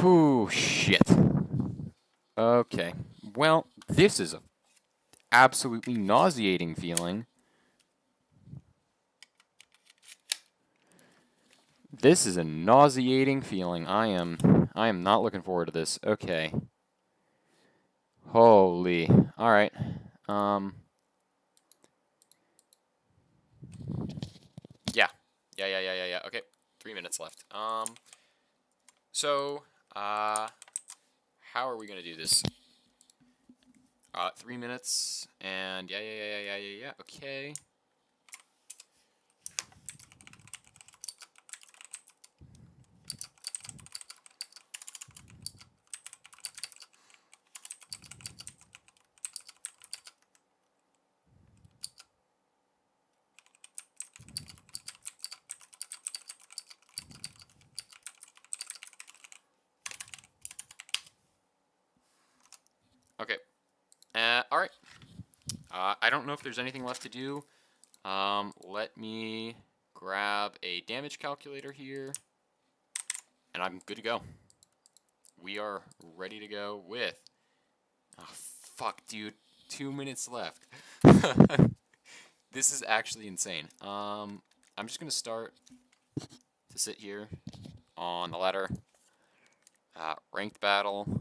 Whew, shit. Okay. Well, this is a absolutely nauseating feeling. This is a nauseating feeling. I am not looking forward to this. Okay. Holy. All right. Um yeah. Yeah. Okay. 3 minutes left. So, how are we going to do this? 3 minutes and yeah. Okay. Okay. All right. I don't know if there's anything left to do. Let me grab a damage calculator here, and I'm good to go. We are ready to go with... Oh, fuck, dude. 2 minutes left. This is actually insane. I'm just going to start to sit here on the ladder. Ranked battle.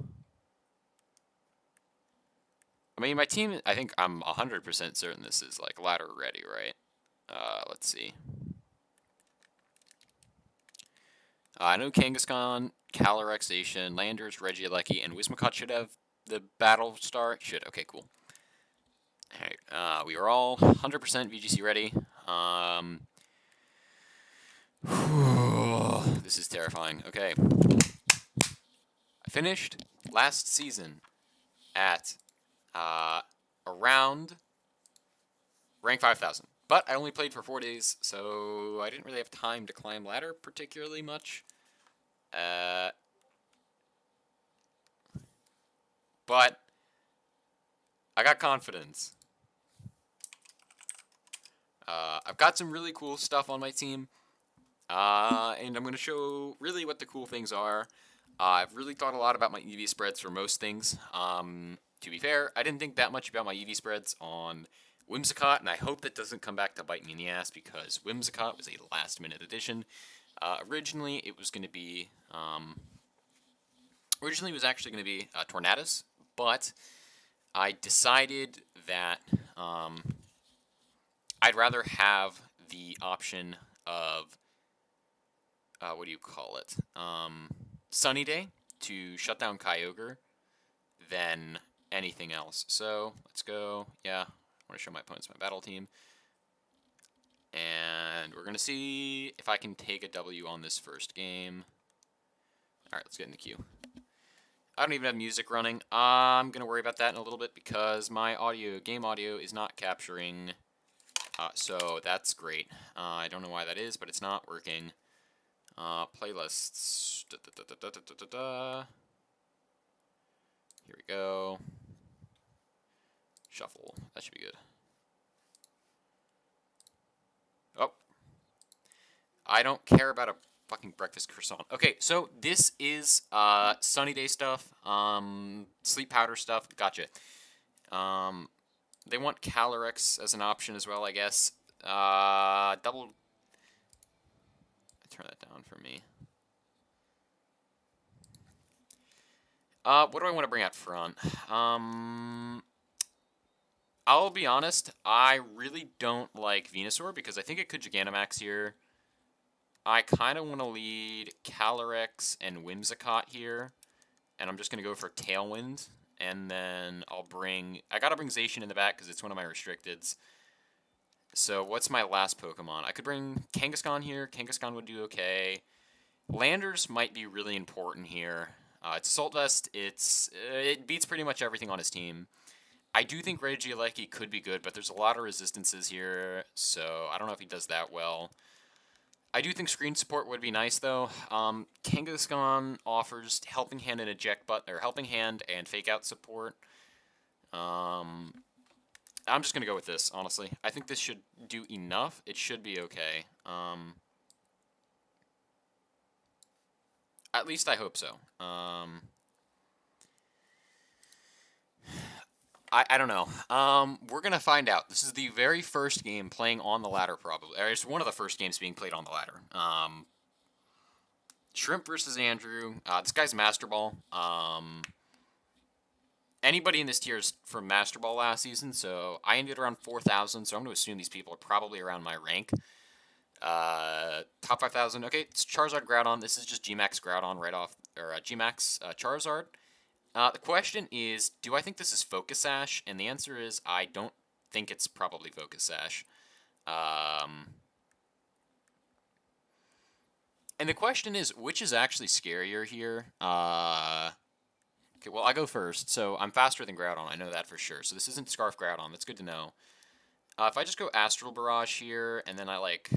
I mean, my team, I think I'm 100% certain this is, like, ladder ready, right? Let's see. I know Kangaskhan, Calyrex, Landers, Regieleki, and Wismacott should have the battle star. Should. Okay, cool. Alright, we are all 100% VGC ready. This is terrifying. Okay. I finished last season at around rank 5,000. But I only played for 4 days, so I didn't really have time to climb ladder particularly much. But I got confidence. I've got some really cool stuff on my team, and I'm going to show really what the cool things are. I've really thought a lot about my EV spreads for most things. To be fair, I didn't think that much about my EV spreads on Whimsicott, and I hope that doesn't come back to bite me in the ass, because Whimsicott was a last-minute addition. Originally, it was going to be... originally, it was actually going to be Tornadus, but I decided that I'd rather have the option of... what do you call it? Sunny Day to shut down Kyogre than anything else. So, let's go. Yeah, I want to show my opponents my battle team. And we're going to see if I can take a W on this first game. Alright, let's get in the queue. I don't even have music running. I'm going to worry about that in a little bit because my game audio is not capturing. So that's great. I don't know why that is, but it's not working. Playlists. Here we go. Shuffle. That should be good. Oh. I don't care about a fucking breakfast croissant. Okay, so this is sunny day stuff. Sleep powder stuff. Gotcha. They want Calyrex as an option as well, I guess. Double... Turn that down for me. What do I want to bring out front? I'll be honest, I really don't like Venusaur because I think it could Gigantamax here. I kind of want to lead Calyrex and Whimsicott here, and I'm just going to go for Tailwind, and then I'll bring... I gotta bring Zacian in the back because it's one of my restricteds. So what's my last Pokemon? I could bring Kangaskhan here. Kangaskhan would do okay. Landers might be really important here. It's Assault Vest. It beats pretty much everything on his team. I do think Regieleki could be good, but there's a lot of resistances here, so I don't know if he does that well. I do think screen support would be nice, though. Kangaskhan offers Helping Hand and Eject Button, or Helping Hand and Fake Out support. I'm just gonna go with this, honestly. I think this should do enough. It should be okay. At least I hope so. I don't know. We're gonna find out. This is the very first game playing on the ladder, probably. Or it's one of the first games being played on the ladder. Shrimp versus Andrew. This guy's Master Ball. Anybody in this tier is from Master Ball last season, so I ended around 4,000, so I'm going to assume these people are probably around my rank. Top 5,000. Okay, it's Charizard Groudon. This is just Gmax Groudon right off, or Gmax Charizard. The question is, do I think this is Focus Sash? And the answer is, I don't think it's probably Focus Sash. And the question is, which is actually scarier here? Okay, well, I go first. So I'm faster than Groudon. I know that for sure. So this isn't Scarf Groudon. That's good to know. If I just go Astral Barrage here, and then I, like,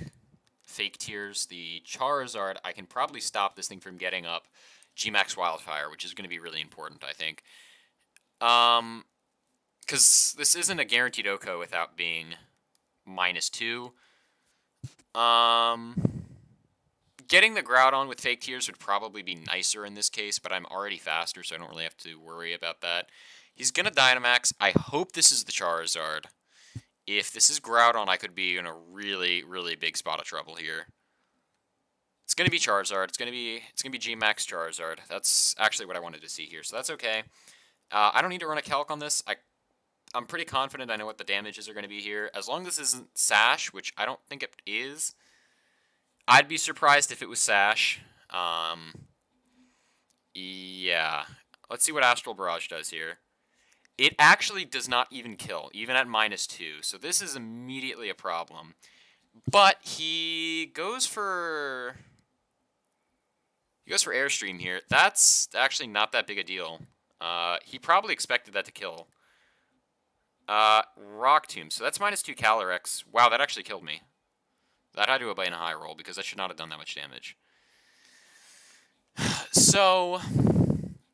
Fake Tears the Charizard, I can probably stop this thing from getting up Gmax Wildfire, which is going to be really important, I think. Because this isn't a guaranteed OHKO without being -2. Getting the Groudon with Fake Tears would probably be nicer in this case, but I'm already faster, so I don't really have to worry about that. He's going to Dynamax. I hope this is the Charizard. If this is Groudon, I could be in a really, really big spot of trouble here. It's going to be Charizard. It's going to be Gmax Charizard. That's actually what I wanted to see here, so that's okay. I don't need to run a calc on this. I'm pretty confident I know what the damages are going to be here. As long as this isn't Sash, which I don't think it is. I'd be surprised if it was Sash. Yeah. Let's see what Astral Barrage does here. It actually does not even kill, even at -2. So this is immediately a problem. But he goes for Airstream here. That's actually not that big a deal. He probably expected that to kill. Rock Tomb. So that's -2 Calyrex. Wow, that actually killed me. That had to have been a high roll, because I should not have done that much damage. So,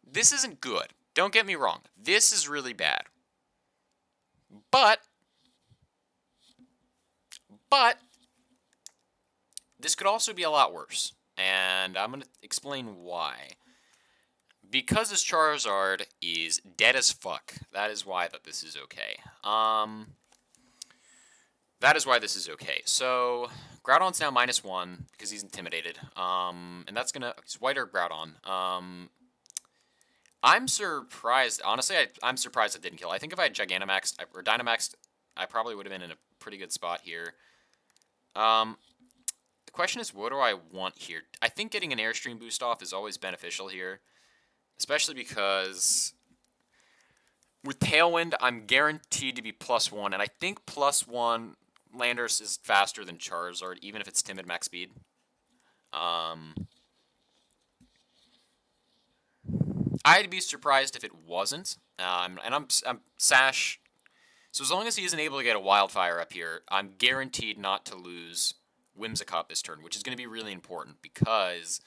this isn't good. Don't get me wrong. This is really bad. But, this could also be a lot worse. And I'm going to explain why. Because this Charizard is dead as fuck, that is why this is okay. That is why this is okay. So, Groudon's now -1 because he's intimidated. And that's gonna... He's Whiter Groudon. I'm surprised... Honestly, I'm surprised it didn't kill. I think if I had Gigantamaxed or Dynamaxed, I probably would have been in a pretty good spot here. The question is, what do I want here? I think getting an Airstream boost off is always beneficial here. Especially because... with Tailwind, I'm guaranteed to be +1. And I think +1... Landorus is faster than Charizard, even if it's Timid max speed. I'd be surprised if it wasn't. And I'm Sash. So as long as he isn't able to get a Wildfire up here, I'm guaranteed not to lose Whimsicott this turn, which is going to be really important because...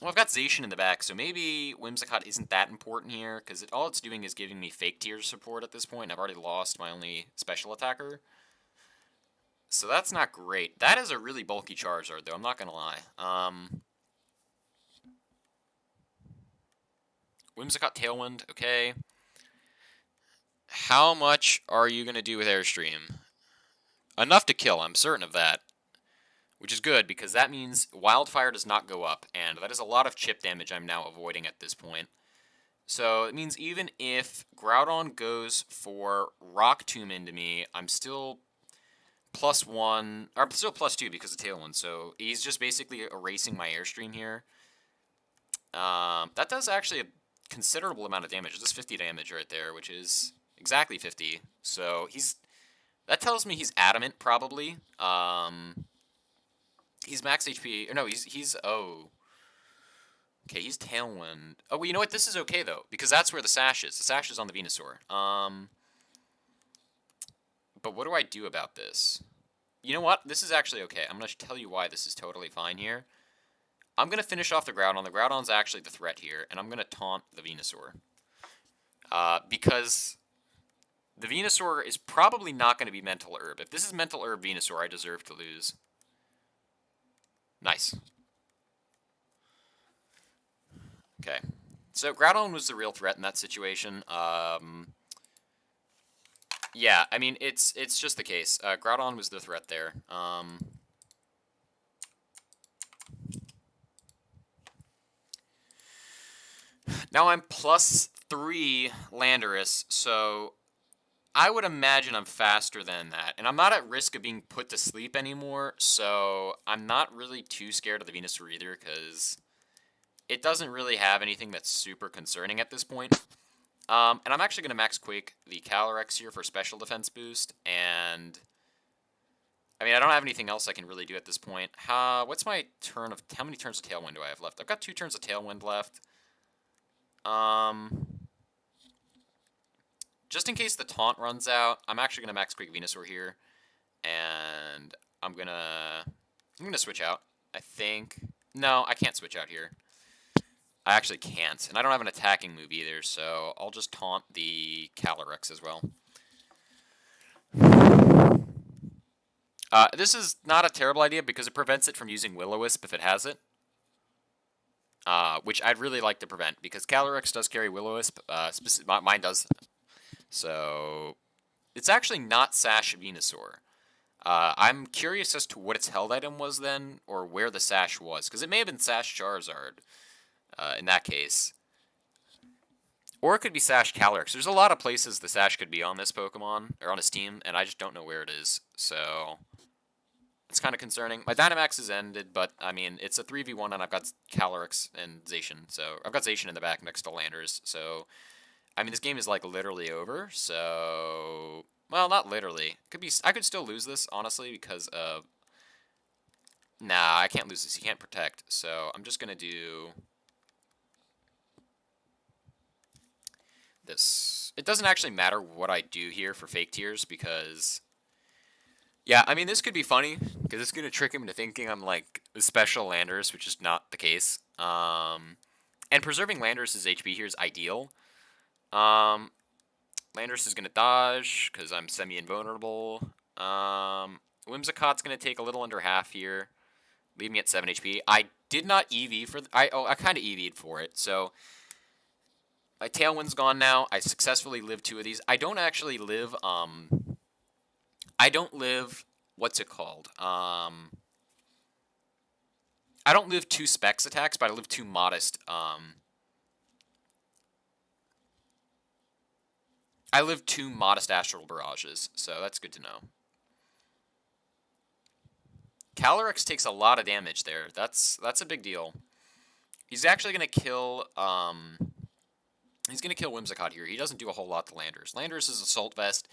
well, I've got Zacian in the back, so maybe Whimsicott isn't that important here, because all it's doing is giving me Fake Tears support at this point, and I've already lost my only special attacker. So that's not great. That is a really bulky Charizard, though, I'm not going to lie. Whimsicott Tailwind, okay. How much are you going to do with Airstream? Enough to kill, I'm certain of that. Which is good, because that means Wildfire does not go up, and that is a lot of chip damage I'm now avoiding at this point. So it means even if Groudon goes for Rock Tomb into me, I'm still +1, or I'm still +2 because of Tailwind, so he's just basically erasing my Airstream here. That does actually a considerable amount of damage. It's 50 damage right there, which is exactly 50. So that tells me he's adamant, probably. He's max HP. Or no, oh. Okay, he's Tailwind. Oh, well, you know what? This is okay, though, because that's where the Sash is. The Sash is on the Venusaur. But what do I do about this? You know what? This is actually okay. I'm going to tell you why this is totally fine here. I'm going to finish off the Groudon. The Groudon's actually the threat here, and I'm going to taunt the Venusaur. Because the Venusaur is probably not going to be Mental Herb. If this is Mental Herb Venusaur, I deserve to lose. Nice. Okay. So Groudon was the real threat in that situation. Yeah, I mean, it's just the case. Groudon was the threat there. Now I'm +3 Landorus, so I would imagine I'm faster than that. And I'm not at risk of being put to sleep anymore, so I'm not really too scared of the Venusaur either, because it doesn't really have anything that's super concerning at this point. And I'm actually going to Max Quake the Calyrex here for special defense boost, and I mean, I don't have anything else I can really do at this point. What's my turn of... How many turns of Tailwind do I have left? I've got 2 turns of Tailwind left. Just in case the taunt runs out, I'm actually going to Max Quake Venusaur here. And I'm going to switch out, I think. No, I can't switch out here. I actually can't. And I don't have an attacking move either, so I'll just taunt the Calyrex as well. This is not a terrible idea because it prevents it from using Will-O-Wisp if it has it. Which I'd really like to prevent because Calyrex does carry Will-O-Wisp. Mine does. So it's actually not Sash Venusaur. I'm curious as to what its held item was then, or where the Sash was, because it may have been Sash Charizard in that case. Or it could be Sash Calyrex. There's a lot of places the Sash could be on this Pokemon, or on his team, and I just don't know where it is, so it's kind of concerning. My Dynamax is ended, but, I mean, it's a 3v1, and I've got Calyrex and Zacian, so I've got Zacian in the back next to Landers, so I mean, this game is, like, literally over, so... Well, not literally. I could still lose this, honestly, because of... Nah, I can't lose this. He can't protect, so I'm just gonna do... this. It doesn't actually matter what I do here for fake tiers, because... Yeah, I mean, this could be funny, because it's gonna trick him into thinking I'm, like, special Landers, which is not the case. And preserving Landers' HP here is ideal. Landorus is going to dodge, because I'm semi-invulnerable. Whimsicott's going to take a little under half here, leave me at 7 HP. I did not EV for... I kind of EV'd for it, so... My Tailwind's gone now. I successfully lived 2 of these. I don't actually live, I don't live... What's it called? I don't live 2 Specs attacks, but I live 2 modest, I live 2 modest Astral Barrages, so that's good to know. Calyrex takes a lot of damage there. That's a big deal. He's actually going to kill, he's going to kill Whimsicott here. He doesn't do a whole lot to Landers. Landers is Assault Vest,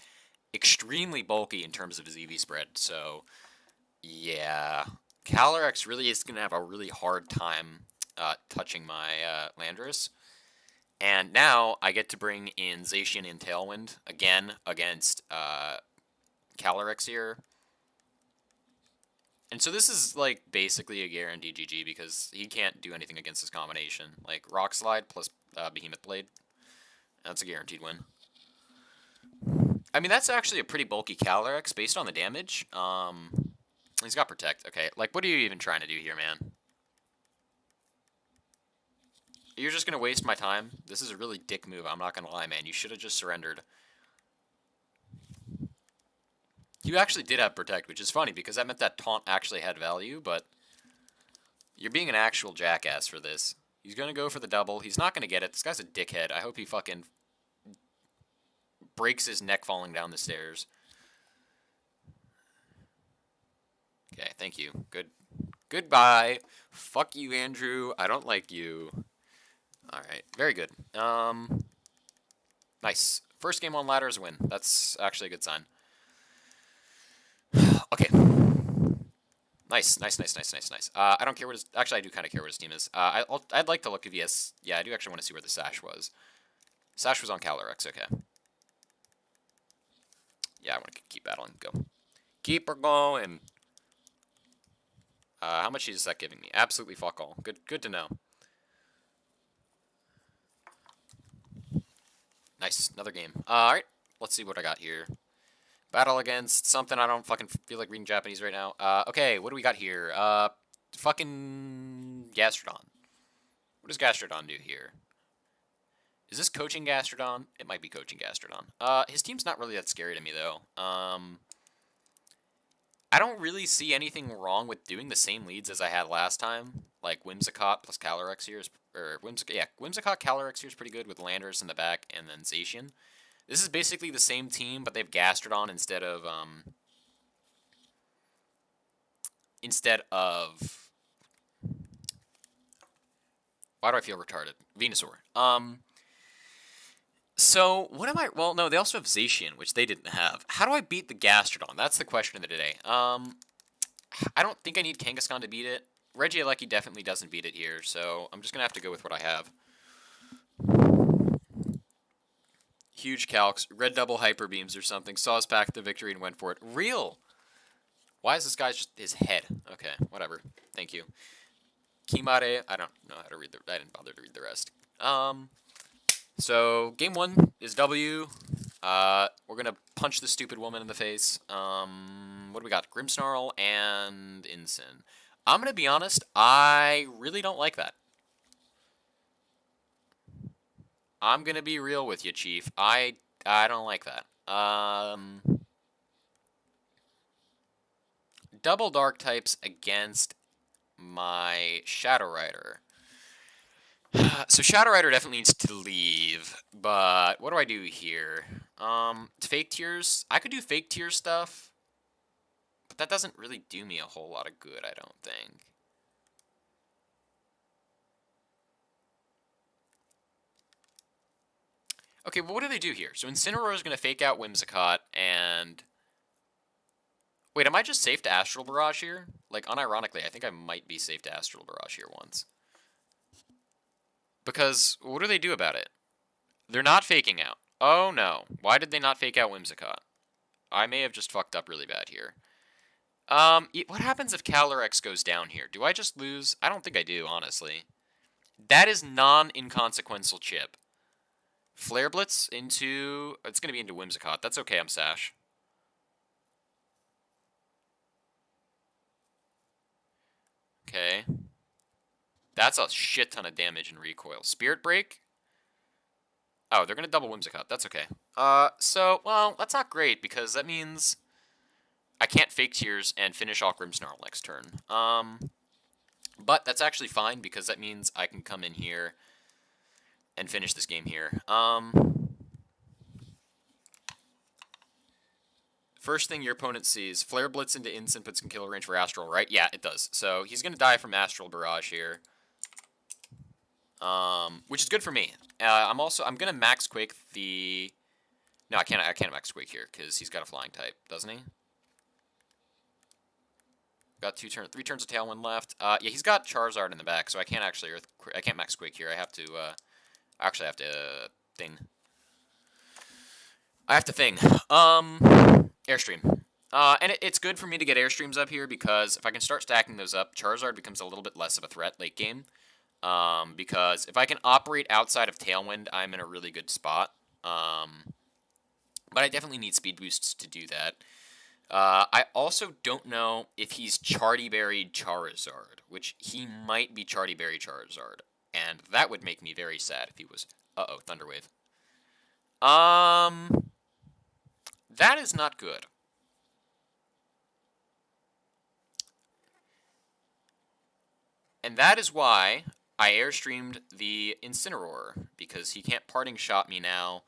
extremely bulky in terms of his EV spread, so yeah. Calyrex really is going to have a really hard time touching my Landers. And now I get to bring in Zacian and Tailwind again against Calyrex here. And so this is like basically a guaranteed GG because he can't do anything against this combination. Like Rock Slide plus Behemoth Blade. That's a guaranteed win. I mean, that's actually a pretty bulky Calyrex based on the damage. He's got Protect. Okay, like what are you even trying to do here, man? You're just going to waste my time? This is a really dick move, I'm not going to lie, man. You should have just surrendered. You actually did have Protect, which is funny, because that meant that taunt actually had value, but... You're being an actual jackass for this. He's going to go for the double. He's not going to get it. This guy's a dickhead. I hope he fucking... breaks his neck falling down the stairs. Okay, thank you. Good. Goodbye. Fuck you, Andrew. I don't like you. Alright, very good. Nice. First game on ladder is a win. That's actually a good sign. Okay. Nice. I don't care what his... Actually, I do kind of care what his team is. I'd like to look if he has... Yeah, I do actually want to see where the Sash was. Sash was on Calyrex, okay. Yeah, I want to keep battling. Go. Keep her going. How much is that giving me? Absolutely fuck all. Good to know. Nice, another game. Alright, let's see what I got here. Battle against something I don't fucking feel like reading Japanese right now. Okay, what do we got here? Fucking Gastrodon. What does Gastrodon do here? Is this coaching Gastrodon? It might be coaching Gastrodon. His team's not really that scary to me, though. I don't really see anything wrong with doing the same leads as I had last time. Like Whimsicott plus Calyrex here is... Whimsicott, Calyrex here is pretty good with Landorus in the back and then Zacian. This is basically the same team, but they have Gastrodon instead of... Why do I feel retarded? Venusaur. So, what am I... Well, no, they also have Zacian, which they didn't have. How do I beat the Gastrodon? That's the question of the day. I don't think I need Kangaskhan to beat it. Regieleki definitely doesn't beat it here, so I'm just going to have to go with what I have. Huge Calcs, Red Double Hyper Beams or something. Saw us pack the victory and went for it. Real! Why is this guy's just his head? Okay, whatever. Thank you. Kimare, I don't know how to read I didn't bother to read the rest. So, game 1 is W. We're gonna punch this stupid woman in the face. What do we got? Grimmsnarl and Incin. I'm gonna be honest, I really don't like that. I'm gonna be real with you, Chief. I don't like that. Double Dark types against my Shadow Rider. So Shadow Rider definitely needs to leave, but what do I do here? Fake Tears. I could do Fake Tears stuff, but that doesn't really do me a whole lot of good, I don't think. Okay, well, what do they do here? So Incineroar is going to fake out Whimsicott, and... Wait, am I just safe to Astral Barrage here? Like, unironically, I think I might be safe to Astral Barrage here once. Because, what do they do about it? They're not faking out. Oh, no. Why did they not fake out Whimsicott? I may have just fucked up really bad here. What happens if Calyrex goes down here? Do I just lose? I don't think I do, honestly. That is non-inconsequential chip. Flare Blitz into... It's going to be into Whimsicott. That's okay, I'm Sash. Okay. That's a shit ton of damage and recoil. Spirit Break? Oh, they're going to double Whimsicott. That's okay. Well, that's not great, because that means I can't Fake Tears and finish off Grimmsnarl next turn. But that's actually fine, because that means I can come in here and finish this game here. First thing your opponent sees, Flare Blitz into Incin puts in killer range for Astral, right? Yeah, it does. So he's going to die from Astral Barrage here. Which is good for me. I'm going to Max Quake the... No, I can't Max Quake here, because he's got a flying type, doesn't he? Got 3 turns of Tailwind left. Yeah, he's got Charizard in the back, so I can't actually I can't Max Quake here. I have to, actually I have to, thing. I have to thing. Airstream. And it's good for me to get Airstreams up here, because if I can start stacking those up, Charizard becomes a little bit less of a threat late game. Because if I can operate outside of Tailwind, I'm in a really good spot. But I definitely need speed boosts to do that. I also don't know if he's Charty Berried Charizard, which he might be Charty Berry Charizard. And that would make me very sad if he was... Uh-oh, Thunderwave. That is not good. And that is why I Airstreamed the Incineroar, because he can't Parting Shot me now,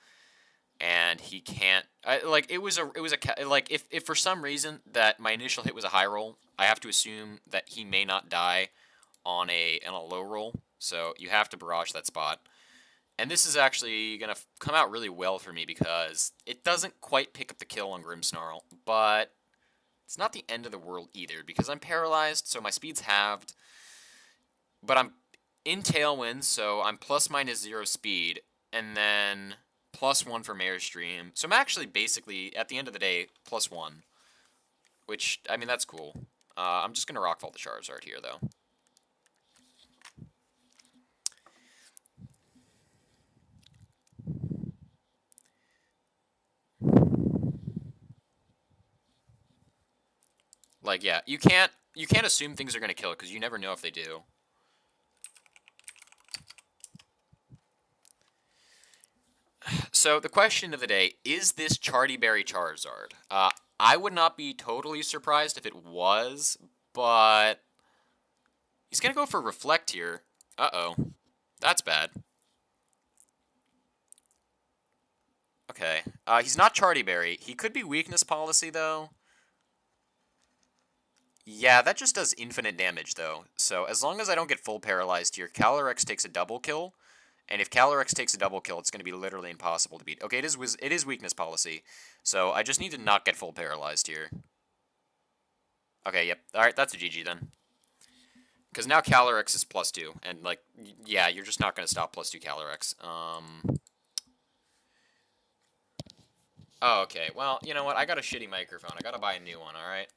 and he can't... if for some reason that my initial hit was a high roll, I have to assume that he may not die on a low roll, so you have to Barrage that spot. And this is actually going to come out really well for me, because it doesn't quite pick up the kill on Grimmsnarl, but it's not the end of the world either, because I'm paralyzed, so my speed's halved, but I'm in Tailwind, so I'm ±0 speed, and then +1 from Airstream. So I'm actually basically, at the end of the day, +1, which, I mean, that's cool. I'm just going to Rockfall the Charizard here, though. Like, yeah, you can't assume things are going to kill it, because you never know if they do. So the question of the day, is this Charty Berry Charizard? I would not be totally surprised if it was, but he's going to go for Reflect here. Uh-oh. That's bad. Okay. He's not Charty Berry. He could be Weakness Policy, though. Yeah, that just does infinite damage, though. So as long as I don't get full paralyzed here, Calyrex takes a double kill. And if Calyrex takes a double kill, it's going to be literally impossible to beat. Okay, it is Weakness Policy. So I just need to not get full paralyzed here. Okay, yep. Alright, that's a GG then. Because now Calyrex is +2. And, like, yeah, you're just not going to stop +2 Calyrex. Oh, okay. Well, you know what? I got a shitty microphone. I got to buy a new one, alright?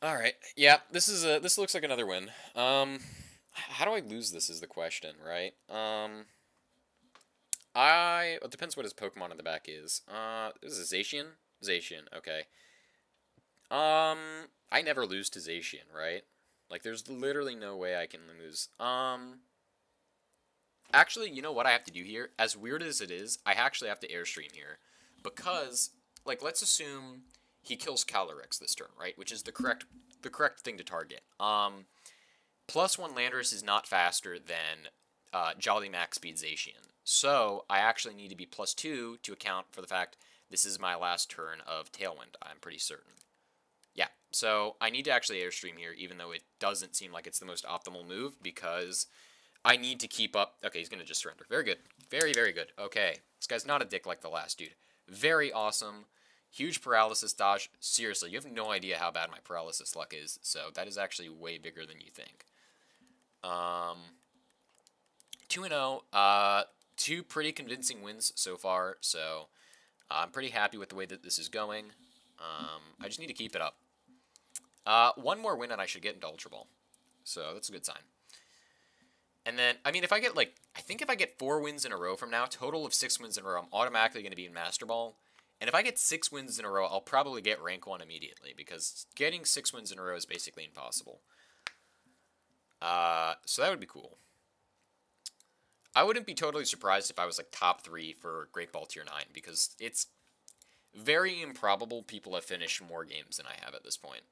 Alright. Yeah, this looks like another win. How do I lose this is the question, right? It depends what his Pokemon in the back is. This is Zacian? Zacian, okay. I never lose to Zacian, right? Like, there's literally no way I can lose. Actually, you know what I have to do here? As weird as it is, I actually have to Airstream here. Because, like, let's assume he kills Calyrex this turn, right? Which is the correct thing to target. +1 Landorus is not faster than Jolly Max Speed Zacian. So, I actually need to be +2 to account for the fact this is my last turn of Tailwind, I'm pretty certain. Yeah, so I need to actually Airstream here, even though it doesn't seem like it's the most optimal move, because I need to keep up. Okay, he's going to just surrender. Very good. Very, very good. Okay, this guy's not a dick like the last dude. Very awesome. Huge paralysis dodge. Seriously, you have no idea how bad my paralysis luck is, so that is actually way bigger than you think. 2-0. Two pretty convincing wins so far, so I'm pretty happy with the way that this is going. I just need to keep it up. One more win and I should get into Ultra Ball, so that's a good sign. And then, I mean, if I get, like, I think if I get 4 wins in a row from now, total of 6 wins in a row, I'm automatically going to be in Master Ball. And if I get 6 wins in a row, I'll probably get rank 1 immediately, because getting 6 wins in a row is basically impossible. So that would be cool. I wouldn't be totally surprised if I was, like, top 3 for Great Ball Tier 9, because it's very improbable people have finished more games than I have at this point.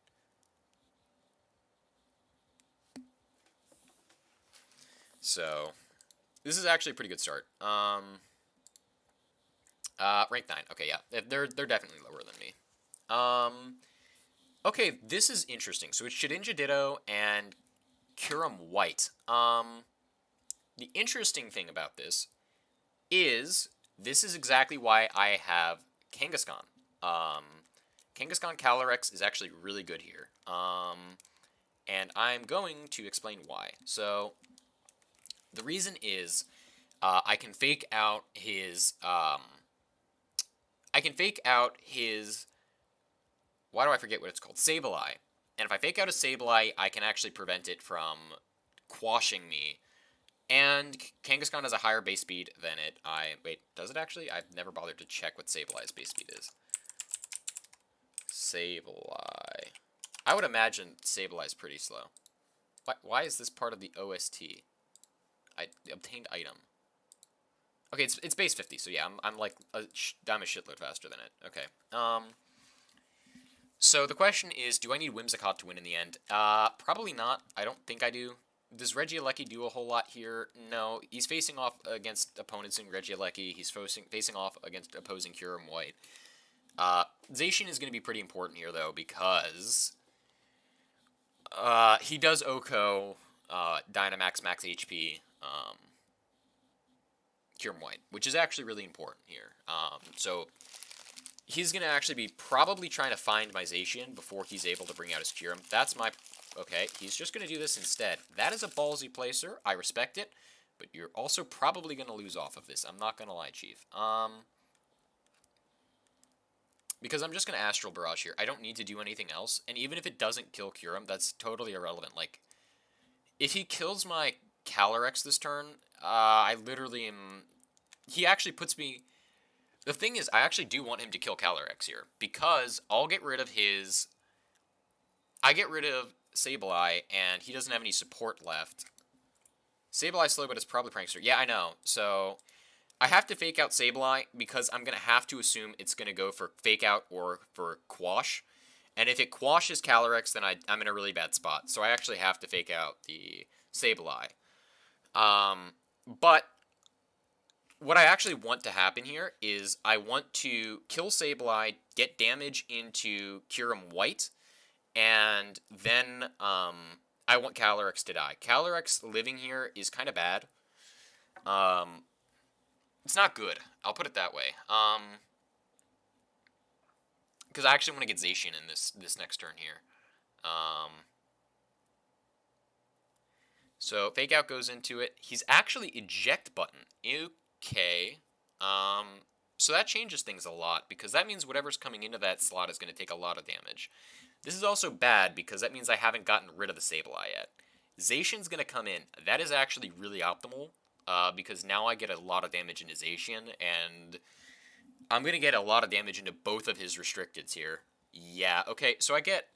So, this is actually a pretty good start. Rank 9. Okay, yeah. They're definitely lower than me. Okay, this is interesting. So it's Shedinja Ditto and Kyurem White. The interesting thing about this is exactly why I have Kangaskhan. Kangaskhan Calyrex is actually really good here. And I'm going to explain why. So, the reason is, I can fake out his, why do I forget what it's called? Sableye. And if I fake out a Sableye, I can actually prevent it from quashing me. And Kangaskhan has a higher base speed than it. Wait, does it actually? I've never bothered to check what Sableye's base speed is. Sableye. I would imagine Sableye's pretty slow. Why is this part of the OST? I obtained item. Okay, it's base 50, so yeah, I'm like I'm a shitload faster than it. Okay. So the question is, do I need Whimsicott to win in the end? Probably not. I don't think I do. Does Regieleki do a whole lot here? No. He's facing off against opponents in Regieleki. He's facing off against opposing Kyurem White. Zacian is going to be pretty important here, though, because he does OHKO, Dynamax max HP, Kyurem White, which is actually really important here. So he's going to actually be probably trying to find my Zacian before he's able to bring out his Kyurem. That's my... Okay, he's just going to do this instead. That is a ballsy play, sir. I respect it, but you're also probably going to lose off of this. I'm not going to lie, Chief. Because I'm just going to Astral Barrage here. I don't need to do anything else, and even if it doesn't kill Kyurem, that's totally irrelevant. Like, if he kills my Calyrex this turn, I literally am... He actually puts me... The thing is, I actually do want him to kill Calyrex here, because I'll get rid of his... I get rid of Sableye, and he doesn't have any support left. Sableye slow, but it's probably Prankster. Yeah, I know. So I have to fake out Sableye because I'm going to have to assume it's going to go for fake out or for Quash. And if it quashes Calyrex, then I'm in a really bad spot. So I actually have to fake out the Sableye. But what I actually want to happen here is I want to kill Sableye, get damage into Kyurem White, and then I want Calyrex to die. Calyrex living here is kind of bad. It's not good. I'll put it that way. Because I actually want to get Zacian in this next turn here. So Fake Out goes into it. He's actually Eject Button. Okay. So that changes things a lot, because that means whatever's coming into that slot is going to take a lot of damage. This is also bad, because that means I haven't gotten rid of the Sableye yet. Zacian's going to come in. That is actually really optimal, because now I get a lot of damage into Zacian, and I'm going to get a lot of damage into both of his restricteds here. Yeah, okay, so I get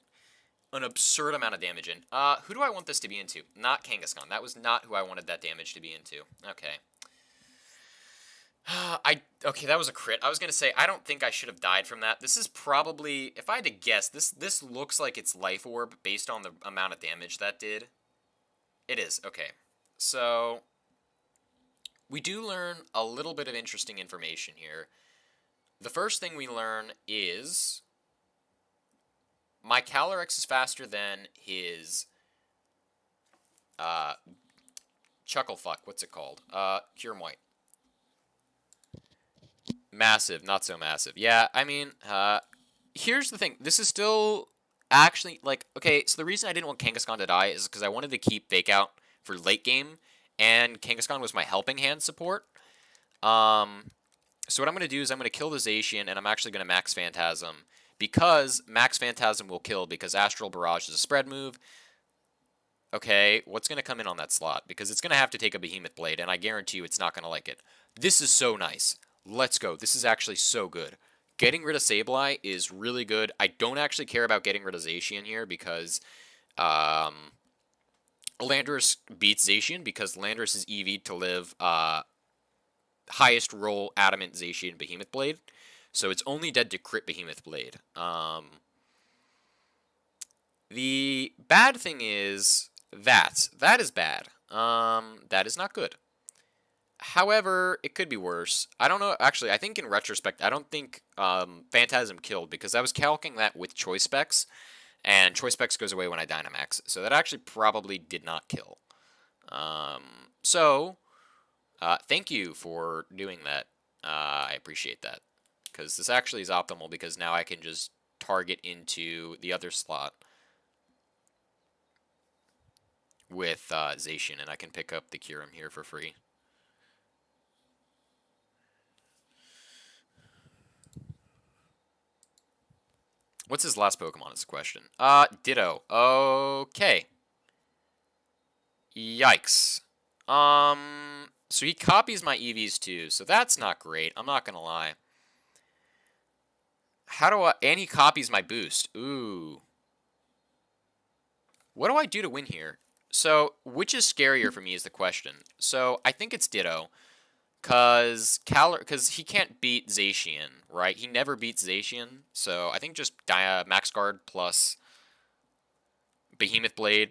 an absurd amount of damage in. Who do I want this to be into? Not Kangaskhan. That was not who I wanted that damage to be into. Okay. Okay, that was a crit. I was going to say, I don't think I should have died from that. This is probably, if I had to guess, this looks like it's Life Orb based on the amount of damage that did. It is, okay. So, we do learn a little bit of interesting information here. The first thing we learn is my Calyrex is faster than his Chucklefuck. What's it called? Kyurem White. Massive, not so massive. Yeah, I mean, here's the thing. This is still actually, like, okay, so the reason I didn't want Kangaskhan to die is because I wanted to keep Fake Out for late game, and Kangaskhan was my helping hand support. So what I'm going to do is I'm going to kill the Zacian, and I'm actually going to Max Phantasm, because Max Phantasm will kill, because Astral Barrage is a spread move. Okay, what's going to come in on that slot? Because it's going to have to take a Behemoth Blade, and I guarantee you it's not going to like it. This is so nice. Let's go. This is actually so good. Getting rid of Sableye is really good. I don't actually care about getting rid of Zacian here, because Landorus beats Zacian, because Landorus is EV'd to live highest roll Adamant Zacian Behemoth Blade. So it's only dead to crit Behemoth Blade. The bad thing is that is bad. That is not good. However, it could be worse. I don't know. Actually, I think in retrospect, I don't think Phantasm killed, because I was calcing that with Choice Specs, and Choice Specs goes away when I Dynamax. So that actually probably did not kill. Thank you for doing that. I appreciate that, because this actually is optimal, because now I can just target into the other slot with Zacian, and I can pick up the Kyurem here for free. What's his last Pokemon is the question. Ditto. Okay. Yikes. So he copies my EVs too, so that's not great. I'm not gonna lie. And he copies my boost. Ooh. What do I do to win here? So, which is scarier for me is the question. So, I think it's Ditto. Because he can't beat Zacian, right? He never beats Zacian. So, I think just Max Guard plus Behemoth Blade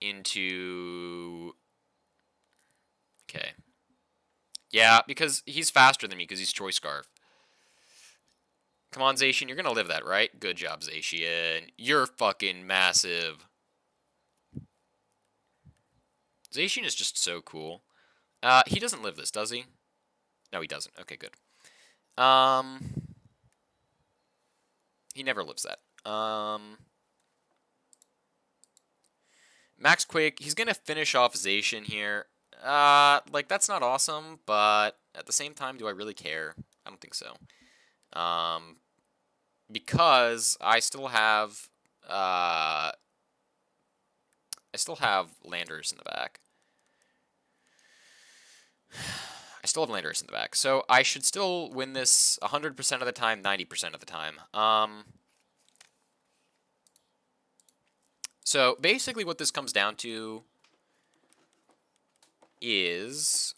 into... Okay. Yeah, because he's faster than me, because he's Choice Scarf. Come on, Zacian, you're going to live that, right? Good job, Zacian. You're fucking massive. Zacian is just so cool. He doesn't live this, does he? No, he doesn't. Okay, good. He never lives that. Max Quake, he's going to finish off Zacian here. Like, that's not awesome, but at the same time, do I really care? I don't think so. Because I still have Landers in the back. So I should still win this 100% of the time, 90% of the time. So basically what this comes down to is...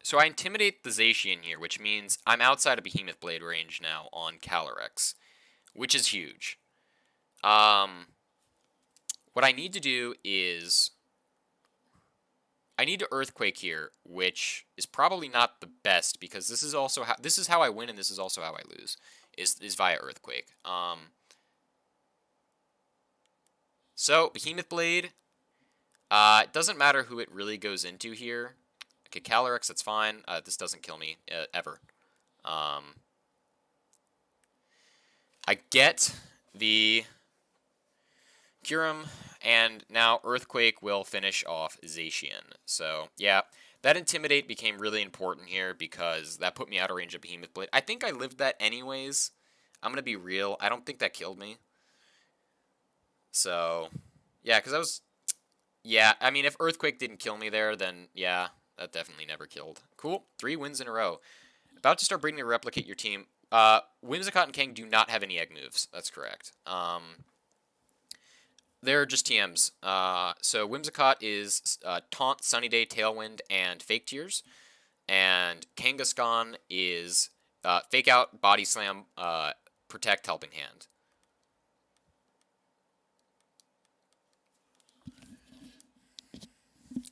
So I intimidate the Zacian here, which means I'm outside of Behemoth Blade range now on Calyrex, which is huge. What I need to do is... I need to Earthquake here, which is probably not the best, because this is also how I win, and this is also how I lose, is via Earthquake. So, Behemoth Blade, it doesn't matter who it really goes into here. Okay, Calyrex, that's fine. This doesn't kill me, ever. I get the Curum, and now Earthquake will finish off Zacian. So, yeah, that Intimidate became really important here because that put me out of range of Behemoth Blade. I think I lived that anyways. I'm going to be real. I don't think that killed me. So, yeah, because I was... Yeah, I mean, if Earthquake didn't kill me there, then, yeah, that definitely never killed. Cool. 3 wins in a row. About to start breeding to replicate your team. Whimsicott and Kang do not have any egg moves. That's correct. They're just TMs. So Whimsicott is Taunt, Sunny Day, Tailwind, and Fake Tears. And Kangaskhan is Fake Out, Body Slam, Protect, Helping Hand.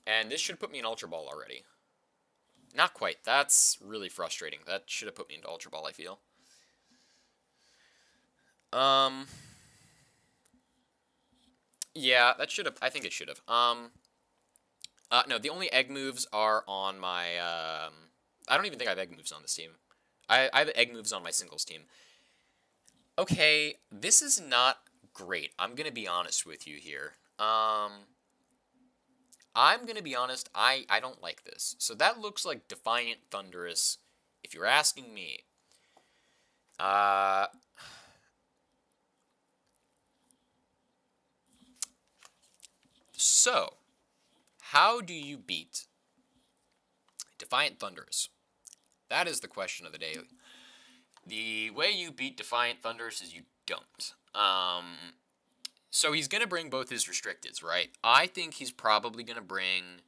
And this should put me in Ultra Ball already. Not quite. That's really frustrating. That should have put me into Ultra Ball, I feel. Yeah, that should have. I think it should have. No, the only egg moves are on my. I don't even think I have egg moves on this team. I have egg moves on my singles team. Okay, this is not great. I'm gonna be honest with you here. I'm gonna be honest. I don't like this. So that looks like Defiant Thunderous, if you're asking me. So, how do you beat Defiant Thunderous? That is the question of the day. The way you beat Defiant Thunderous is you don't. So he's going to bring both his restricteds, right? I think he's probably going to bring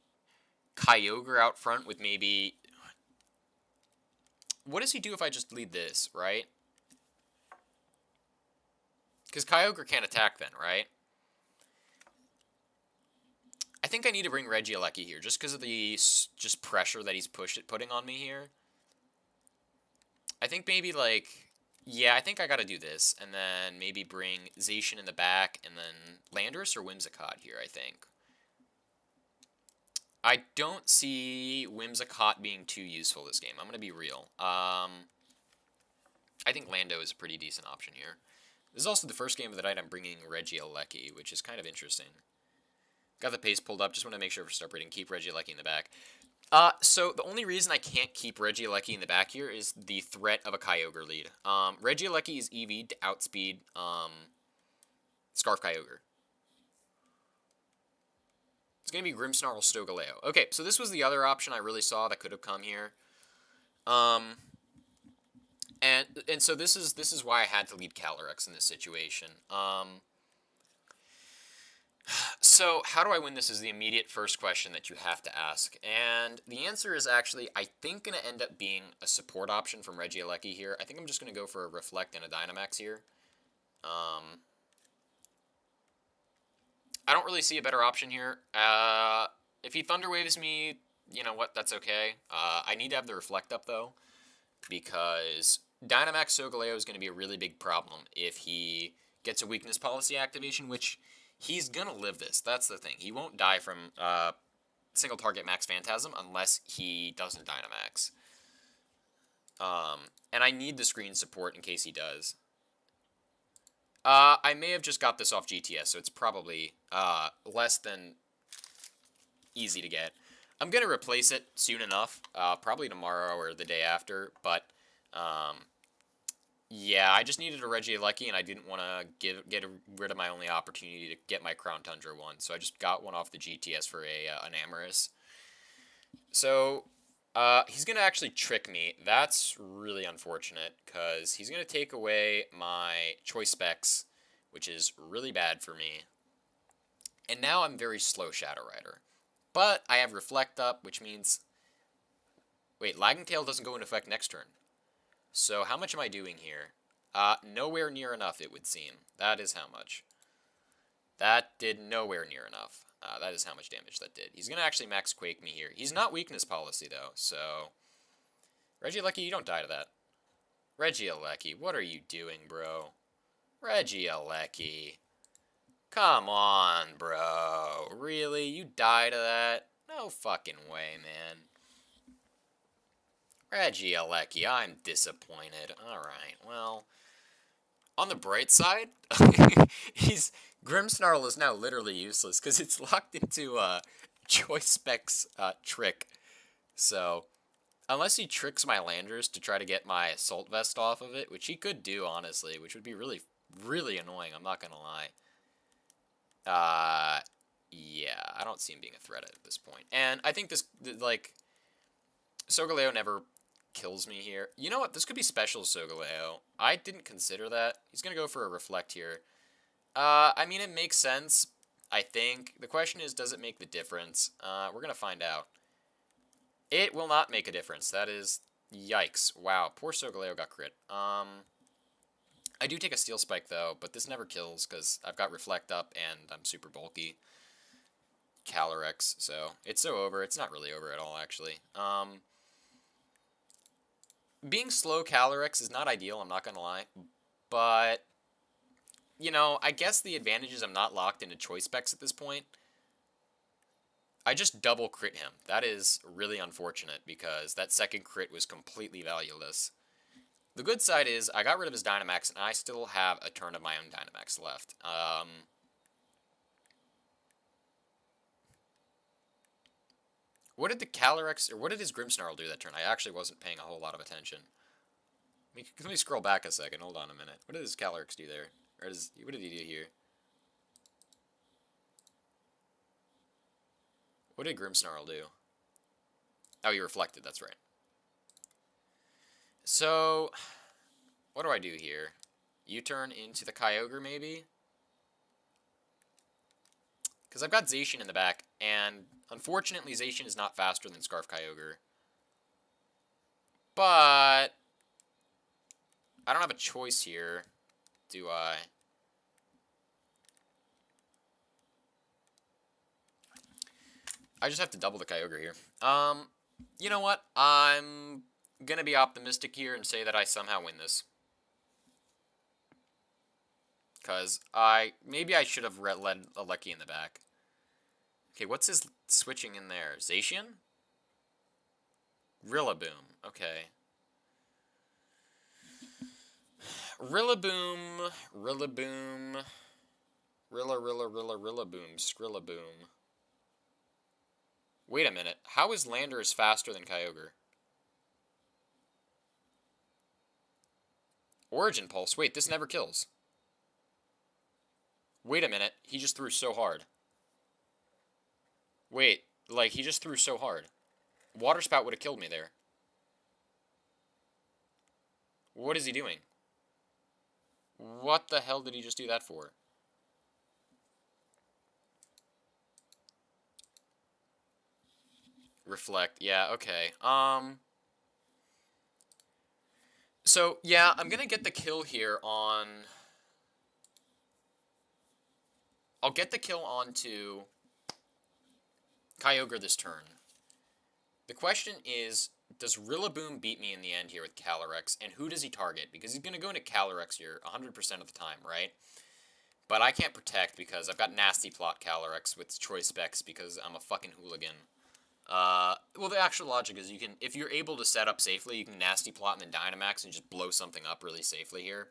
Kyogre out front with maybe... What does he do if I just lead this, right? Because Kyogre can't attack then, right? I think I need to bring Regieleki here, just because of the pressure that he's putting on me here. I think maybe, like... Yeah, I think I gotta do this, and then maybe bring Zacian in the back, and then Landorus or Whimsicott here, I think. I don't see Whimsicott being too useful this game. I'm gonna be real. I think Lando is a pretty decent option here. This is also the first game of the night I'm bringing Regieleki, which is kind of interesting. Got the pace pulled up. Just want to make sure for start breeding, keep Regieleki in the back. So the only reason I can't keep Regieleki in the back here is the threat of a Kyogre lead. Regieleki is EV'd to outspeed Scarf Kyogre. It's going to be Grimmsnarl Stogaleo. Okay, so this was the other option I really saw that could have come here. And so this is why I had to lead Calyrex in this situation. So, how do I win this is the immediate first question that you have to ask. And the answer is actually, I think, going to end up being a support option from Regieleki here. I think I'm just going to go for a Reflect and a Dynamax here. I don't really see a better option here. If he Thunder Waves me, you know what, that's okay. I need to have the Reflect up, though, because Dynamax Solgaleo is going to be a really big problem if he gets a Weakness Policy activation, which... He's going to live this. That's the thing. He won't die from single target max Phantasm unless he doesn't Dynamax. And I need the screen support in case he does. I may have just got this off GTS, so it's probably less than easy to get. I'm going to replace it soon enough, probably tomorrow or the day after, but... Yeah, I just needed a Regieleki, and I didn't want to get rid of my only opportunity to get my Crown Tundra one, so I just got one off the GTS for an Amorous. So, He's gonna actually trick me. That's really unfortunate, because he's gonna take away my choice specs, which is really bad for me. And now I'm very slow Shadow Rider. But I have Reflect up, which means... Wait, Lagging Tail doesn't go into effect next turn. So how much am I doing here? Nowhere near enough, it would seem. That is how much. That did nowhere near enough. That is how much damage that did. He's going to actually max Quake me here. He's not Weakness Policy, though, so... Regieleki, you don't die to that. Regieleki, what are you doing, bro? Regieleki. Come on, bro. Really? You die to that? No fucking way, man. Regieleki, I'm disappointed. Alright, well... On the bright side, Grimmsnarl is now literally useless, because it's locked into Choice Specs trick. So, unless he tricks my Landers to try to get my Assault Vest off of it, which he could do, honestly, which would be really, really annoying, I'm not gonna lie. Yeah, I don't see him being a threat at this point. And I think this, like, Solgaleo never kills me here. You know what? This could be special Solgaleo. I didn't consider that. He's going to go for a Reflect here. I mean, it makes sense, I think. The question is, does it make the difference? We're going to find out. It will not make a difference. That is... Yikes. Wow. Poor Solgaleo got crit. I do take a Steel Spike, though, but this never kills, because I've got Reflect up, and I'm super bulky. Calyrex, so it's so over. It's not really over at all, actually. Being slow Calyrex is not ideal, I'm not gonna lie, but, you know, I guess the advantage is I'm not locked into choice specs at this point. I just double crit him. That is really unfortunate, because that second crit was completely valueless. The good side is, I got rid of his Dynamax, and I still have a turn of my own Dynamax left. What did the Calyrex, or what did his Grimmsnarl do that turn? I actually wasn't paying a whole lot of attention. Let me scroll back a second. Hold on a minute. What did his Calyrex do there? Or what did he do here? What did Grimmsnarl do? Oh, he reflected. That's right. So, what do I do here? U-turn into the Kyogre, maybe? Because I've got Zacian in the back, and unfortunately Zacian is not faster than Scarf Kyogre. But I don't have a choice here, do I? I just have to double the Kyogre here. You know what? I'm gonna be optimistic here and say that I somehow win this. Because maybe I should have led a Lucky in the back. Okay, what's his switching in there? Zacian? Rillaboom. Okay. Rillaboom. Rillaboom. Rillaboom. Skrillaboom. Wait a minute. How is Landers faster than Kyogre? Origin Pulse. Wait, this never kills. Wait a minute. He just threw so hard. Wait, like, he just threw so hard. Water Spout would have killed me there. What is he doing? What the hell did he just do that for? Reflect. Yeah, okay. So, yeah, I'm gonna get the kill here on... I'll get the kill onto Kyogre this turn. The question is, does Rillaboom beat me in the end here with Calyrex, and who does he target? Because he's going to go into Calyrex here 100% of the time, right? But I can't protect because I've got Nasty Plot Calyrex with choice specs because I'm a fucking hooligan. Well, the actual logic is if you're able to set up safely, you can Nasty Plot and then Dynamax and just blow something up really safely here.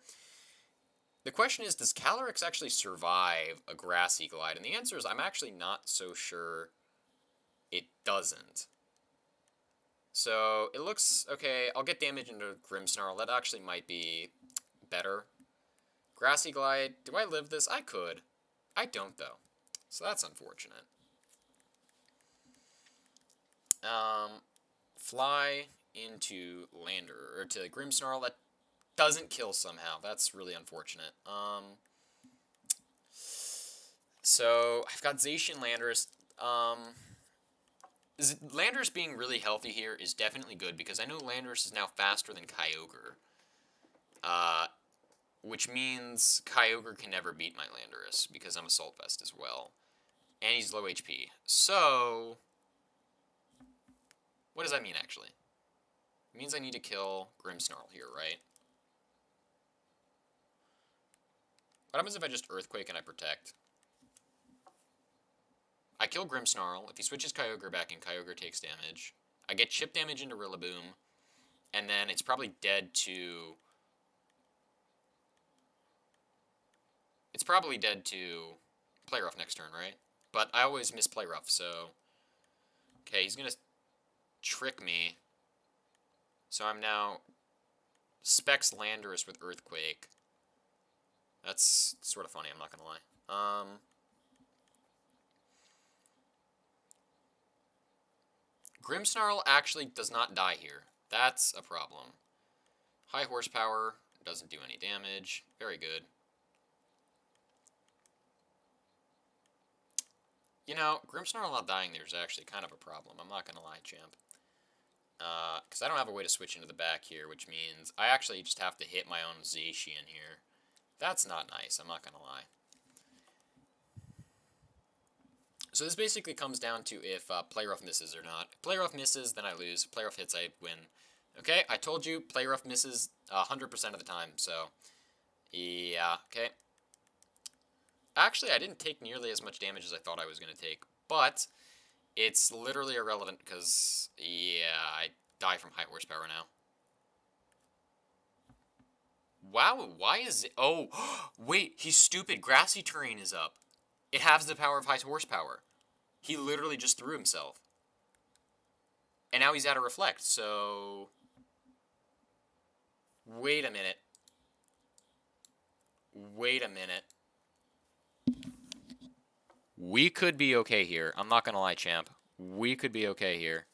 The question is, does Calyrex actually survive a Grassy Glide? And the answer is, I'm actually not so sure it doesn't. So, it looks, okay, I'll get damage into Grimmsnarl. That actually might be better. Grassy Glide, do I live this? I could. I don't, though. So that's unfortunate. fly into Lander, or to Grimmsnarl. That doesn't kill somehow. That's really unfortunate. So, I've got Zacian Landorus. Landorus being really healthy here is definitely good, because I know Landorus is now faster than Kyogre. Which means Kyogre can never beat my Landorus, because I'm Assault Vest as well. And he's low HP. So, what does that mean, actually? It means I need to kill Grimmsnarl here, right? What happens if I just Earthquake and I Protect? I kill Grimmsnarl. If he switches Kyogre back in, Kyogre takes damage. I get chip damage into Rillaboom. And then it's probably dead to... It's probably dead to Play Rough next turn, right? But I always miss Play Rough, so... Okay, he's going to trick me. So I'm now Specs Landorus with Earthquake. That's sort of funny, I'm not going to lie. Grimmsnarl actually does not die here. That's a problem. High horsepower, doesn't do any damage. Very good. You know, Grimmsnarl not dying there is actually kind of a problem. I'm not going to lie, champ. Because I don't have a way to switch into the back here, which means I actually just have to hit my own Zacian here. That's not nice, I'm not going to lie. So this basically comes down to if Play Rough misses or not. If Play Rough misses, then I lose. If Play Rough hits, I win. Okay, I told you, Play Rough misses 100% of the time, so... Yeah, okay. Actually, I didn't take nearly as much damage as I thought I was going to take, but it's literally irrelevant because, yeah, I die from high horsepower now. Wow, why is it... Oh, wait, he's stupid. Grassy Terrain is up. It has the power of high horsepower. He literally just threw himself. And now he's out of Reflect, so... Wait a minute. Wait a minute. We could be okay here. I'm not gonna lie, champ. We could be okay here.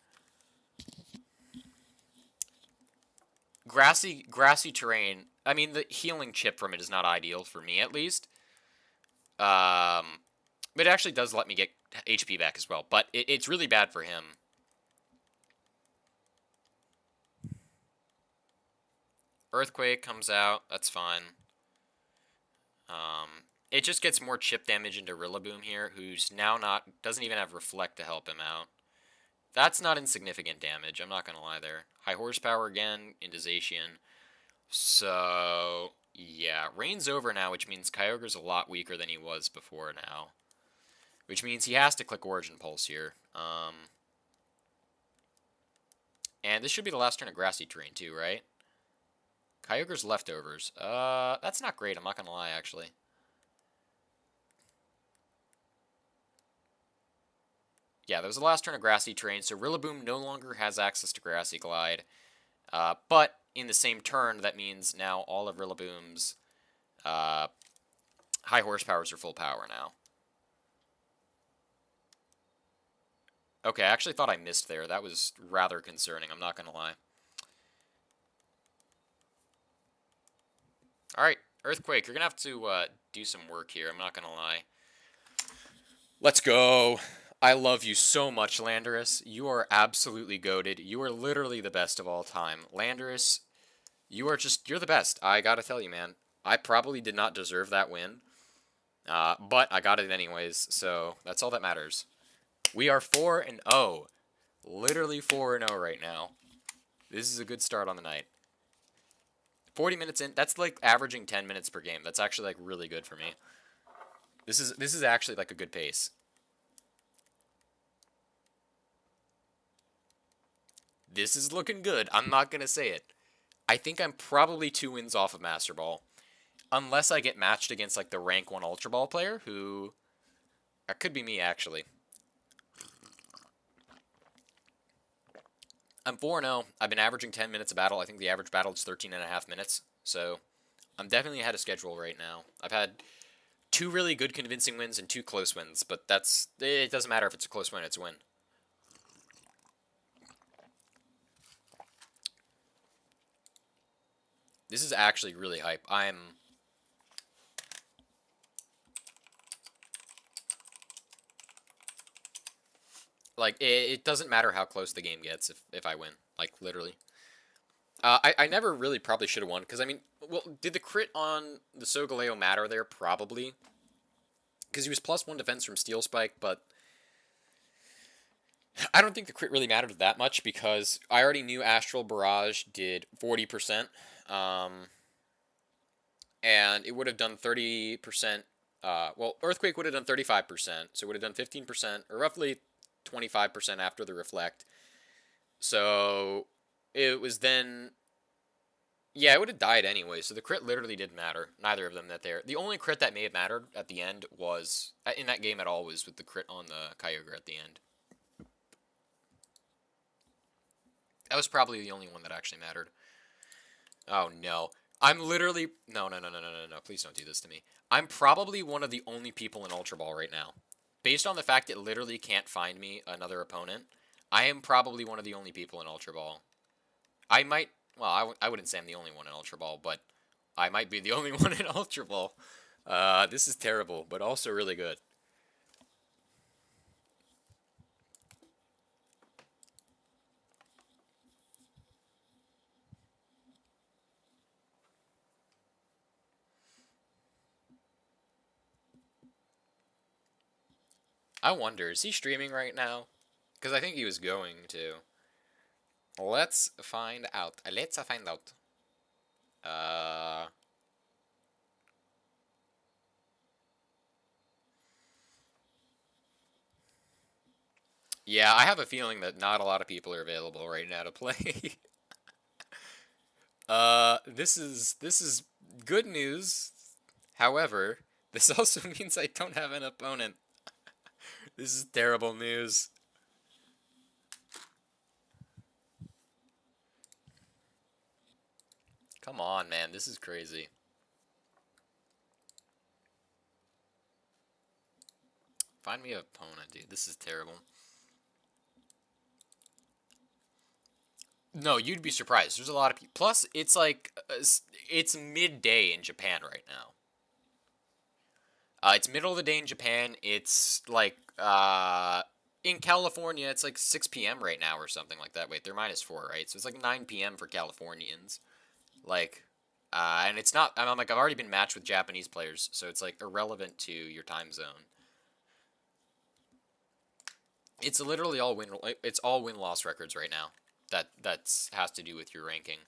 Grassy Terrain. I mean, the healing chip from it is not ideal for me, at least. But it actually does let me get HP back as well. But it's really bad for him. Earthquake comes out. That's fine. It just gets more chip damage into Rillaboom here, who's now doesn't even have Reflect to help him out. That's not insignificant damage, I'm not going to lie there. High horsepower again into Zacian. So, yeah, Rain's over now, which means Kyogre's a lot weaker than he was before now. Which means he has to click Origin Pulse here. And this should be the last turn of Grassy Terrain too, right? Kyogre's leftovers. That's not great, I'm not going to lie, actually. Yeah, that was the last turn of Grassy Terrain, so Rillaboom no longer has access to Grassy Glide. But in the same turn, that means now all of Rillaboom's high horsepowers are full power now. Okay, I actually thought I missed there. That was rather concerning, I'm not going to lie. Alright, Earthquake, you're going to have to do some work here, I'm not going to lie. Let's go. I love you so much, Landorus. You are absolutely goated. You are literally the best of all time. Landorus, you're the best. I gotta tell you, man. I probably did not deserve that win. But I got it anyways, so that's all that matters. We are 4-0. Literally 4-0 right now. This is a good start on the night. 40 minutes in, that's like averaging 10 minutes per game. That's actually like really good for me. This is actually like a good pace. This is looking good. I'm not going to say it. I think I'm probably 2 wins off of Master Ball. Unless I get matched against, like, the rank 1 Ultra Ball player, who... That could be me, actually. I'm 4-0. I've been averaging 10 minutes a battle. I think the average battle is 13.5 minutes. So, I'm definitely ahead of schedule right now. I've had 2 really good convincing wins and 2 close wins. But it doesn't matter if it's a close win, it's a win. This is actually really hype. Like, it doesn't matter how close the game gets if I win. Like, literally. I never really probably should have won, because, I mean, well, did the crit on the Sogaleo matter there? Probably. Because he was +1 defense from Steel Spike, but I don't think the crit really mattered that much, because I already knew Astral Barrage did 40%, and it would have done 30%, well, Earthquake would have done 35%, so it would have done 15%, or roughly 25% after the Reflect. So it was then, yeah, it would have died anyway. So the crit literally didn't matter. Neither of them that there. The only crit that may have mattered at the end was in that game at all was with the crit on the Kyogre at the end. That was probably the only one that actually mattered. Oh no. I'm literally no. Please don't do this to me. I'm probably one of the only people in Ultra Ball right now. Based on the fact it literally can't find me another opponent, I am probably one of the only people in Ultra Ball. I might, well, I wouldn't say I'm the only one in Ultra Ball, but I might be the only one in Ultra Ball. This is terrible, but also really good. I wonder, is he streaming right now? Because I think he was going to. Let's find out. Let's find out. Uh, yeah, I have a feeling that not a lot of people are available right now to play. This is good news. However, this also means I don't have an opponent. This is terrible news. Come on, man. This is crazy. Find me an opponent, dude. This is terrible. No, you'd be surprised. There's a lot of people. Plus, it's like it's midday in Japan right now. It's middle of the day in Japan. It's like in California, it's like 6 p.m. right now or something like that. Wait, they're -4, right? So it's like 9 p.m. for Californians. Like, and it's not. I'm like I've already been matched with Japanese players, so it's like irrelevant to your time zone. It's literally all win. It's all win-loss records right now. That's has to do with your ranking.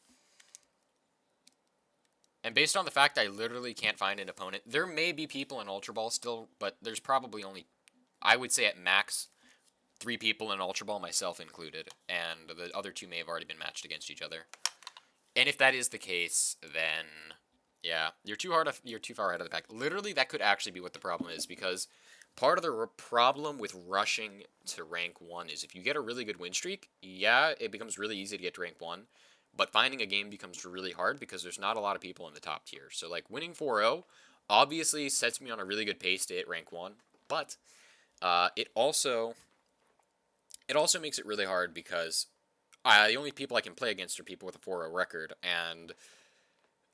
And based on the fact I literally can't find an opponent, there may be people in Ultra Ball still, but there's probably only, I would say at max, 3 people in Ultra Ball, myself included, and the other 2 may have already been matched against each other. And if that is the case, then yeah, you're too far ahead of the pack. Literally, that could actually be what the problem is, because part of the problem with rushing to rank 1 is if you get a really good win streak, yeah, it becomes really easy to get to rank 1, but finding a game becomes really hard because there's not a lot of people in the top tier. So, like, winning 4-0 obviously sets me on a really good pace to hit rank 1, but it also makes it really hard because the only people I can play against are people with a 4-0 record, and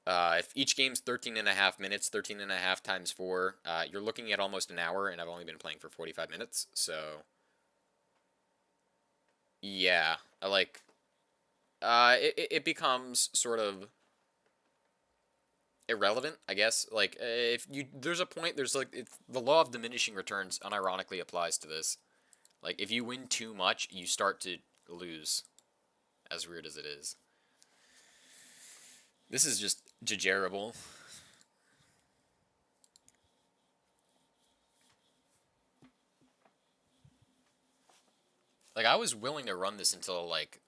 if each game's 13 and a half minutes, 13 and a half times 4, you're looking at almost an hour, and I've only been playing for 45 minutes, so yeah, like, it becomes sort of irrelevant, I guess. Like, if you, there's a point, there's like, the law of diminishing returns unironically applies to this. Like, if you win too much, you start to lose, as weird as it is. This is just degerable. Like, I was willing to run this until, like,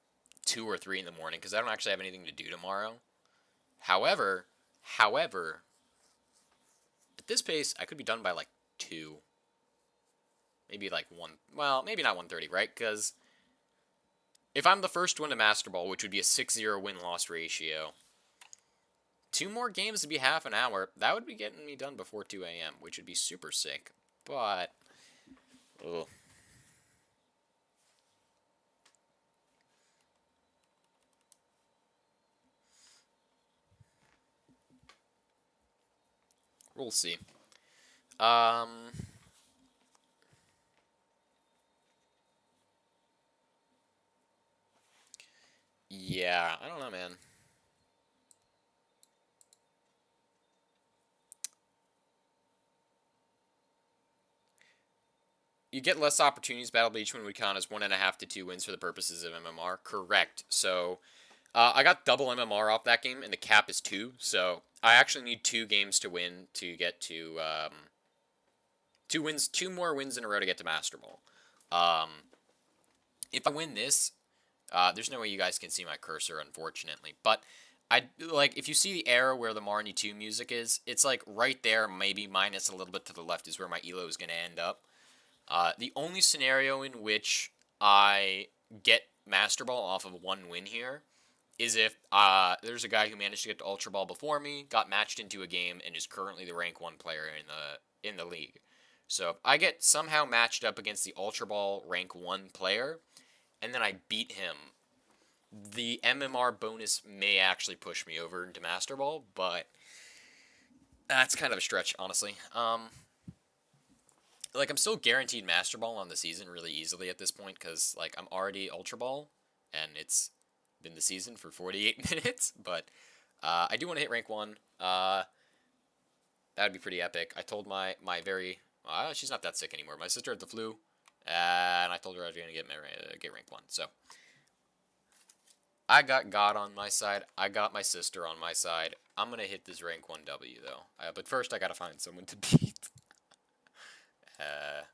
2 or 3 in the morning, because I don't actually have anything to do tomorrow. However, at this pace, I could be done by, like, 2. Maybe, like, 1. Well, maybe not 1:30, right? Because if I'm the first one to Master Ball, which would be a 6-0 win-loss ratio, 2 more games would be half an hour. That would be getting me done before 2 a.m., which would be super sick. But, ugh. We'll see. Um, yeah, I don't know, man. You get less opportunities. Battle Beachman would count as 1.5 to 2 wins for the purposes of MMR. Correct. So I got double MMR off that game, and the cap is 2. So I actually need 2 games to win to get to 2 wins, 2 more wins in a row to get to Master Ball. If I win this, there's no way you guys can see my cursor, unfortunately. But I like if you see the arrow where the Marnie 2 music is, it's like right there, maybe minus a little bit to the left is where my elo is going to end up. The only scenario in which I get Master Ball off of 1 win here is if there's a guy who managed to get to Ultra Ball before me, got matched into a game, and is currently the rank 1 player in the league. So if I get somehow matched up against the Ultra Ball rank 1 player, and then I beat him, the MMR bonus may actually push me over into Master Ball, but that's kind of a stretch, honestly. Like I'm still guaranteed Master Ball on the season really easily at this point because like I'm already Ultra Ball, and it's been the season for 48 minutes. But I do want to hit rank 1. That would be pretty epic. I told my very she's not that sick anymore. My sister had the flu, and I told her I was gonna get rank 1. So I got God on my side. I got my sister on my side. I'm gonna hit this rank 1 W though. But first I gotta find someone to beat. Uh,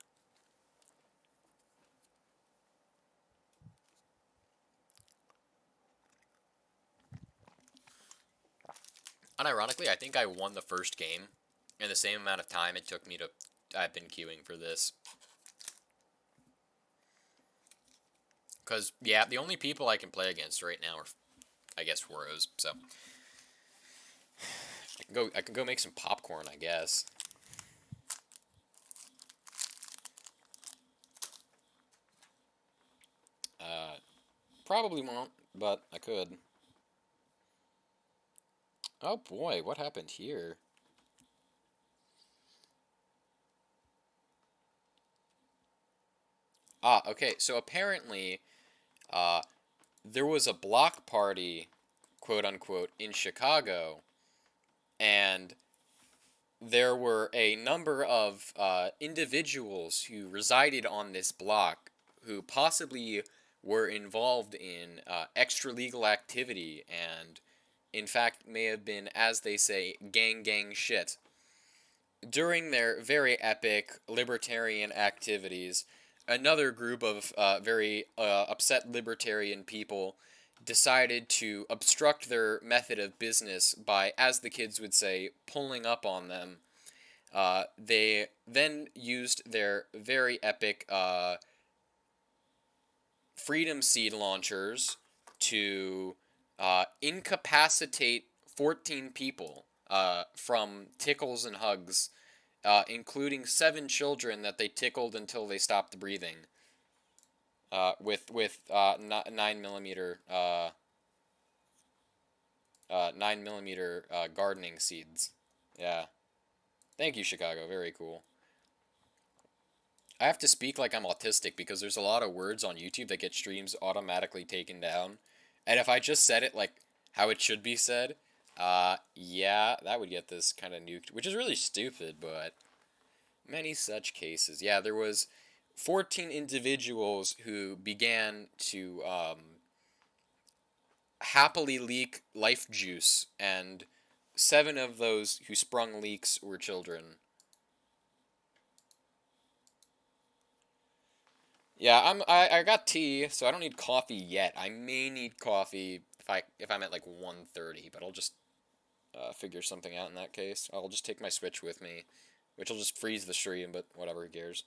Unironically, I think I won the first game in the same amount of time it took me to. I've been queuing for this. Because, yeah, the only people I can play against right now are, I guess, Woros. So, I can go make some popcorn, I guess. Probably won't, but I could. Oh boy, what happened here? Okay, so apparently, uh, there was a block party, quote unquote, in Chicago, and there were a number of individuals who resided on this block who possibly were involved in extra legal activity and, in fact, may have been, as they say, gang shit. During their very epic libertarian activities, another group of very upset libertarian people decided to obstruct their method of business by, as the kids would say, pulling up on them. They then used their very epic Freedom Seed launchers to incapacitate 14 people from tickles and hugs, including 7 children that they tickled until they stopped breathing. With 9mm 9mm gardening seeds. Yeah. Thank you, Chicago. Very cool. I have to speak like I'm autistic because there's a lot of words on YouTube that get streams automatically taken down. And if I just said it like how it should be said, yeah, that would get this kind of nuked, which is really stupid, but many such cases. Yeah, there was 14 individuals who began to happily leak life juice, and 7 of those who sprung leaks were children. Yeah, I got tea, so I don't need coffee yet. I may need coffee if I'm at like 1:30, but I'll just figure something out in that case. I'll just take my Switch with me, which will just freeze the stream, but whatever, who cares.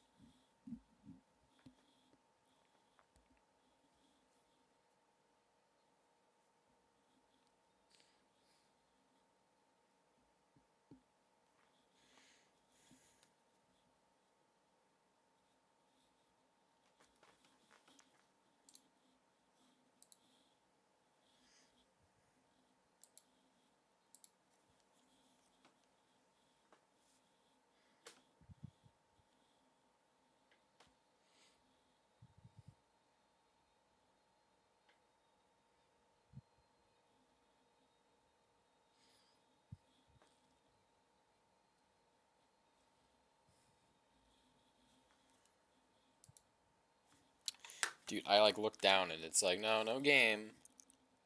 Dude, I like look down and it's like, no, no game.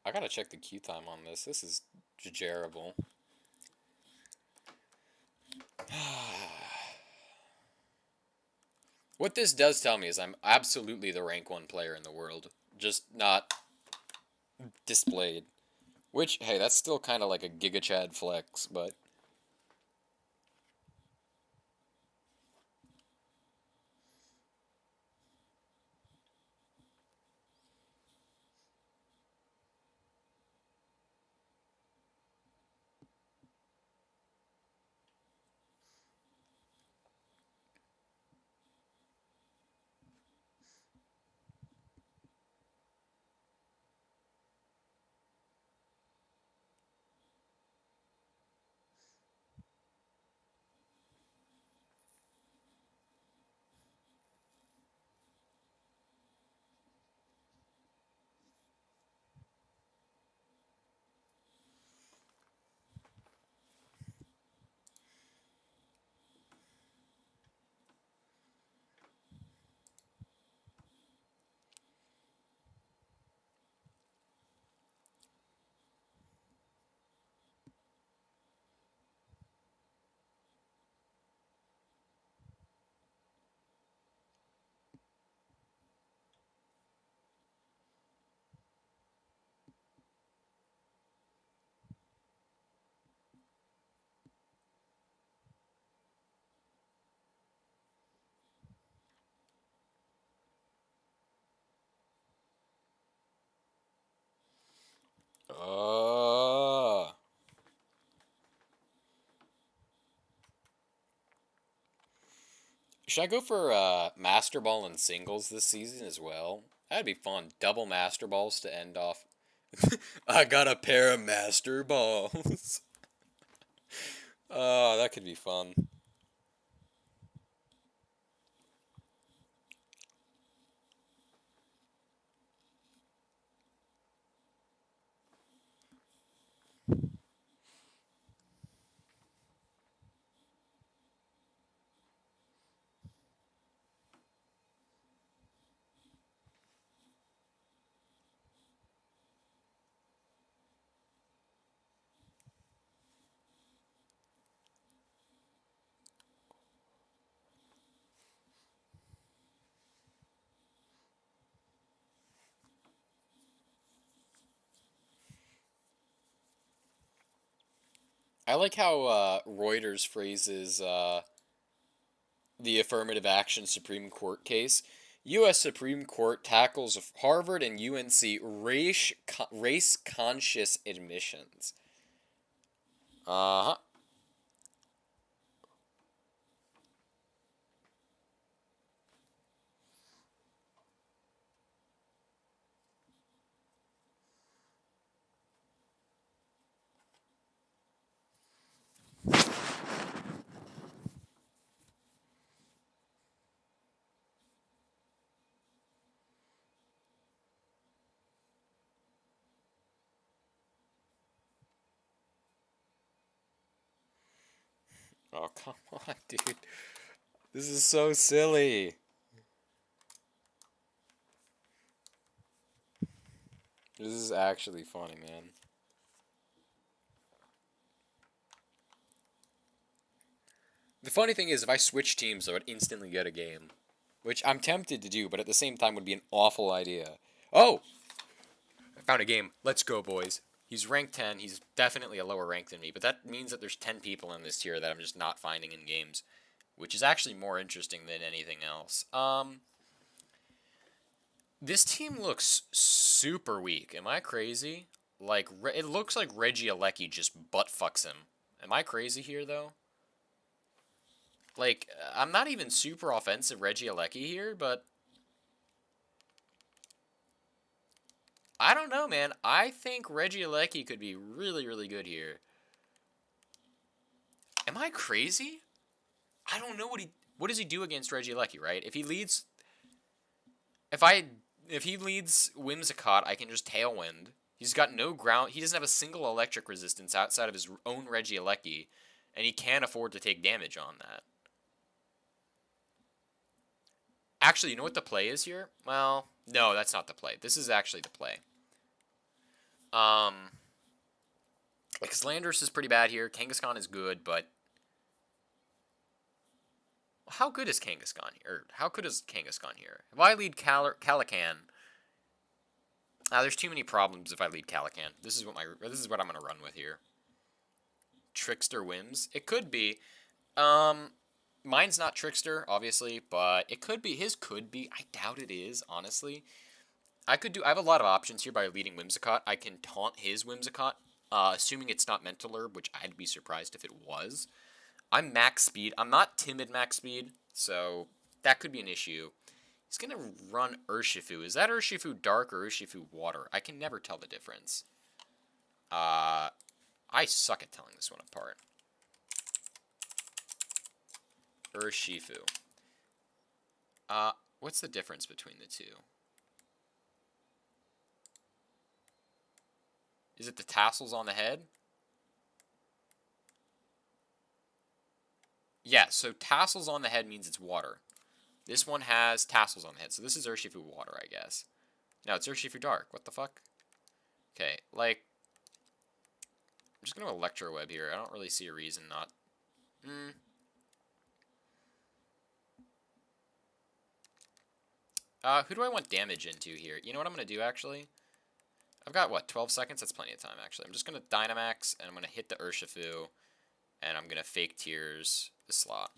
I gotta check the queue time on this. This is terrible. What this does tell me is I'm absolutely the rank 1 player in the world. Just not displayed. Which, hey, that's still kind of like a Giga Chad flex, but... Should I go for Master Ball and singles this season as well? That'd be fun. Double Master Balls to end off. I got a pair of Master Balls. Oh, that could be fun. I like how Reuters phrases the affirmative action Supreme Court case. U.S. Supreme Court tackles Harvard and UNC race conscious admissions. Uh huh. Oh, come on, dude. This is so silly. This is actually funny, man. The funny thing is, if I switch teams, I would instantly get a game. Which I'm tempted to do, but at the same time would be an awful idea. Oh! I found a game. Let's go, boys. He's ranked 10. He's definitely a lower rank than me, but that means that there's 10 people in this tier that I'm just not finding in games. Which is actually more interesting than anything else. This team looks super weak. Am I crazy? Like, it looks like Reggie Alecki just butt fucks him. Am I crazy here, though? Like, I'm not even super offensive Reggie Alecki here, but... I don't know, man. I think Reggie Alecki could be really, really good here. Am I crazy? I don't know what does he do against Reggie Alecki, right? If he leads... If he leads Whimsicott, I can just Tailwind. He's got no ground... He doesn't have a single electric resistance outside of his own Reggie Alecki, and he can't afford to take damage on that. Actually, you know what the play is here? Well, No, that's not the play. This is actually the play. Because Landorus is pretty bad here. Kangaskhan is good, but how good is Kangaskhan here? Or how good is Kangaskhan here? If I lead Calican, there's too many problems if I lead Calican. This is what I'm gonna run with here. Trickster Whims. It could be. Mine's not Trickster, obviously, but it could be. His could be. I doubt it is, honestly. I have a lot of options here by leading Whimsicott. I can taunt his Whimsicott, assuming it's not Mental Herb, which I'd be surprised if it was. I'm max speed. I'm not timid max speed, so that could be an issue. He's going to run Urshifu. Is that Urshifu Dark or Urshifu Water? I can never tell the difference. I suck at telling this one apart. Urshifu. What's the difference between the two? Is it the tassels on the head? Yeah, so tassels on the head means it's water. This one has tassels on the head, so this is Urshifu Water, I guess. No, it's Urshifu Dark. What the fuck? Okay, like, I'm just going to Electro Web here. I don't really see a reason not. Who do I want damage into here? You know what I'm going to do, actually? I've got, what, 12 seconds? That's plenty of time, actually. I'm just going to Dynamax, and I'm going to hit the Urshifu, and I'm going to Fake Tears the slot.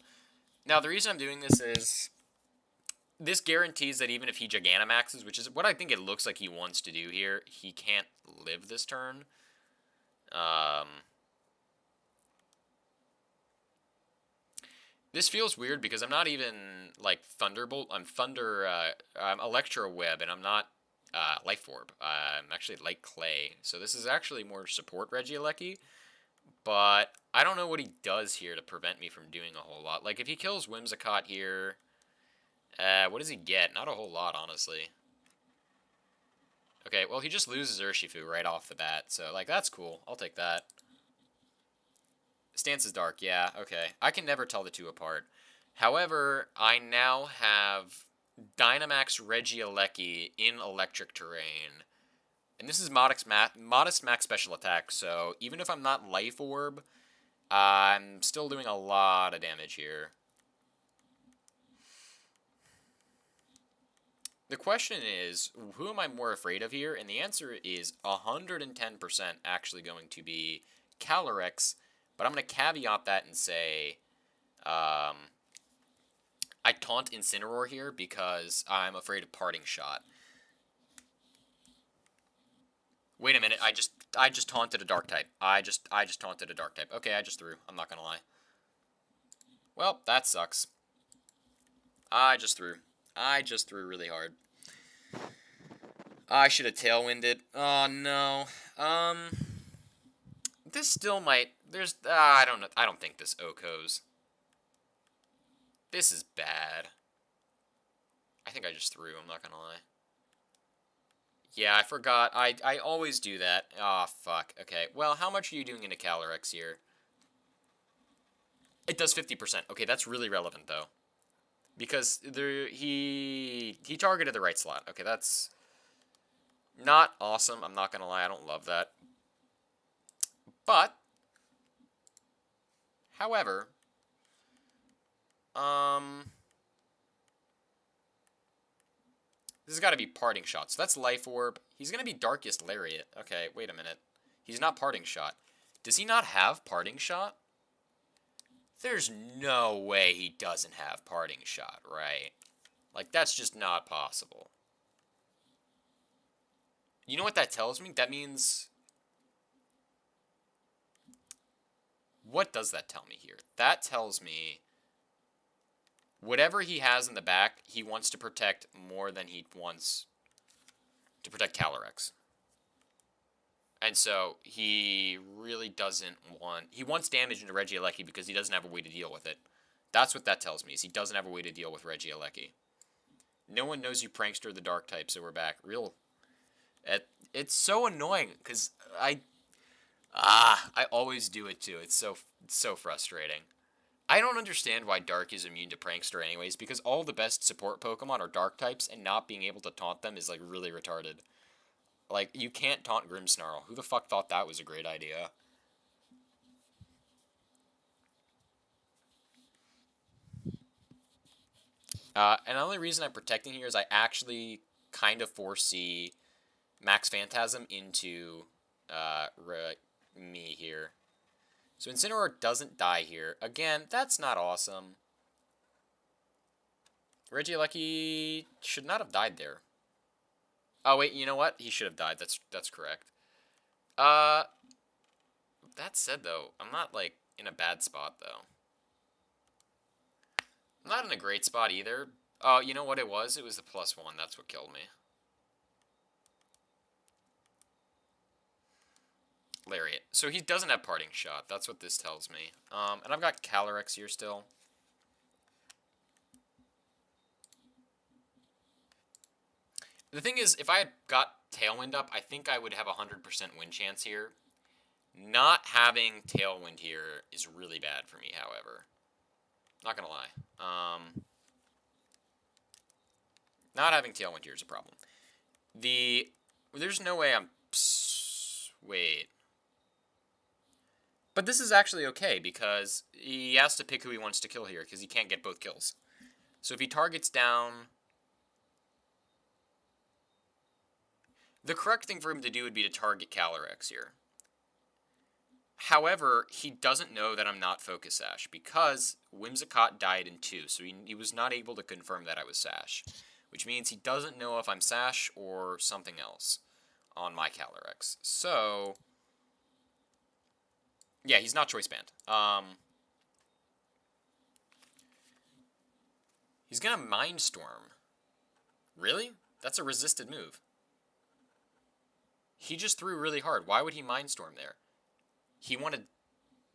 Now, the reason I'm doing this is this guarantees that even if he Gigantamaxes, which is what I think it looks like he wants to do here, he can't live this turn. This feels weird because I'm not even, like, Thunderbolt. I'm Electro Web, and I'm not Life Orb. I'm actually Light Clay. So this is actually more support Regieleki. But I don't know what he does here to prevent me from doing a whole lot. Like, if he kills Whimsicott here, what does he get? Not a whole lot, honestly. Okay, well, he just loses Urshifu right off the bat. So, like, that's cool. I'll take that. Stance is Dark, yeah, okay. I can never tell the two apart. However, I now have Dynamax Regieleki in Electric Terrain. And this is modest max special attack, so even if I'm not Life Orb, I'm still doing a lot of damage here. The question is, who am I more afraid of here? And the answer is 110% actually going to be Calyrex, but I'm going to caveat that and say I taunt Incineroar here because I'm afraid of Parting Shot. Wait a minute, I just taunted a Dark type. I just taunted a Dark type. Okay, I just threw. I'm not gonna lie. Well, that sucks. I just threw. I just threw really hard. I should have Tailwinded. Oh no. This still might. There's. I don't know. I don't think this OHKOs. This is bad. I think I just threw. I'm not gonna lie. Yeah, I forgot. I always do that. Ah, oh, fuck. Okay. Well, how much are you doing into Calyrex here? It does 50%. Okay, that's really relevant, though. Because he targeted the right slot. Okay, that's not awesome. I'm not going to lie. I don't love that. But, however, this has got to be Parting Shot. So that's Life Orb. He's going to be Darkest Lariat. Okay, wait a minute. He's not Parting Shot. Does he not have Parting Shot? There's no way he doesn't have Parting Shot, right? Like, that's just not possible. You know what that tells me? That means... What does that tell me here? That tells me... Whatever he has in the back, he wants to protect more than he wants to protect Calyrex. And so, he really doesn't want... He wants damage into Regieleki because he doesn't have a way to deal with it. That's what that tells me, is he doesn't have a way to deal with Regieleki. No one knows you prankster the Dark type, so we're back. It's so annoying, because I always do it too. It's so frustrating. I don't understand why Dark is immune to Prankster anyways, because all the best support Pokemon are Dark types, and not being able to taunt them is, like, really retarded. Like, you can't taunt Grimmsnarl. Who the fuck thought that was a great idea? And the only reason I'm protecting here is I actually kind of foresee Max Phantasm into me here. So Incineroar doesn't die here. Again, that's not awesome. Regieleki should not have died there. Oh, wait, you know what? He should have died. That's correct. Uh, that said, though, I'm not, like, in a bad spot, though. I'm not in a great spot either. Oh, you know what it was? It was the +1. That's what killed me. Lariat. So he doesn't have Parting Shot. That's what this tells me. And I've got Calyrex here still. The thing is, if I had got Tailwind up, I think I would have a 100% win chance here. Not having Tailwind here is really bad for me, however. Not gonna lie. Not having Tailwind here is a problem. There's no way I'm... Wait. But this is actually okay, because he has to pick who he wants to kill here, because he can't get both kills. So if he targets down... The correct thing for him to do would be to target Calyrex here. However, he doesn't know that I'm not Focus Sash, because Whimsicott died in 2, so he was not able to confirm that I was Sash. Which means he doesn't know if I'm Sash or something else on my Calyrex. So... yeah, he's not Choice Band. He's gonna Mindstorm. Really? That's a resisted move. He just threw really hard. Why would he Mindstorm there? He wanted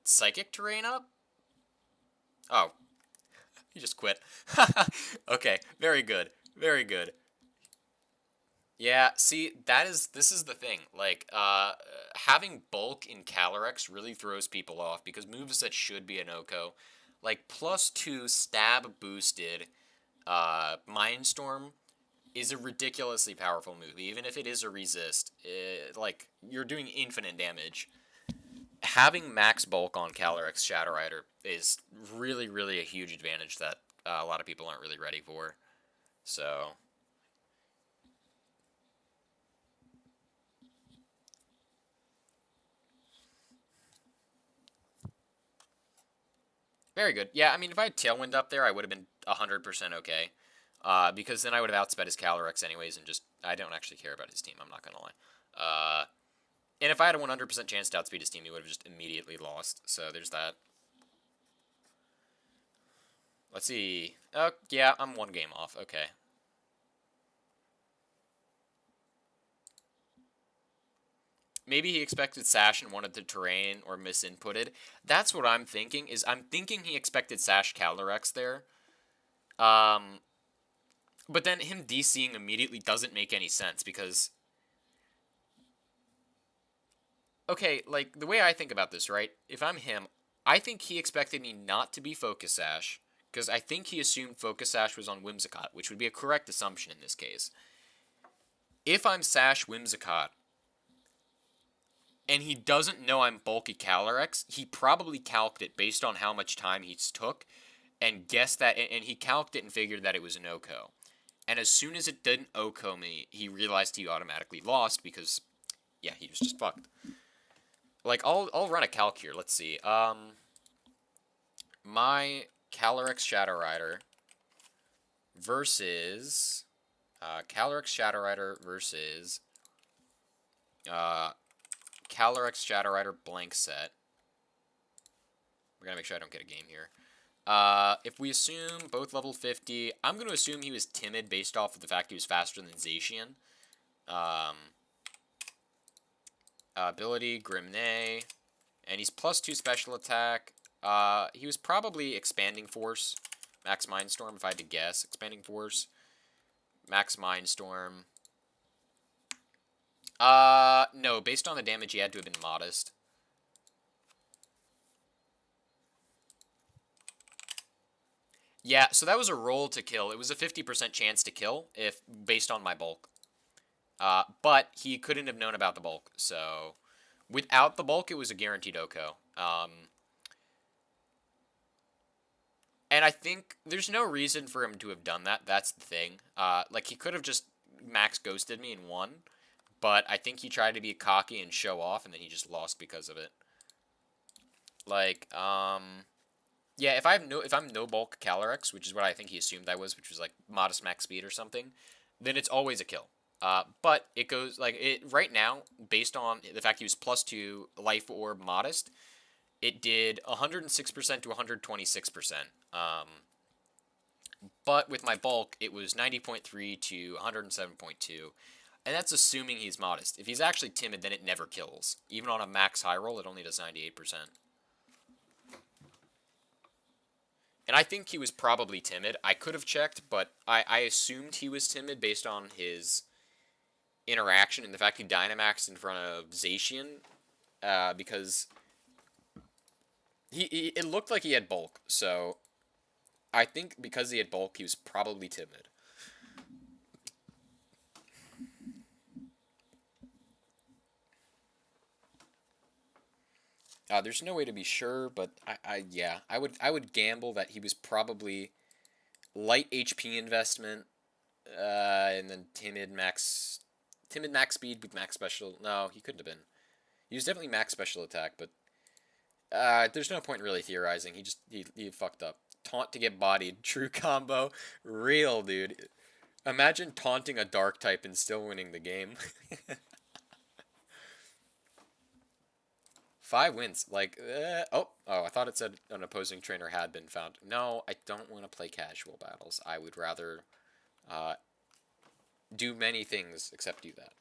Psychic Terrain up? Oh. He just quit. Okay, very good. Very good. Yeah, see, this is the thing. Like, having bulk in Calyrex really throws people off, because moves that should be an OHKO, like +2 stab boosted Mindstorm is a ridiculously powerful move. Even if it is a resist, like, you're doing infinite damage. Having max bulk on Calyrex Shadow Rider is really, really a huge advantage that a lot of people aren't really ready for. So... very good. Yeah, I mean, if I had Tailwind up there, I would have been 100% okay. Because then I would have outsped his Calyrex anyways, and just... I don't actually care about his team, I'm not going to lie. And if I had a 100% chance to outspeed his team, he would have just immediately lost. So there's that. Let's see. Oh, yeah, I'm 1 game off. Okay. Maybe he expected Sash and wanted the terrain, or misinputted. That's what I'm thinking, is I'm thinking he expected Sash Calyrex there. But then him DCing immediately doesn't make any sense, because... okay, like, the way I think about this, right? If I'm him, I think he expected me not to be Focus Sash, because I think he assumed Focus Sash was on Whimsicott, which would be a correct assumption in this case. If I'm Sash Whimsicott, and he doesn't know I'm bulky Calyrex, he probably calced it based on how much time he took, and guessed that, and he calced it and figured that it was an OHKO. And as soon as it didn't OHKO me, he realized he automatically lost, because, yeah, he was just fucked. Like, I'll run a calc here, let's see. My Calyrex Shadow Rider versus... Calyrex Shadow Rider versus... Calyrex Shadow Rider blank set. We're gonna make sure I don't get a game here. If we assume both level 50, I'm gonna assume he was timid based off of the fact he was faster than Zacian. Ability, Grimnay, and he's +2 special attack. He was probably Expanding Force, Max Mindstorm, if I had to guess. Expanding Force, Max Mindstorm. No, based on the damage, he had to have been Modest. Yeah, so that was a roll to kill. It was a 50% chance to kill if based on my bulk. But he couldn't have known about the bulk, so without the bulk, it was a guaranteed OHKO. And I think there's no reason for him to have done that. That's the thing. Like he could have just max ghosted me and won, but I think he tried to be cocky and show off, and then he just lost because of it. Like, yeah, if I'm no bulk Calyrex, which is what I think he assumed I was, which was like modest max speed or something, then it's always a kill. But it goes like it right now, based on the fact he was +2 life orb modest, it did 106% to 126%. But with my bulk, it was 90.3 to 107.2. And that's assuming he's modest. If he's actually timid, then it never kills. Even on a max high roll, it only does 98%. And I think he was probably timid. I could have checked, but I assumed he was timid based on his interaction and the fact he Dynamaxed in front of Zacian. Because it looked like he had bulk. So I think because he had bulk, he was probably timid. There's no way to be sure, but yeah, I would gamble that he was probably light HP investment, and then timid max speed with max special. No, he couldn't have been. He was definitely max special attack, but there's no point in really theorizing. He fucked up. Taunt to get bodied, true combo, real dude. Imagine taunting a dark type and still winning the game. 5 wins. Like, I thought it said an opposing trainer had been found. No, I don't want to play casual battles. I would rather uh, do many things except do that.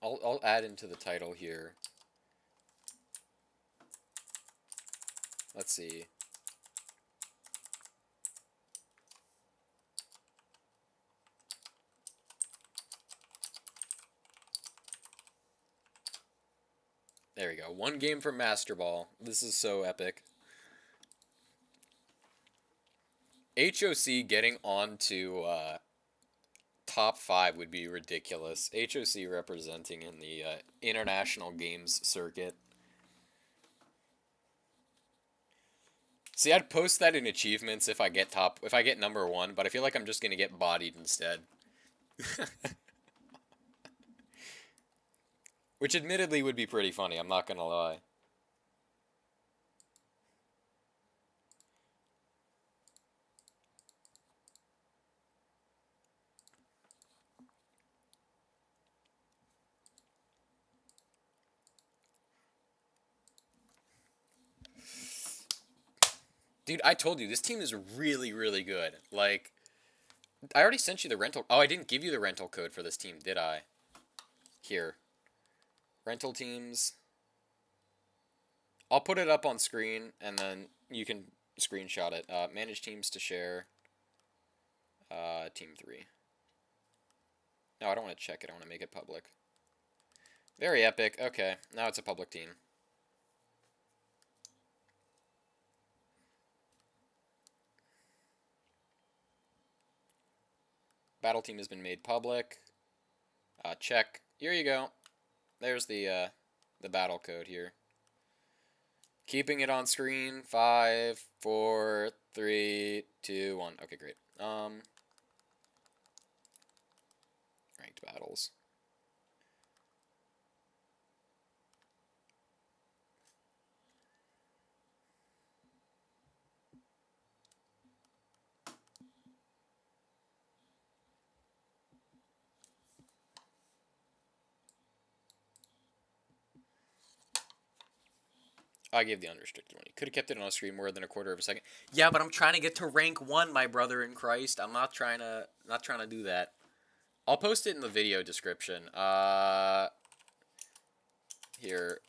I'll add into the title here. Let's see. There we go. One game for Master Ball. This is so epic. HOC getting onto top 5 would be ridiculous. HOC representing in the international games circuit. See, I'd post that in achievements if I get number 1, but I feel like I'm just gonna get bodied instead. Which admittedly would be pretty funny, I'm not gonna lie. Dude, I told you, this team is really, really good. Like, I already sent you the rental. Oh, I didn't give you the rental code for this team, did I? Here. Rental teams. I'll put it up on screen, and then you can screenshot it. Manage teams to share. Team 3. No, I don't want to check it. I want to make it public. Very epic. Okay, now it's a public team. Battle team has been made public. Check. Here you go. There's the battle code here. Keeping it on screen. 5, 4, 3, 2, 1. Okay, great. Ranked battles. I gave the unrestricted one. You could have kept it on screen more than a quarter of a second. Yeah, but I'm trying to get to rank 1, my brother in Christ. I'm not trying to do that. I'll post it in the video description. Here.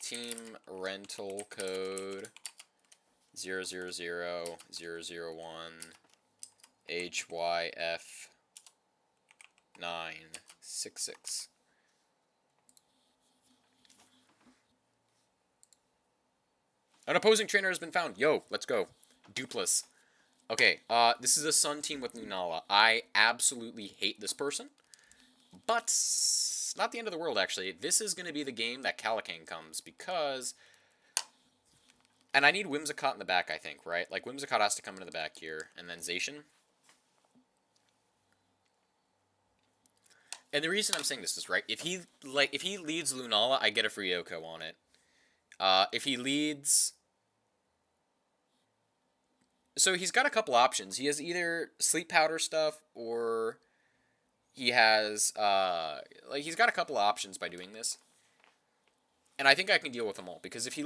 Team rental code 000001 HYF 966. An opposing trainer has been found. Yo, let's go. Dupless. Okay, this is a Sun team with Lunala. I absolutely hate this person. But not the end of the world, actually. This is going to be the game that Calican comes, because... And I need Whimsicott in the back, I think, right? Like, Whimsicott has to come into the back here, and then Zacian. And the reason I'm saying this is, right, if he leads Lunala, I get a free Yoko on it. If he leads... So he's got a couple options. He has either Sleep Powder stuff, or he has, he's got a couple options by doing this. And I think I can deal with them all, because if he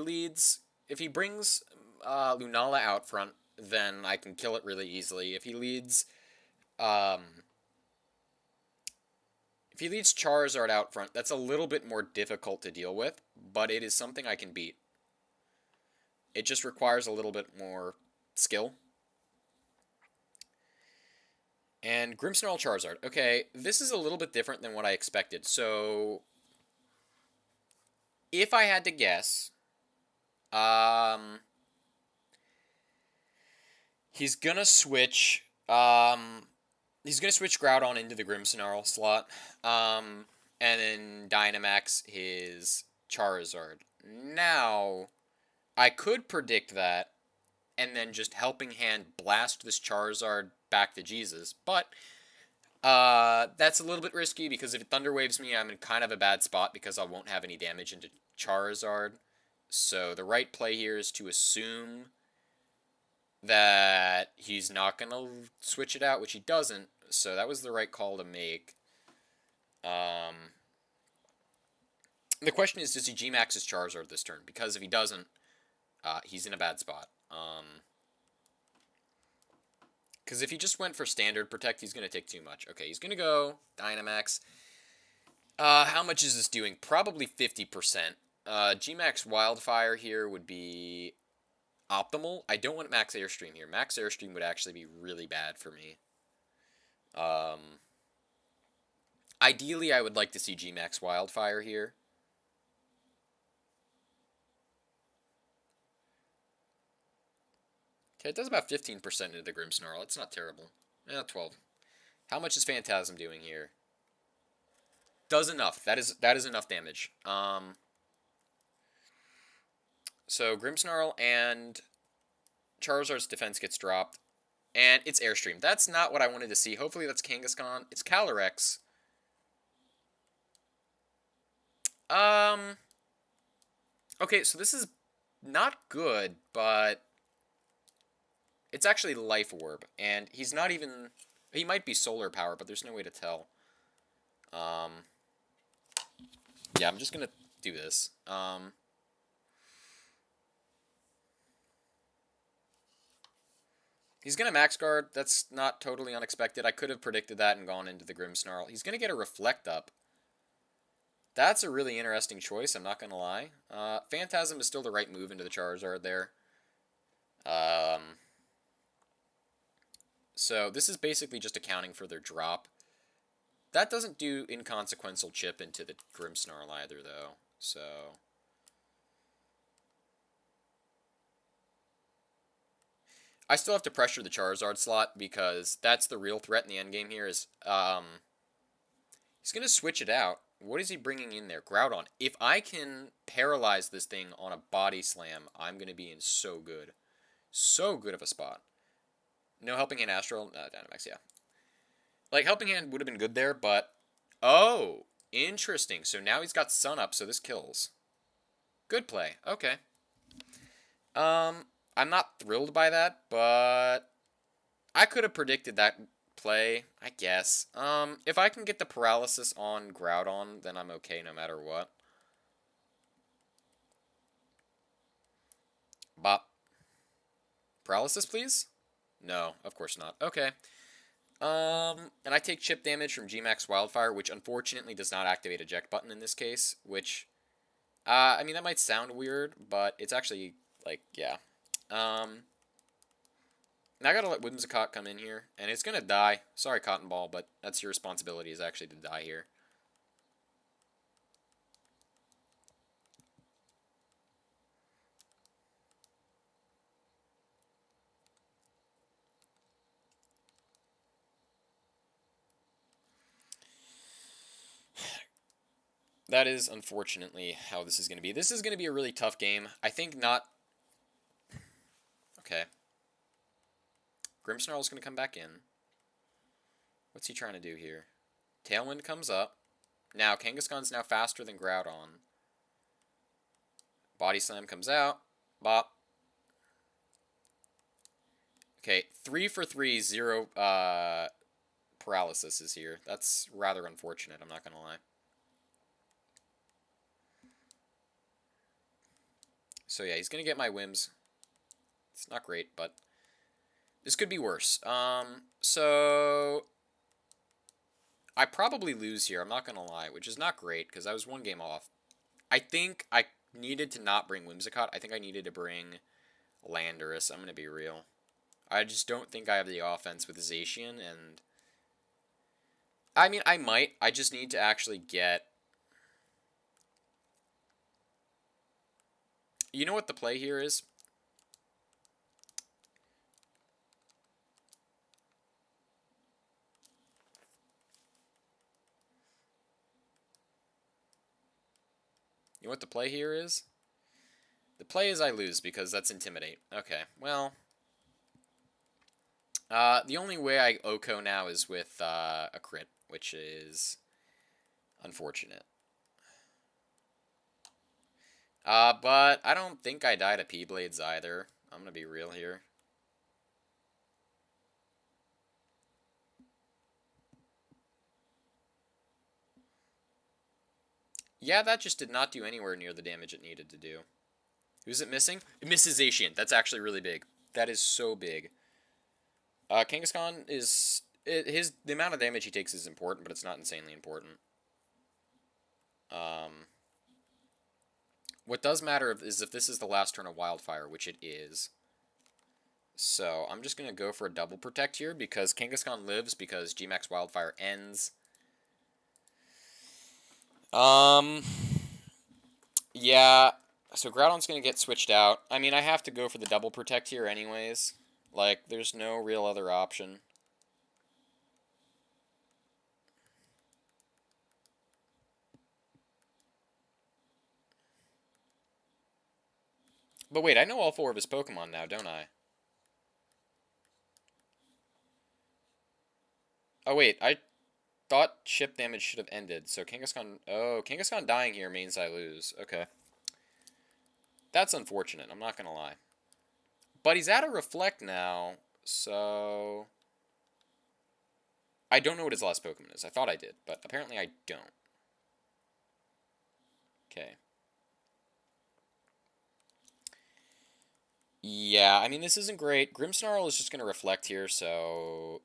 brings Lunala out front, then I can kill it really easily. If he leads Charizard out front, that's a little bit more difficult to deal with, but it is something I can beat. It just requires a little bit more skill. And Grimmsnarl Charizard. Okay, this is a little bit different than what I expected. So, if I had to guess, he's gonna switch, Groudon into the Grimmsnarl slot, and then Dynamax his Charizard. Now, I could predict that, and then just Helping Hand blast this Charizard back to Jesus, but that's a little bit risky, because if it Thunder Waves me, I'm in kind of a bad spot, because I won't have any damage into Charizard. So the right play here is to assume that he's not going to switch it out, which he doesn't, so that was the right call to make. The question is, does he G-Max his Charizard this turn? Because if he doesn't, he's in a bad spot. Because if he just went for Standard Protect, he's going to take too much. Okay, he's going to go Dynamax. How much is this doing? Probably 50%. G-Max Wildfire here would be optimal. I don't want Max Airstream here. Max Airstream would actually be really bad for me. Ideally, I would like to see G-Max Wildfire here. Okay, it does about 15% into the Grimmsnarl. It's not terrible. 12. How much is Phantasm doing here? Does enough. That is enough damage. So Grimmsnarl and Charizard's defense gets dropped, and it's Airstream. That's not what I wanted to see. Hopefully that's Kangaskhan. It's Calyrex. Okay, so this is not good, but it's actually Life Orb, and he's not even... He might be Solar Power, but there's no way to tell. Yeah, I'm just gonna do this. He's gonna Max Guard. That's not totally unexpected. I could have predicted that and gone into the Grimmsnarl. He's gonna get a Reflect Up. That's a really interesting choice, I'm not gonna lie. Phantasm is still the right move into the Charizard there. So this is basically just accounting for their drop. That doesn't do inconsequential chip into the Grimmsnarl either, though. So I still have to pressure the Charizard slot, because that's the real threat in the endgame here. Is he's gonna switch it out. What is he bringing in there? Groudon. If I can paralyze this thing on a Body Slam, I'm gonna be in so good of a spot. No Helping Hand Astral? Dynamax, yeah. Like, Helping Hand would have been good there, but... Oh! Interesting. So now he's got Sun Up, so this kills. Good play. Okay. I'm not thrilled by that, but... I could have predicted that play, I guess. If I can get the paralysis on Groudon, then I'm okay no matter what. Bop. Paralysis, please? No, of course not. Okay. And I take chip damage from G-Max Wildfire, which unfortunately does not activate eject button in this case, which, I mean, that might sound weird, but it's actually, like, yeah. Now I gotta let Whimsicott come in here, and it's gonna die. Sorry, Cotton Ball, but that's your responsibility, is actually to die here. That is, unfortunately, how this is going to be. This is going to be a really tough game. I think not... Okay. Grimmsnarl is going to come back in. What's he trying to do here? Tailwind comes up. Now, Kangaskhan's now faster than Groudon. Body Slam comes out. Bop. Okay, 3 for 3, 0 paralysis is here. That's rather unfortunate, I'm not going to lie. So yeah, he's going to get my Whims. It's not great, but this could be worse. So I probably lose here, I'm not going to lie, which is not great, because I was one game off. I think I needed to not bring Whimsicott. I think I needed to bring Landorus. I'm going to be real. I just don't think I have the offense with Zacian, and... I mean, I might. I just need to actually get... You know what the play here is? You know what the play here is? The play is I lose, because that's Intimidate. Okay, well... the only way I OHKO now is with a crit, which is unfortunate. But I don't think I die to P-Blades either. I'm going to be real here. Yeah, that just did not do anywhere near the damage it needed to do. Who's it missing? It misses Zacian. That's actually really big. That is so big. Kangaskhan is... the amount of damage he takes is important, but it's not insanely important. What does matter is if this is the last turn of Wildfire, which it is. So, I'm just going to go for a double protect here, because Kangaskhan lives, because G-Max Wildfire ends. Yeah, so Groudon's going to get switched out. I mean, I have to go for the double protect here anyways. Like, there's no real other option. But wait, I know all 4 of his Pokemon now, don't I? Oh wait, I thought chip damage should have ended, so Kangaskhan... Oh, Kangaskhan dying here means I lose. Okay. That's unfortunate, I'm not gonna lie. But he's at a Reflect now, so... I don't know what his last Pokemon is. I thought I did, but apparently I don't. Okay. Yeah, I mean, this isn't great. Grimmsnarl is just going to Reflect here, so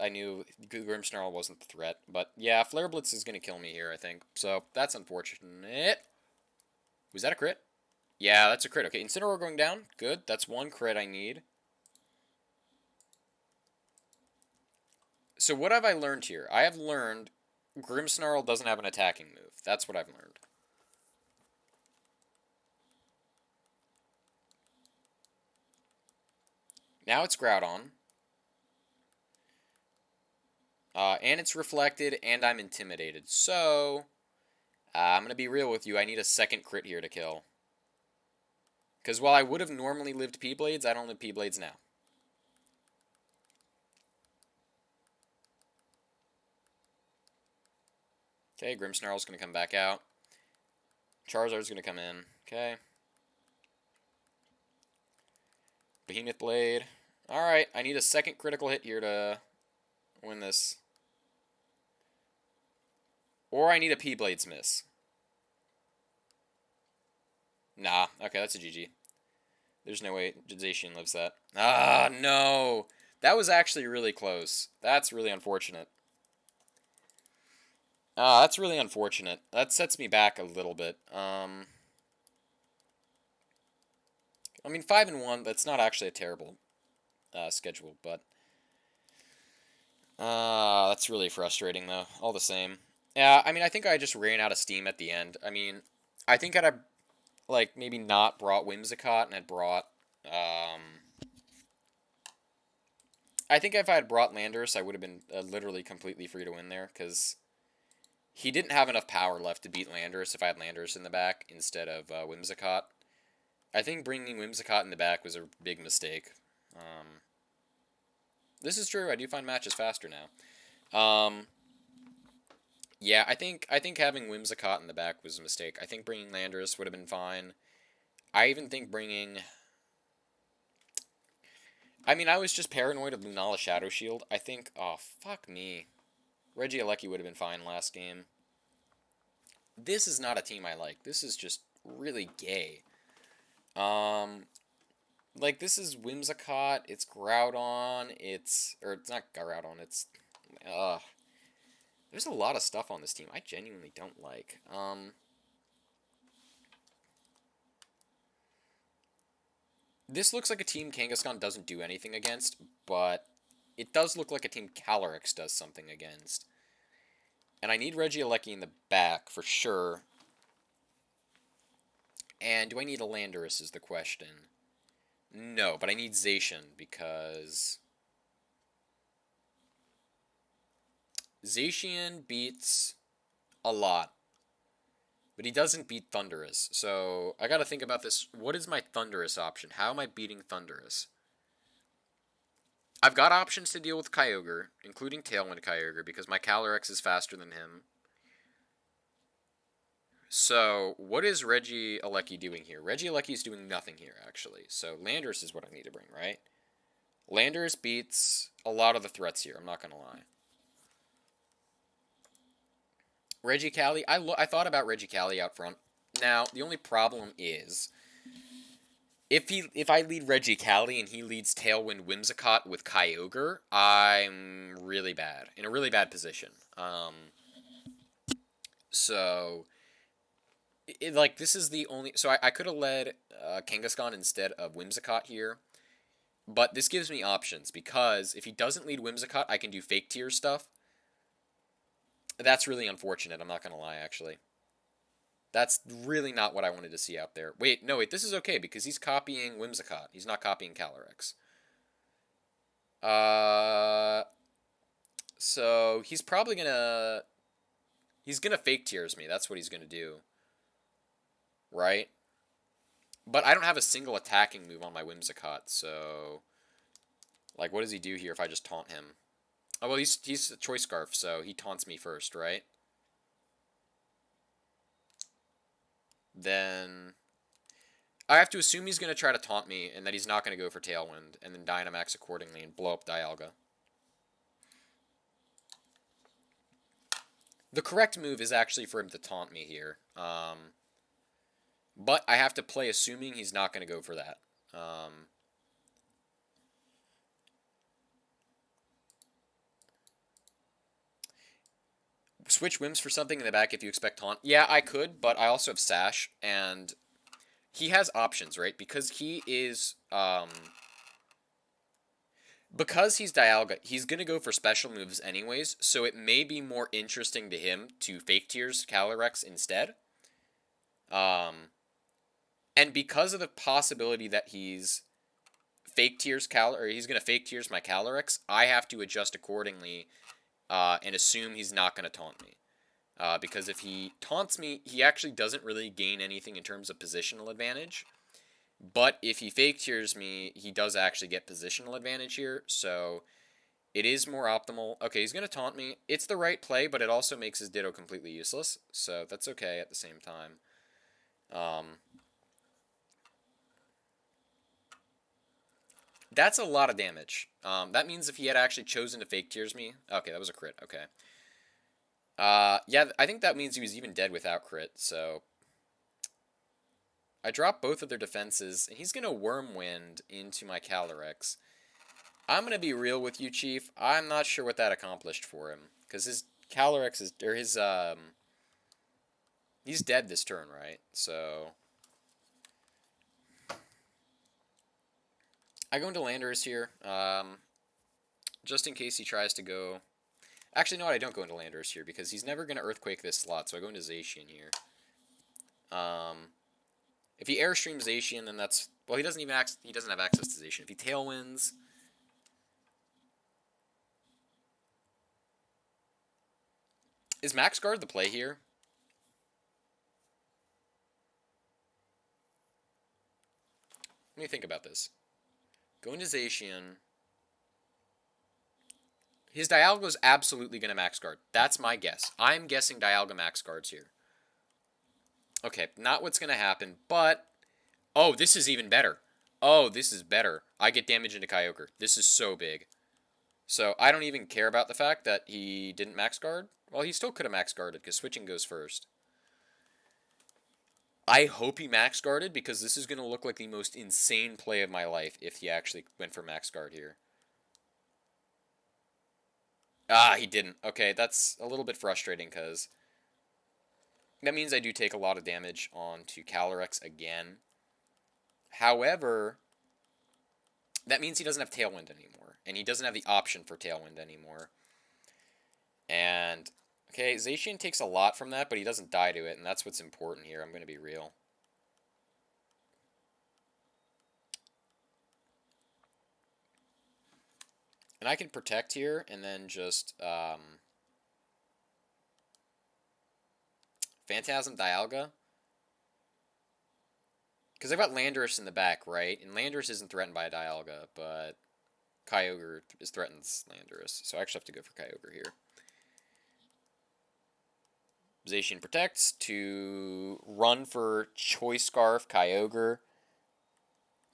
I knew Grimmsnarl wasn't the threat. But yeah, Flare Blitz is going to kill me here, I think. So that's unfortunate. Was that a crit? Yeah, that's a crit. Okay, Incineroar going down. Good. That's 1 crit I need. So what have I learned here? I have learned Grimmsnarl doesn't have an attacking move. That's what I've learned. Now it's Groudon. And it's Reflected, and I'm Intimidated. So, I'm going to be real with you. I need a second crit here to kill. Because while I would have normally lived P-Blades, I don't live P-Blades now. Okay, Grimmsnarl's going to come back out. Charizard's going to come in. Okay. Behemoth Blade. Alright, I need a second critical hit here to win this. Or I need a P-Blades miss. Nah, okay, that's a GG. There's no way Zacian lives that. Ah, no! That was actually really close. That's really unfortunate. Ah, that's really unfortunate. That sets me back a little bit. I mean, 5-1. That's not actually a terrible schedule, but that's really frustrating though. All the same. Yeah, I mean, I think I just ran out of steam at the end. I mean, I think had I like maybe not brought Whimsicott and had brought I think if I had brought Landorus, I would have been literally completely free to win there because he didn't have enough power left to beat Landorus if I had Landorus in the back instead of Whimsicott. I think bringing Whimsicott in the back was a big mistake. This is true. I do find matches faster now. Yeah, I think having Whimsicott in the back was a mistake. I think bringing Landorus would have been fine. I even think bringing. I mean, I was just paranoid of Lunala Shadow Shield. I think. Oh, fuck me. Regieleki would have been fine last game. This is not a team I like. This is just really gay. Like, this is Whimsicott, it's Groudon, it's not Groudon, it's, there's a lot of stuff on this team I genuinely don't like. This looks like a team Kangaskhan doesn't do anything against, but it does look like a team Calyrex does something against. And I need Regieleki in the back, for sure. And do I need a Landorus is the question. No, but I need Zacian, because Zacian beats a lot, but he doesn't beat Thundurus. So I gotta think about this. What is my Thundurus option? How am I beating Thundurus? I've got options to deal with Kyogre, including Tailwind Kyogre, because my Calyrex is faster than him. So, what is Regieleki doing here? Regieleki is doing nothing here, actually. So, Landorus is what I need to bring, right? Landorus beats a lot of the threats here, I'm not going to lie. Regicali, I thought about Regicali out front. Now, the only problem is, if I lead Regicali and he leads Tailwind Whimsicott with Kyogre, I'm really bad. In a really bad position. So... like, this is the only... So, I could have led Kangaskhan instead of Whimsicott here. But this gives me options, because if he doesn't lead Whimsicott, I can do Fake Tier stuff. That's really unfortunate, I'm not going to lie, actually. That's really not what I wanted to see out there. Wait, no, wait, this is okay, because he's copying Whimsicott. He's not copying Calyrex. So, he's probably going to... He's going to Fake Tiers me, that's what he's going to do. Right? But I don't have a single attacking move on my Whimsicott, so... Like, what does he do here if I just taunt him? Oh, well, he's a Choice Scarf, so he taunts me first, right? Then... I have to assume he's going to try to taunt me, and that he's not going to go for Tailwind, and then Dynamax accordingly and blow up Dialga. The correct move is actually for him to taunt me here. But I have to play assuming he's not going to go for that. Switch Whims for something in the back if you expect taunt. Yeah, I could, but I also have Sash, and he has options, right? Because he is, because he's Dialga, he's going to go for special moves anyways, so it may be more interesting to him to Fake Tiers Calyrex instead. And because of the possibility that he's Fake Tiers or he's going to Fake Tiers my Calyrex, I have to adjust accordingly and assume he's not going to taunt me. Because if he taunts me, he actually doesn't really gain anything in terms of positional advantage. But if he Fake Tiers me, he does actually get positional advantage here, so it is more optimal. Okay, he's going to taunt me. It's the right play, but it also makes his Ditto completely useless, so that's okay at the same time. That's a lot of damage. That means if he had actually chosen to Fake Tiers me... Okay, that was a crit, okay. Yeah, I think that means he was even dead without crit, so... I drop both of their defenses, and he's going to Wormwind into my Calyrex. I'm going to be real with you, Chief. I'm not sure what that accomplished for him. Because his Calyrex is... Or his, he's dead this turn, right? So... I go into Landorus here. Just in case he tries to go... Actually, no, I don't go into Landorus here, because he's never going to Earthquake this slot, so I go into Zacian here. If he Airstreams Zacian, then that's... Well, he doesn't have access to Zacian. If he Tailwinds... Is Max Guard the play here? Let me think about this. Go into Zacian. His Dialga is absolutely going to Max Guard. That's my guess. I'm guessing Dialga Max Guards here. Okay, not what's going to happen, but... Oh, this is even better. Oh, this is better. I get damage into Kyogre. This is so big. So I don't even care about the fact that he didn't Max Guard. Well, he still could have Max Guarded, because switching goes first. I hope he Max Guarded, because this is going to look like the most insane play of my life if he actually went for Max Guard here. Ah, he didn't. Okay, that's a little bit frustrating, because that means I do take a lot of damage onto Calyrex again. However, that means he doesn't have Tailwind anymore, and he doesn't have the option for Tailwind anymore. And, okay, Zacian takes a lot from that, but he doesn't die to it, and that's what's important here. I'm going to be real. And I can Protect here, and then just, Phantasm Dialga. Because I've got Landorus in the back, right? And Landorus isn't threatened by a Dialga, but Kyogre threatens Landorus. So I actually have to go for Kyogre here. Zacian protects to run for Choice Scarf, Kyogre.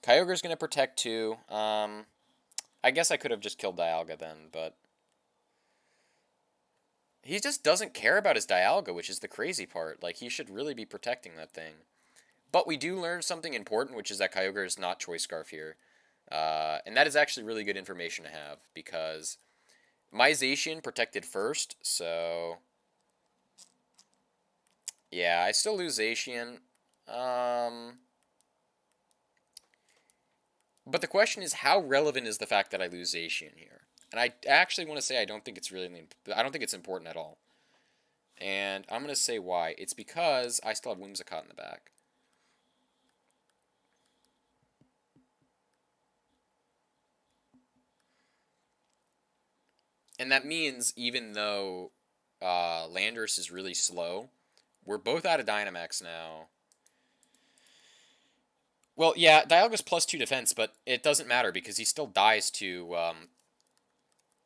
Kyogre's going to protect too. I guess I could have just killed Dialga then, but... He just doesn't care about his Dialga, which is the crazy part. Like, he should really be protecting that thing. But we do learn something important, which is that Kyogre is not Choice Scarf here. And that is actually really good information to have, because my Zacian protected first, so... Yeah, I still lose Zacian. But the question is, how relevant is the fact that I lose Zacian here? And I actually want to say I don't think it's important at all. And I'm going to say why. It's because I still have Whimsicott in the back. And that means, even though Landorus is really slow, we're both out of Dynamax now. Well, yeah, Dialga's +2 defense, but it doesn't matter because he still dies to,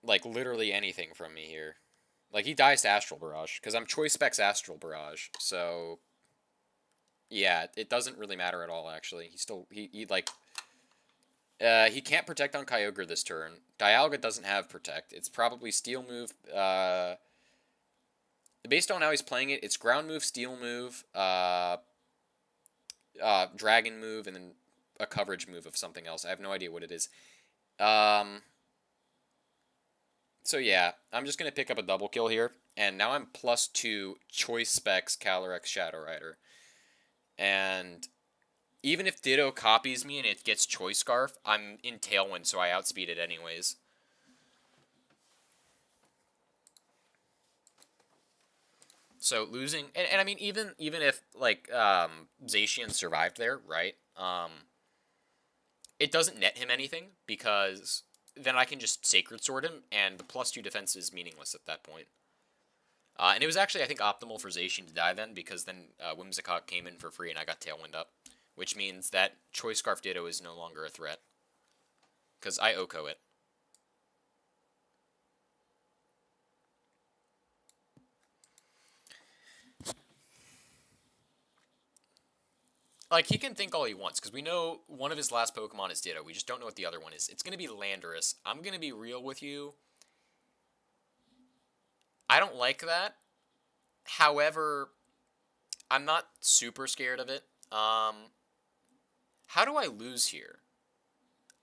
like, literally anything from me here. Like, he dies to Astral Barrage, because I'm Choice Specs Astral Barrage, so... Yeah, it doesn't really matter at all, actually. He can't Protect on Kyogre this turn. Dialga doesn't have Protect. It's probably Steel Move, based on how he's playing it, it's Ground Move, Steel Move, Dragon Move, and then a coverage move of something else. I have no idea what it is. So yeah, I'm just going to pick up a double kill here. And now I'm +2 Choice Specs Calyrex Shadow Rider. And even if Ditto copies me and it gets Choice Scarf, I'm in Tailwind, so I outspeed it anyways. So losing, and I mean, even if, like, Zacian survived there, right, it doesn't net him anything, because then I can just Sacred Sword him, and the +2 defense is meaningless at that point. And it was actually, I think, optimal for Zacian to die then, because then Whimsicott came in for free and I got Tailwind up, which means that Choice Scarf Ditto is no longer a threat, because I Oko it. Like, he can think all he wants, because we know one of his last Pokemon is Ditto. We just don't know what the other one is. It's going to be Landorus. I'm going to be real with you. I don't like that. However, I'm not super scared of it. How do I lose here?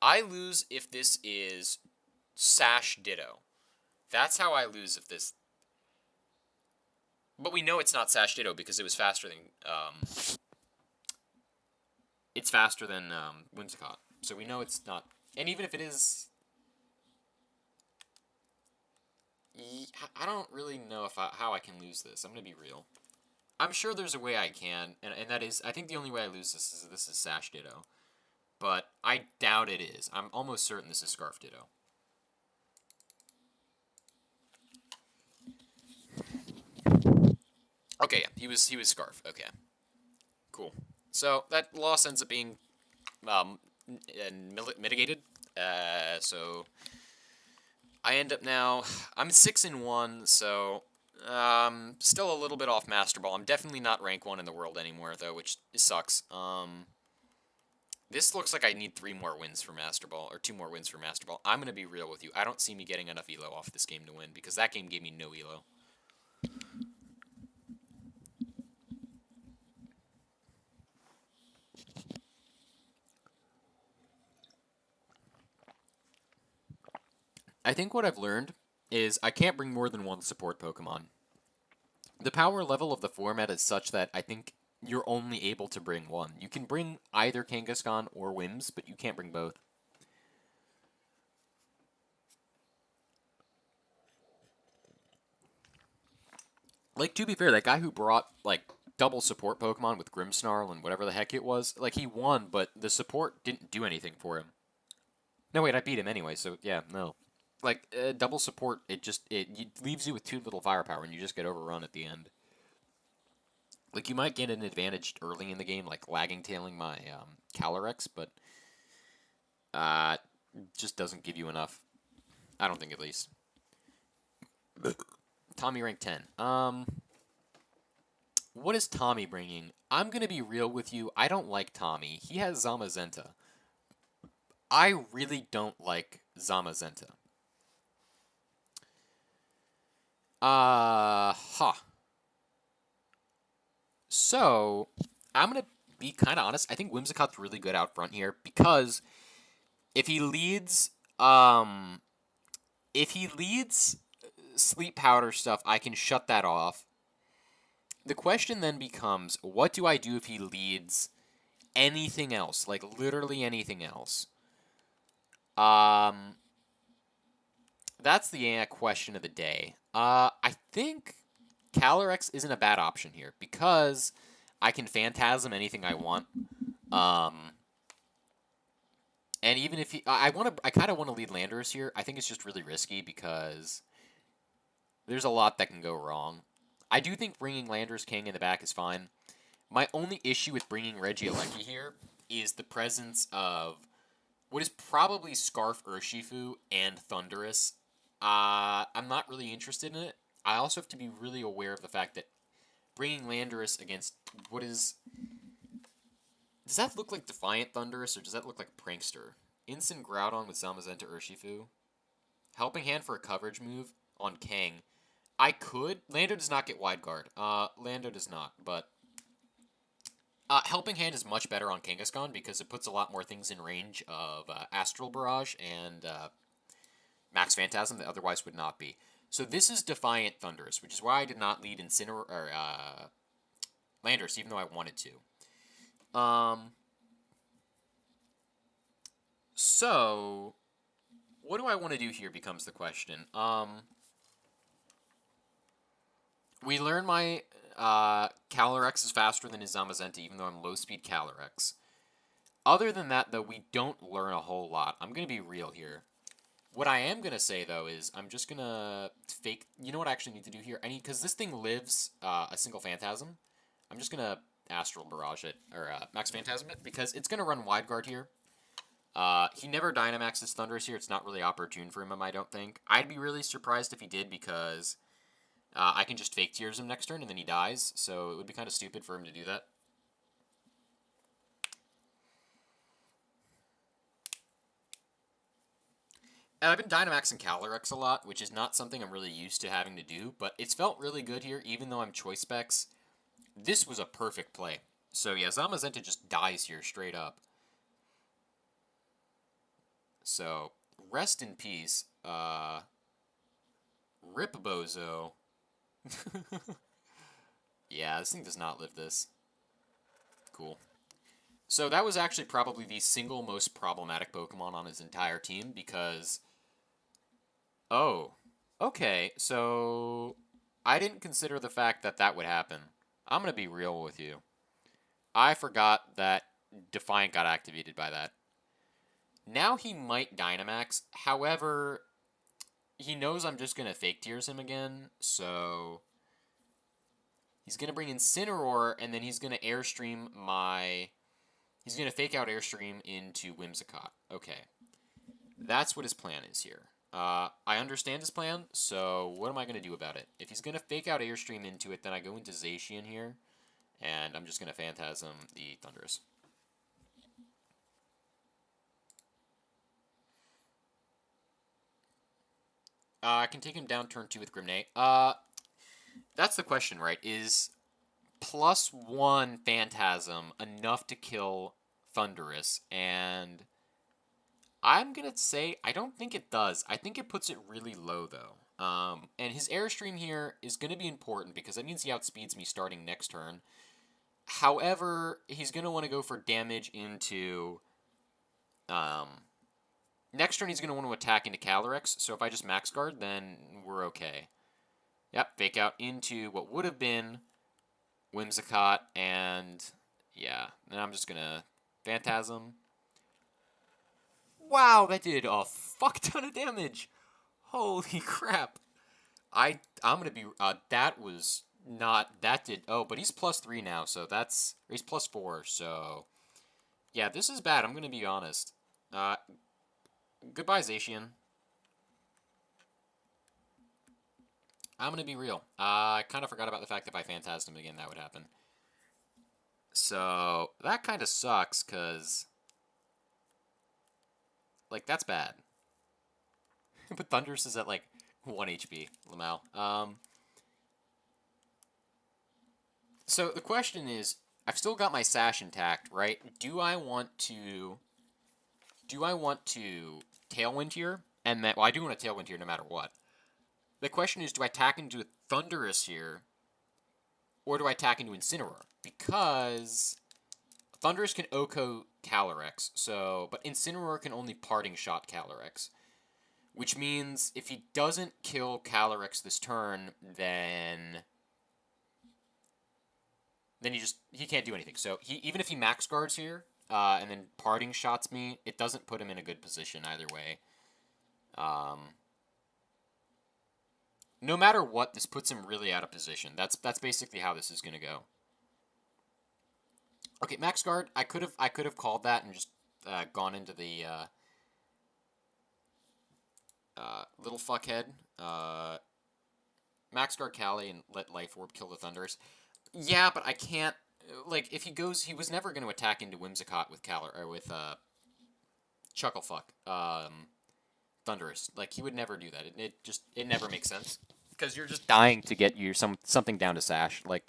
I lose if this is Sash Ditto. That's how I lose if this... But we know it's not Sash Ditto because it was faster than... it's faster than Whimsicott. So we know it's not... And even if it is... I don't really know how I can lose this. I'm going to be real. I'm sure there's a way I can, and that is... I think the only way I lose this is Sash Ditto. But I doubt it is. I'm almost certain this is Scarf Ditto. Okay, yeah, he was Scarf. Okay, cool. So that loss ends up being mitigated. So I end up now. I'm 6-1, so still a little bit off Master Ball. I'm definitely not rank 1 in the world anymore, though, which sucks. This looks like I need 3 more wins for Master Ball, or 2 more wins for Master Ball. I'm gonna be real with you. I don't see me getting enough elo off this game to win because that game gave me no elo. I think what I've learned is I can't bring more than 1 support Pokemon. The power level of the format is such that I think you're only able to bring 1. You can bring either Kangaskhan or Wims, but you can't bring both. Like, to be fair, that guy who brought, like, double support Pokemon with Grimmsnarl and whatever the heck it was, like, he won, but the support didn't do anything for him. No, wait, I beat him anyway, so, yeah, no. Like, double support, it leaves you with too little firepower, and you just get overrun at the end. Like, you might get an advantage early in the game, like lagging tailing my Calyrex, but just doesn't give you enough. I don't think, at least. Tommy rank 10. What is Tommy bringing? I'm going to be real with you. I don't like Tommy. He has Zamazenta. I really don't like Zamazenta. So, I'm going to be kind of honest. I think Whimsicott's really good out front here because if he leads Sleep Powder stuff, I can shut that off. The question then becomes, what do I do if he leads anything else? Like, literally anything else. That's the question of the day. I think Calyrex isn't a bad option here because I can Phantasm anything I want. And even if he, I kind of want to lead Landorus here. I think it's just really risky because there's a lot that can go wrong. I do think bringing Landorus King in the back is fine. My only issue with bringing Regieleki here is the presence of what is probably Scarf Urshifu and Thundurus. I'm not really interested in it. I also have to be really aware of the fact that bringing Landorus against what is... Does that look like Defiant Thundurus, or does that look like Prankster? Instant Groudon with Zamazenta Urshifu. Helping Hand for a coverage move on Kang. I could. Lando does not get Wide Guard. Lando does not, but... Helping Hand is much better on Kangaskhan because it puts a lot more things in range of Astral Barrage and Max Phantasm that otherwise would not be. So this is Defiant Thundurus, which is why I did not lead Landorus, even though I wanted to. So, what do I want to do here becomes the question. We learn my Calyrex is faster than his Zamazenta, even though I'm low-speed Calyrex. Other than that, though, we don't learn a whole lot. I'm going to be real here. What I am going to say, though, is I'm just going to fake... You know what I actually need to do here? I need... Because this thing lives a single Phantasm. I'm just going to Astral Barrage it, or Max Phantasm it, because it's going to run Wide Guard here. He never Dynamaxes Thundurus here. It's not really opportune for him, I don't think. I'd be really surprised if he did, because I can just Fake Tears him next turn, and then he dies, so it would be kind of stupid for him to do that. And I've been Dynamaxing Calyrex a lot, which is not something I'm really used to having to do, but it's felt really good here, even though I'm Choice Specs. This was a perfect play. So yeah, Zamazenta just dies here straight up. So, rest in peace. Rip Bozo. Yeah, this thing does not live this. Cool. So that was actually probably the single most problematic Pokemon on his entire team because... Oh. Okay, so... I didn't consider the fact that that would happen. I'm going to be real with you. I forgot that Defiant got activated by that. Now he might Dynamax. However, he knows I'm just going to Fake Tears him again, so... He's going to bring Incineroar, and then he's going to Airstream my... He's going to Fake Out Airstream into Whimsicott. Okay. That's what his plan is here. I understand his plan, so what am I going to do about it? If he's going to Fake Out Airstream into it, then I go into Zacian here, and I'm just going to Phantasm the Thundurus. I can take him down turn 2 with Grimnate. That's the question, right? Is +1 Phantasm enough to kill Thundurus? And I'm going to say I don't think it does. I think it puts it really low, though. And his Airstream here is going to be important because that means he outspeeds me starting next turn. However, he's going to want to go for damage into... next turn he's going to want to attack into Calyrex, so if I just Max Guard, then we're okay. Yep, Fake Out into what would have been Whimsicott, and yeah, then I'm just going to Phantasm. Wow, that did a fuck ton of damage. Holy crap. I'm going to be, that was not, that did, oh, but he's +3 now, so that's, he's +4, so, yeah, this is bad, I'm going to be honest. Goodbye, Zacian. I'm going to be real. I kind of forgot about the fact that if I Phantasm again, that would happen. So, that kind of sucks, because... Like, that's bad. But Thundurus is at, like, 1 HP, Lamau. So, the question is, I've still got my Sash intact, right? Do I want to Tailwind here? And then, well, I do want to Tailwind here no matter what. The question is, do I attack into a Thundurus here, or do I attack into Incineroar? Because Thundurus can OHKO Calyrex, so, but Incineroar can only Parting Shot Calyrex. Which means if he doesn't kill Calyrex this turn, then he can't do anything. So even if he Max Guards here, and then Parting Shots me, it doesn't put him in a good position either way. No matter what, this puts him really out of position. That's basically how this is going to go. Okay, Max Guard. I could have called that and just gone into the little fuckhead. Max Guard Cali and let Life Orb kill the Thundurus. Yeah, but I can't. Like, if he goes, he was never going to attack into Whimsicott with Chucklefuck. Thundurus. Like, he would never do that. It never makes sense. Because you're just dying to get something down to Sash. Like,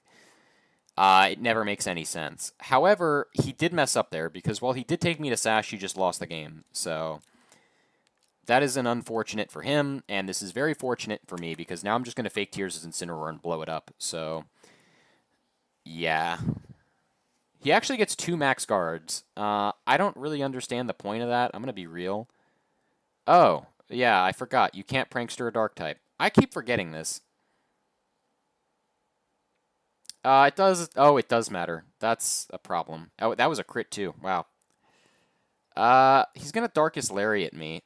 it never makes any sense. However, he did mess up there, because while he did take me to Sash, he just lost the game. So, that is an unfortunate for him, and this is very fortunate for me, because now I'm just going to Fake Tears as Incineroar and blow it up. So, yeah. He actually gets 2 Max Guards. I don't really understand the point of that. I'm going to be real. Oh, yeah, I forgot. You can't Prankster a Dark type. I keep forgetting this. It does. Oh, it does matter. That's a problem. Oh, that was a crit too. Wow. He's gonna Darkest Lariat me.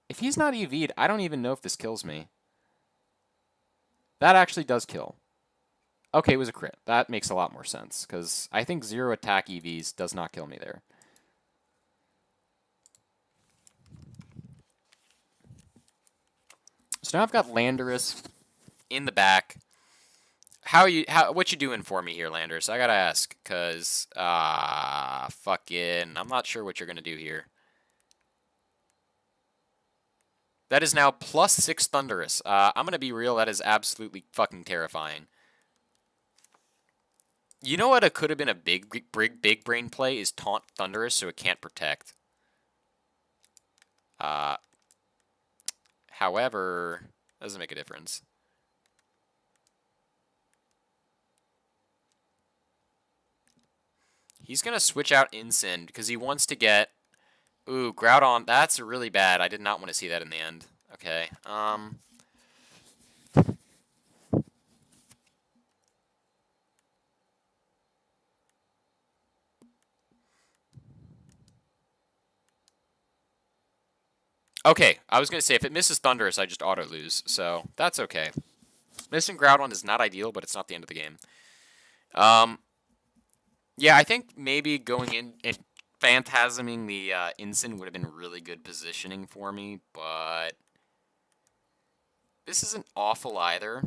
If he's not EV'd, I don't even know if this kills me. That actually does kill. Okay, it was a crit. That makes a lot more sense, because I think 0 attack EVs does not kill me there. So now I've got Landorus in the back. What you doing for me here, Landorus? I gotta ask, cause fucking, I'm not sure what you're gonna do here. That is now +6 Thundurus. I'm gonna be real. That is absolutely fucking terrifying. You know what? It could have been a big brain play is taunt Thundurus so it can't protect. However, doesn't make a difference. He's going to switch out Ensign because he wants to get... Ooh, Groudon. That's really bad. I did not want to see that in the end. Okay. Okay, I was going to say, if it misses Thunderous, I just auto-lose. So, that's okay. Missing Groudon is not ideal, but it's not the end of the game. Yeah, I think maybe going in and phantasming the Ensign would have been really good positioning for me, but this isn't awful either.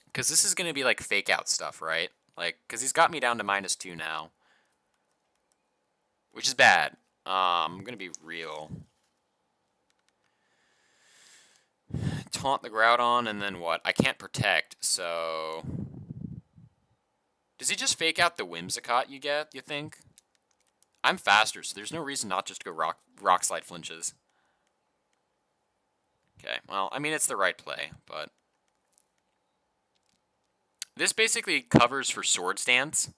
Because this is going to be like fake out stuff, right? Like, because he's got me down to -2 now. Which is bad. I'm going to be real. Taunt the Groudon, and then what? I can't protect, so... Does he just fake out the Whimsicott you get, you think? I'm faster, so there's no reason not just to go Rock Slide flinches. Okay, well, I mean, it's the right play, but... This basically covers for Sword Stance.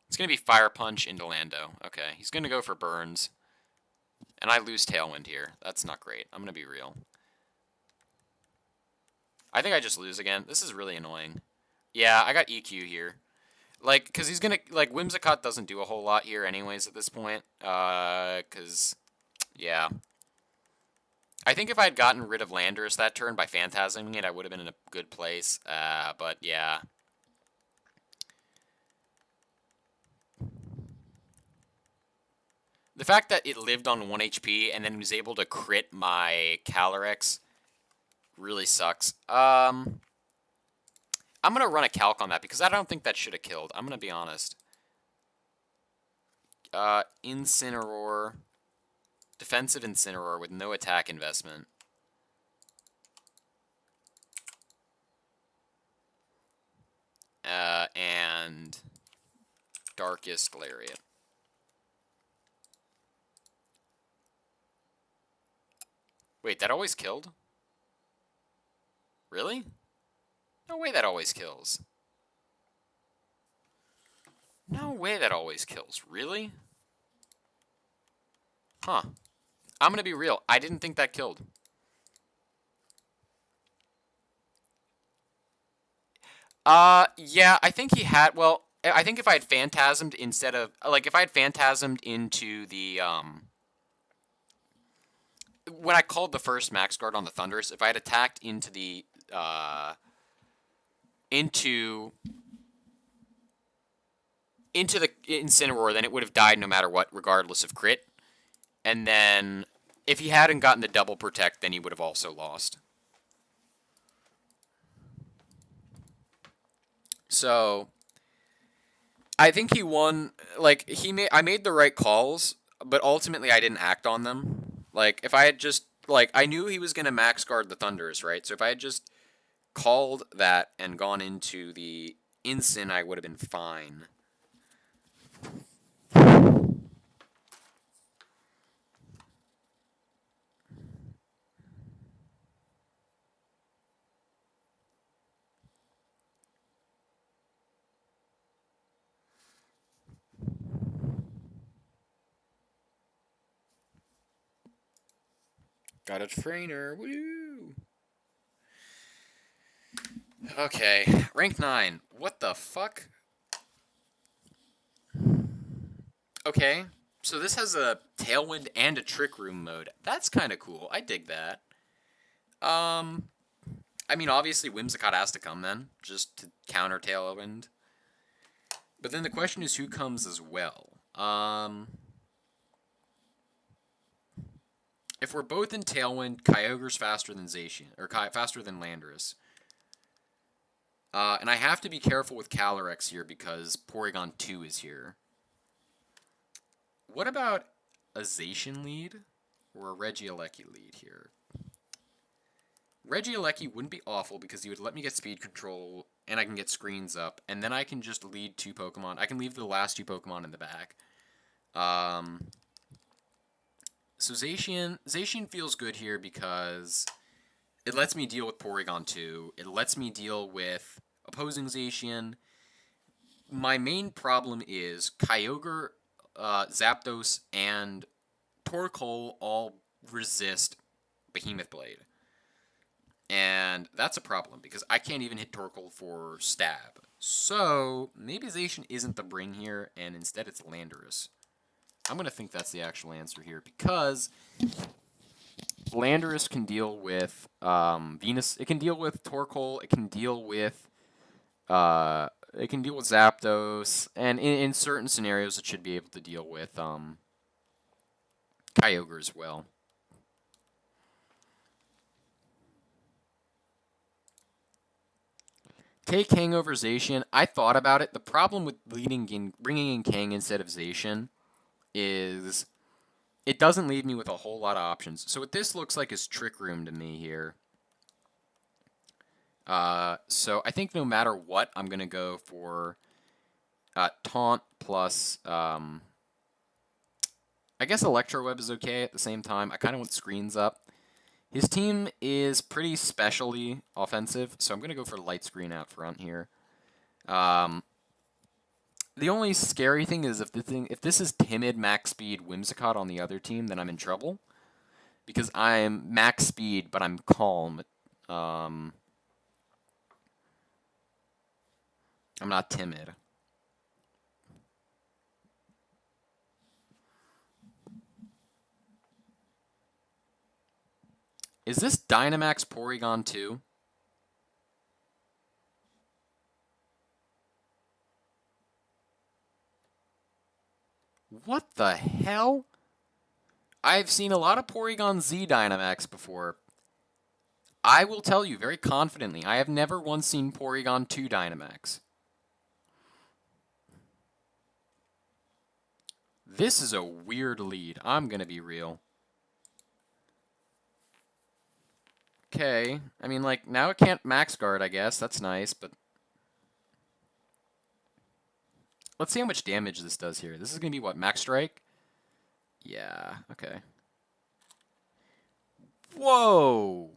It's going to be Fire Punch into Lando. Okay, he's going to go for Burns. And I lose Tailwind here. That's not great. I'm going to be real. I think I just lose again. This is really annoying. Yeah, I got EQ here. Like, because he's going to... Like, Whimsicott doesn't do a whole lot here anyways at this point. Because... Yeah. I think if I had gotten rid of Landorus that turn by phantasming it, I would have been in a good place. But, yeah. The fact that it lived on 1 HP and then was able to crit my Calyrex really sucks. I'm going to run a calc on that because I don't think that should have killed. I'm going to be honest. Incineroar. Defensive Incineroar with no attack investment. And Darkest Lariat. Wait, that always killed? Really? No way that always kills. No way that always kills. Really? Huh. I'm gonna be real. I didn't think that killed. Yeah, I think he had, well, I think if I had phantasmed instead of, like, if I had phantasmed into the, when I called the first Max Guard on the Thunderous, if I had attacked into the, into the Incineroar, then it would have died no matter what, regardless of crit. And then, if he hadn't gotten the double protect, then he would have also lost. So, I think he won, like, I made the right calls, but ultimately I didn't act on them. Like, if I had just, like, I knew he was going to max guard the Thunders, right? So if I had just called that and gone into the Incin, I would have been fine. Got a trainer, woo! Okay, rank 9. What the fuck? Okay, so this has a Tailwind and a Trick Room mode. That's kind of cool. I dig that. I mean, obviously Whimsicott has to come then, just to counter Tailwind. But then the question is who comes as well. If we're both in Tailwind, Kyogre's faster than Zacian, or faster than Landorus. And I have to be careful with Calyrex here because Porygon 2 is here. What about a Zacian lead or a Regieleki lead here? Regieleki wouldn't be awful because he would let me get speed control and I can get screens up, and then I can just lead 2 Pokemon. I can leave the last 2 Pokemon in the back. So Zacian feels good here because it lets me deal with Porygon 2. It lets me deal with opposing Zacian. My main problem is Kyogre, Zapdos, and Torkoal all resist Behemoth Blade. And that's a problem because I can't even hit Torkoal for stab. So maybe Zacian isn't the bring here, and instead it's Landorus. I'm going to think that's the actual answer here because Landorus can deal with Venus. It can deal with Torkoal. It can deal with Zapdos, and in certain scenarios, it should be able to deal with Kyogre as well. Take Hangover Zacian. I thought about it. The problem with bringing in Kang instead of Zacian is it doesn't leave me with a whole lot of options. So what this looks like is Trick Room to me here. So I think no matter what, I'm going to go for Taunt plus, I guess Electro Web is okay at the same time. I kind of want Screens up. His team is pretty specially offensive, so I'm going to go for Light Screen out front here. The only scary thing is if this is Timid, Max Speed, Whimsicott on the other team, then I'm in trouble. Because I'm Max Speed, but I'm calm. I'm not timid. Is this Dynamax Porygon 2? What the hell? I've seen a lot of Porygon Z Dynamax before. I will tell you very confidently, I have never once seen Porygon 2 Dynamax. This is a weird lead. I'm going to be real. Okay. I mean, like, now it can't Max Guard, I guess. That's nice, but... Let's see how much damage this does here. This is going to be, what, Max Strike? Yeah, okay. Whoa!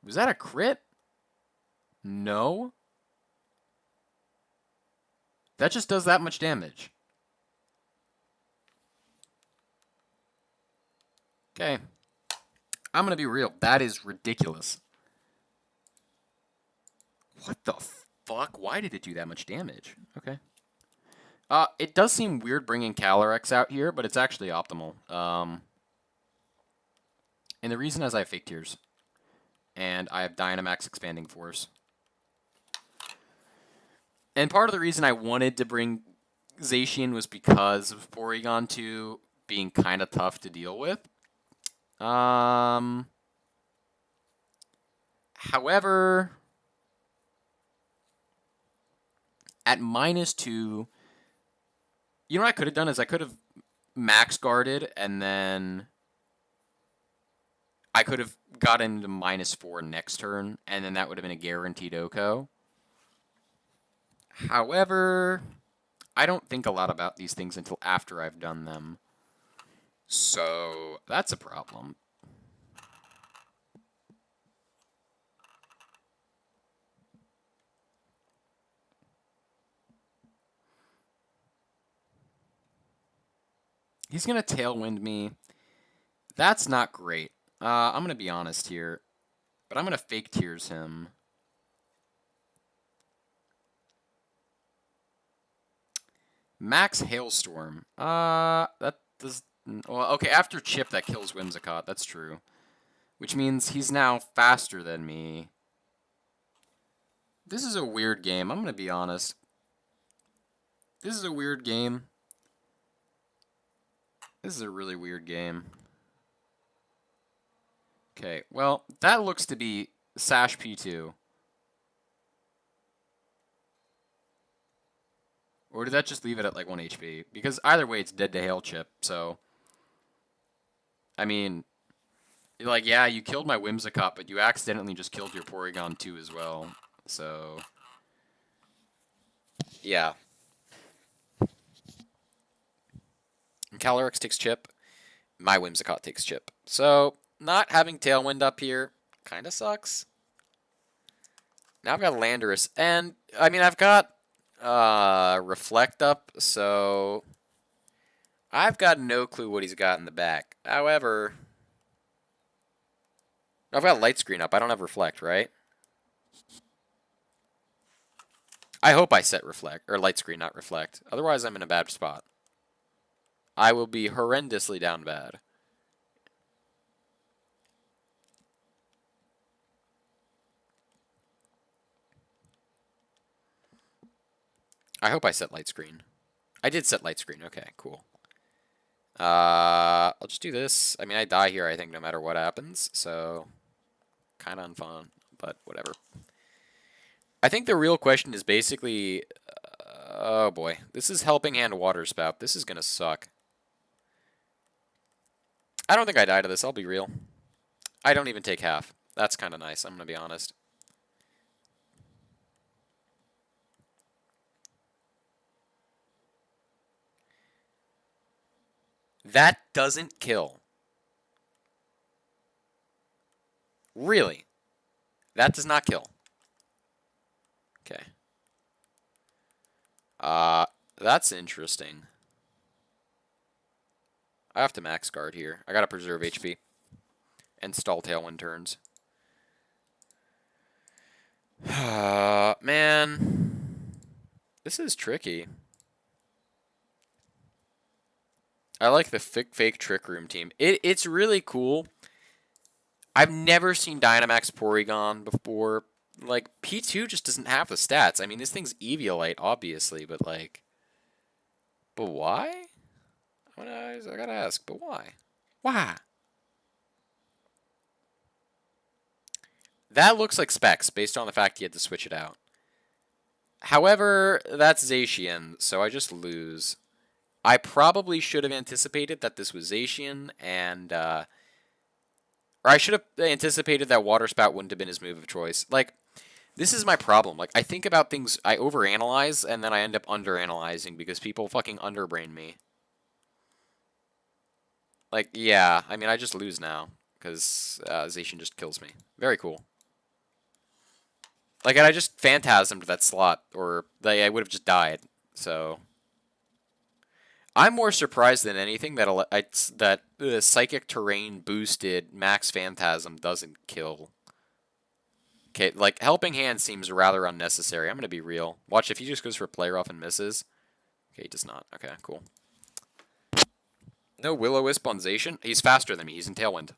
Was that a crit? No. That just does that much damage. Okay. I'm going to be real. That is ridiculous. What the fuck? Why did it do that much damage? Okay. It does seem weird bringing Calyrex out here, but it's actually optimal. And the reason is I have Fake Tears. And I have Dynamax Expanding Force. And part of the reason I wanted to bring Zacian was because of Porygon 2 being kind of tough to deal with. However, at -2, you know what I could have done is I could have max guarded and then I could have gotten to -4 next turn, and then that would have been a guaranteed OHKO. However, I don't think a lot about these things until after I've done them. So, that's a problem. He's going to Tailwind me. That's not great. I'm going to be honest here. But I'm going to Fake Tears him. Max Hailstorm. That does... Well, okay, after Chip, that kills Whimsicott. That's true. Which means he's now faster than me. This is a weird game. I'm going to be honest. This is a weird game. This is a really weird game. Okay, well, that looks to be Sash P2. Or did that just leave it at like 1 HP? Because either way, it's dead to Hail Chip, so... I mean, like, yeah, you killed my Whimsicott, but you accidentally just killed your Porygon 2 as well. So... yeah. Calyrex takes chip. My Whimsicott takes chip. So, not having Tailwind up here kind of sucks. Now I've got Landorus. And, I mean, I've got Reflect up, so I've got no clue what he's got in the back. However, I've got Light Screen up. I don't have Reflect, right? I hope I set Reflect, or Light Screen, not Reflect. Otherwise, I'm in a bad spot. I will be horrendously down bad. I hope I set Light Screen. I did set Light Screen. Okay, cool. I'll just do this. I mean, I die here, I think, no matter what happens, so kind of unfun, but whatever. I think the real question is basically, oh boy, this is Helping Hand Water Spout. This is going to suck. I don't think I die to this, I'll be real. I don't even take half. That's kind of nice, I'm going to be honest. That doesn't kill. Really? That does not kill. Okay. That's interesting. I have to max guard here. I gotta preserve HP. And stall Tailwind turns. Man. This is tricky. I like the fake Trick Room team. It's really cool. I've never seen Dynamax Porygon before. Like, P2 just doesn't have the stats. I mean, this thing's Eviolite, obviously, but like... But why? I gotta ask, but why? Why? That looks like Specs, based on the fact he had to switch it out. However, that's Zacian, so I just lose. I probably should have anticipated that this was Zacian, and, or I should have anticipated that Water Spout wouldn't have been his move of choice. Like, this is my problem. Like, I think about things, I overanalyze, and then I end up underanalyzing because people fucking underbrain me. Like, yeah, I mean, I just lose now, because Zacian just kills me. Very cool. Like, and I just phantasmed that slot, or like, I would have just died, so... I'm more surprised than anything that the Psychic Terrain boosted Max Phantasm doesn't kill. Okay, like, Helping Hand seems rather unnecessary. I'm going to be real. Watch, if he just goes for Play Rough and misses. Okay, he does not. Okay, cool. No Will-O-Wisp on Zacian? He's faster than me. He's in Tailwind.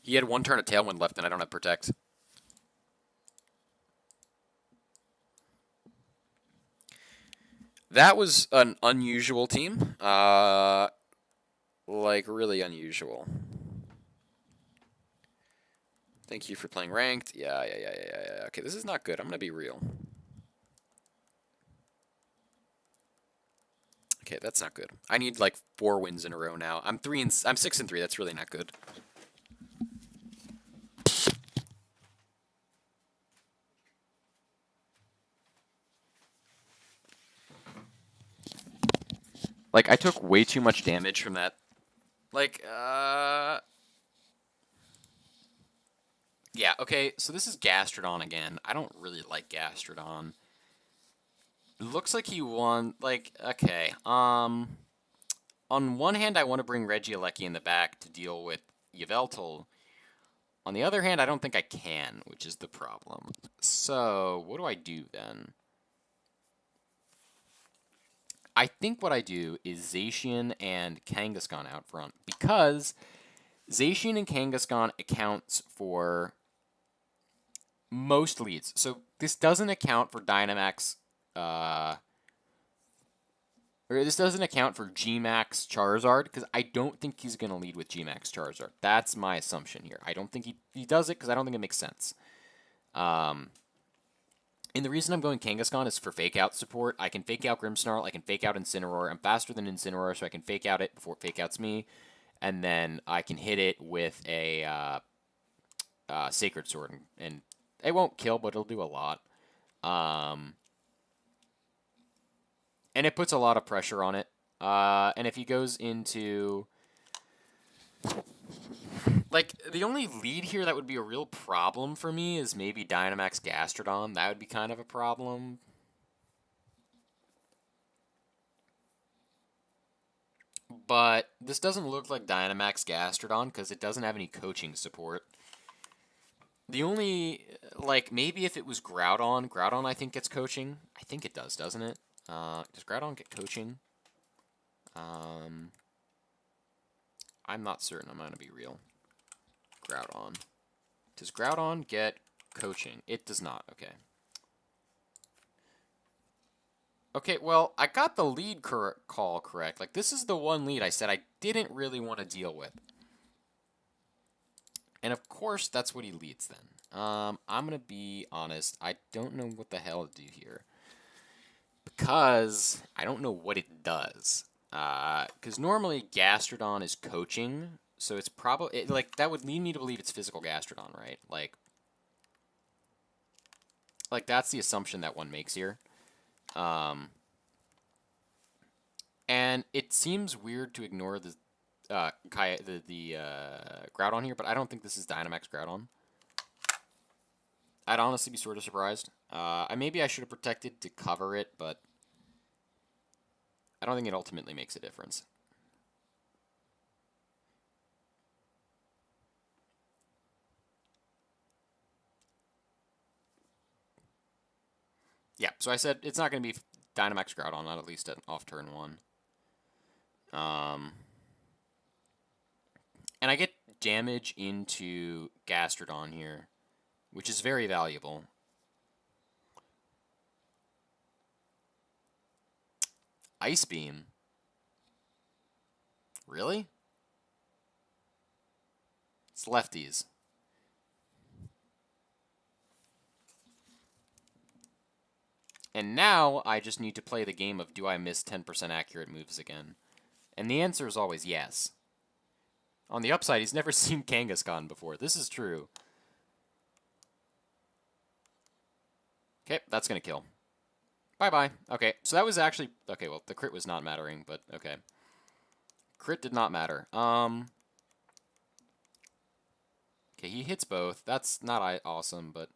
He had one turn of Tailwind left, and I don't have Protect. That was an unusual team. Like, really unusual. Thank you for playing Ranked. Yeah. Okay, this is not good. I'm going to be real. Okay, that's not good. I need, like, 4 wins in a row now. I'm 6-3. That's really not good. Like, I took way too much damage from that. Like, yeah, okay, so this is Gastrodon again. I don't really like Gastrodon. It looks like he won, like, okay. On one hand, I want to bring Regieleki in the back to deal with Yveltal. On the other hand, I don't think I can, which is the problem. So, what do I do then? I think what I do is Zacian and Kangaskhan out front, because Zacian and Kangaskhan accounts for most leads. So this doesn't account for Dynamax, or this doesn't account for G-Max Charizard, because I don't think he's going to lead with G-Max Charizard. That's my assumption here. I don't think he does it, because I don't think it makes sense. And the reason I'm going Kangaskhan is for fake out support. I can fake out Grimmsnarl, I can fake out Incineroar. I'm faster than Incineroar, so I can fake out it before it fake outs me. And then I can hit it with a Sacred Sword, and it won't kill, but it'll do a lot. Um, and it puts a lot of pressure on it. And if he goes into... Like, the only lead here that would be a real problem for me is maybe Dynamax Gastrodon. That would be kind of a problem. But this doesn't look like Dynamax Gastrodon because it doesn't have any coaching support. The only, like, maybe if it was Groudon, Groudon I think gets coaching. I think it does, doesn't it? Does Groudon get coaching? I'm not certain. I'm going to be real. Groudon. Does Groudon get coaching? It does not. Okay. Okay, well, I got the lead call correct. Like, this is the one lead I said I didn't really want to deal with. And of course, that's what he leads then. I'm going to be honest. I don't know what the hell to do here. Because I don't know what it does. Because normally Gastrodon is coaching. So it's probably, like, that would lead me to believe it's physical Gastrodon, right? Like that's the assumption that one makes here. And it seems weird to ignore the Groudon here, but I don't think this is Dynamax Groudon. I'd honestly be sort of surprised. Maybe I should have protected to cover it, but I don't think it ultimately makes a difference. Yeah, so I said it's not going to be Dynamax Groudon, not at least off turn 1. And I get damage into Gastrodon here, which is very valuable. Ice Beam? Really? It's lefties. And now I just need to play the game of do I miss 10% accurate moves again? And the answer is always yes. On the upside, he's never seen Kangaskhan before. This is true. Okay, that's going to kill. Bye-bye. Okay, so that was actually... Okay, well, the crit was not mattering, but okay. Crit did not matter. Okay, he hits both. That's not awesome, but...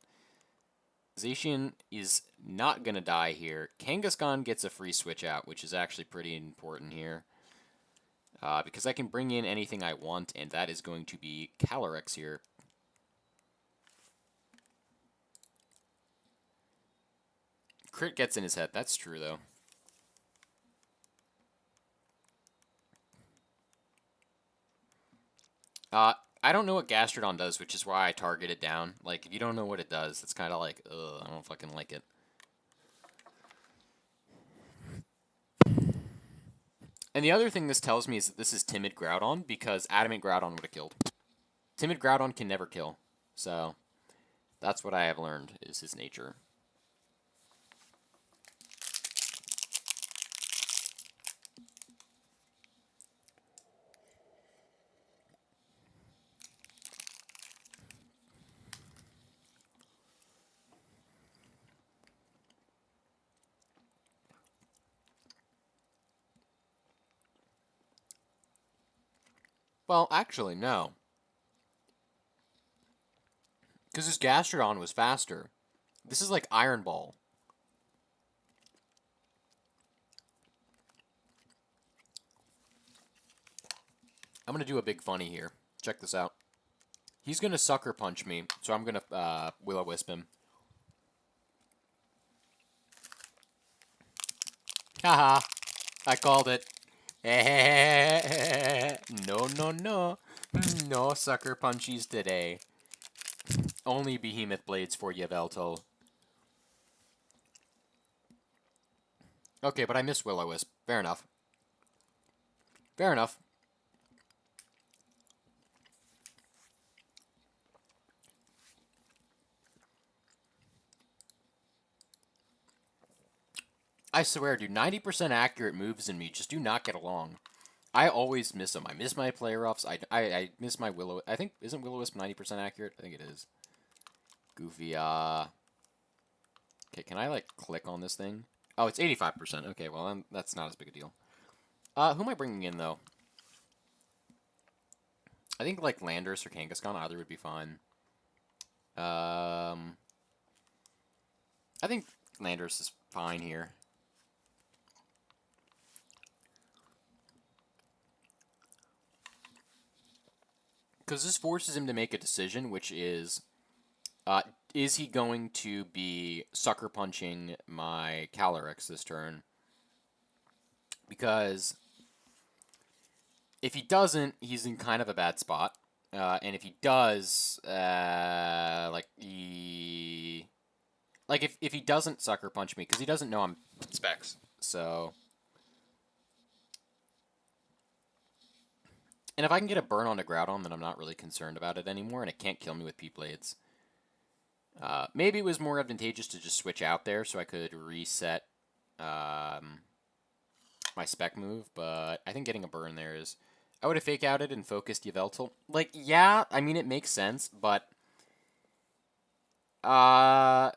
Zacian is not going to die here. Kangaskhan gets a free switch out, which is actually pretty important here. Because I can bring in anything I want, and that is going to be Calyrex here. Crit gets in his head. That's true, though. I don't know what Gastrodon does, which is why I target it down. Like, if you don't know what it does, it's kind of like, ugh, I don't fucking like it. And the other thing this tells me is that this is Timid Groudon, because Adamant Groudon would have killed. Timid Groudon can never kill. So, that's what I have learned, is his nature. Well, actually, no. Because his Gastrodon was faster. This is like Iron Ball. I'm going to do a big funny here. Check this out. He's going to Sucker Punch me, so I'm going to Will-O-Wisp him. Haha. I called it. No, no, no. No Sucker Punchies today. Only Behemoth Blades for Yveltal. Okay, but I missed Will-O-Wisp. Fair enough. Fair enough. I swear, dude, 90% accurate moves in me just do not get along. I always miss them. I miss my player offs. I miss my Willow. I think, isn't Will-O-Wisp 90% accurate? I think it is. Goofy, okay, can I, like, click on this thing? Oh, it's 85%. Okay, well, that's not as big a deal. Who am I bringing in, though? I think, like, Landorus or Kangaskhan, either would be fine. I think Landorus is fine here. Because this forces him to make a decision, which is he going to be sucker punching my Calyrex this turn? Because if he doesn't, he's in kind of a bad spot. And if he does, if he doesn't sucker punch me, because he doesn't know I'm Specs, so. And if I can get a burn onto Groudon, then I'm not really concerned about it anymore, and it can't kill me with P-Blades. Maybe it was more advantageous to just switch out there so I could reset my spec move, but I think getting a burn there is... I would have fake outed and focused Yveltal. Like, yeah, I mean, it makes sense, but... I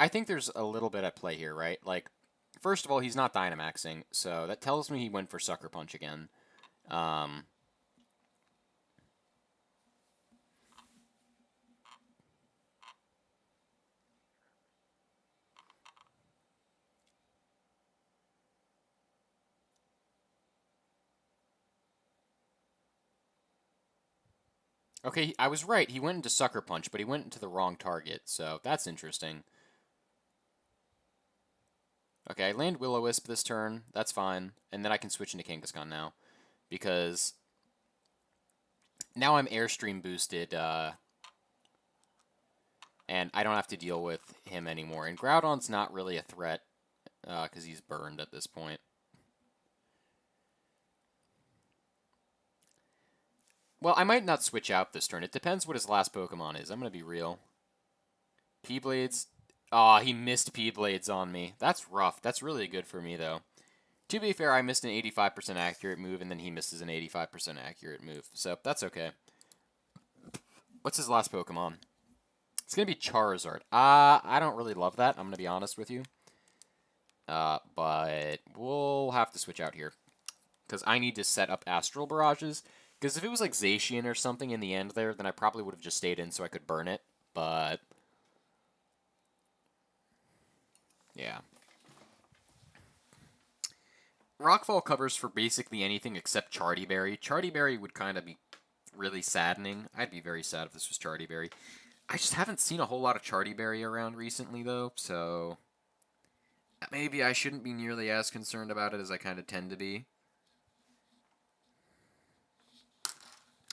think there's a little bit at play here, right? Like, first of all, he's not Dynamaxing, so that tells me he went for Sucker Punch again. Okay, I was right. He went into Sucker Punch, but he went into the wrong target, so that's interesting. Okay, I land Will-O-Wisp this turn. That's fine. And then I can switch into Kangaskhan now. Because now I'm Airstream boosted, and I don't have to deal with him anymore. And Groudon's not really a threat, because he's burned at this point. Well, I might not switch out this turn. It depends what his last Pokemon is. I'm going to be real. P-Blades. Aw, he missed P-Blades on me. That's rough. That's really good for me, though. To be fair, I missed an 85% accurate move, and then he misses an 85% accurate move. So, that's okay. What's his last Pokemon? It's going to be Charizard. I don't really love that. I'm going to be honest with you. But we'll have to switch out here. Because I need to set up Astral Barrages. Because if it was like Zacian or something in the end there, then I probably would have just stayed in so I could burn it. But... yeah. Rockfall covers for basically anything except Chartyberry. Chartyberry would kind of be really saddening. I'd be very sad if this was Chartyberry. I just haven't seen a whole lot of Chartyberry around recently, though, so... maybe I shouldn't be nearly as concerned about it as I kind of tend to be.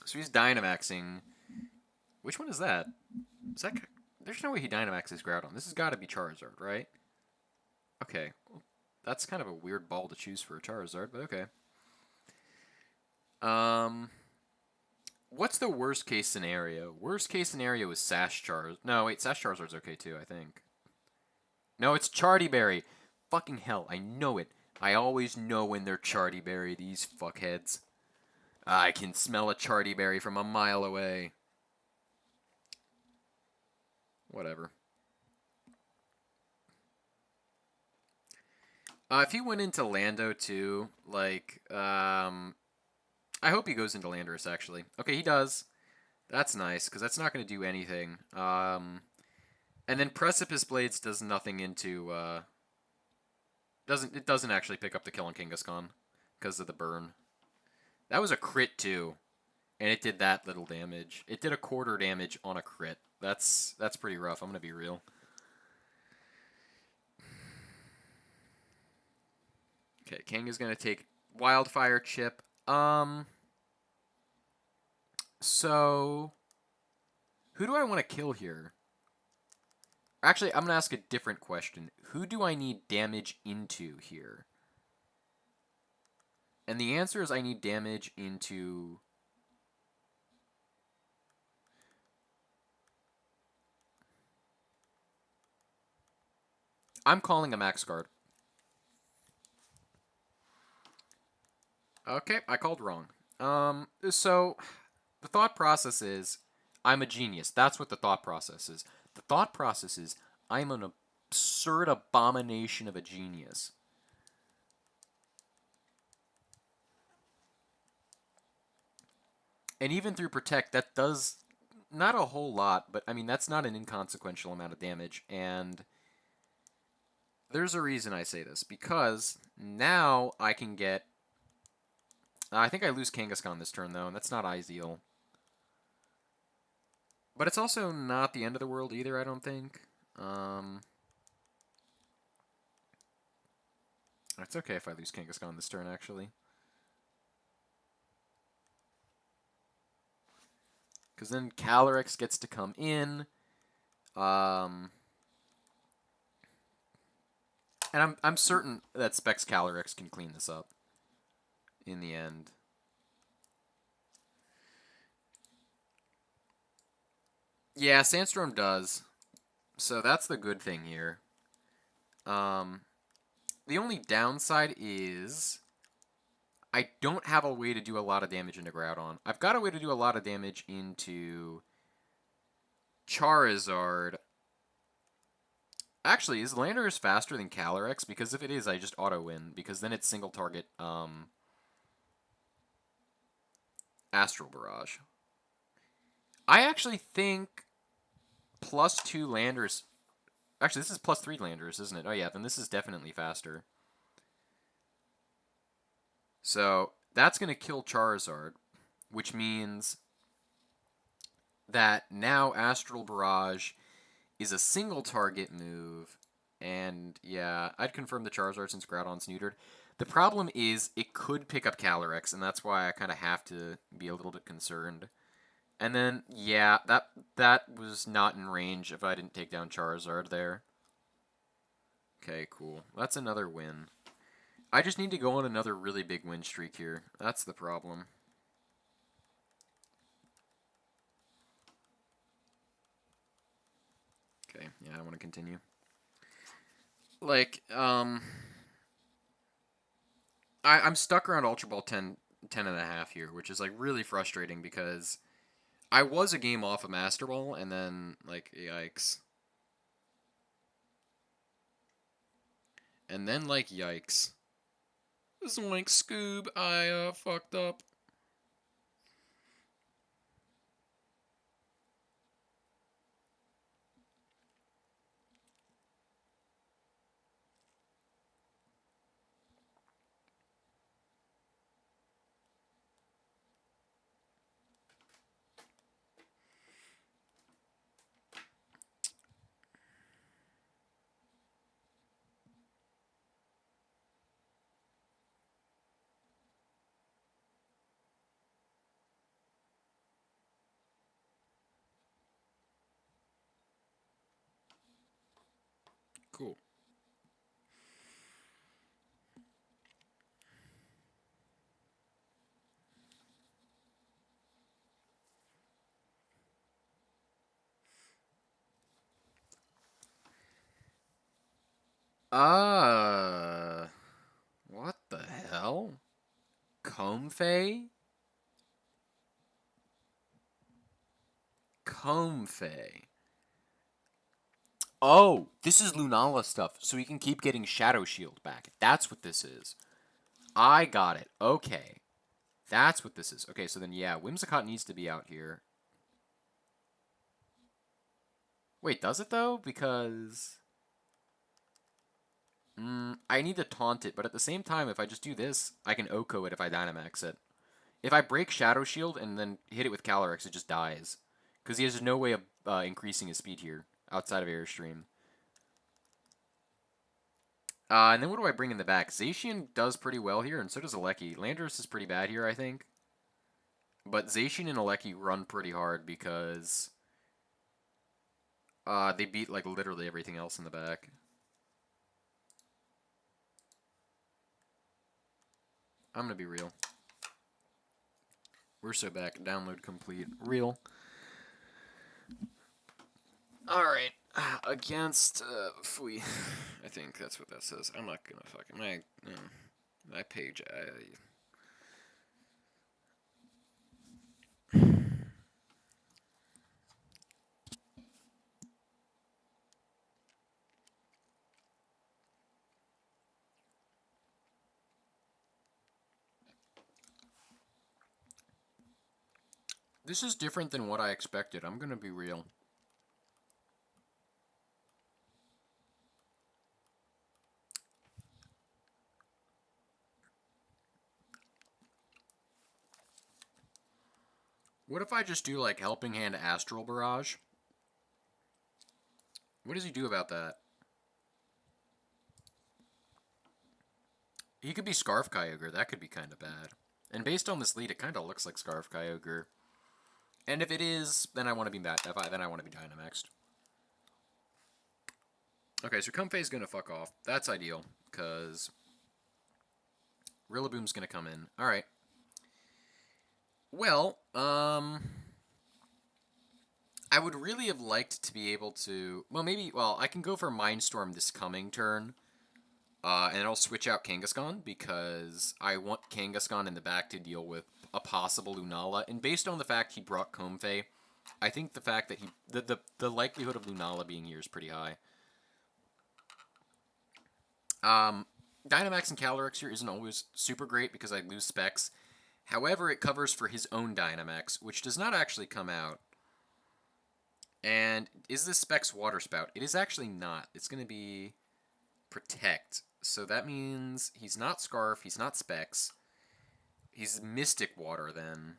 So he's Dynamaxing. Which one is that? Is that... there's no way he Dynamaxes Groudon. This has got to be Charizard, right? Okay. Well, that's kind of a weird ball to choose for a Charizard, but okay. What's the worst case scenario? Worst case scenario is Sash Charizard. No, wait, Sash Charizard's okay too, I think. No, it's Chartyberry. Fucking hell, I know it. I always know when they're Chartyberry, these fuckheads. I can smell a Chartyberry from a mile away. Whatever. If he went into Lando too, like, I hope he goes into Landorus, actually. Okay, he does. That's nice, because that's not going to do anything. And then Precipice Blades does nothing into, it doesn't actually pick up the kill on Kangaskhan, because of the burn. That was a crit, too. And it did that little damage. It did a quarter damage on a crit. That's pretty rough, I'm going to be real. Okay, King is going to take Wildfire Chip. So, who do I want to kill here? Actually, I'm going to ask a different question. Who do I need damage into here? And the answer is I need damage into... I'm calling a Max Guard. Okay, I called wrong. So the thought process is I'm a genius. That's what the thought process is. The thought process is I'm an absurd abomination of a genius. And even through Protect, that does not a whole lot, but I mean, that's not an inconsequential amount of damage. And there's a reason I say this, because now I can get. I think I lose Kangaskhan this turn, though, and that's not ideal. But it's also not the end of the world either, I don't think. It's okay if I lose Kangaskhan this turn, actually. Because then Calyrex gets to come in. And I'm certain that Specs Calyrex can clean this up in the end. Yeah, Sandstorm does. So that's the good thing here. The only downside is I don't have a way to do a lot of damage into Groudon. I've got a way to do a lot of damage into Charizard. Actually, is Landorus faster than Calyrex? Because if it is, I just auto-win. Because then it's single target Astral Barrage. I actually think +2 Landorus... Actually, this is +3 Landorus, isn't it? Oh yeah, then this is definitely faster. So, that's going to kill Charizard, which means that now Astral Barrage is a single target move, and yeah, I'd confirm the Charizard since Groudon's neutered. The problem is it could pick up Calyrex, and that's why I kind of have to be a little bit concerned. And then, yeah, that was not in range if I didn't take down Charizard there. Okay, cool. That's another win. I just need to go on another really big win streak here. That's the problem. Okay, yeah, I want to continue. Like, I'm stuck around Ultra Ball 10 and a half here, which is, like, really frustrating because I was a game off of Master Ball, and then, like, yikes. And then, like, yikes. This is like Scoob, I, fucked up. Cool. Uh, what the hell? Comfey? Comfey. Oh, this is Lunala stuff, so he can keep getting Shadow Shield back. That's what this is. I got it. Okay. That's what this is. Okay, so then, yeah, Whimsicott needs to be out here. Wait, does it, though? Because... I need to taunt it, but at the same time, if I just do this, I can Oko it if I Dynamax it. If I break Shadow Shield and then hit it with Calyrex, it just dies. Because he has no way of increasing his speed here, outside of Airstream. And then what do I bring in the back? Zacian does pretty well here, and so does Alecki. Landorus is pretty bad here, I think. But Zacian and Alecki run pretty hard because they beat like literally everything else in the back. I'm gonna be real. We're so back. Download complete. Real. Alright. Against Fui. I think that's what that says. I'm not gonna fucking my page. This is different than what I expected. I'm gonna be real. What if I just do, like, Helping Hand Astral Barrage? What does he do about that? He could be Scarf Kyogre. That could be kind of bad. And based on this lead, it kind of looks like Scarf Kyogre. And if it is, then I want to be then I want to be Dynamaxed. Okay, so Comfey's gonna fuck off. That's ideal, because Rillaboom's gonna come in. Alright. Well, I would really have liked to be able to... Well, I can go for Mindstorm this coming turn. And I'll switch out Kangaskhan, because I want Kangaskhan in the back to deal with a possible Lunala. And based on the fact he brought Comfey, I think the fact that the likelihood of Lunala being here is pretty high. Dynamax and Calyrex here isn't always super great because I lose specs. However, it covers for his own Dynamax, which does not actually come out. And is this Specs Water Spout? It is actually not. It's going to be Protect. So that means he's not Scarf, he's not Specs. He's Mystic Water then.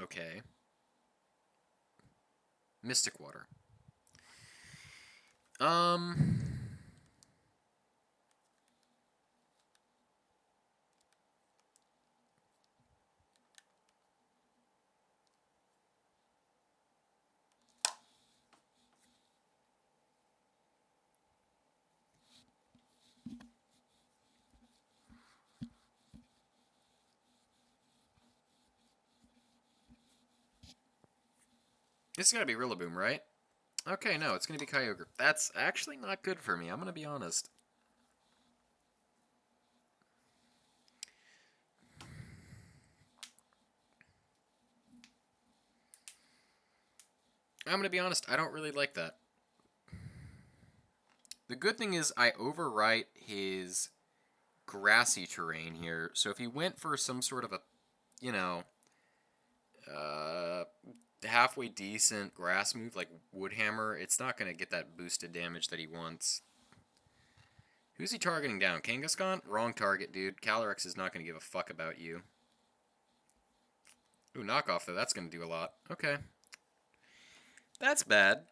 Okay. Mystic Water. It's gotta be Rillaboom, right? Okay, no, it's gonna be Kyogre. That's actually not good for me, I'm gonna be honest. I'm gonna be honest, I don't really like that. The good thing is I overwrite his grassy terrain here, so if he went for some sort of a, you know, halfway decent grass move like Woodhammer, it's not going to get that boosted damage that he wants. Who's he targeting down? Kangaskhan? Wrong target, dude. Calyrex is not going to give a fuck about you. Ooh, knockoff, though. That's going to do a lot. Okay. That's bad.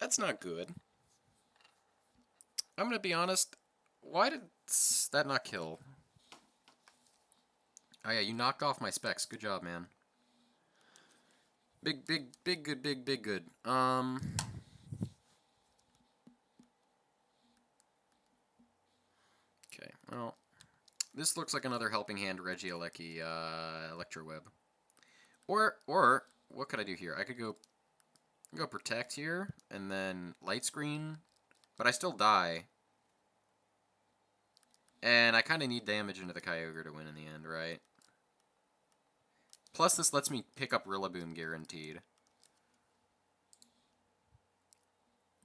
That's not good. I'm going to be honest. Why did that not kill? Oh, yeah, you knocked off my specs. Good job, man. Big good, big good. Okay, well, this looks like another Helping Hand Regieleki Electroweb. Or what could I do here? I could go Protect here, and then Light Screen, but I still die. And I kind of need damage into the Kyogre to win in the end, right? Plus, this lets me pick up Rillaboom guaranteed.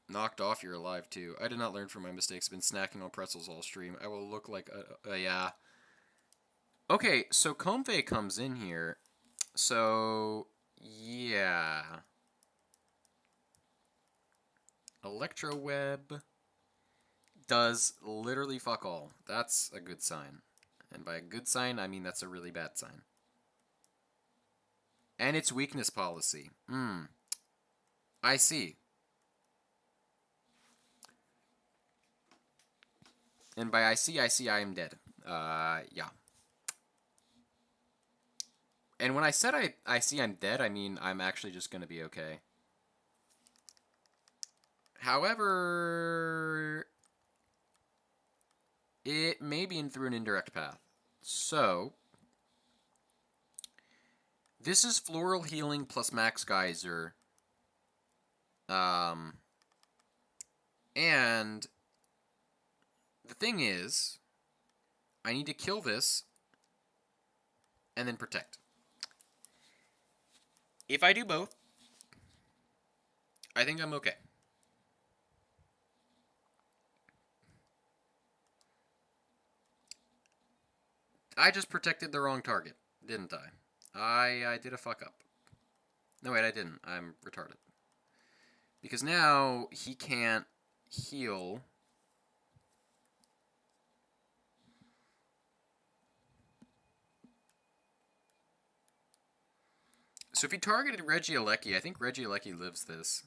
Knocked off, you're alive too. I did not learn from my mistakes. Been snacking on pretzels all stream. I will look like yeah. Okay, so Comfey comes in here. So, yeah. Electroweb does literally fuck all. That's a good sign. And by a good sign, I mean that's a really bad sign. And it's weakness policy. I see. And by I see I am dead. Yeah. And when I said I see I'm dead, I mean I'm actually just going to be okay. However, it may be in through an indirect path. So, this is Floral Healing plus Max Geyser. And the thing is, I need to kill this and then Protect. If I do both, I think I'm okay. I just protected the wrong target, didn't I? I did a fuck up. No, wait, I didn't. I'm retarded. Because now he can't heal. So if he targeted Regieleki, I think Regieleki lives this.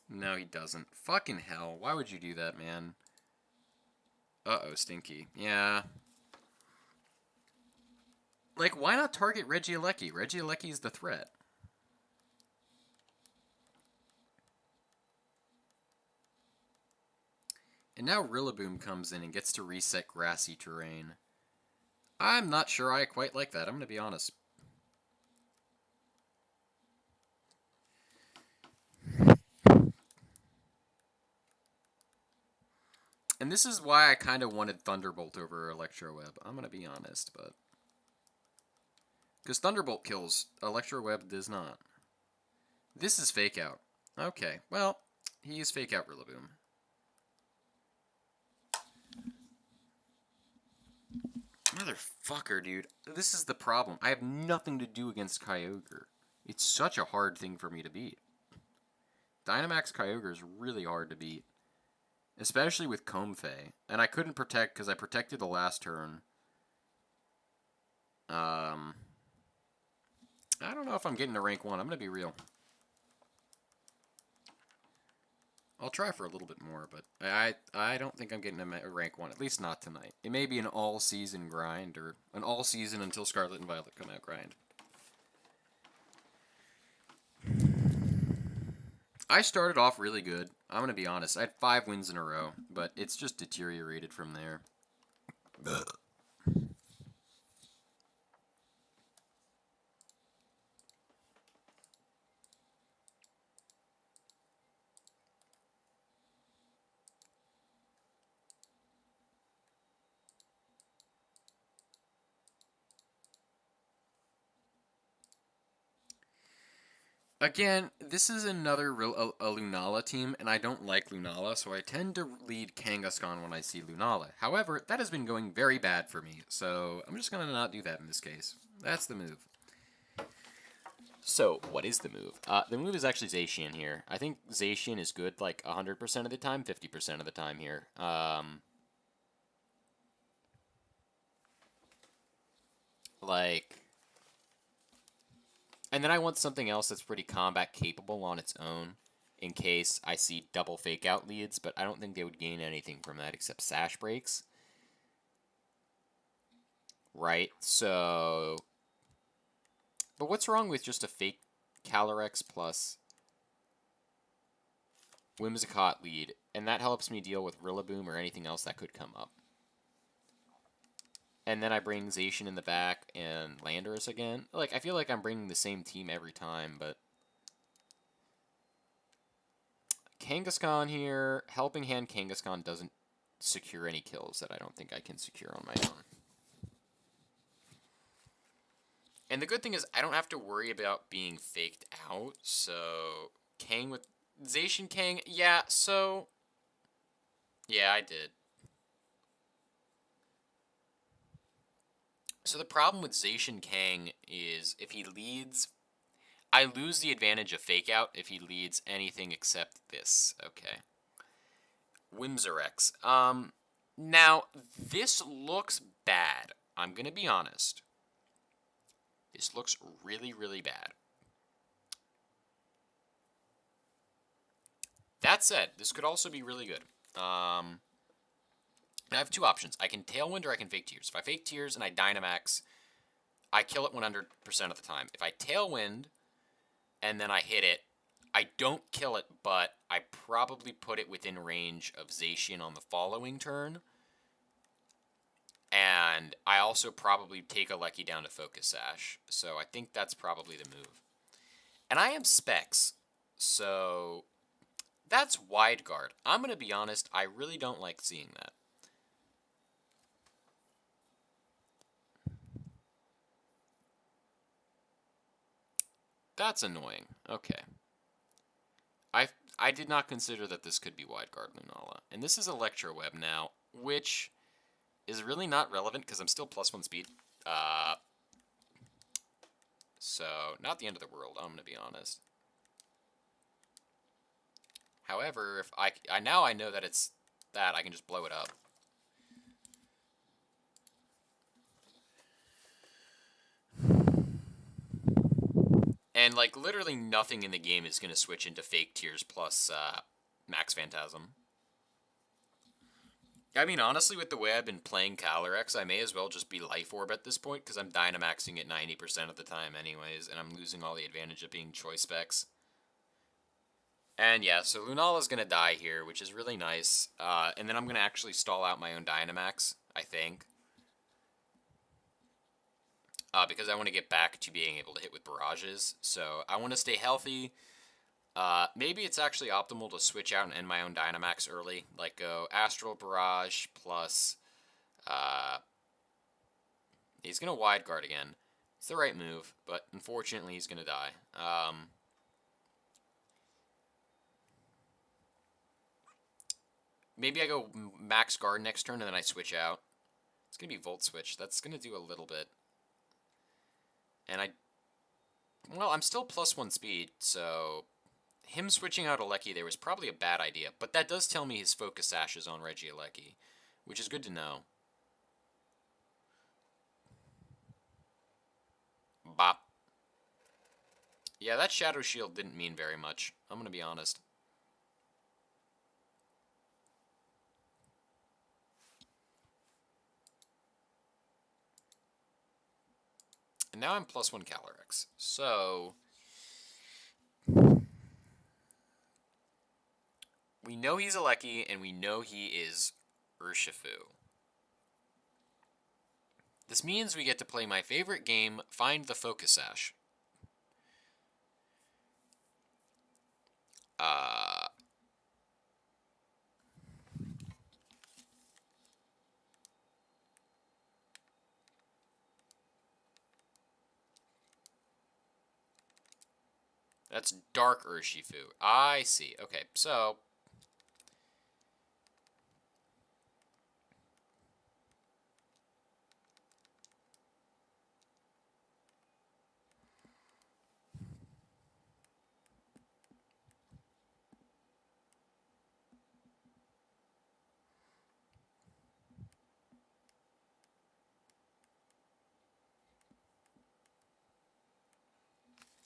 No, he doesn't. Fucking hell. Why would you do that, man? Uh-oh, Stinky. Yeah. Like, why not target Regieleki? Regieleki's the threat. And now Rillaboom comes in and gets to reset grassy terrain. I'm not sure I quite like that, I'm going to be honest. And this is why I kind of wanted Thunderbolt over Electroweb. I'm going to be honest, but... Because Thunderbolt kills, Electroweb does not. This is Fake Out. Okay, well, he used Fake Out Rillaboom. Motherfucker, dude. This is the problem. I have nothing to do against Kyogre. It's such a hard thing for me to beat. Dynamax Kyogre is really hard to beat. Especially with Comfey. And I couldn't protect because I protected the last turn. I don't know if I'm getting to rank 1. I'm going to be real. I'll try for a little bit more, but I don't think I'm getting a rank 1, at least not tonight. It may be an all-season grind, or an all-season until Scarlet and Violet come out grind. I started off really good. I'm going to be honest. I had 5 wins in a row, but it's just deteriorated from there. Again, this is another a Lunala team, and I don't like Lunala, so I tend to lead Kangaskhan when I see Lunala. However, that has been going very bad for me, so I'm just going to not do that in this case. That's the move. So, what is the move? The move is actually Zacian here. I think Zacian is good like 100% of the time, 50% of the time here. And then I want something else that's pretty combat capable on its own in case I see double fake out leads, but I don't think they would gain anything from that except sash breaks. Right? So... But what's wrong with just a fake Calyrex plus Whimsicott lead, and that helps me deal with Rillaboom or anything else that could come up. And then I bring Zacian in the back and Landorus again. Like, I feel like I'm bringing the same team every time, but... Kangaskhan here. Helping Hand Kangaskhan doesn't secure any kills that I don't think I can secure on my own. And the good thing is I don't have to worry about being faked out, so... Kang with... Zacian Kang, yeah, so... Yeah, I did. So the problem with Zacian Kang is if he leads... I lose the advantage of Fake Out if he leads anything except this. Okay. Whimsirex. Now, this looks bad. I'm going to be honest. This looks really, really bad. That said, this could also be really good. I have 2 options. I can Tailwind or I can Fake Tears. If I Fake Tears and I Dynamax, I kill it 100% of the time. If I Tailwind and then I hit it, I don't kill it, but I probably put it within range of Zacian on the following turn. And I also probably take Alecki down to Focus Sash. So I think that's probably the move. And I am Specs, so that's Wide Guard. I'm going to be honest, I really don't like seeing that. That's annoying. Okay. I did not consider that this could be Wide Guard Lunala. And this is Electro Web now, which is really not relevant because I'm still +1 speed. So, not the end of the world, I'm going to be honest. However, if I now I know that it's that, I can just blow it up. And, like, literally nothing in the game is going to switch into Fake Tears plus Max Phantasm. I mean, honestly, with the way I've been playing Calyrex, I may as well just be Life Orb at this point, because I'm Dynamaxing it 90% of the time anyways, and I'm losing all the advantage of being Choice Specs. And yeah, so Lunala's going to die here, which is really nice. And then I'm going to actually stall out my own Dynamax, I think. Because I want to get back to being able to hit with barrages. So I want to stay healthy. Maybe it's actually optimal to switch out and end my own Dynamax early. Like go Astral Barrage plus... he's going to Wide Guard again. It's the right move, but unfortunately he's going to die. Maybe I go Max Guard next turn and then I switch out. It's going to be Volt Switch. That's going to do a little bit. And well, I'm still +1 speed, so him switching out Alecki there was probably a bad idea. But that does tell me his Focus Sash is on Regieleki, which is good to know. Bop. Yeah, that Shadow Shield didn't mean very much. I'm going to be honest. And now I'm +1 Calyrex. So... we know he's Alecki, and we know he is Urshifu. This means we get to play my favorite game, Find the Focus Sash. That's Dark Urshifu. I see. Okay, so...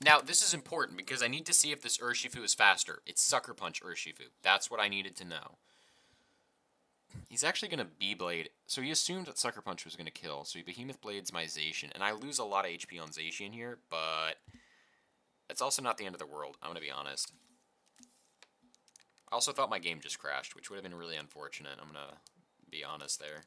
now, this is important because I need to see if this Urshifu is faster. It's Sucker Punch Urshifu. That's what I needed to know. He's actually going to B-Blade. So he assumed that Sucker Punch was going to kill. So he Behemoth Blades my Zacian. And I lose a lot of HP on Zacian here, but it's also not the end of the world. I'm going to be honest. I also thought my game just crashed, which would have been really unfortunate. I'm going to be honest there.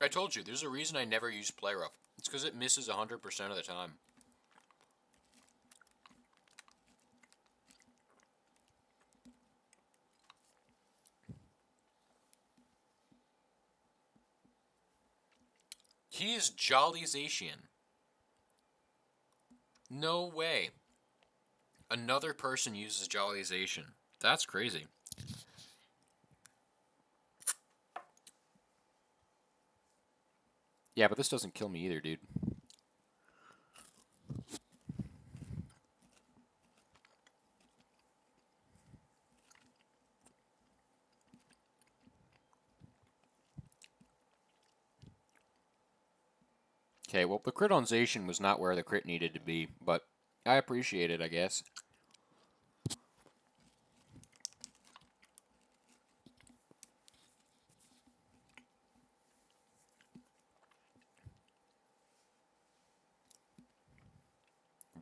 I told you, there's a reason I never use Play Rough. It's because it misses 100% of the time. He is Jolly Zacian. No way. Another person uses Jolly Zacian. That's crazy. Yeah, but this doesn't kill me either, dude. Okay, well, the crit on Zacian was not where the crit needed to be, but I appreciate it, I guess.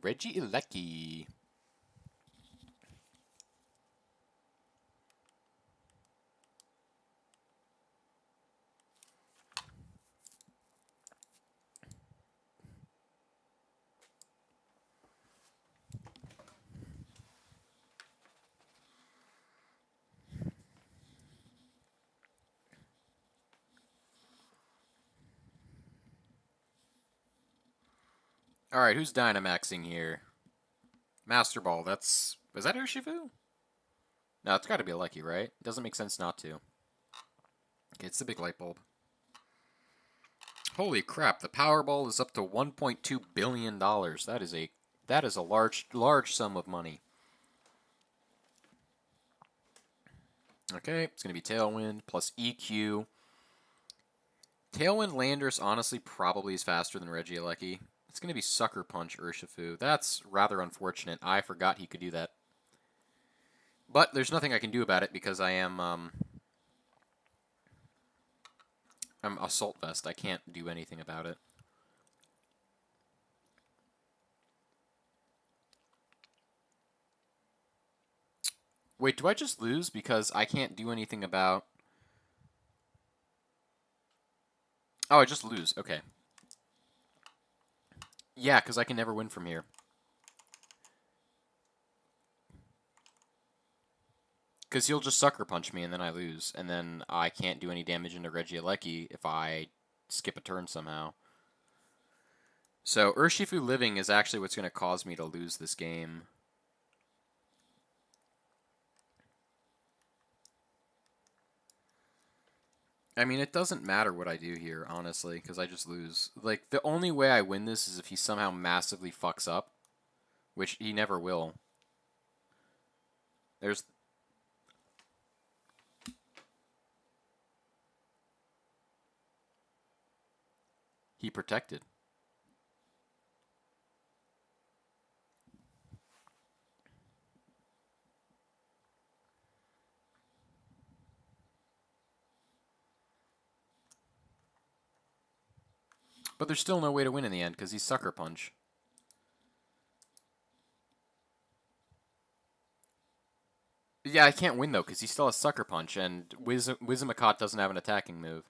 Regieleki. Alright, who's Dynamaxing here? Master Ball, is that Urshifu? No, it's gotta be a Lucky, right? Doesn't make sense not to. Okay, it's the big light bulb. Holy crap, the Powerball is up to $1.2 billion. That is a large sum of money. Okay, it's gonna be Tailwind plus EQ. Tailwind Landorus honestly probably is faster than Regieleki. It's going to be Sucker Punch Urshifu. That's rather unfortunate. I forgot he could do that. But there's nothing I can do about it because I'm Assault Vest. I can't do anything about it. Wait, do I just lose because I can't do anything about... Oh, I just lose. Okay. Yeah, because I can never win from here. Because he'll just Sucker Punch me and then I lose. And then I can't do any damage into Regieleki if I skip a turn somehow. So Urshifu living is actually what's going to cause me to lose this game. I mean, it doesn't matter what I do here, honestly, because I just lose. Like, the only way I win this is if he somehow massively fucks up, which he never will. There's... He protected. But there's still no way to win in the end, because he's Sucker Punch. Yeah, I can't win, though, because he still has Sucker Punch, and Whimsicott doesn't have an attacking move.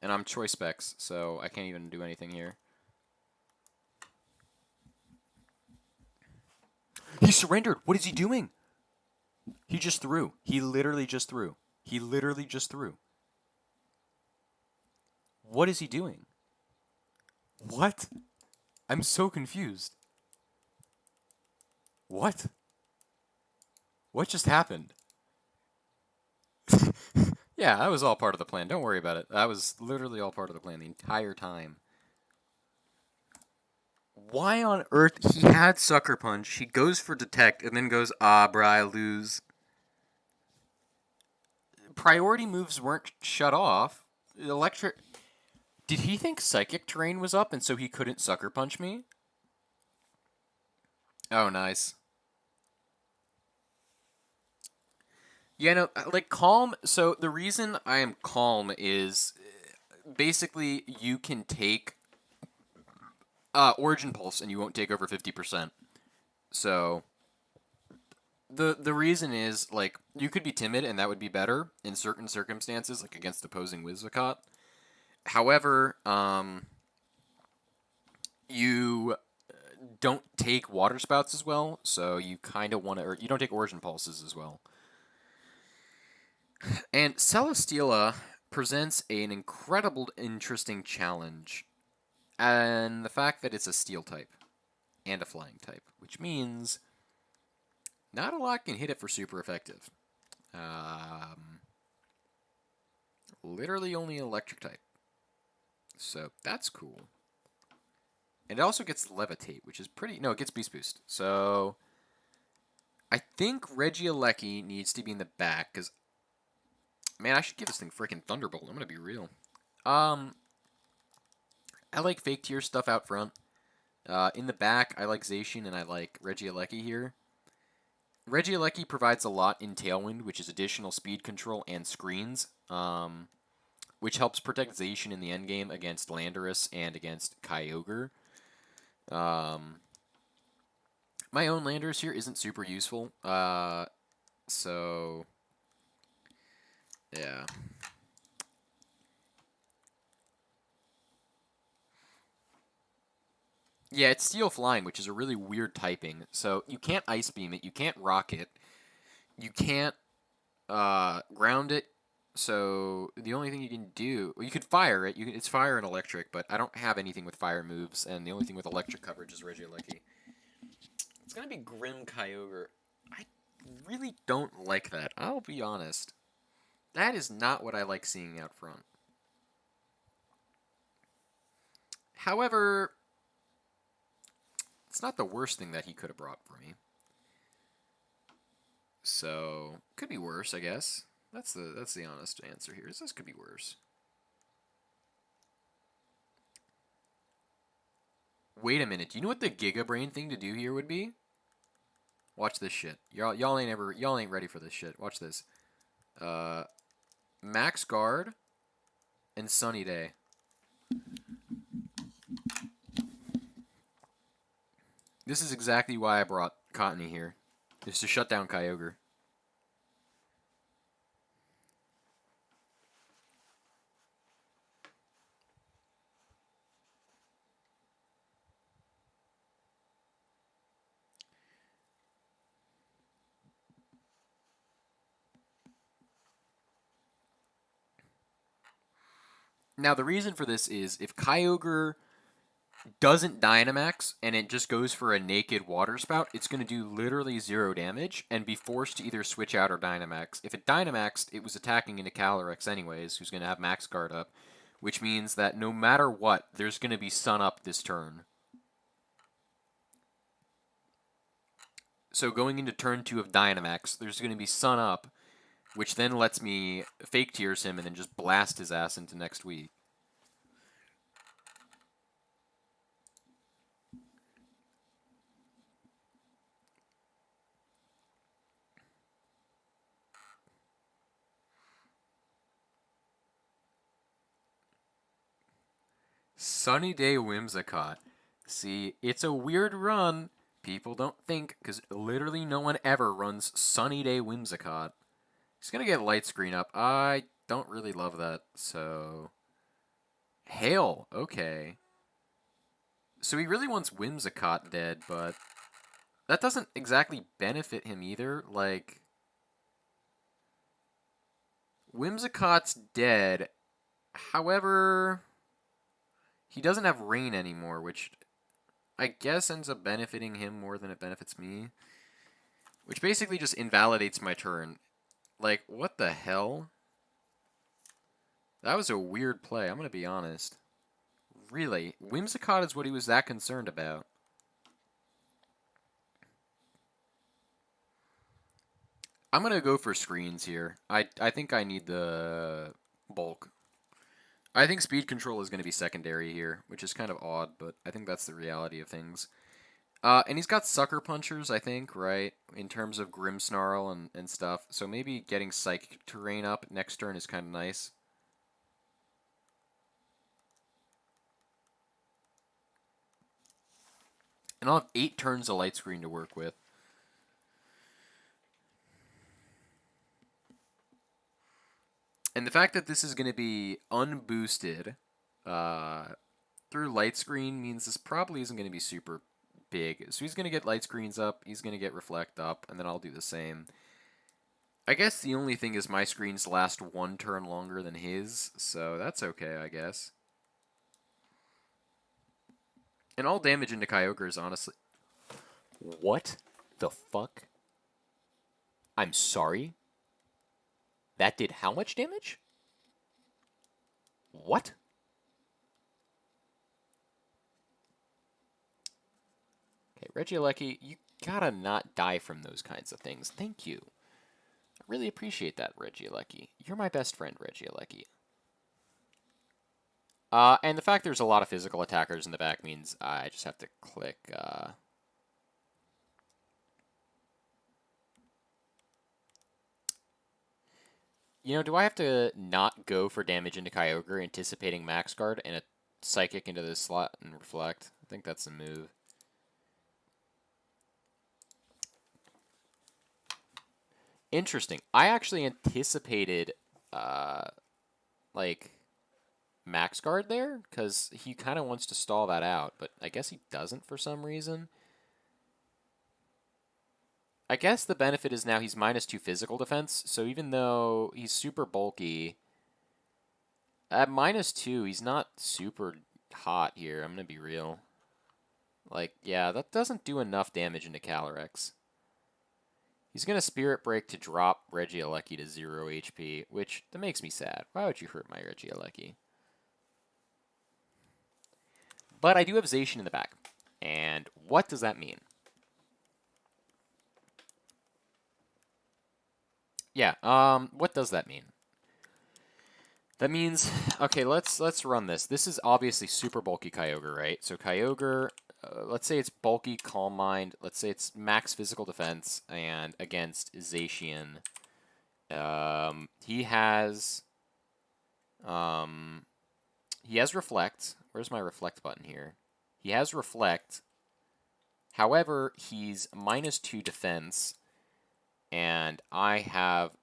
And I'm Choice Specs, so I can't even do anything here. He surrendered! What is he doing? He just threw. He literally just threw. He literally just threw. What is he doing? What? I'm so confused. What? What just happened? Yeah, that was all part of the plan. Don't worry about it. That was literally all part of the plan the entire time. Why on earth? He had Sucker Punch. He goes for Detect and then goes, ah, bruh, I lose. Priority moves weren't shut off. Electric... Did he think Psychic Terrain was up and so he couldn't Sucker Punch me? Oh, nice. Yeah, no, like, calm... So, the reason I am calm is... Basically, you can take... Origin Pulse and you won't take over 50%. So... The reason is, like, you could be timid and that would be better in certain circumstances, like against opposing Whimsicott. However, you don't take Water Spouts as well, so you kind of want to... Or you don't take Origin Pulses as well. And Celesteela presents an incredible, interesting challenge. And the fact that it's a Steel type and a Flying type, which means not a lot can hit it for super effective. Literally only Electric type. So that's cool. And it also gets Levitate, which is pretty... No, it gets Beast Boost. So I think Regieleki needs to be in the back, because... Man, I should give this thing freaking Thunderbolt. I'm going to be real. I like Fake Tier stuff out front. In the back, I like Zacian and I like Regieleki here. Regieleki provides a lot in Tailwind, which is additional speed control and screens, which helps protect Zacian in the endgame against Landorus and against Kyogre. My own Landorus here isn't super useful, so yeah. Yeah, it's Steel Flying, which is a really weird typing. So you can't Ice Beam it, you can't Rock it, you can't ground it. So the only thing you can do, well, you could fire it. It's fire and electric, but I don't have anything with fire moves, and the only thing with electric coverage is Regieleki. It's gonna be Grim Kyogre. I really don't like that. I'll be honest. That is not what I like seeing out front. However, it's not the worst thing that he could have brought for me. So could be worse, I guess. That's the honest answer here. This could be worse. Wait a minute. Do you know what the Giga Brain thing to do here would be? Watch this shit. Y'all ain't ready for this shit. Watch this. Max Guard and Sunny Day. This is exactly why I brought Cottony here. Just to shut down Kyogre. Now, the reason for this is if Kyogre doesn't Dynamax and it just goes for a naked Water Spout, it's going to do literally 0 damage and be forced to either switch out or Dynamax. If it Dynamaxed, it was attacking into Calyrex anyways, who's going to have Max Guard up, which means that no matter what, there's going to be Sun Up this turn. So going into turn 2 of Dynamax, there's going to be Sun Up, which then lets me Fake Tears him and then just blast his ass into next week. Sunny Day Whimsicott. See, it's a weird run. People don't think, because literally no one ever runs Sunny Day Whimsicott. He's going to get Light Screen up. I don't really love that, so... Hail, okay. So he really wants Whimsicott dead, but that doesn't exactly benefit him either. Like, Whimsicott's dead. However, he doesn't have Rain anymore, which I guess ends up benefiting him more than it benefits me. Which basically just invalidates my turn. Like, what the hell? That was a weird play, I'm going to be honest. Really? Whimsicott is what he was that concerned about. I'm going to go for screens here. I think I need the bulk. I think speed control is going to be secondary here, which is kind of odd, but I think that's the reality of things. And he's got Sucker Punchers, I think, right? In terms of Grimmsnarl and stuff. So maybe getting Psychic Terrain up next turn is kind of nice. And I'll have 8 turns of Light Screen to work with. And the fact that this is going to be unboosted through Light Screen means this probably isn't going to be super big. So he's going to get Light Screens up, he's going to get Reflect up, and then I'll do the same. I guess the only thing is my screens last 1 turn longer than his, so that's okay, I guess. And all damage into Kyogre is honestly... What the fuck? I'm sorry? That did how much damage? What? Okay, Regieleki, you gotta not die from those kinds of things. Thank you. I really appreciate that, Regieleki. You're my best friend, Regieleki. And the fact there's a lot of physical attackers in the back means I just have to click, You know, do I have to not go for damage into Kyogre, anticipating Max Guard, and a Psychic into this slot and Reflect? I think that's the move. Interesting. I actually anticipated, like, Max Guard there, because he kind of wants to stall that out, but I guess he doesn't for some reason. I guess the benefit is now he's -2 physical defense, so even though he's super bulky, at -2, he's not super hot here, I'm going to be real. Like, yeah, that doesn't do enough damage into Calyrex. He's going to Spirit Break to drop Regieleki to 0 HP, which, that makes me sad. Why would you hurt my Regieleki? But I do have Zacian in the back. And what does that mean? Yeah, what does that mean? That means, okay, let's run this. This is obviously super bulky Kyogre, right? So Kyogre, let's say it's bulky Calm Mind. Let's say it's max physical defense, and against Zacian, he has Reflect. Where's my Reflect button here? He has Reflect. However, he's -2 defense, and I have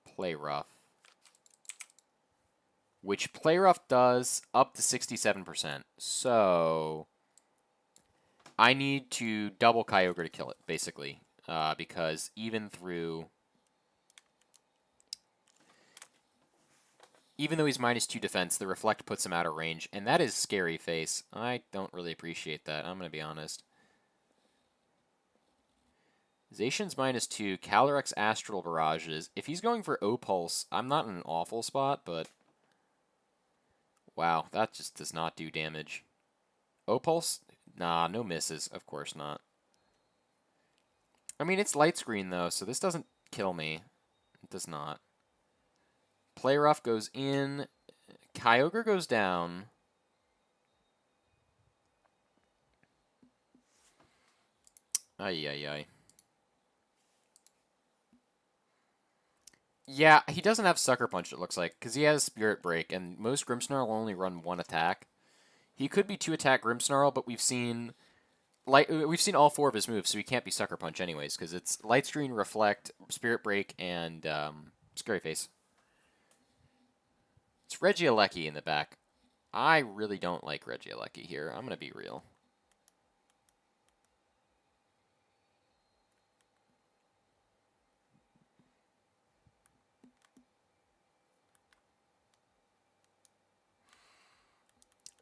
Play Rough, which Play Rough does up to 67%. So I need to double Kyogre to kill it, basically, because even though he's -2 defense, the Reflect puts him out of range, and that is scary face. I don't really appreciate that, I'm going to be honest. Zacian's -2, Calyrex Astral Barrages. If he's going for O-Pulse, I'm not in an awful spot, but wow, that just does not do damage. O-Pulse? Nah, no misses. Of course not. I mean, it's Light Screen, though, so this doesn't kill me. It does not. Play Rough goes in. Kyogre goes down. Ay, ay, ay. Yeah, he doesn't have Sucker Punch, it looks like, because he has Spirit Break, and most Grimmsnarl will only run one attack. He could be 2-attack Grimmsnarl, but we've seen all 4 of his moves, so he can't be Sucker Punch anyways, because it's Light Screen, Reflect, Spirit Break, and Scary Face. It's Regieleki in the back. I really don't like Regieleki here. I'm going to be real.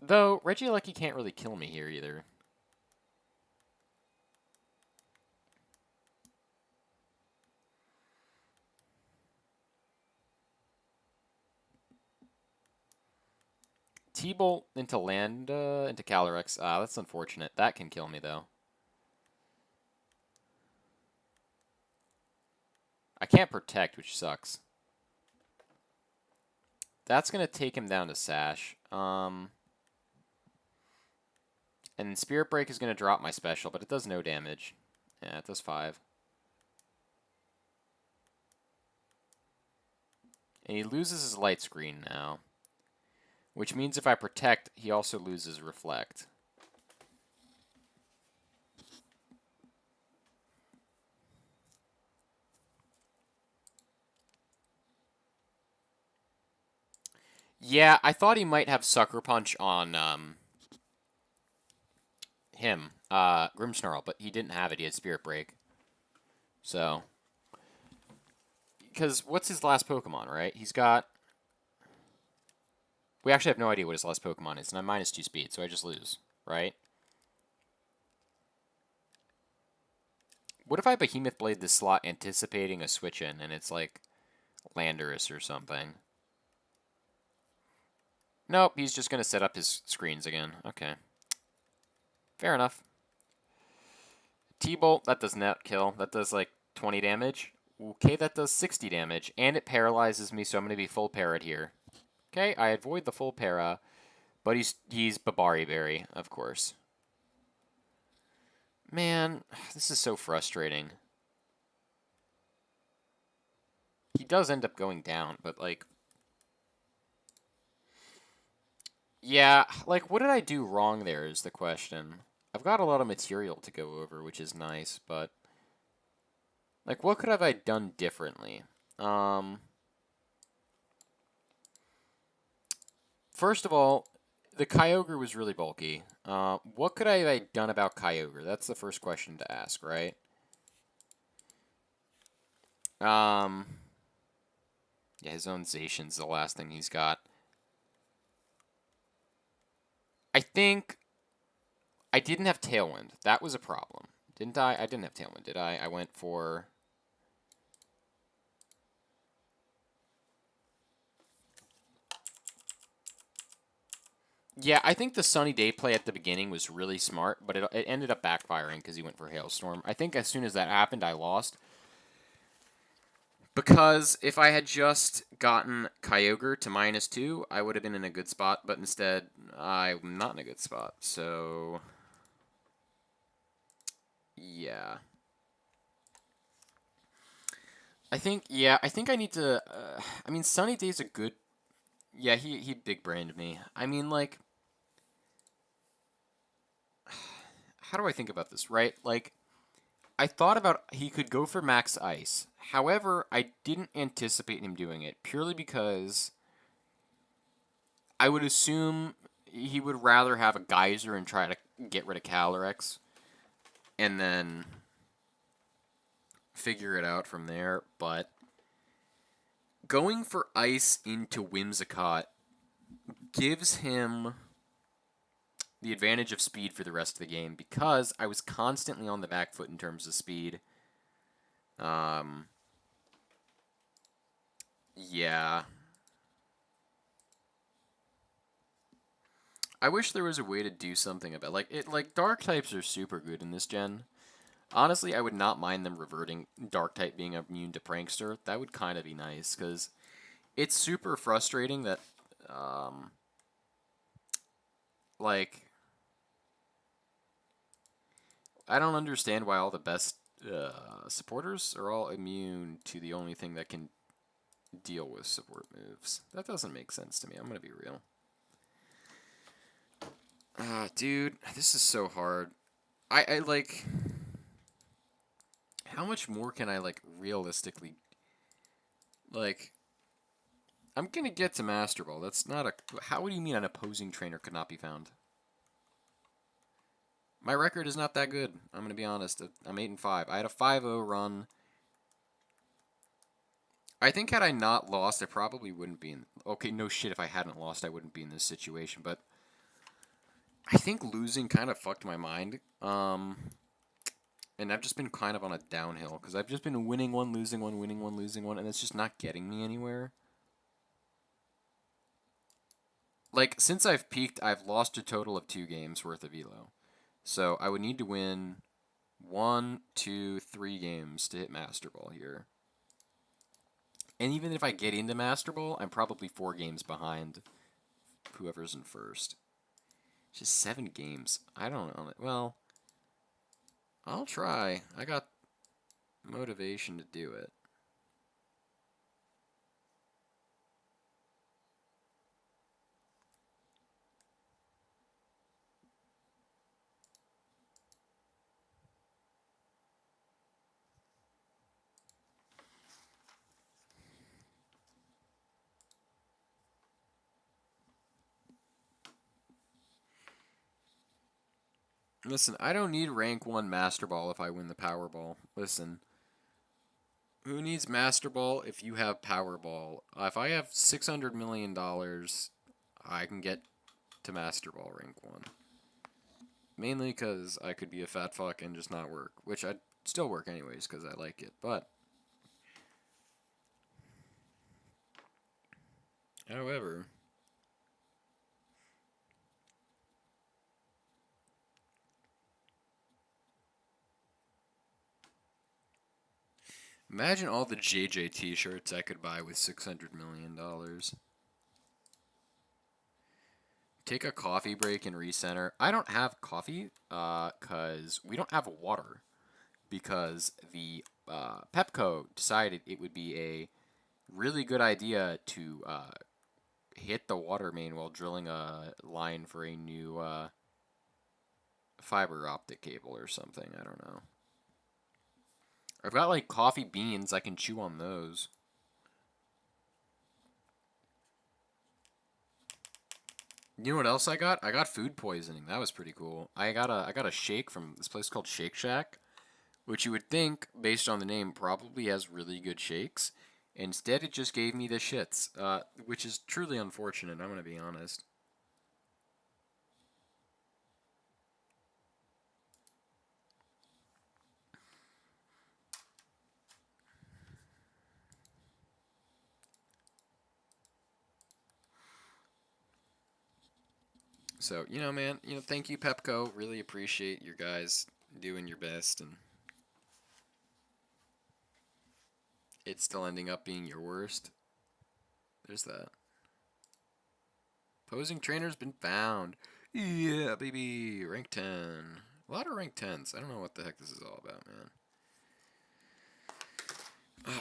Though, Regieleki can't really kill me here either. T-Bolt into into Calyrex. That's unfortunate. That can kill me, though. I can't Protect, which sucks. That's going to take him down to Sash. And Spirit Break is going to drop my special, but it does no damage. Yeah, it does 5. And he loses his Light Screen now. Which means if I Protect, he also loses Reflect. Yeah, I thought he might have Sucker Punch on him, Grimmsnarl, but he didn't have it. He had Spirit Break. So, because what's his last Pokemon, right? He's got... We actually have no idea what his last Pokemon is, and I'm -2 speed, so I just lose, right? What if I Behemoth Blade this slot anticipating a switch in, and it's like Landorus or something? Nope, he's just going to set up his screens again. Okay. Fair enough. T-Bolt, that does not kill. That does like 20 damage. Okay, that does 60 damage, and it paralyzes me, so I'm going to be full parried here. Okay, I avoid the full para, but he's Babari Berry, of course. Man, this is so frustrating. he does end up going down, but, like, yeah, like, what did I do wrong there is the question. I've got a lot of material to go over, which is nice, but, like, what could have I done differently? Um, First of all, the Kyogre was really bulky. What could I have done about Kyogre? That's the first question to ask, right? Um, yeah, his own Zacian's the last thing he's got. I think I didn't have Tailwind. That was a problem. Didn't I? I didn't have Tailwind, did I? I went for... Yeah, I think the Sunny Day play at the beginning was really smart, but it ended up backfiring because he went for Hailstorm. I think as soon as that happened, I lost. Because if I had just gotten Kyogre to -2, I would have been in a good spot, but instead, I'm not in a good spot. So, yeah. I think I need to, I mean, Sunny Day's a good, yeah, he big-brained me. I mean, like, how do I think about this, right? Like, I thought about he could go for max ice. However, I didn't anticipate him doing it purely because I would assume he would rather have a geyser and try to get rid of Calyrex and then figure it out from there. But going for ice into Whimsicott gives him the advantage of speed for the rest of the game because I was constantly on the back foot in terms of speed. Yeah. I wish there was a way to do something about like dark types are super good in this gen. Honestly, I would not mind them reverting dark type being immune to Prankster. That would kind of be nice because it's super frustrating that um like I don't understand why all the best supporters are all immune to the only thing that can deal with support moves. That doesn't make sense to me. I'm gonna be real. Dude, this is so hard. I like... How much more can I, like, realistically... Like, I'm gonna get to Master Ball. That's not a... How do you mean an opposing trainer could not be found? My record is not that good. I'm gonna be honest. I'm 8-5. I had a 5-0 run. I think had I not lost, I probably wouldn't be in... Okay, no shit, if I hadn't lost, I wouldn't be in this situation, but... I think losing kind of fucked my mind. And I've just been kind of on a downhill, because I've just been winning one, losing one, winning one, losing one, and it's just not getting me anywhere. Like, since I've peaked, I've lost a total of 2 games worth of Elo. So I would need to win 1, 2, 3 games to hit Master Ball here. And even if I get into Master Ball, I'm probably 4 games behind whoever's in first. Just 7 games. I don't know. Well, I'll try. I got motivation to do it. Listen, I don't need rank 1 Master Ball if I win the Powerball. Listen, who needs Master Ball if you have Powerball? If I have $600 million, I can get to Master Ball rank 1. Mainly because I could be a fat fuck and just not work, which I'd still work anyways because I like it, but... However... Imagine all the JJ t-shirts I could buy with $600 million. Take a coffee break and recenter. I don't have coffee because we don't have water because the Pepco decided it would be a Really good idea to hit the water main while drilling a line for a new fiber optic cable or something. I don't know. I've got like coffee beans. I can chew on those. You know what else I got? I got food poisoning. That was pretty cool. I got a shake from this place called Shake Shack, which you would think, based on the name, probably has really good shakes. Instead, it just gave me the shits, which is truly unfortunate. I'm gonna be honest. So, man, thank you, Pepco. Really appreciate your guys doing your best, and it's still ending up being your worst. There's that. Posing trainer's been found. Yeah, baby. Rank 10. A lot of rank 10s. I don't know what the heck this is all about, man.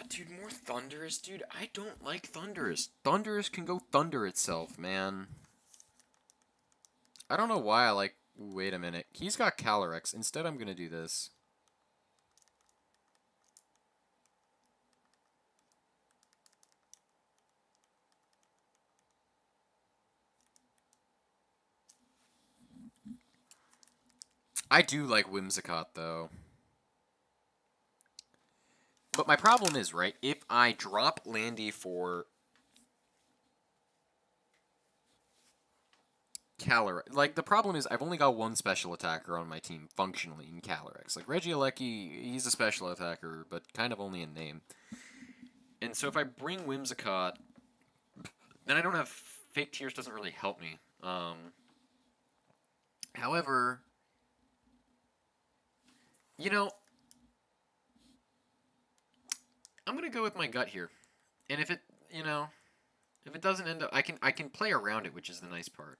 Dude, more Thunderous? Dude, I don't like Thunderous. Thunderous can go thunder itself, man. I don't know why I like... Wait a minute. He's got Calyrex. Instead, I'm going to do this. I do like Whimsicott, though. But my problem is, right, if I drop Landy for Calyrex, like, the problem is I've only got one special attacker on my team, functionally, in Calyrex. Like, Regieleki, he's a special attacker, but kind of only in name. And so if I bring Whimsicott, then I don't have... Fake Tears doesn't really help me. However, you know, I'm gonna go with my gut here. And if it, if it doesn't end up, I can play around it, which is the nice part.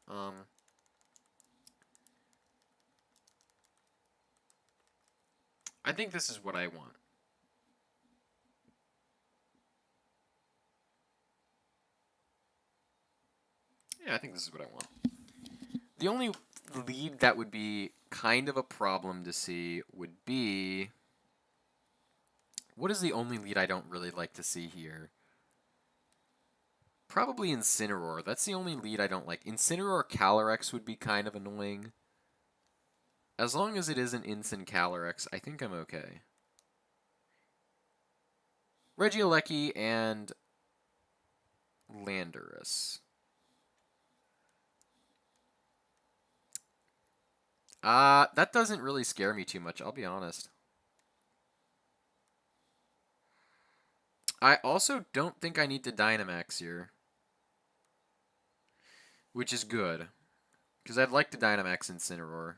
I think this is what I want. Yeah, I think this is what I want. The only lead that would be kind of a problem to see would be... What is the only lead I don't really like to see here? Probably Incineroar. That's the only lead I don't like. Incineroar Calyrex would be kind of annoying. As long as it isn't Incin Calyrex, I think I'm okay. Regieleki and Landorus. That doesn't really scare me too much, I'll be honest. I also don't think I need to Dynamax here. Which is good. Because I'd like to Dynamax Incineroar.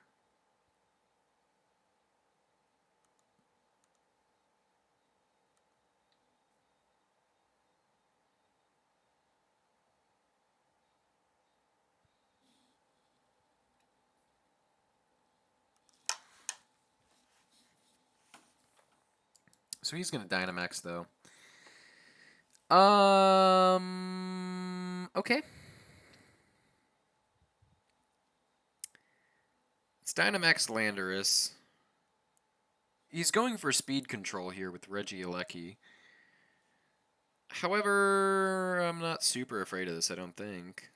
So he's going to Dynamax, though. Okay. It's Dynamax Landorus. He's going for speed control here with Regieleki. However, I'm not super afraid of this, I don't think.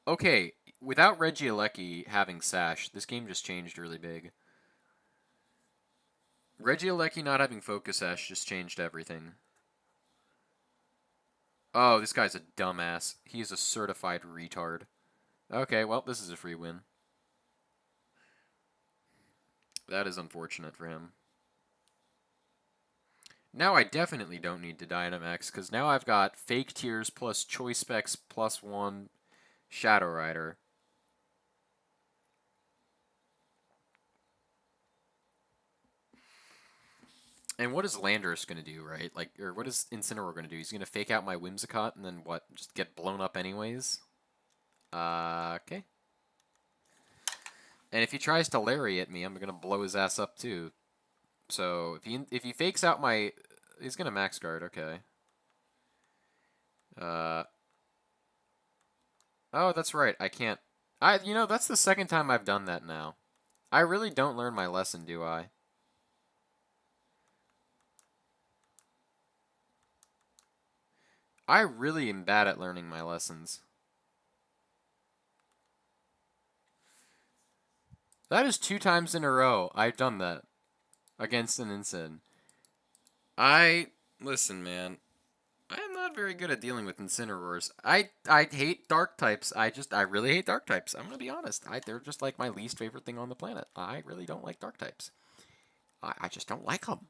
Okay, without Regieleki having Sash, this game just changed really big. Regieleki not having Focus Sash just changed everything. Oh, this guy's a dumbass. He is a certified retard. Okay, well, this is a free win. That is unfortunate for him. Now I definitely don't need to Dynamax, because now I've got Fake Tears plus Choice Specs plus 1 Shadow Rider. And what is Landorus going to do, right? Like, or what is Incineroar going to do? He's going to fake out my Whimsicott and then what? Just get blown up anyways? Okay. And if he tries to lariat me, I'm gonna blow his ass up too. So if he fakes out my, he's gonna max guard. Okay. Oh, that's right. I can't. That's the second time I've done that now. I really don't learn my lesson, do I? I really am bad at learning my lessons. That is 2 times in a row I've done that against an Incin. Listen, man. I am not very good at dealing with Incineroars. I hate dark types. I really hate dark types. I'm gonna be honest. They're just like my least favorite thing on the planet. I really don't like dark types. I just don't like them.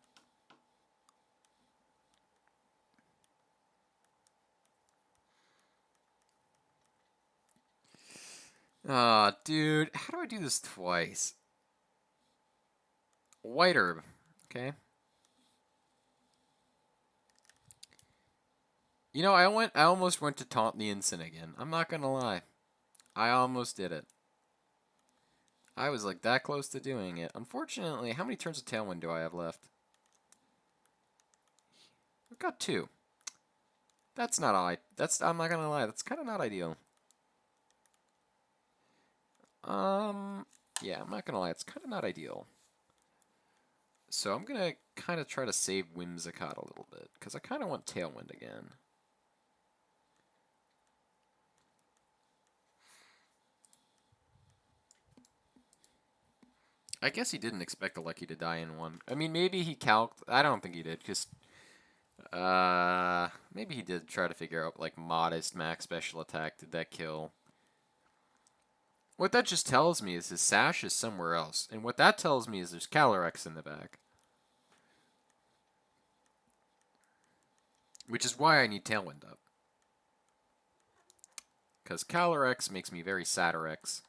Aw, dude, how do I do this twice? White herb, okay. I almost went to taunt the Incin again. I'm not gonna lie. I almost did it. I was like that close to doing it. Unfortunately, how many turns of Tailwind do I have left? I've got 2. That's not I'm not gonna lie, that's kind of not ideal. Yeah, I'm not gonna lie, it's kind of not ideal. So I'm gonna kind of try to save Whimsicott a little bit, because I kind of want Tailwind again. I guess he didn't expect a Lucky to die in one. I mean, maybe he calced. I don't think he did, because maybe he did try to figure out like modest max special attack. Did that kill? What that just tells me is his sash is somewhere else, and what that tells me is there's Calyrex in the back, which is why I need Tailwind up, because Calyrex makes me very Satirex.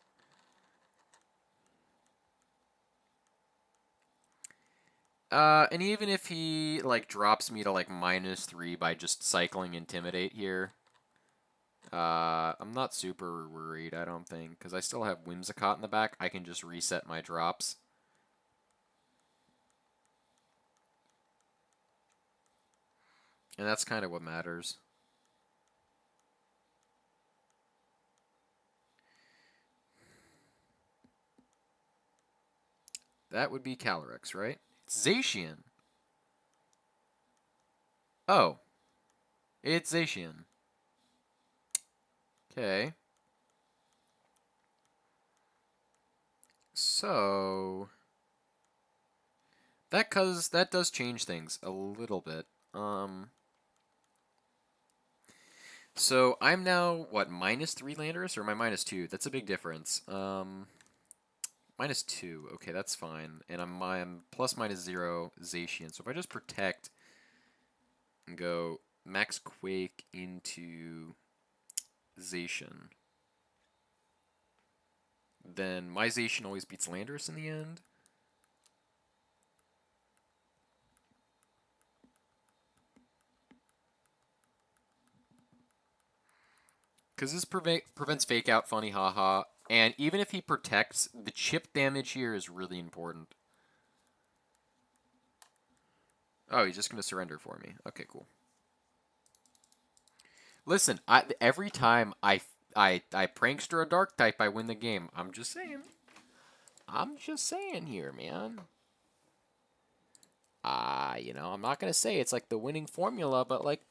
And even if he like drops me to like -3 by just cycling Intimidate here, I'm not super worried, I don't think, because I still have Whimsicott in the back. I can just reset my drops. And that's kind of what matters. That would be Calyrex, right? It's Zacian. Oh. It's Zacian. Okay. So that does change things a little bit. So I'm now what, -3 Landorus, or am I -2? That's a big difference. -2. Okay, that's fine. And I'm ±0 Zacian. So if I just protect and go Max Quake into Zacian, then my Zacian always beats Landorus in the end. Because this prevents fake out, funny haha. And even if he protects, the chip damage here is really important. Oh, he's just going to surrender for me. Okay, cool. Listen, every time I prankster a dark type, I win the game. I'm just saying. I'm just saying here, man. I'm not going to say it's like the winning formula, but like,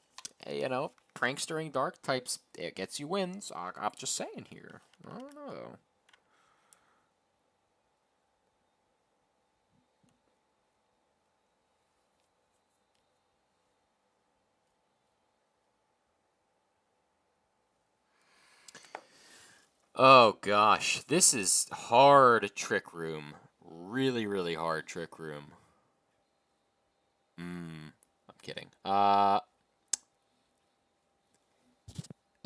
prankstering dark types, it gets you wins. I'm just saying here. I don't know. Oh gosh, this is hard Trick Room. Really, really hard Trick Room. I'm kidding.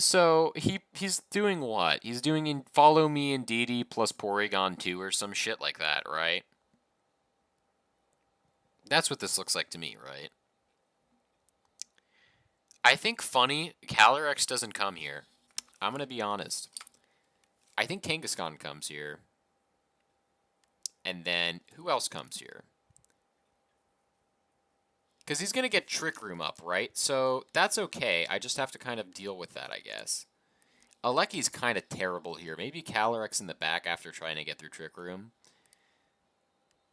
So he's doing what? He's doing in Follow Me in DD plus Porygon 2 or some shit like that, right? That's what this looks like to me, right? I think funny, Calyrex doesn't come here. I'm gonna be honest. I think Kangaskhan comes here. And then, who else comes here? Because he's going to get Trick Room up, right? So that's okay. I just have to kind of deal with that, I guess. Aleki's kind of terrible here. Maybe Calyrex in the back after trying to get through Trick Room.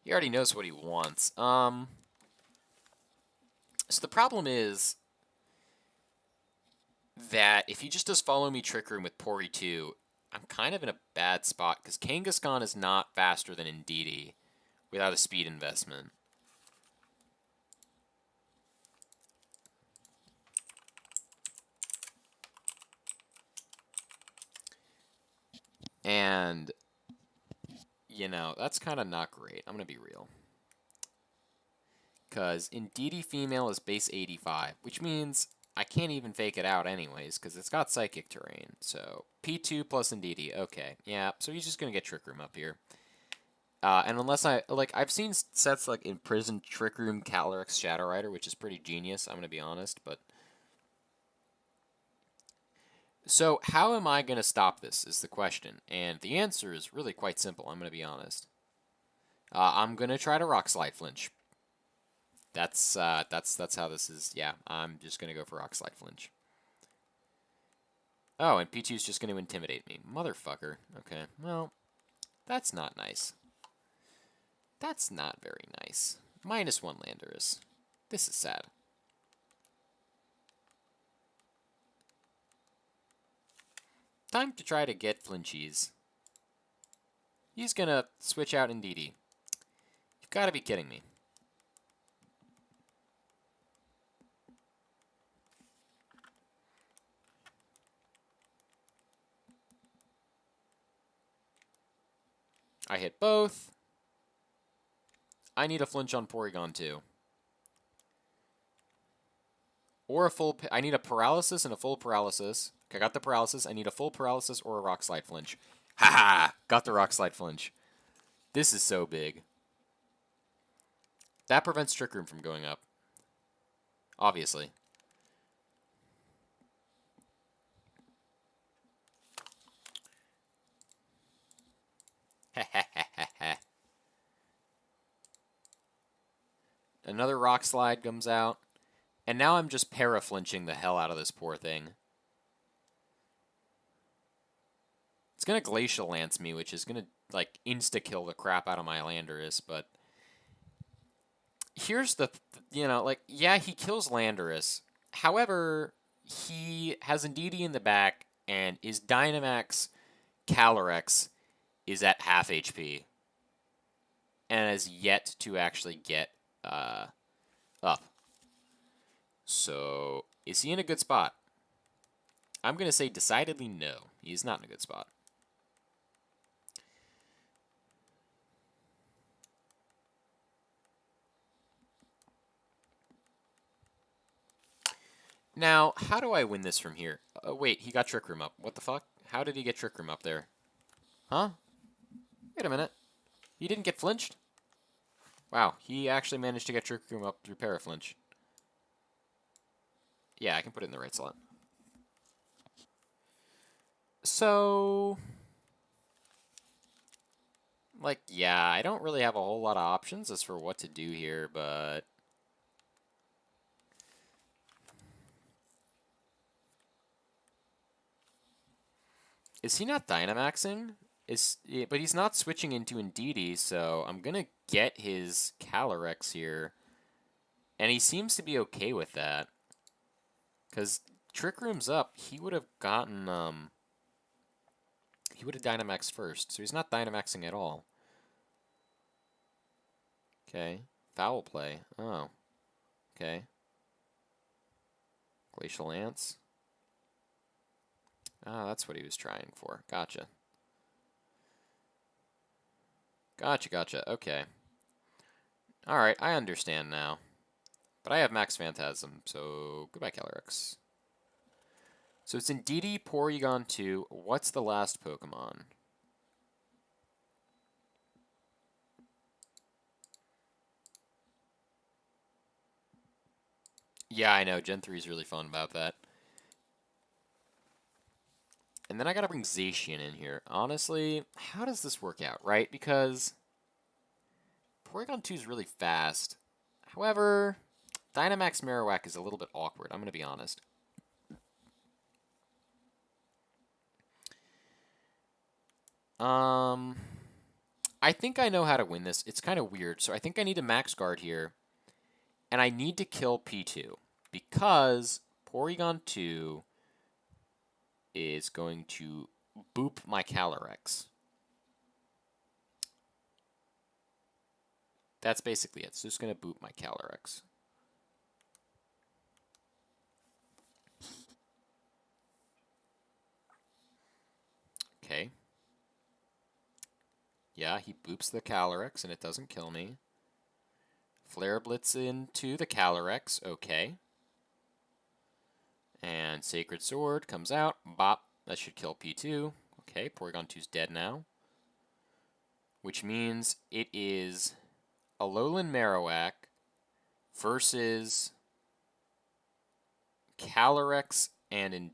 He already knows what he wants. So the problem is that if he just does Follow Me Trick Room with Pori 2, I'm kind of in a bad spot because Kangaskhan is not faster than Indeedee without a speed investment. And, you know, that's kind of not great. I'm going to be real. Because Indeedee female is base 85, which means I can't even fake it out anyways, because it's got Psychic Terrain. So, P2 plus Indeedee. Okay, yeah, so he's just going to get Trick Room up here. And unless I've seen sets like Imprisoned, Trick Room, Calyrex, Shadow Rider, which is pretty genius, I'm going to be honest, but... So, how am I going to stop this is the question, and the answer is really quite simple, I'm going to be honest. I'm going to try to Rock Slide Flinch. That's how this is, yeah, I'm just going to go for Rock Slide Flinch. Oh, and P2 is just going to intimidate me. Motherfucker. Okay, well, that's not nice. That's not very nice. -1 Landorus. This is sad. Time to try to get Flinchies. He's gonna switch out Indeedee. You've got to be kidding me. I hit both. I need a flinch on Porygon too. Or a full... I need a paralysis and a full paralysis. Okay, I got the paralysis. I need a full paralysis or a Rock Slide Flinch. Haha! Got the Rock Slide Flinch. This is so big. That prevents Trick Room from going up. Obviously. Another Rock Slide comes out. And now I'm just para-flinching the hell out of this poor thing. It's going to Glacial Lance me, which is going to, like, insta-kill the crap out of my Landorus, but... Here's the, you know, like, yeah, he kills Landorus. However, he has Indeedee in the back, and his Dynamax Calyrex is at half HP. And has yet to actually get up. So, is he in a good spot? I'm going to say decidedly no. He's not in a good spot. Now, how do I win this from here? Wait, he got Trick Room up. What the fuck? How did he get Trick Room up there? Huh? Wait a minute. He didn't get flinched? Wow, he actually managed to get Trick Room up through Paraflinch. Yeah, I can put it in the right slot. So... Like, yeah, I don't really have a whole lot of options as for what to do here, but... Is he not Dynamaxing? But he's not switching into Indeedee, so I'm going to get his Calyrex here. And he seems to be okay with that. Because Trick Room's up, he would have gotten, he would have Dynamaxed first, so he's not Dynamaxing at all. Okay. Foul play. Oh. Okay. Glacial Lance. Ah, that's what he was trying for. Gotcha. Gotcha. Okay. Alright, I understand now. But I have Max Phantasm, so goodbye, Calyrex. So it's Indeedee, Porygon 2. What's the last Pokemon? Yeah, I know. Gen 3 is really fun about that. And then I gotta bring Zacian in here. Honestly, how does this work out, right? Because Porygon 2 is really fast. However, Dynamax Marowak is a little bit awkward, I'm gonna be honest. I think I know how to win this. It's kind of weird. So I think I need a Max Guard here. And I need to kill P2. Because Porygon 2 is going to boop my Calyrex. That's basically it. It's just going to boop my Calyrex. Okay. Yeah, he boops the Calyrex and it doesn't kill me. Flare Blitz into the Calyrex. Okay. And Sacred Sword comes out. Bop. That should kill P2. Okay, Porygon 2's dead now. Which means it is Alolan Marowak versus Calyrex and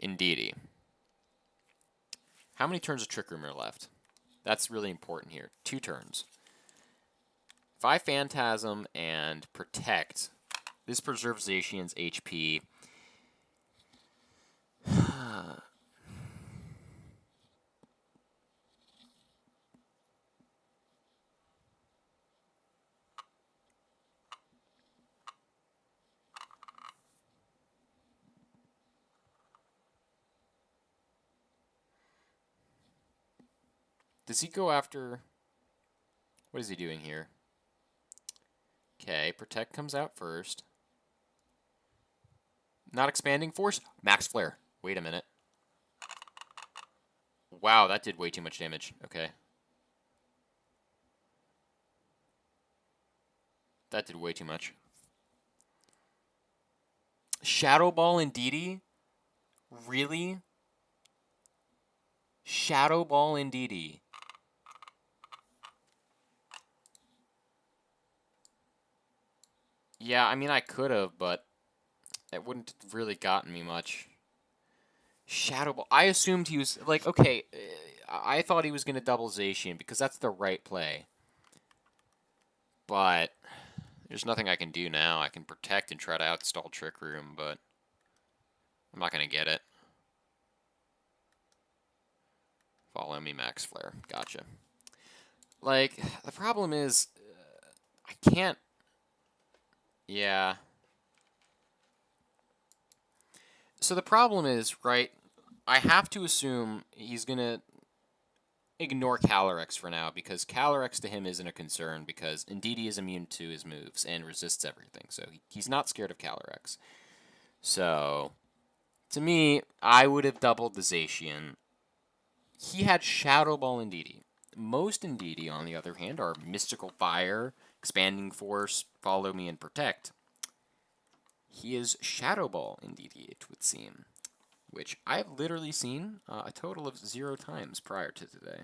Indeedee. How many turns of Trick Room are left? That's really important here. 2 turns. If I Phantasm and Protect, this preserves Zacian's HP. Does he go after... What is he doing here? Okay, Protect comes out first. Not expanding force? Max Flare. Wait a minute. Wow, that did way too much damage. Okay. That did way too much. Shadow Ball Indeedee? Really? Shadow Ball Indeedee. Yeah, I mean, I could have, but it wouldn't have really gotten me much. Shadow Ball. I assumed he was, like, okay, I thought he was going to double Zacian because that's the right play. But there's nothing I can do now. I can Protect and try to outstall Trick Room, but I'm not going to get it. Follow me, Max Flare. Gotcha. Like, the problem is, I can't... Yeah. So the problem is, right, I have to assume he's going to ignore Calyrex for now, because Calyrex to him isn't a concern, because Indeedee is immune to his moves and resists everything, so he's not scared of Calyrex. So, to me, I would have doubled the Zacian. He had Shadow Ball Indeedee. Most Indeedee, on the other hand, are Mystical Fire, Expanding Force, Follow Me, and Protect. He is Shadow Ball Indeedee, it would seem, which I've literally seen a total of 0 times prior to today.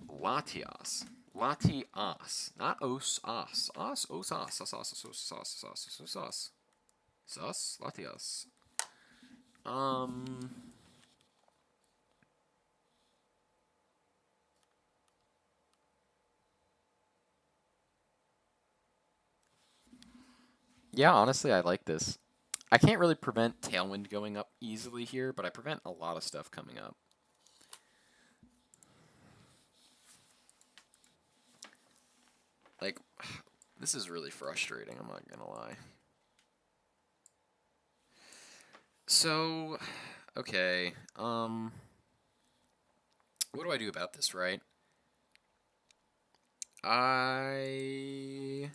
Latias. Latias. Not os, os. Os, os, os, os, os, os, os, os, os, os, os. Sus? Latias. Yeah, honestly, I like this. I can't really prevent Tailwind going up easily here, but I prevent a lot of stuff coming up. Like, this is really frustrating, I'm not gonna lie. So, okay, what do I do about this, right? I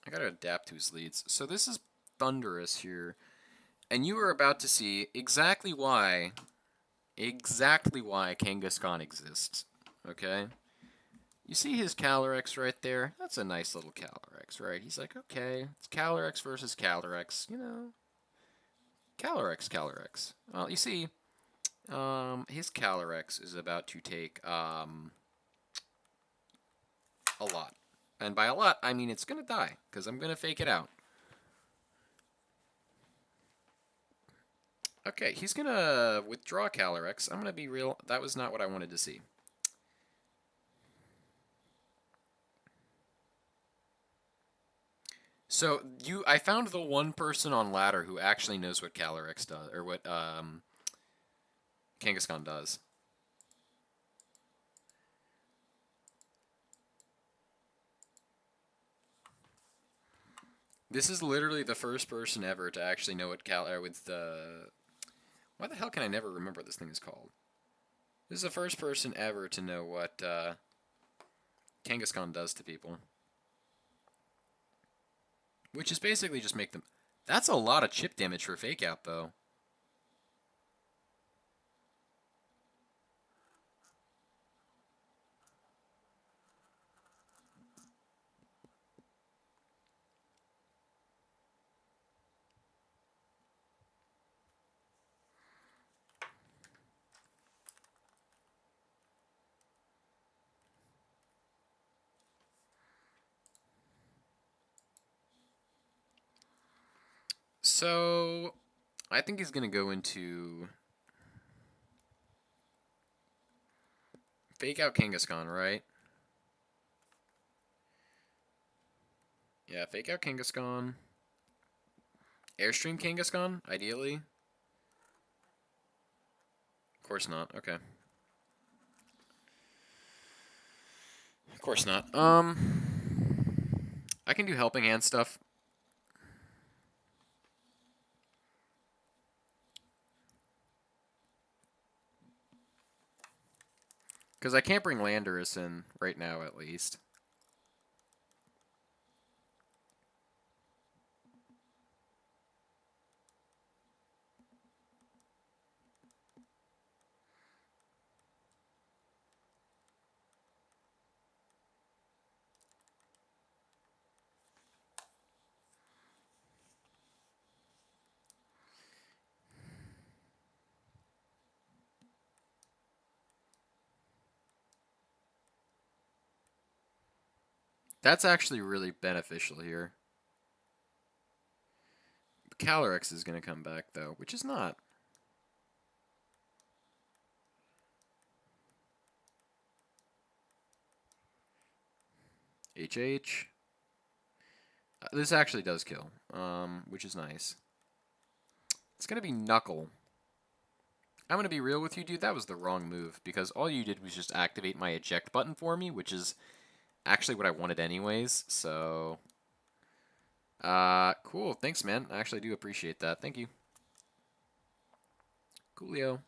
gotta adapt to his leads. So this is Thunderous here, and you are about to see exactly why Kangaskhan exists, okay? You see his Calyrex right there? That's a nice little Calyrex, right? He's like, okay, it's Calyrex versus Calyrex, you know. Calyrex. Well, you see, his Calyrex is about to take a lot. And by a lot, I mean it's going to die, because I'm going to fake it out. Okay, he's going to withdraw Calyrex. I'm going to be real, that was not what I wanted to see. So, I found the one person on ladder who actually knows what Calyrex does, or what Kangaskhan does. This is literally the first person ever to actually know what why the hell can I never remember what this thing is called? This is the first person ever to know what Kangaskhan does to people. Which is basically just make them... That's a lot of chip damage for Fake Out, though. So, I think he's going to go into... Fake Out Kangaskhan, right? Yeah, Fake Out Kangaskhan. Airstream Kangaskhan, ideally. Of course not, okay. Of course not. I can do Helping Hand stuff. Because I can't bring Landorus in right now, at least. That's actually really beneficial here. Calyrex is going to come back, though, which is not. HH. This actually does kill, which is nice. It's going to be Knuckle. I'm going to be real with you, dude. That was the wrong move, because all you did was just activate my eject button for me, which is actually what I wanted anyways, so... cool. Thanks, man. I actually do appreciate that. Thank you. Coolio.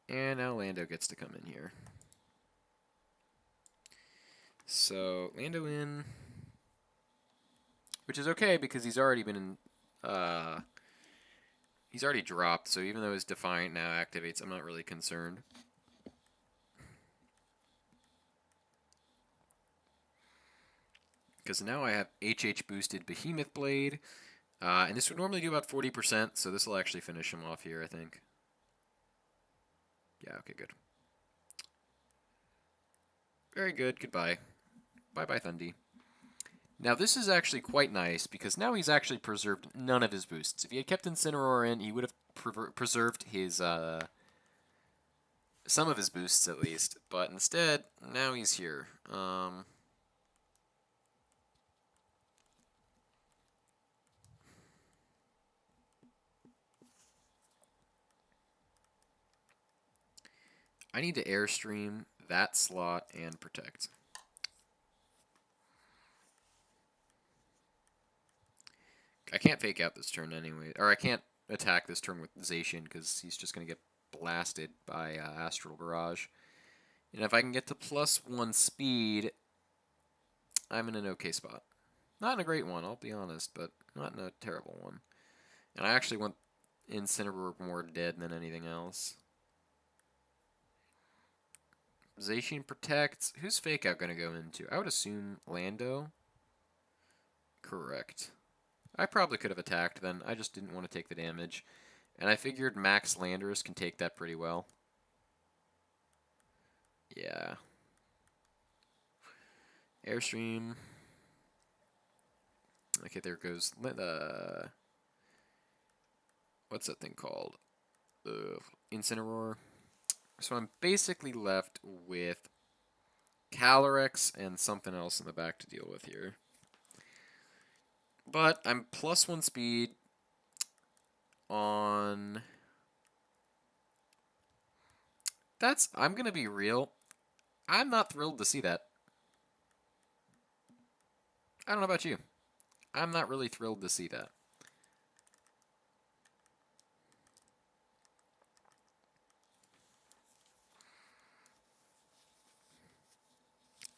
And now Lando gets to come in here. So, Lando in... Which is okay, because he's already been in... he's already dropped, so even though his Defiant now activates, I'm not really concerned. Because now I have HH boosted Behemoth Blade. And this would normally do about 40%, so this will actually finish him off here, I think. Yeah, okay, good. Very good, goodbye. Bye-bye, Thundy. Now, this is actually quite nice, because now he's actually preserved none of his boosts. If he had kept Incineroar in, he would have preserved his, some of his boosts, at least. But instead, now he's here. I need to Airstream that slot and Protect. I can't Fake Out this turn anyway. Or I can't attack this turn with Zacian because he's just going to get blasted by Astral Barrage. And if I can get to +1 speed, I'm in an okay spot. Not in a great one, I'll be honest, but not in a terrible one. And I actually want Incineroar more dead than anything else. Zacian protects. Who's Fake Out going to go into? I would assume Lando. Correct. I probably could have attacked then. I just didn't want to take the damage. And I figured Max Landers can take that pretty well. Yeah. Airstream. Okay, there goes... what's that thing called? Incineroar. So I'm basically left with Calyrex and something else in the back to deal with here. But I'm +1 speed on... I'm going to be real. I'm not thrilled to see that. I don't know about you. I'm not really thrilled to see that.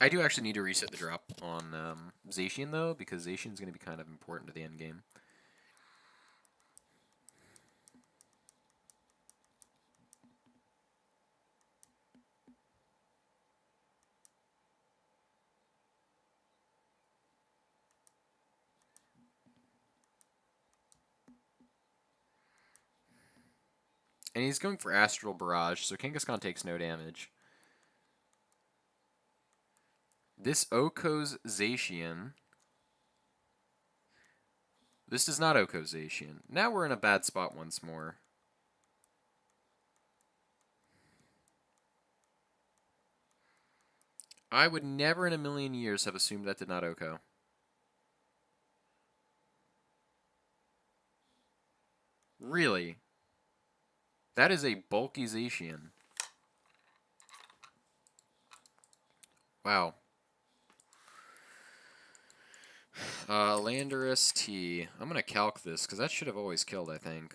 I do actually need to reset the drop on Zacian, though, because Zacian's going to be kind of important to the end game. And he's going for Astral Barrage, so Kangaskhan takes no damage. This Oko's Zacian. This does not Oko Zacian. Now we're in a bad spot once more. I would never in a million years have assumed that did not Oko. Really? That is a bulky Zacian. Wow. Landorus T. I'm going to calc this, because that should have always killed, I think.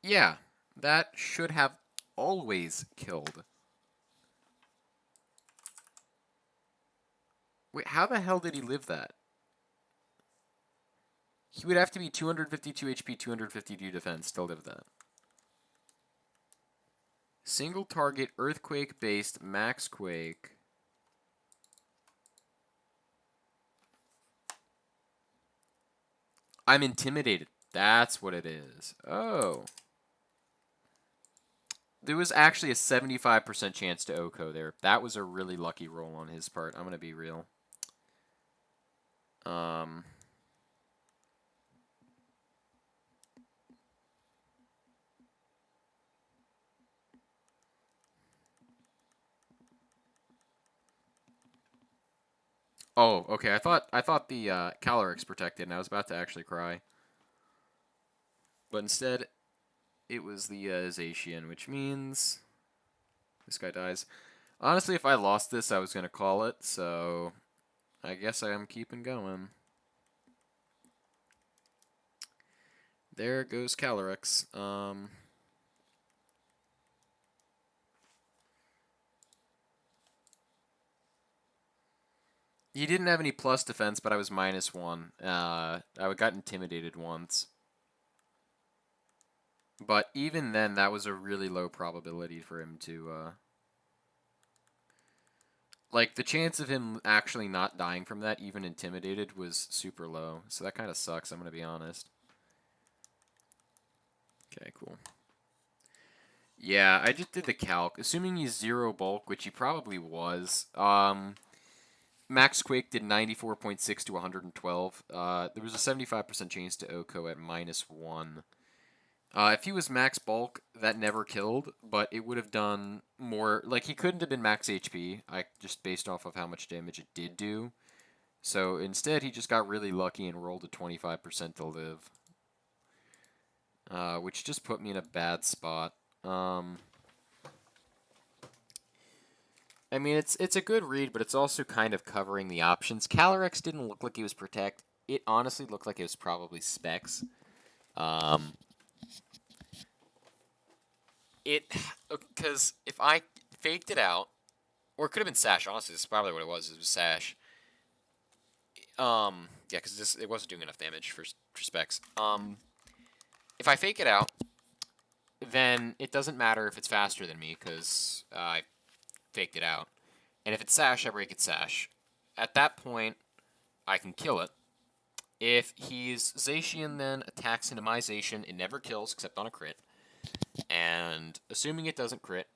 Yeah, that should have always killed. Wait, how the hell did he live that? He would have to be 252 HP, 252 defense to live that. Single target, Earthquake-based, Max Quake. I'm intimidated. That's what it is. Oh. There was actually a 75% chance to Oko there. That was a really lucky roll on his part. I'm going to be real. Oh, okay. I thought the Calyrex protected, and I was about to actually cry. But instead, it was the Zacian, which means this guy dies. Honestly, if I lost this, I was going to call it, so I guess I am keeping going. There goes Calyrex. He didn't have any plus defense, but I was -1. I got intimidated once. But even then, that was a really low probability for him to... Like, the chance of him actually not dying from that, even intimidated, was super low. So that kind of sucks, I'm going to be honest. Okay, cool. Yeah, I just did the calc. Assuming he's 0 bulk, which he probably was, Max Quake did 94.6 to 112. There was a 75% chance to Oko at -1. If he was max bulk, that never killed, but it would have done more. Like, he couldn't have been max HP, just based off of how much damage it did do. So instead, he just got really lucky and rolled a 25% to live. Which just put me in a bad spot. I mean, it's a good read, but it's also kind of covering the options. Calyrex didn't look like he was Protect. It honestly looked like it was probably Specs. Because if I faked it out, or it could have been Sash, honestly, this is probably what it was Sash. Yeah, because it wasn't doing enough damage for Specs. If I fake it out, then it doesn't matter if it's faster than me, because I faked it out. And if it's Sash, I break its Sash. At that point, I can kill it. If he's Zacian, then attacks into my Zacian. It never kills except on a crit. And assuming it doesn't crit,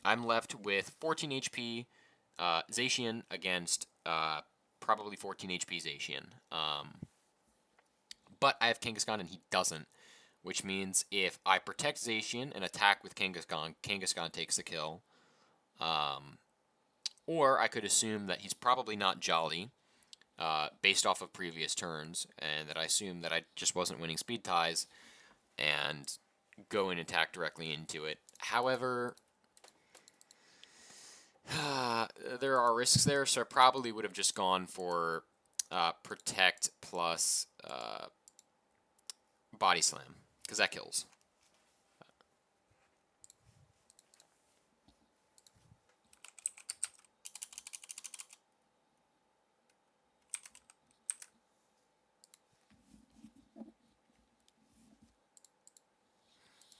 I'm left with 14 HP Zacian against probably 14 HP Zacian. But I have Kangaskhan and he doesn't, which means if I protect Zacian and attack with Kangaskhan, Kangaskhan takes the kill. Or I could assume that he's probably not Jolly, based off of previous turns, and that I assume that I just wasn't winning speed ties, and go and attack directly into it. However, there are risks there, so I probably would have just gone for protect plus body slam, because that kills.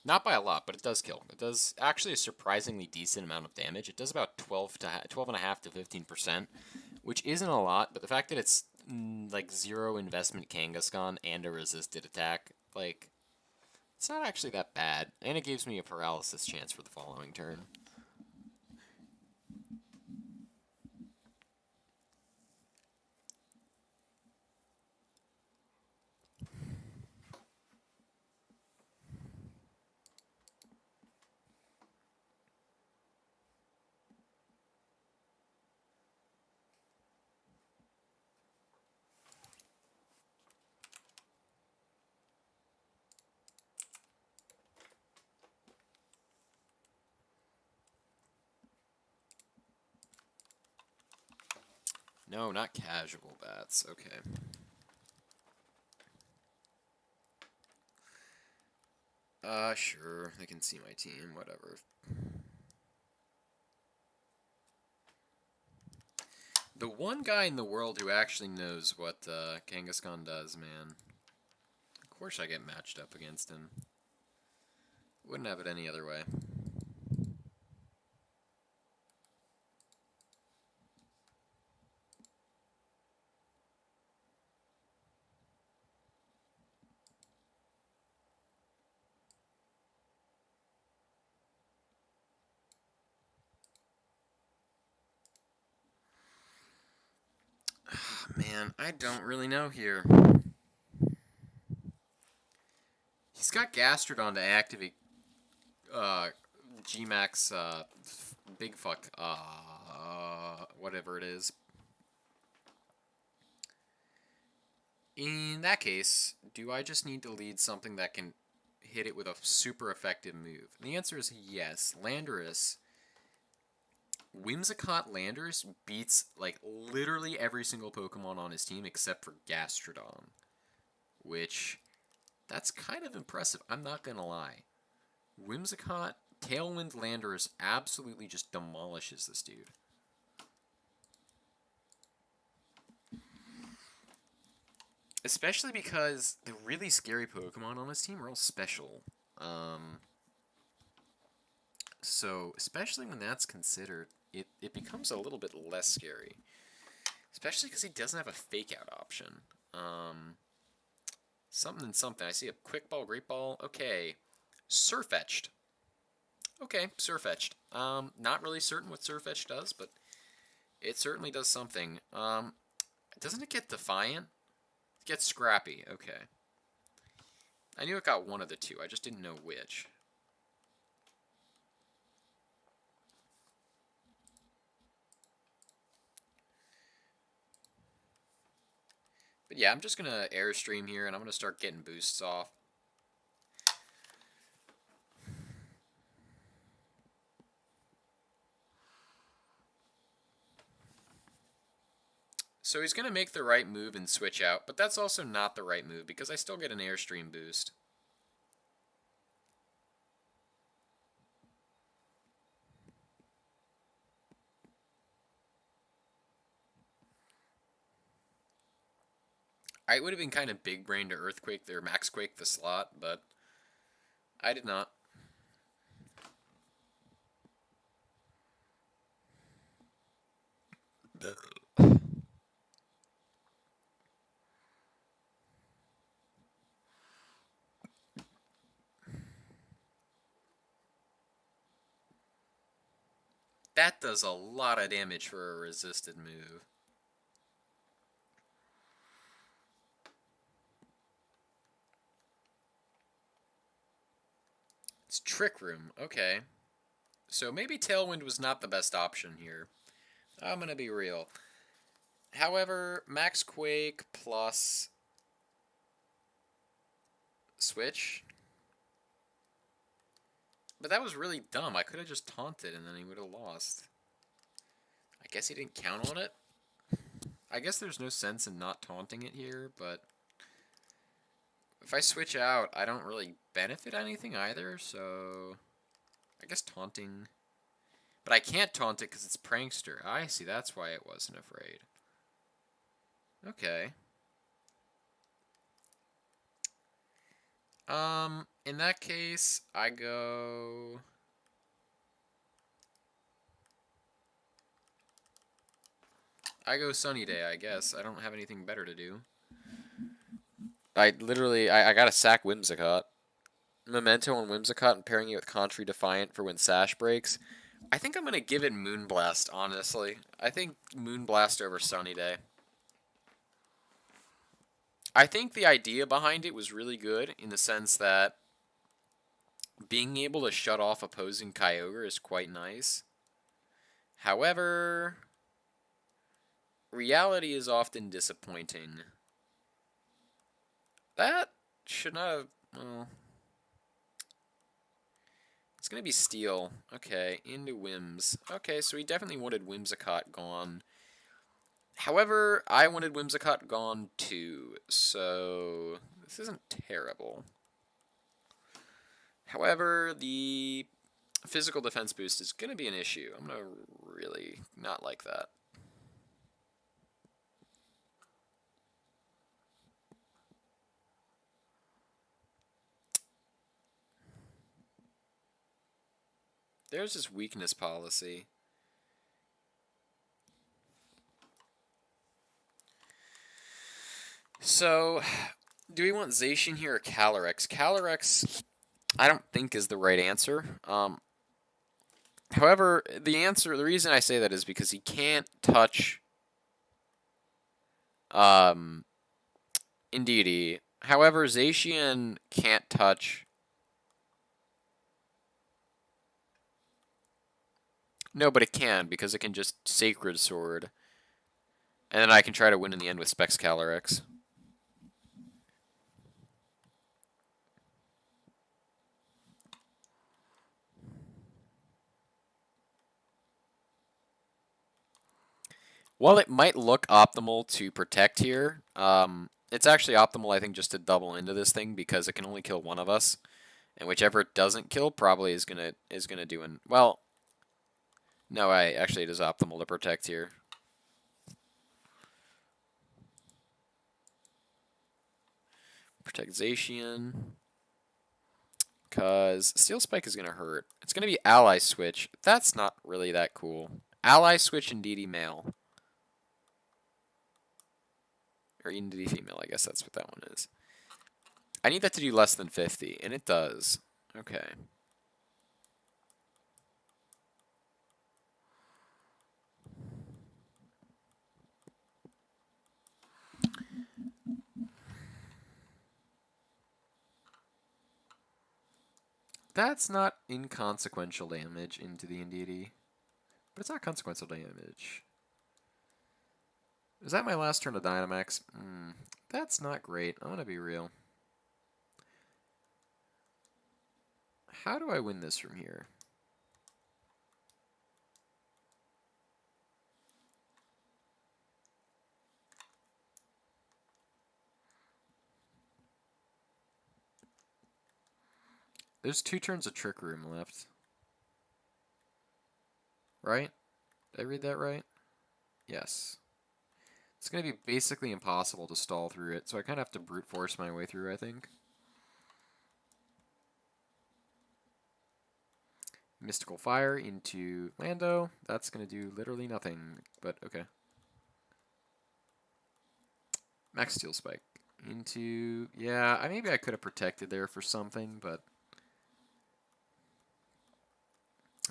Not by a lot, but it does kill. It does actually a surprisingly decent amount of damage. It does about 12.5 to 15%, which isn't a lot, but the fact that it's like 0 investment Kangaskhan and a resisted attack, like, it's not actually that bad. And it gives me a paralysis chance for the following turn. No, not casual bats. Okay. Sure. They can see my team. Whatever. The one guy in the world who actually knows what Kangaskhan does, man. Of course I get matched up against him. Wouldn't have it any other way. Man, I don't really know here. He's got Gastrodon to activate Gmax Big Fuck, whatever it is. In that case, do I just need to lead something that can hit it with a super effective move? And the answer is yes. Landorus, Whimsicott Landorus beats like literally every single Pokemon on his team except for Gastrodon, which that's kind of impressive. I'm not gonna lie. Whimsicott Tailwind Landorus absolutely just demolishes this dude. Especially because the really scary Pokemon on his team are all special. So, especially when that's considered, it becomes a little bit less scary. Especially because he doesn't have a fake out option. Something and something. I see a Quick Ball, Great Ball. Okay. Surfetched. Okay, Surfetched. Not really certain what Surfetched does, but it certainly does something. Doesn't it get Defiant? It gets Scrappy. Okay. I knew it got one of the two. I just didn't know which. But yeah, I'm just going to Airstream here, and I'm going to start getting boosts off. So he's going to make the right move and switch out, but that's also not the right move because I still get an Airstream boost. I would have been kind of big brain to Earthquake or Maxquake the slot, but I did not. That does a lot of damage for a resisted move. It's Trick Room. Okay. So maybe Tailwind was not the best option here. I'm going to be real. However, Max Quake plus Switch. But that was really dumb. I could have just taunted and then he would have lost. I guess he didn't count on it. I guess there's no sense in not taunting it here, but if I switch out, I don't really benefit anything either, so I guess taunting. But I can't taunt it because it's Prankster. I see, that's why it wasn't afraid. Okay. In that case, I go... Sunny Day, I guess. I don't have anything better to do. I gotta sack Whimsicott. Memento on Whimsicott and pairing it with Contrary Defiant for when Sash breaks. I think I'm gonna give it Moonblast, honestly. I think Moonblast over Sunny Day. I think the idea behind it was really good in the sense that being able to shut off opposing Kyogre is quite nice. However, reality is often disappointing. That should not have... Well, it's going to be Steel. Okay, into Whims. Okay, so he definitely wanted Whimsicott gone. However, I wanted Whimsicott gone too, so this isn't terrible. However, the physical defense boost is going to be an issue. I'm going to really not like that. There's his weakness policy. So, do we want Zacian here or Calyrex? Calyrex, I don't think is the right answer. However, the reason I say that is because he can't touch Indeedee. However, Zacian can't touch... No, but it can, because it can just Sacred Sword. And then I can try to win in the end with Specs Calyrex. While it might look optimal to protect here, it's actually optimal, I think, just to double into this thing because it can only kill one of us, and whichever it doesn't kill probably is gonna do an well. No, actually it is optimal to protect here. Protect Zacian. Because Steel Spike is going to hurt. It's going to be Ally Switch. That's not really that cool. Ally Switch and DD Male. Or DD Female, I guess that's what that one is. I need that to do less than 50, and it does. Okay. That's not inconsequential damage into the Indeedee. But it's not consequential damage. Is that my last turn of Dynamax? That's not great. I'm going to be real. How do I win this from here? There's 2 turns of Trick Room left. Right? Did I read that right? Yes. It's going to be basically impossible to stall through it, so I kind of have to brute force my way through, I think. Mystical Fire into Lando. That's going to do literally nothing, but okay. Max Steel Spike into... Yeah, maybe I could have protected there for something, but...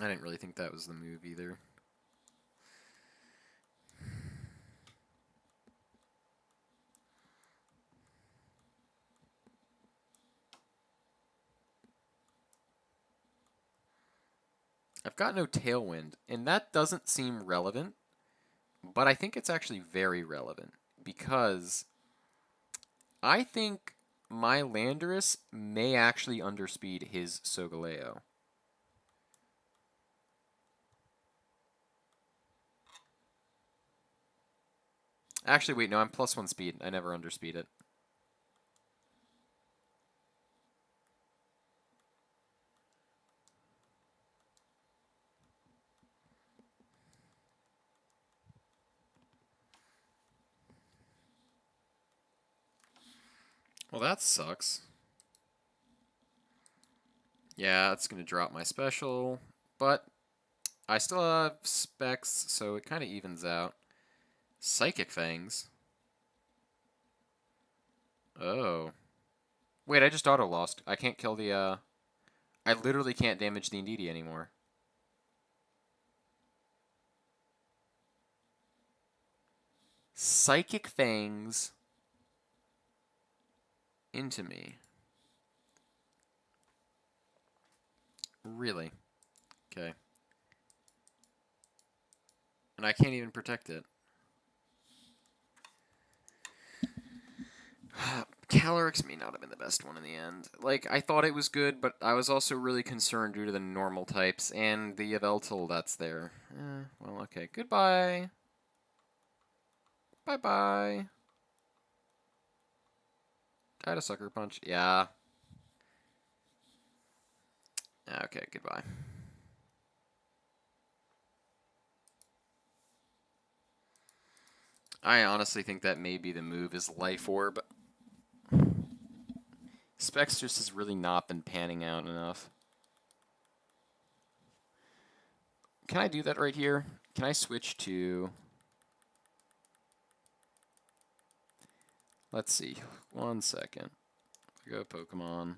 I didn't really think that was the move either. I've got no Tailwind, and that doesn't seem relevant, but I think it's actually very relevant because I think my Landorus may actually underspeed his Sogaleo. Actually, wait, no, I'm +1 speed. I never underspeed it. Well, that sucks. Yeah, it's going to drop my special, but I still have specs, so it kind of evens out. Psychic Fangs. Oh. Wait, I just auto-lost. I can't kill the, I literally can't damage the Indeedee anymore. Psychic Fangs into me. Really? Okay. And I can't even protect it. Calyrex may not have been the best one in the end. Like, I thought it was good, but I was also really concerned due to the normal types and the Yveltal that's there. Well, okay. Goodbye. Bye-bye. I had a Sucker Punch. Yeah. Okay, goodbye. I honestly think that may be the move is Life Orb. Specs just has really not been panning out enough. Can I do that right here? Can I switch to... Let's see. 1 second. Go Pokemon.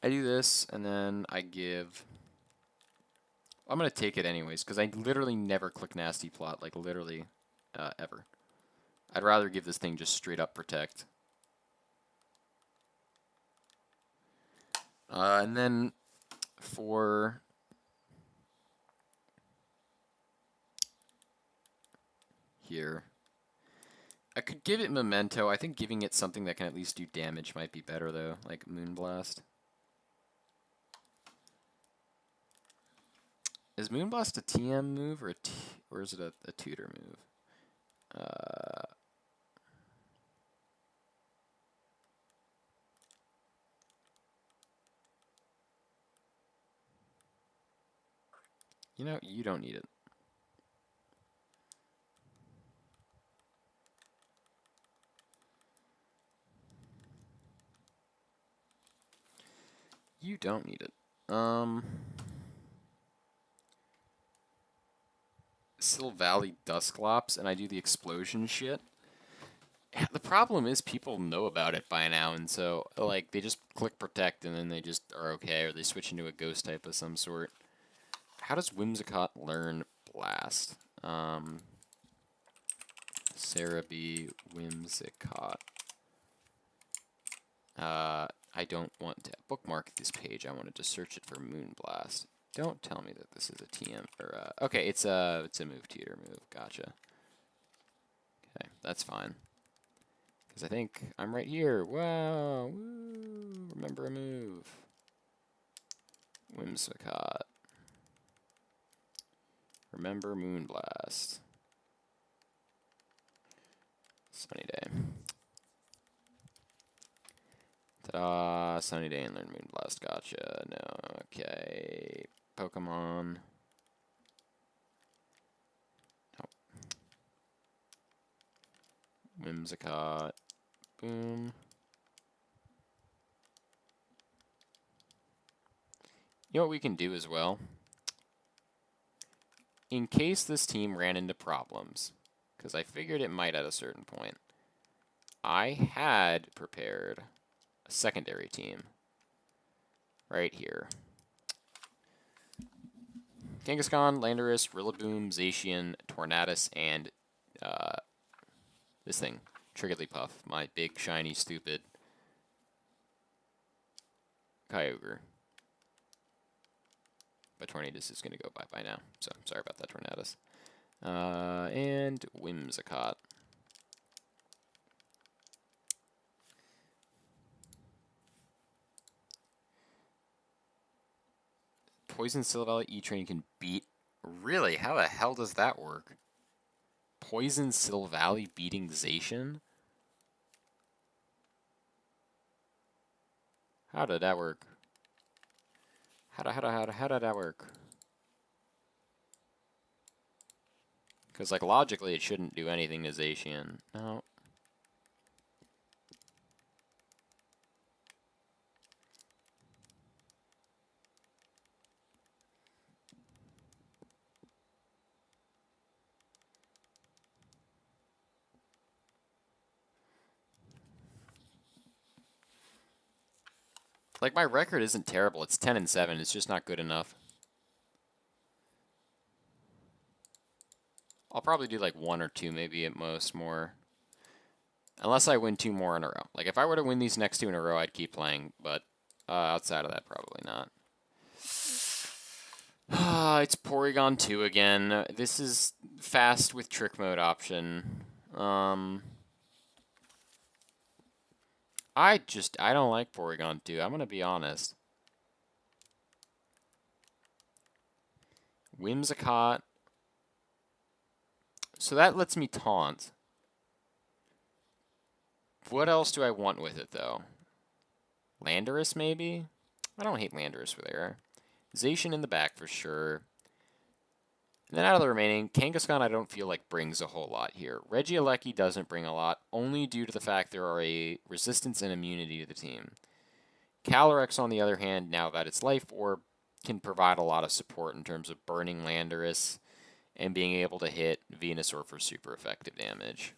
I do this, and then I give... I'm going to take it anyways, because I literally never click Nasty Plot, like literally ever. I'd rather give this thing just straight up Protect. And then for... here. I could give it Memento. I think giving it something that can at least do damage might be better, though, like Moonblast. Is Moonblast a TM move or or is it a tutor move? You know, you don't need it. You don't need it. Sil Valley Dusclops, and I do the explosion shit. Yeah, the problem is people know about it by now, and so, like, they just click Protect, and then they just are okay, or they switch into a Ghost type of some sort. How does Whimsicott learn Blast? Sarah B. Whimsicott. I don't want to bookmark this page. I wanted to search it for Moonblast. Don't tell me that this is a TM or okay, it's a move tutor move. Gotcha. Okay, that's fine. Because I think I'm right here. Wow. Woo, remember a move. Whimsicott. Remember Moonblast. Sunny Day. Ta-da! Sunny Day and learn Moonblast. Gotcha. No. Okay. Pokemon. Nope. Whimsicott. Boom. You know what we can do as well? In case this team ran into problems, because I figured it might at a certain point, I had prepared a secondary team right here. Kangaskhan, Landorus, Rillaboom, Zacian, Tornadus, and this thing, Triggerlypuff, my big, shiny, stupid Kyogre. But Tornadus is going to go bye-bye now, so sorry about that, Tornadus. And Whimsicott. Poison Silvally E-Train can beat... Really? How the hell does that work? Poison Silvally beating Zacian? How did that work? How did that work? Because, like, logically it shouldn't do anything to Zacian. No. Like, my record isn't terrible. It's 10-7. It's just not good enough. I'll probably do like 1 or 2, maybe at most more. Unless I win 2 more in a row. Like, if I were to win these next 2 in a row, I'd keep playing. But outside of that, probably not. It's Porygon 2 again. This is fast with Trick Mode option. I don't like Porygon 2. I'm going to be honest. Whimsicott. So that lets me taunt. What else do I want with it, though? Landorus, maybe? I don't hate Landorus there. Zacian in the back for sure. And then out of the remaining, Kangaskhan I don't feel like brings a whole lot here. Regieleki doesn't bring a lot, only due to the fact there are a resistance and immunity to the team. Calyrex, on the other hand, now that it's Life Orb, can provide a lot of support in terms of burning Landorus and being able to hit Venusaur for super effective damage.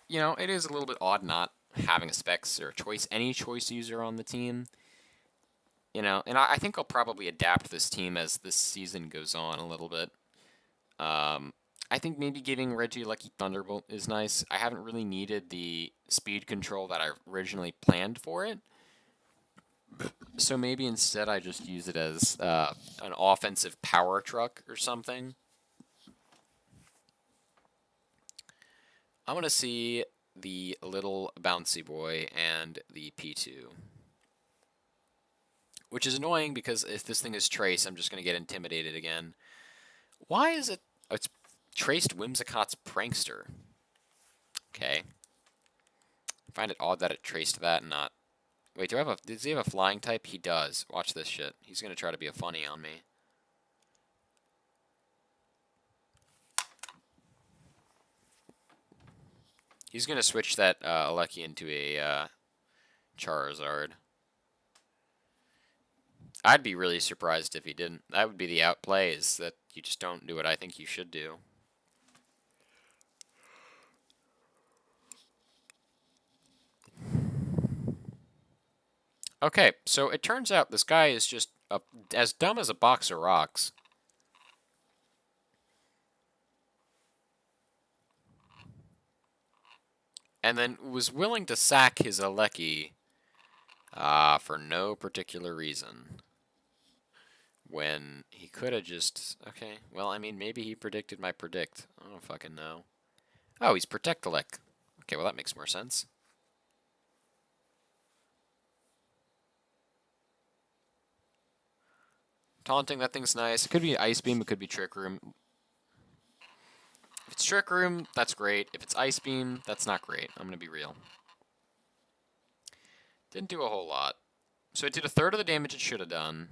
You know, it is a little bit odd not having a Specs or any choice user on the team. You know, and I think I'll probably adapt this team as this season goes on a little bit. I think maybe giving Regieleki Thunderbolt is nice. I haven't really needed the speed control that I originally planned for it. So maybe instead I just use it as an offensive power truck or something. I want to see the little bouncy boy and the P2. Which is annoying because if this thing is Trace, I'm just going to get intimidated again. Why is it... Oh, it's traced Whimsicott's Prankster. Okay. I find it odd that it traced that and not... Wait, does he have a flying type? He does. Watch this shit. He's going to try to be a funny on me. He's going to switch that Aleki into a Charizard. I'd be really surprised if he didn't. That would be the outplay, is that you just don't do what I think you should do. Okay, so it turns out this guy is just as dumb as a box of rocks. And then was willing to sack his Aleki for no particular reason. When he could have just... Okay, well, I mean, maybe he predicted my predict. I don't fucking know. Oh, he's Protect-Alek. Okay, well, that makes more sense. Taunting, that thing's nice. It could be Ice Beam, it could be Trick Room. If it's Trick Room, that's great. If it's Ice Beam, that's not great. I'm going to be real. Didn't do a whole lot. So it did a third of the damage it should have done.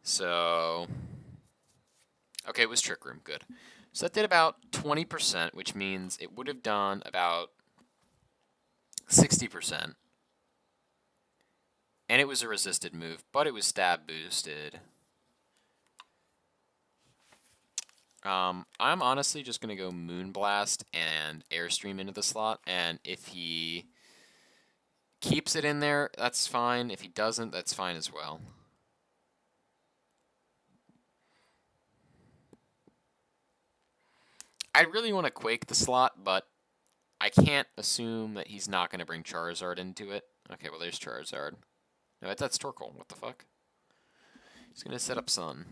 So... Okay, it was Trick Room. Good. So that did about 20%, which means it would have done about 60%. And it was a resisted move, but it was stab boosted. I'm honestly just going to go Moonblast and Airstream into the slot, and if he keeps it in there, that's fine. If he doesn't, that's fine as well. I really want to Quake the slot, but I can't assume that he's not going to bring Charizard into it. Okay, well, there's Charizard. No, that's Torkoal. What the fuck? He's going to set up Sun.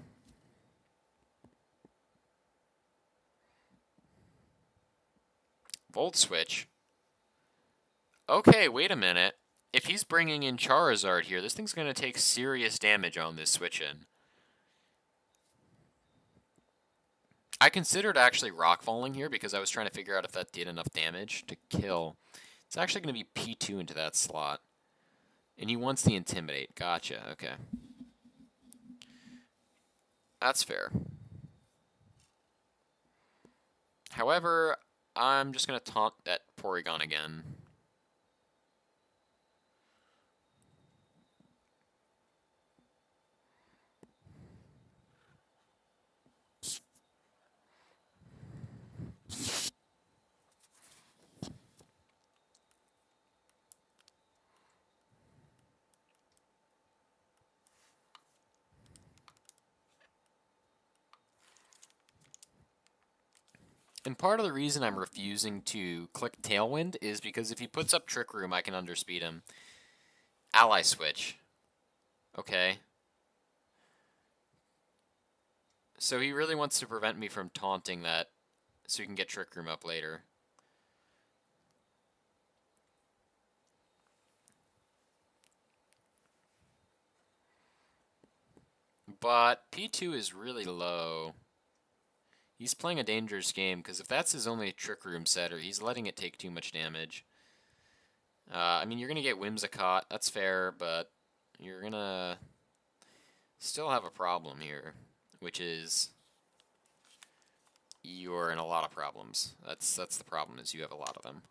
Volt Switch. Okay, wait a minute. If he's bringing in Charizard here, this thing's going to take serious damage on this switch in. I considered actually rock falling here because I was trying to figure out if that did enough damage to kill. It's actually going to be P2 into that slot. And he wants the Intimidate. Gotcha, okay. That's fair. However, I'm just going to taunt that Porygon again. And part of the reason I'm refusing to click Tailwind is because if he puts up Trick Room, I can underspeed him. Ally Switch. Okay. So he really wants to prevent me from taunting that so he can get Trick Room up later. But P2 is really low. He's playing a dangerous game, because if that's his only Trick Room setter, he's letting it take too much damage. I mean, you're going to get Whimsicott, that's fair, but you're going to still have a problem here, which is you're in a lot of problems. That's the problem, is you have a lot of them.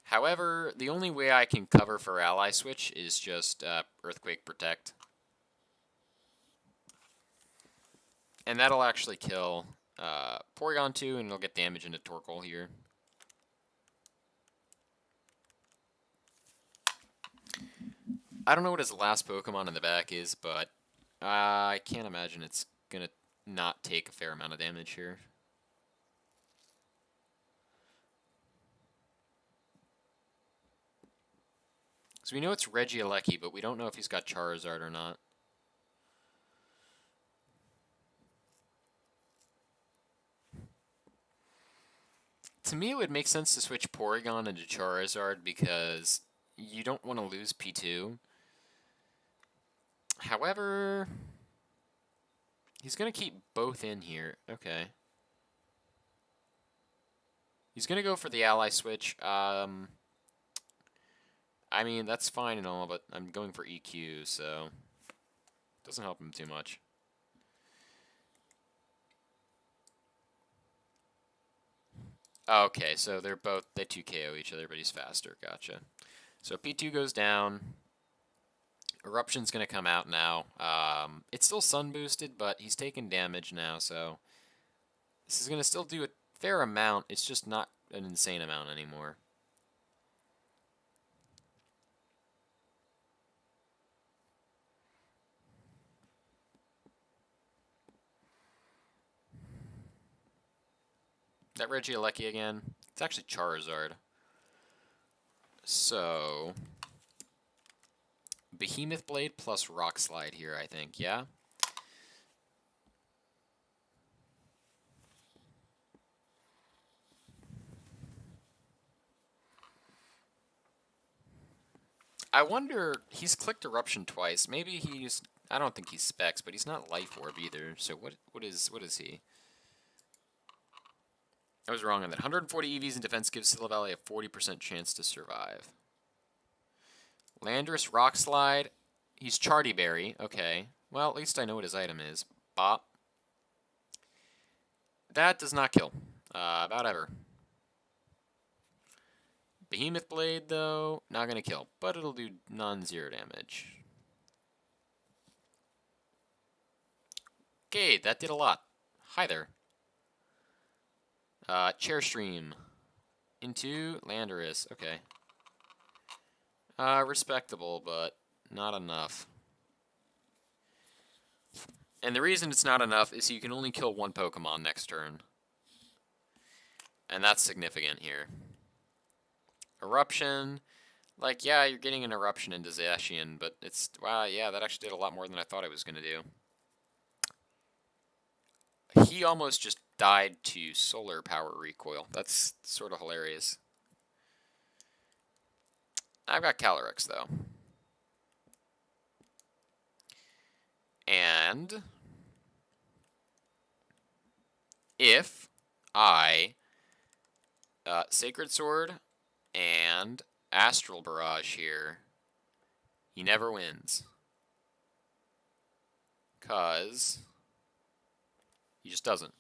However, the only way I can cover for Ally Switch is just Earthquake Protect. And that'll actually kill Porygon 2, and it'll get damage into Torkoal here. I don't know what his last Pokemon in the back is, but I can't imagine it's going to not take a fair amount of damage here. So we know it's Regieleki, but we don't know if he's got Charizard or not. To me, it would make sense to switch Porygon into Charizard because you don't want to lose P2. However, he's going to keep both in here. Okay. He's going to go for the Ally Switch. I mean, that's fine and all, but I'm going for EQ, so it doesn't help him too much. Okay, so they 2KO each other, but he's faster. Gotcha. So P2 goes down. Eruption's going to come out now. It's still sun boosted, but he's taking damage now, so this is going to still do a fair amount. It's just not an insane amount anymore. That Regieleki again. It's actually Charizard. So Behemoth Blade plus Rock Slide here, I think, yeah? I wonder, he's clicked Eruption twice. Maybe he's, I don't think he's Specs, but he's not Life Orb either. So what is he? I was wrong on that. 140 EVs in defense gives Silva Valley a 40% chance to survive. Landorus, Rock Slide. He's Charty Berry. Okay. Well, at least I know what his item is. Bop. That does not kill. About ever. Behemoth Blade, though, not going to kill, but it'll do non-zero damage. Okay, that did a lot. Hi there. Chair Stream into Landorus. Okay. Respectable, but not enough. And the reason it's not enough is you can only kill one Pokemon next turn. And that's significant here. Eruption. Like, yeah, you're getting an Eruption into Zacian, but it's... Wow, yeah, that actually did a lot more than I thought it was going to do. He almost just died to Solar Power Recoil. That's sort of hilarious. I've got Calyrex, though. And if I Sacred Sword and Astral Barrage here, he never wins. 'Cause he just doesn't.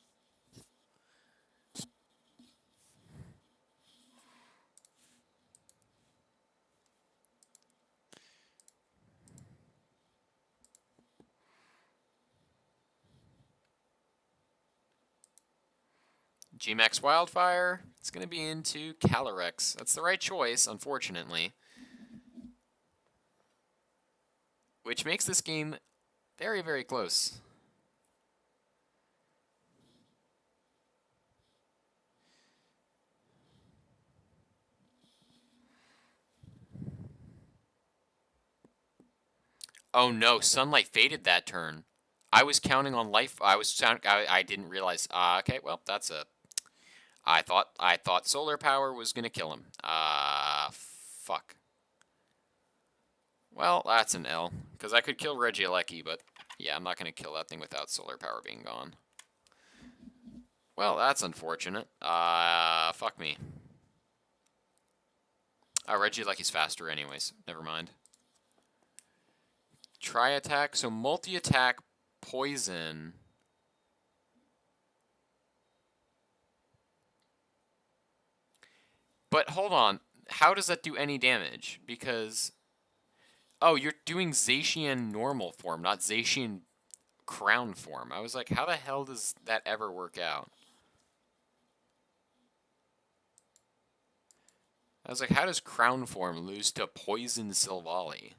G-Max Wildfire, it's going to be into Calyrex. That's the right choice, unfortunately. Which makes this game very, very close. Oh no, Sunlight faded that turn. I was counting on life. I didn't realize. Okay, well, that's a... I thought Solar Power was gonna kill him. Fuck. Well, that's an L, because I could kill Regieleki, but yeah, I'm not gonna kill that thing without Solar Power being gone. Well, that's unfortunate. Fuck me. Regieleki's faster anyways. Never mind. Tri-attack, so multi-attack, poison. But hold on, how does that do any damage? Because, oh, you're doing Zacian normal form, not Zacian crown form. I was like, how the hell does that ever work out? I was like, how does crown form lose to poison Silvally?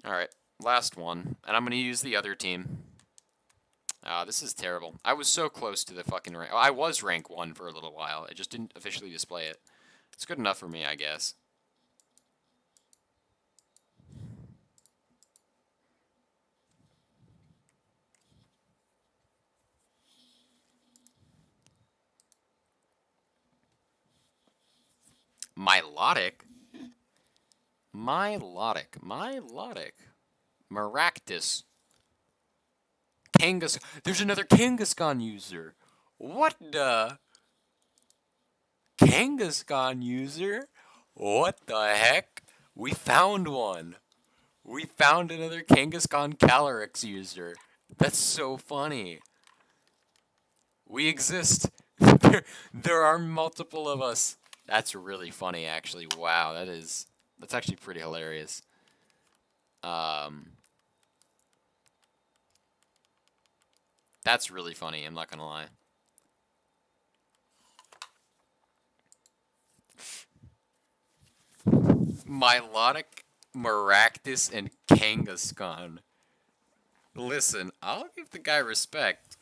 Alright, last one. And I'm going to use the other team. This is terrible. I was so close to the fucking rank. I was rank 1 for a little while. I just didn't officially display it. It's good enough for me, I guess. Milotic? Milotic. Maractus. Kangas. There's another Kangaskhan user. What the? Kangaskhan user? What the heck? We found one. We found another Kangaskhan Calyrex user. That's so funny. We exist. there are multiple of us. That's really funny, actually. Wow, that's actually pretty hilarious. That's really funny, I'm not gonna lie. Milotic, Maractus, and Kangaskhan. Listen, I'll give the guy respect.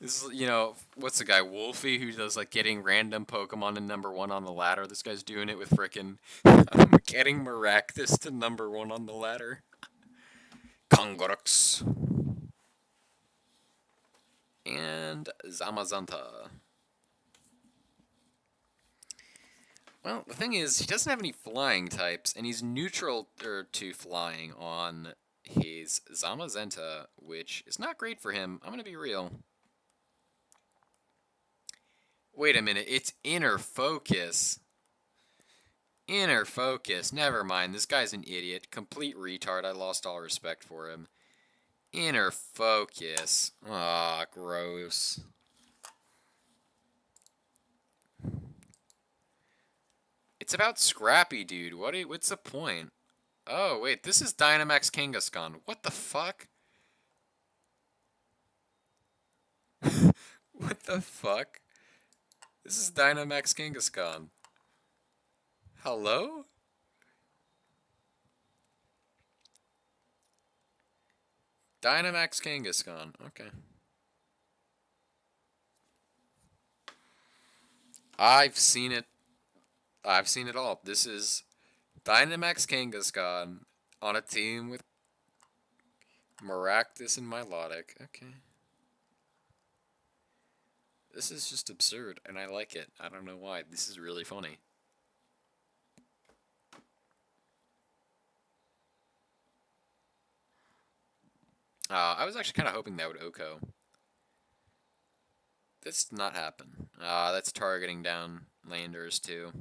This is, you know, what's the guy, Wolfie, who does, like, getting random Pokemon to #1 on the ladder? This guy's doing it with frickin' getting Maractus to #1 on the ladder. Kangorux. And Zamazenta. Well, the thing is, he doesn't have any flying types, and he's neutral to flying on his Zamazenta, which is not great for him. I'm going to be real. Wait a minute, it's Inner Focus. Inner Focus, never mind. This guy's an idiot. Complete retard. I lost all respect for him. Inner Focus. Ah, gross. It's It's about Scrappy, dude. What's the point? Oh, wait, this is Dynamax Kangaskhan. What the fuck? What the fuck? This is Dynamax Kangaskhan. Hello? Dynamax Kangaskhan. Okay. I've seen it. I've seen it all. This is Dynamax Kangaskhan on a team with Maractus and Milotic. Okay. This is just absurd, and I like it. I don't know why. This is really funny. I was actually kind of hoping that would Oko. This did not happen. That's targeting down Landers, too.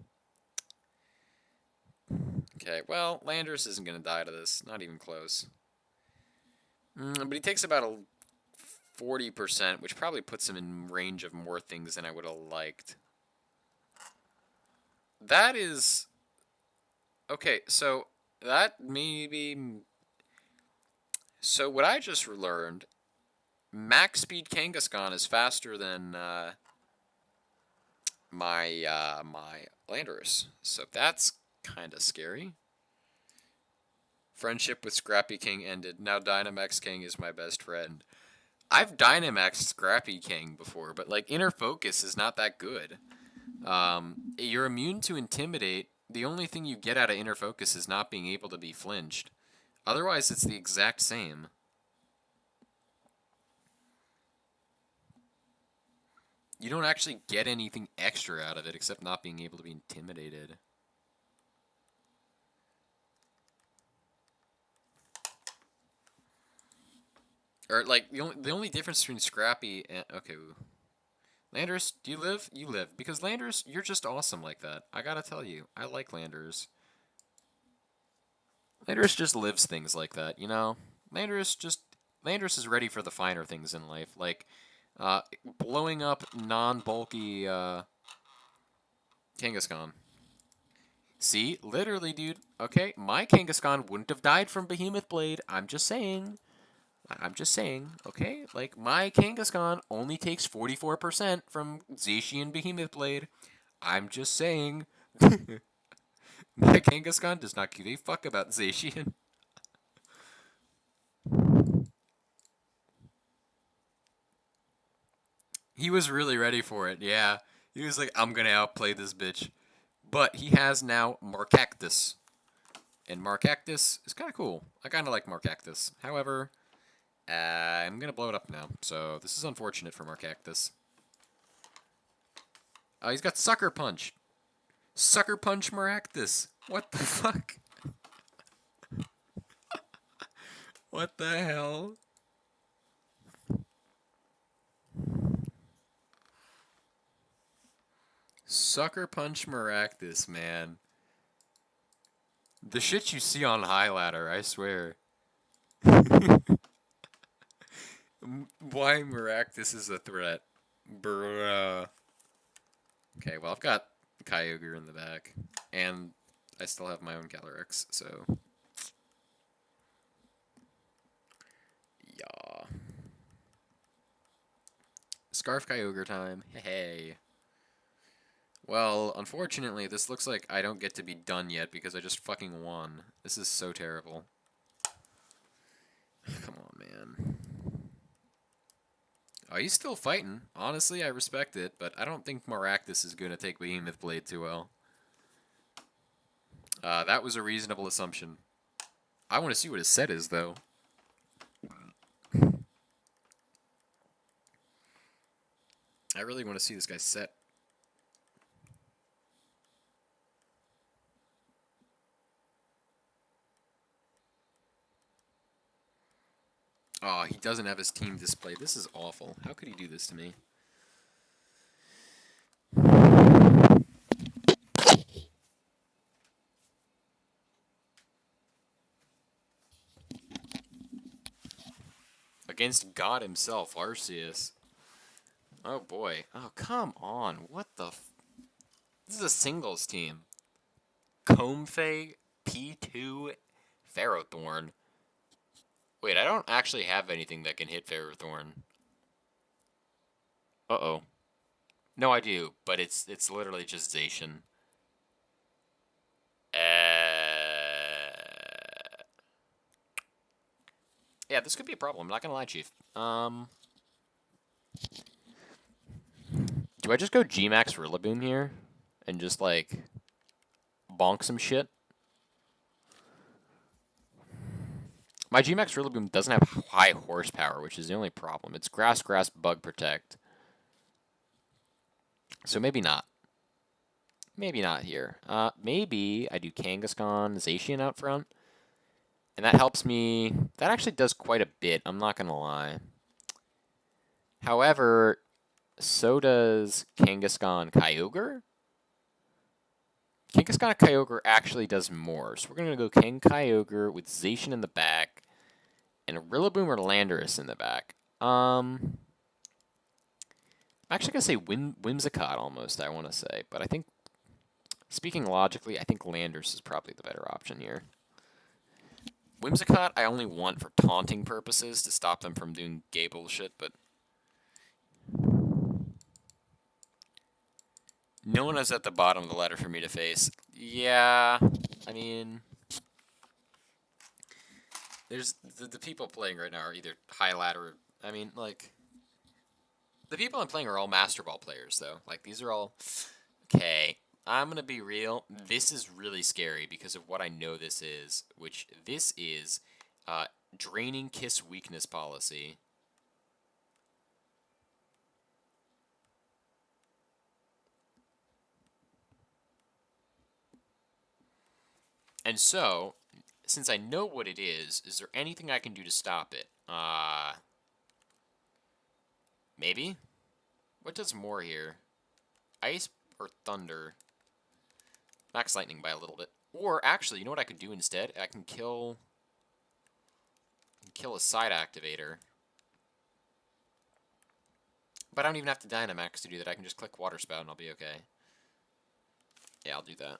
Okay, well, Landers isn't going to die to this. Not even close. But he takes about a 40%, which probably puts him in range of more things than I would have liked. That is... Okay, so that maybe... So what I just learned, max speed Kangaskhan is faster than my Landorus. So that's kind of scary. Friendship with Scrappy King ended. Now Dynamax King is my best friend. I've Dynamaxed Scrappy King before, but like Inner Focus is not that good. You're immune to Intimidate. The only thing you get out of Inner Focus is not being able to be flinched. Otherwise, it's the exact same. You don't actually get anything extra out of it except not being able to be intimidated. Or like the only difference between Scrappy and okay, Landers, do you live? You live because Landers, you're just awesome like that. I gotta tell you, I like Landers. Landers just lives things like that, you know. Landers is ready for the finer things in life, like blowing up non-bulky Kangaskhan. See, literally, dude. Okay, my Kangaskhan wouldn't have died from Behemoth Blade. I'm just saying. Okay? Like, my Kangaskhan only takes 44% from Zacian Behemoth Blade. I'm just saying. My Kangaskhan does not give a fuck about Zacian. He was really ready for it, yeah. He was like, I'm gonna outplay this bitch. But he has now Marcactus. And Marcactus is kind of cool. I kind of like Marcactus. However, I'm going to blow it up now. So this is unfortunate for Marcactus. He's got Sucker Punch. Sucker Punch Maractus. What the fuck? What the hell? Sucker Punch Maractus, man. The shit you see on High Ladder, I swear. Why Maractus is a threat? Bruh. Okay, well, I've got Kyogre in the back. And I still have my own Calyrex, so... Yeah. Scarf Kyogre time. Hey. Well, unfortunately, this looks like I don't get to be done yet because I just fucking won. This is so terrible. Come on, man. Oh, he's still fighting. Honestly, I respect it, but I don't think Maractus is going to take Behemoth Blade too well. That was a reasonable assumption. I want to see what his set is, though. I really want to see this guy's set. Oh, he doesn't have his team displayed. This is awful. How could he do this to me? Against God himself, Arceus. Oh boy. Oh, come on. What the f... This is a singles team. Comfey P2 Ferrothorn. Wait, I don't actually have anything that can hit Ferrothorn. Uh-oh. No, I do, but it's literally just Zacian. Yeah, this could be a problem. I'm not gonna lie, Chief. Do I just go G-Max Rillaboom here? And just, like, bonk some shit? My G-Max Rillaboom doesn't have high horsepower, which is the only problem. It's Grass, Bug Protect. So maybe not. Maybe not here. Maybe I do Kangaskhan, Zacian out front. And that helps me. That actually does quite a bit, I'm not going to lie. However, so does Kangaskhan Kyogre. Kangaskhan Kyogre actually does more. So we're going to go King Kyogre with Zacian in the back and Rillaboom or Landorus in the back. I'm actually going to say Whimsicott almost, I want to say. But I think, speaking logically, I think Landorus is probably the better option here. Whimsicott I only want for taunting purposes to stop them from doing gay bullshit, but no one is at the bottom of the ladder for me to face. Yeah, I mean, there's the people playing right now are either high ladder. I mean, like, the people I'm playing are all Master Ball players, though. Like, these are all okay. I'm gonna be real. This is really scary because of what I know this is, which this is draining Kiss weakness policy. And so, since I know what it is there anything I can do to stop it? Maybe? What does more here? Ice or Thunder? Max Lightning by a little bit. Or, actually, you know what I could do instead? I can kill a side activator. But I don't even have to Dynamax to do that. I can just click Water Spout and I'll be okay. Yeah, I'll do that.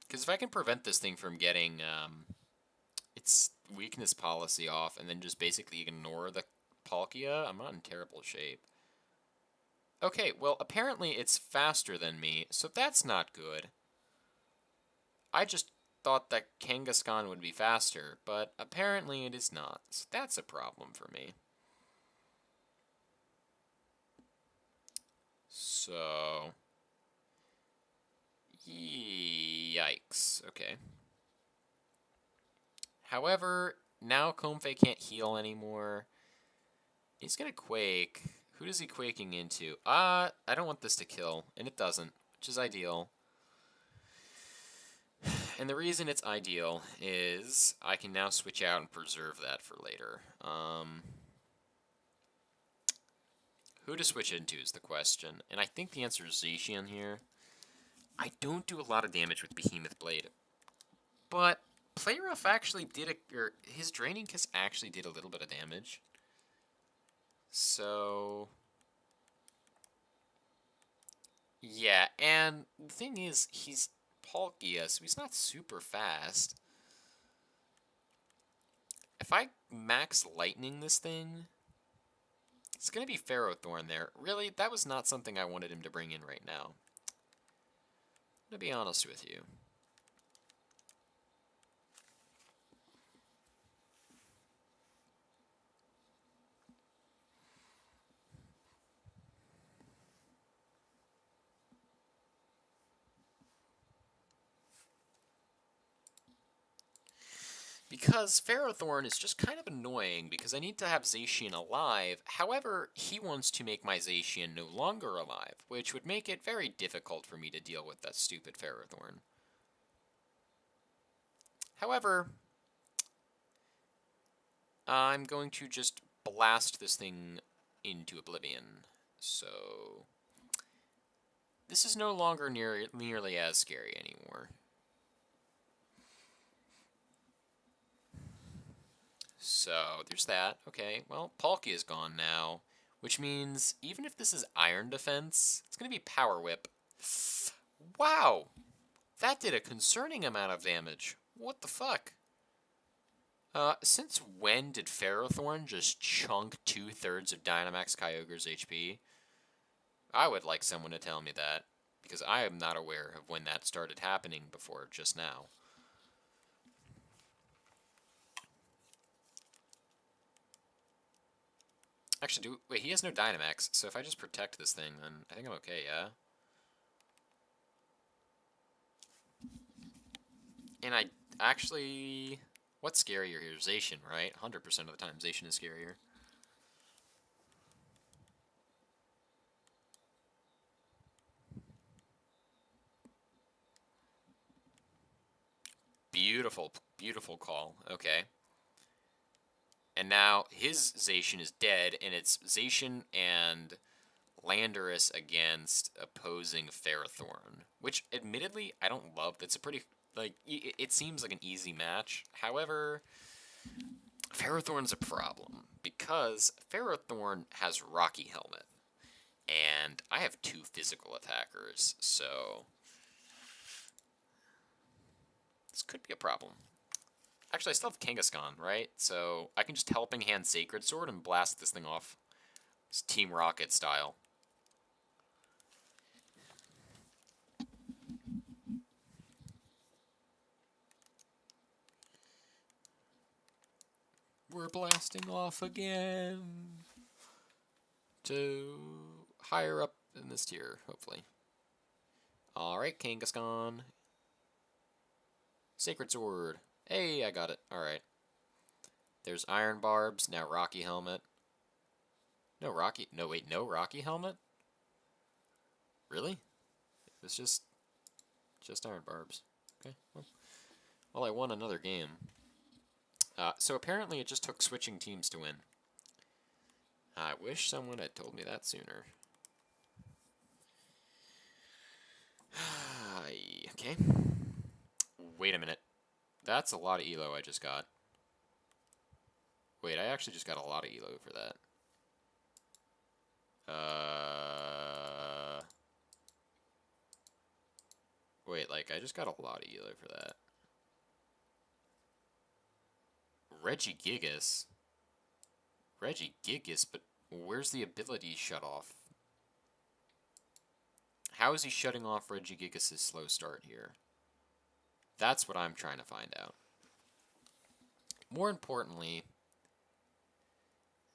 Because if I can prevent this thing from getting its weakness policy off and then just basically ignore the Palkia, I'm not in terrible shape. Okay, well, apparently it's faster than me, so that's not good. I just thought that Kangaskhan would be faster, but apparently it is not. So that's a problem for me. So, yikes. Okay. However, now Comfey can't heal anymore. He's gonna Quake. Who is he quaking into? I don't want this to kill, and it doesn't, which is ideal. And the reason it's ideal is I can now switch out and preserve that for later. Who to switch into is the question, and I think the answer is Zacian here. I don't do a lot of damage with Behemoth Blade, but Playrough actually did his Draining Kiss actually did a little bit of damage. So, yeah, and the thing is, he's Palkia, so he's not super fast. If I max Lightning this thing, it's going to be Ferrothorn there. Really, that was not something I wanted him to bring in right now. To be honest with you. Because Ferrothorn is just kind of annoying because I need to have Zacian alive. However, he wants to make my Zacian no longer alive, which would make it very difficult for me to deal with that stupid Ferrothorn. However, I'm going to just blast this thing into oblivion. So, this is no longer nearly as scary anymore. So there's that. Okay, well, Palkia is gone now, which means even if this is Iron Defense, it's going to be Power Whip. Wow! That did a concerning amount of damage. What the fuck? Since when did Ferrothorn just chunk 2/3 of Dynamax Kyogre's HP? I would like someone to tell me that, because I am not aware of when that started happening before just now. Actually, wait, he has no Dynamax, so if I just protect this thing, then I think I'm okay, yeah? And I actually... What's scarier here? Zacian, right? 100% of the time, Zacian is scarier. Beautiful, beautiful call. Okay. And now his Zacian is dead, and it's Zacian and Landorus against opposing Ferrothorn, which admittedly I don't love. That's a pretty, like, it seems like an easy match. However, Ferrothorn's a problem because Ferrothorn has Rocky Helmet, and I have 2 physical attackers, so this could be a problem. Actually, I still have Kangaskhan, right? So I can just Helping Hand Sacred Sword and blast this thing off. It's Team Rocket style. We're blasting off again to higher up in this tier, hopefully. Alright, Kangaskhan. Sacred Sword. Hey, I got it. Alright. There's Iron Barbs, now Rocky Helmet. No Rocky... No, wait, no Rocky Helmet? Really? It's just Iron Barbs. Okay, well, I won another game. So apparently it just took switching teams to win. I wish someone had told me that sooner. Okay. Wait a minute. That's a lot of elo I just got. Wait, I actually just got a lot of elo for that. Wait, like, I just got a lot of elo for that. Regigigas? Regigigas, but where's the ability shut off? How is he shutting off Regigigas' slow start here? That's what I'm trying to find out. More importantly,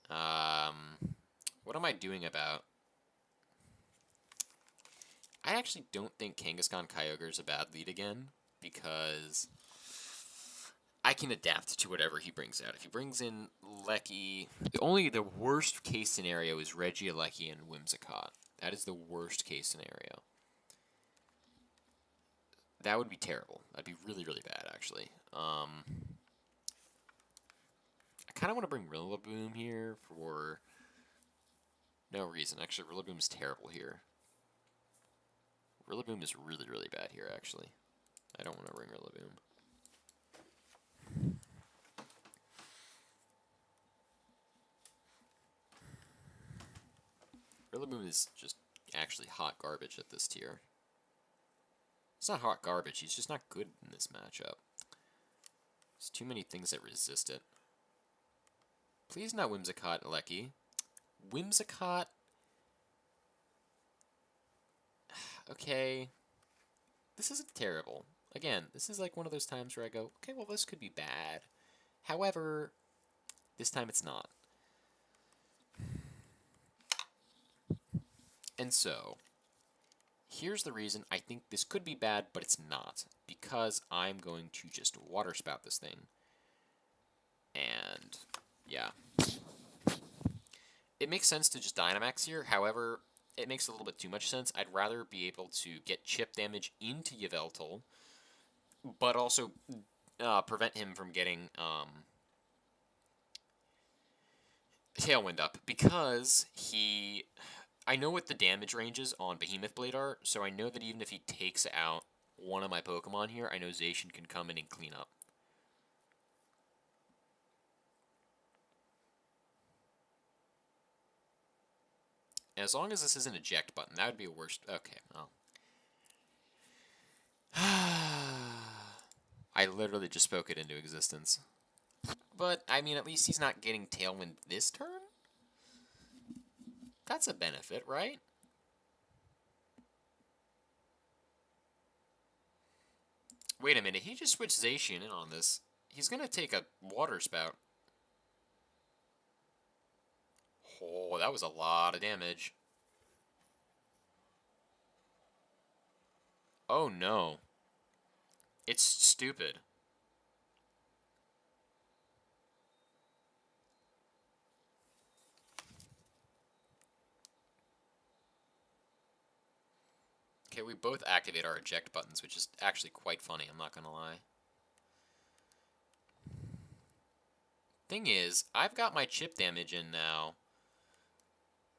what am I doing about... I actually don't think Kangaskhan Kyogre is a bad lead again, because I can adapt to whatever he brings out. If he brings in Lecky... Only the worst case scenario is Regieleki and Whimsicott. That is the worst case scenario. That would be terrible. That'd be really, really bad, actually. I kind of want to bring Rillaboom here for no reason. Actually, Rillaboom's terrible here. Rillaboom is really, really bad here, actually. I don't want to bring Rillaboom. Rillaboom is just actually hot garbage at this tier. It's not hot garbage, he's just not good in this matchup. There's too many things that resist it. Please not Whimsicott, Lecky. Whimsicott... Okay. This isn't terrible. Again, this is like one of those times where I go, okay, well, this could be bad. However, this time it's not. And so, here's the reason I think this could be bad, but it's not. Because I'm going to just Water Spout this thing. And, yeah. It makes sense to just Dynamax here, however, it makes a little bit too much sense. I'd rather be able to get chip damage into Yveltal, but also prevent him from getting Tailwind up, because he... I know what the damage ranges on Behemoth Blade are, so I know that even if he takes out one of my Pokemon here, I know Zacian can come in and clean up. as long as this is an eject button, that would be a worst. Okay, well. I literally just spoke it into existence. But, I mean, at least he's not getting Tailwind this turn? That's a benefit, right? Wait a minute, he just switched Zacian in on this. He's gonna take a Water Spout. Oh, that was a lot of damage. Oh no. It's stupid. Okay, we both activate our eject buttons, which is actually quite funny, I'm not gonna lie. Thing is, I've got my chip damage in now.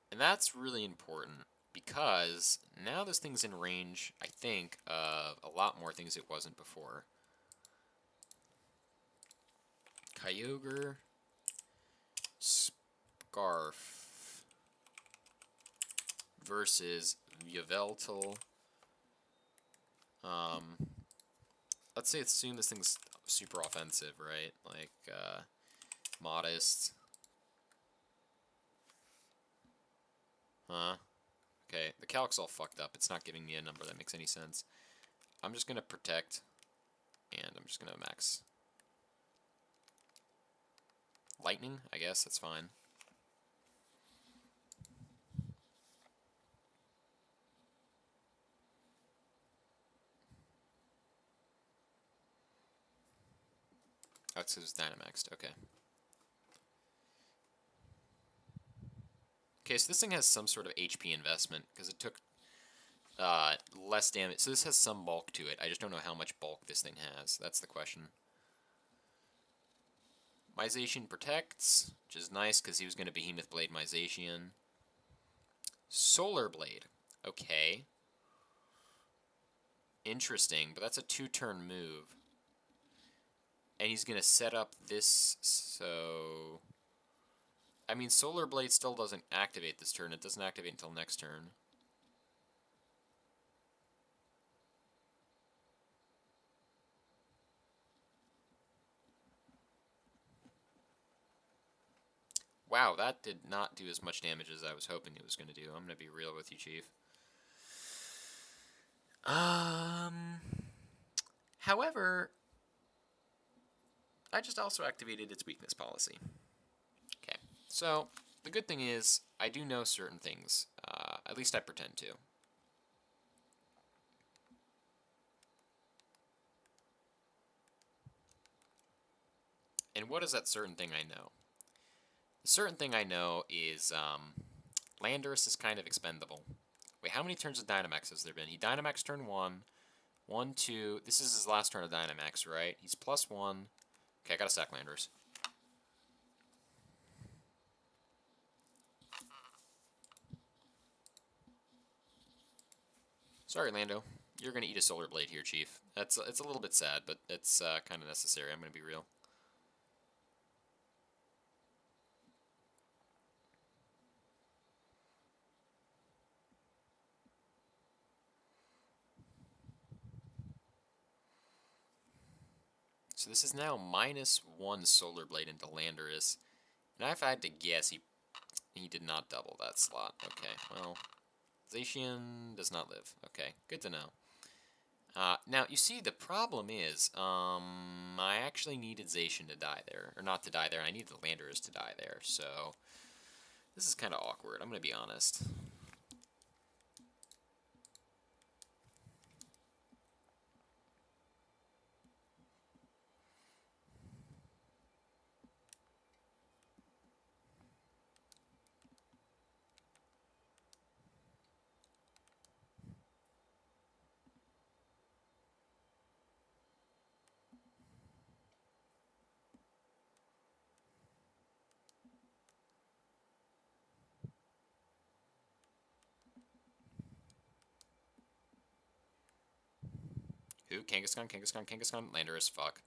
And that's really important, because now this thing's in range, I think, of a lot more things it wasn't before. Kyogre, Scarf versus Yveltal. Let's say assume this thing's super offensive, right? Like, Modest. Huh? Okay, the calc's all fucked up. It's not giving me a number that makes any sense. I'm just gonna protect, and I'm just gonna max. Lightning, I guess, that's fine. Oh, it's because it's Dynamaxed, okay. Okay, so this thing has some sort of HP investment, because it took less damage. So this has some bulk to it. I just don't know how much bulk this thing has. That's the question. My Zacian protects, which is nice, because he was going to Behemoth Blade my Zacian. Solar Blade. Okay. Interesting, but that's a 2-turn move. And he's going to set up this, so... I mean, Solar Blade still doesn't activate this turn. It doesn't activate until next turn. Wow, that did not do as much damage as I was hoping it was going to do. I'm going to be real with you, Chief. However, I just also activated its weakness policy. Okay, so the good thing is I do know certain things. At least I pretend to. And what is that certain thing I know? The certain thing I know is Landorus is kind of expendable. Wait, how many turns of Dynamax has there been? He Dynamax turn 1. 1, 2. This is his last turn of Dynamax, right? He's +1. Okay, I gotta sack Landorus. Sorry, Lando. You're gonna eat a Solar Blade here, Chief. It's a little bit sad, but it's kind of necessary. I'm gonna be real. So this is now -1 Solar Blade into Landorus. And if I had to guess, he did not double that slot. Okay, well, Zacian does not live. Okay, good to know. Now, you see, the problem is, I actually needed Zacian to die there. Or not to die there, I needed the Landorus to die there, so... This is kind of awkward, I'm gonna be honest. Who? Kangaskhan, Kangaskhan, Kangaskhan? Landorus, fuck.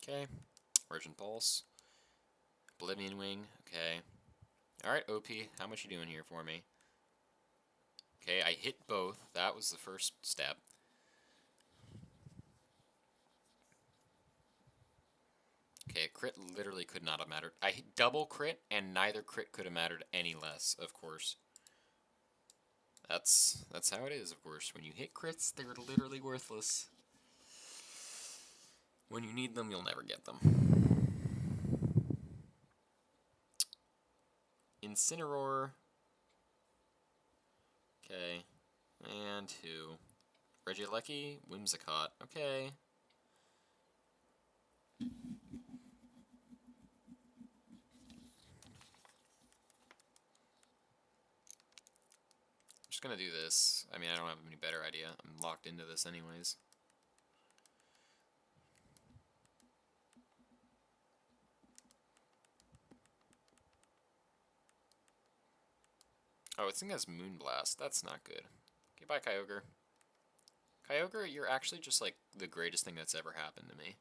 Okay. Origin Pulse. Oblivion Wing. Okay. Alright, OP. How much you doing here for me? Okay, I hit both. That was the first step. Okay, crit literally could not have mattered. I hit double crit, and neither crit could have mattered any less, of course. That's how it is, of course. When you hit crits, they're literally worthless. When you need them, you'll never get them. Incineroar. Okay. And who? Regieleki, Whimsicott. Okay. I'm just gonna do this. I mean, I don't have any better idea. I'm locked into this anyways. Oh, it's thing has Moonblast. That's not good. Okay, bye, Kyogre. Kyogre, you're actually just like the greatest thing that's ever happened to me.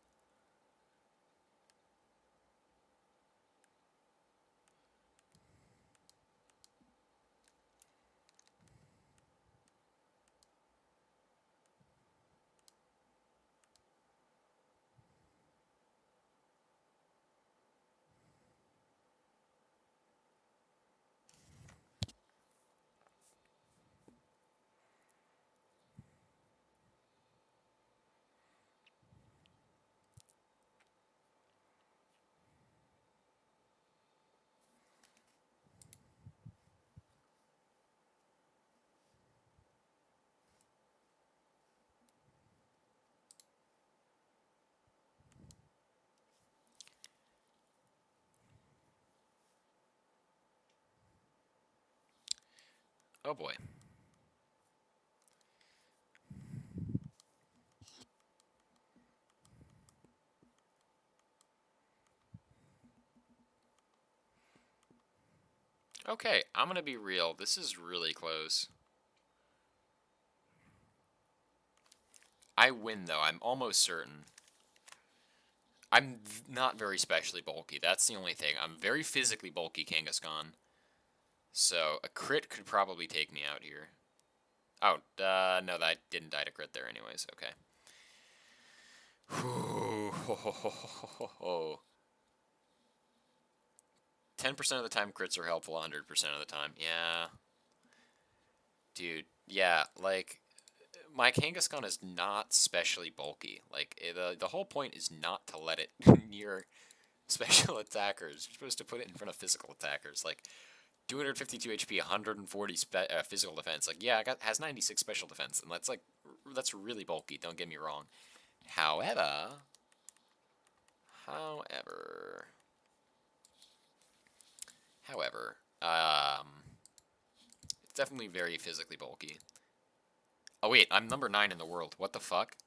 Oh boy. Okay, I'm gonna be real. This is really close. I win, though. I'm almost certain. I'm not very specially bulky. That's the only thing. I'm very physically bulky, Kangaskhan. So, a crit could probably take me out here. Oh, no, that didn't die to crit there anyways. Okay. 10% of the time crits are helpful, 100% of the time. Yeah. Dude, yeah, like, my Kangaskhan is not specially bulky. Like, the whole point is not to let it near special attackers. You're supposed to put it in front of physical attackers. Like, 252 HP, 140 physical defense. Like, yeah, has 96 special defense, and that's really bulky. Don't get me wrong. However, it's definitely very physically bulky. Oh wait, I'm number 9 in the world. What the fuck?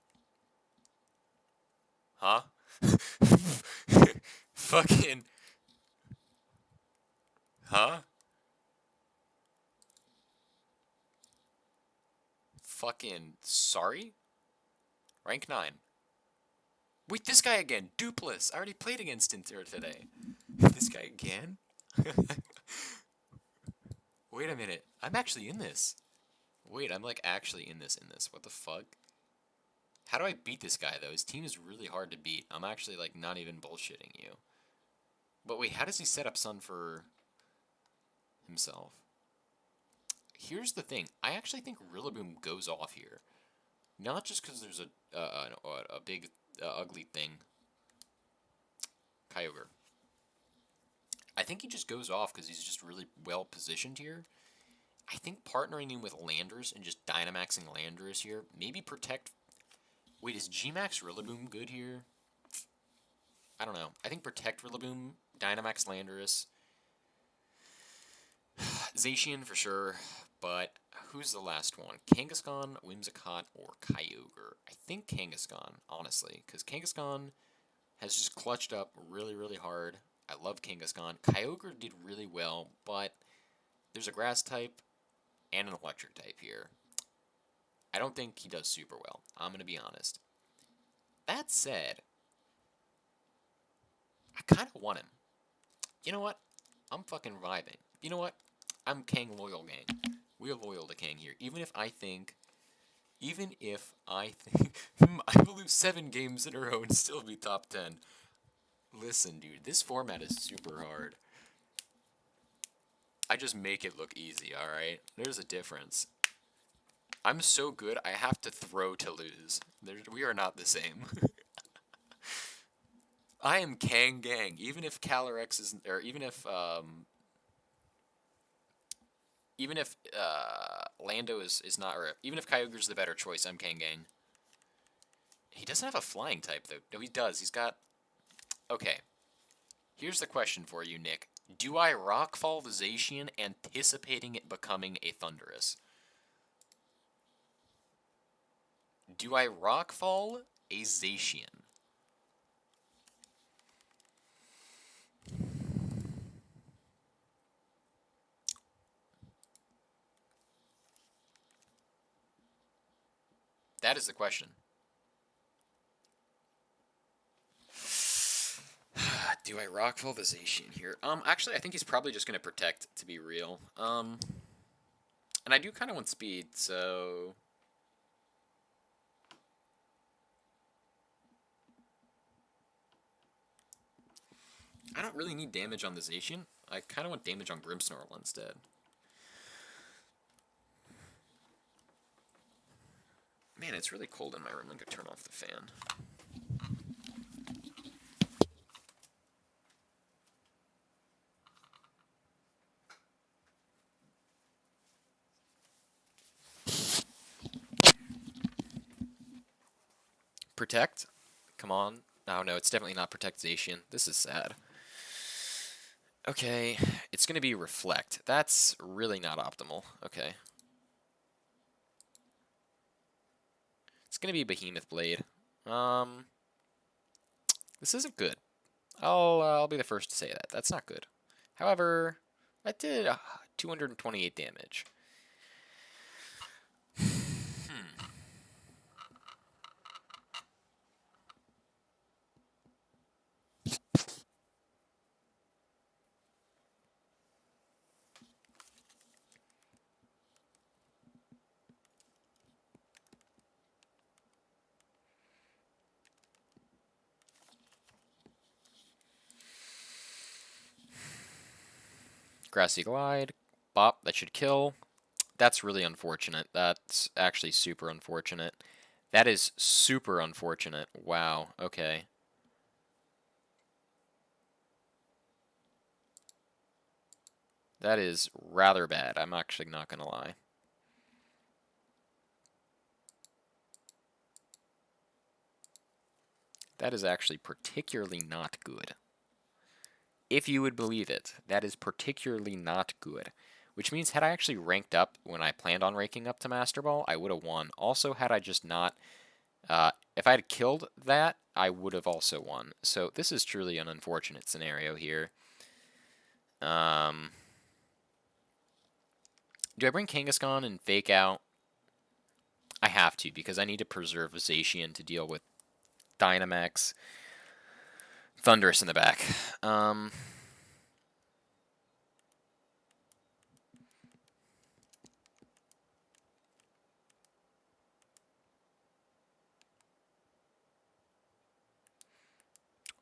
Huh? Fucking. Huh? Fucking. Sorry? Rank 9. Wait, this guy again. Dupless. I already played against him today. This guy again? Wait a minute. I'm actually in this. Wait, I'm like actually in this. What the fuck? How do I beat this guy though? His team is really hard to beat. I'm actually like not even bullshitting you. But wait, how does he set up Sun for himself? Here's the thing. I actually think Rillaboom goes off here. Not just because there's a big ugly thing. Kyogre. I think he just goes off because he's just really well positioned here. I think partnering in with Landers and just Dynamaxing Landers here. Maybe protect... Wait, is G-Max Rillaboom good here? I don't know. I think protect Rillaboom, Dynamax Landorus, Zacian for sure, but who's the last one? Kangaskhan, Whimsicott, or Kyogre? I think Kangaskhan, honestly, because Kangaskhan has just clutched up really, really hard. I love Kangaskhan. Kyogre did really well, but there's a grass type and an electric type here. I don't think he does super well. I'm going to be honest. That said, I kind of want him. You know what? I'm fucking vibing. You know what? I'm Kang loyal, gang. We are loyal to Kang here. Even if I think I will lose 7 games in a row and still be top 10. Listen, dude, this format is super hard. I just make it look easy, alright? There's a difference. I'm so good, I have to throw to lose. We are not the same. I am Kang Gang. Even if Calyrex is, or even if Lando is not, or even if Kyogre's the better choice, I'm Kang Gang. He doesn't have a flying type, though. No, he does. He's got... Okay. Here's the question for you, Nick. Do I Rockfall the Zacian anticipating it becoming a Thundurus? Do I Rockfall a Zacian? That is the question. Do I Rockfall the Zacian here? Actually, I think he's probably just going to Protect, to be real. And I do kind of want speed, so... I don't really need damage on the Zacian. I kind of want damage on Grimmsnarl instead. Man, it's really cold in my room. I'm going to turn off the fan. Protect? Come on. Oh, no, it's definitely not Protect Zacian. This is sad. Okay, it's going to be Reflect. That's really not optimal. Okay. It's going to be Behemoth Blade. This isn't good. I'll be the first to say that. That's not good. However, I did 228 damage. Grassy Glide. Bop, that should kill. That's really unfortunate. That's actually super unfortunate. That is super unfortunate. Wow, okay. That is rather bad. I'm actually not going to lie. That is actually particularly not good. If you would believe it, that is particularly not good. Which means had I actually ranked up when I planned on ranking up to Master Ball, I would have won. Also, had I just not... if I had killed that, I would have also won. So this is truly an unfortunate scenario here. Do I bring Kangaskhan and fake out? I have to, because I need to preserve Zacian to deal with Dynamax. Thundurus in the back.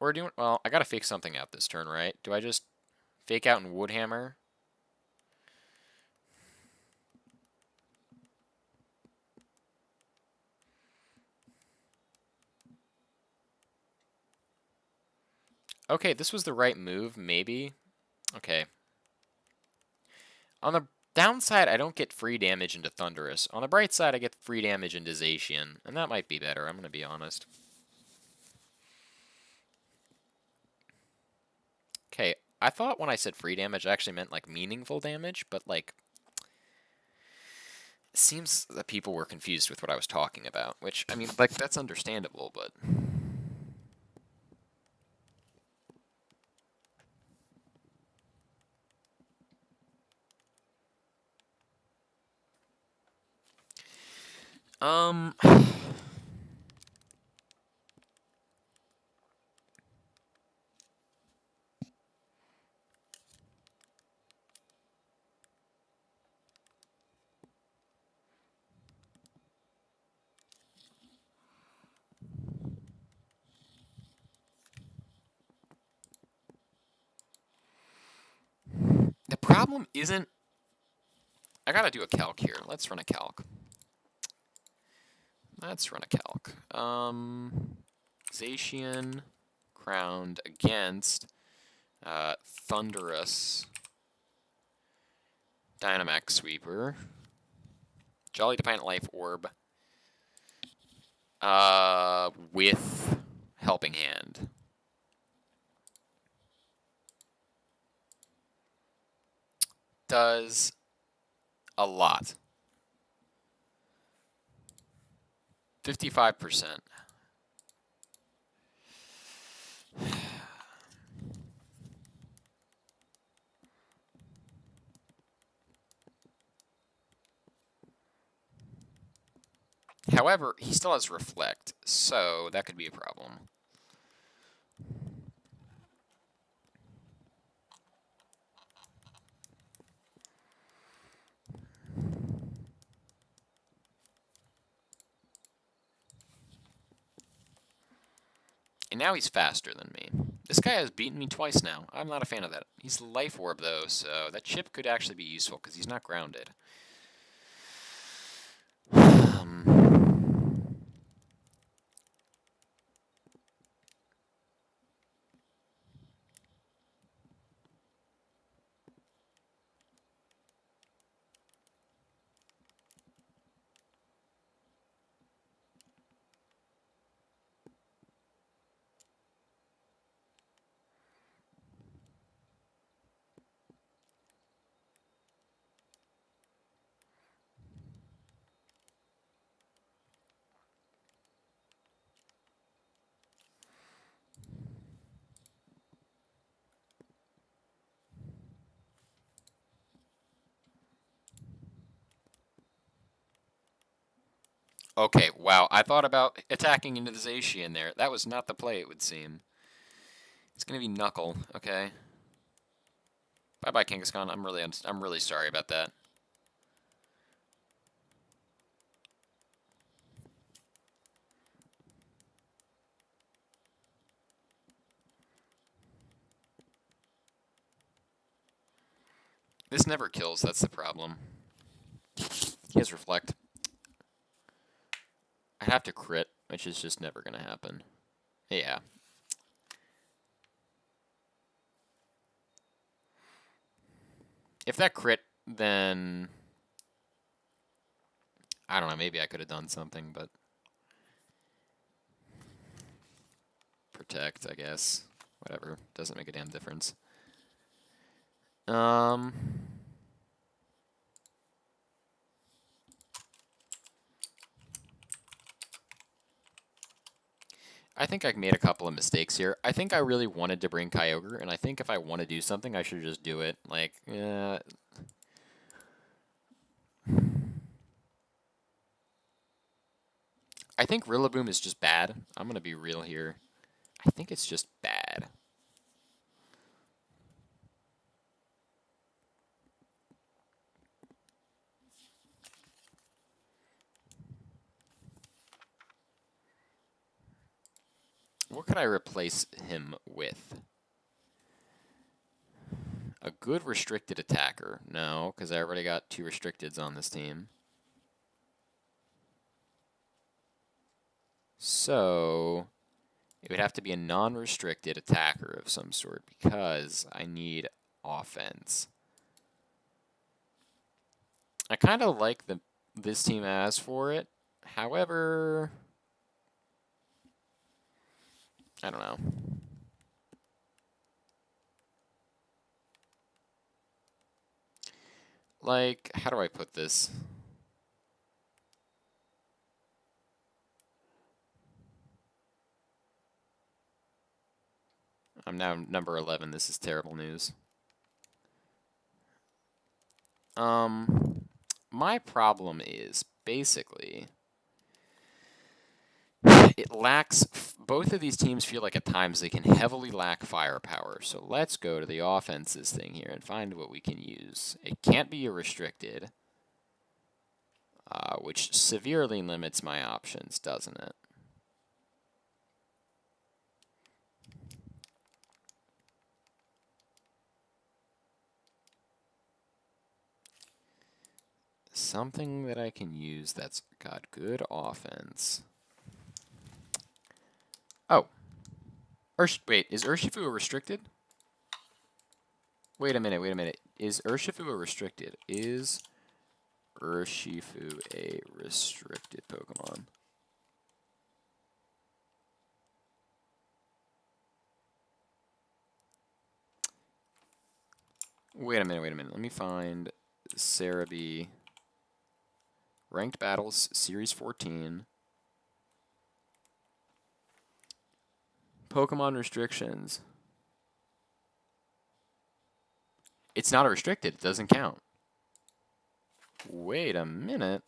Or do you... Well, I gotta fake something out this turn, right? Do I just fake out and Woodhammer? Okay, this was the right move, maybe. Okay. On the downside, I don't get free damage into Thundurus. On the bright side, I get free damage into Zacian, and that might be better, I'm going to be honest. Okay, I thought when I said free damage, I actually meant, like, meaningful damage, but, like, it seems that people were confused with what I was talking about, which, I mean, like, that's understandable, but... problem isn't... I gotta do a calc here. Let's run a calc. Zacian crowned against Thunderous Dynamax Sweeper. Jolly Defiant Life Orb. With Helping Hand. Does a lot. 55%. However, he still has Reflect, so that could be a problem. And now he's faster than me. This guy has beaten me twice now. I'm not a fan of that. He's Life Orb, though, so that chip could actually be useful, because he's not grounded. Okay, wow, I thought about attacking into the Zacian there. That was not the play, it would seem. It's gonna be Knuckle, okay. Bye-bye, Kangaskhan. I'm really sorry about that. This never kills, that's the problem. He has Reflect. I have to crit, which is just never gonna happen. Yeah. If that crit, then... I don't know, maybe I could have done something, but... Protect, I guess. Whatever. Doesn't make a damn difference. I think I made a couple of mistakes here. I think I really wanted to bring Kyogre, and I think if I want to do something, I should just do it. Like, I think Rillaboom is just bad. I'm going to be real here. I think it's just bad. What could I replace him with? A good restricted attacker. No, because I already got 2 restricteds on this team. So, it would have to be a non-restricted attacker of some sort because I need offense. I kind of like this team as for it. However, I don't know. Like, how do I put this? I'm now number 11. This is terrible news. My problem is basically it lacks. Both of these teams feel like at times they can heavily lack firepower. So let's go to the offenses thing here and find what we can use. It can't be a restricted, which severely limits my options, doesn't it? Something that I can use that's got good offense. Oh. Wait, is Urshifu a restricted? Wait a minute. Is Urshifu a restricted? Is Urshifu a restricted Pokemon? Wait a minute. Let me find Cerebi. Ranked Battles, Series 14. Pokemon restrictions. It's not a restricted. It doesn't count. Wait a minute.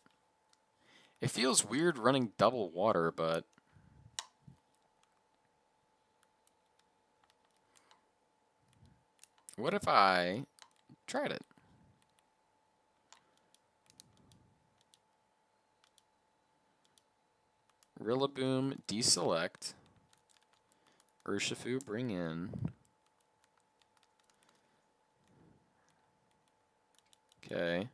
It feels weird running double water, but... What if I tried it? Rillaboom, deselect. Urshifu, bring in. Okay.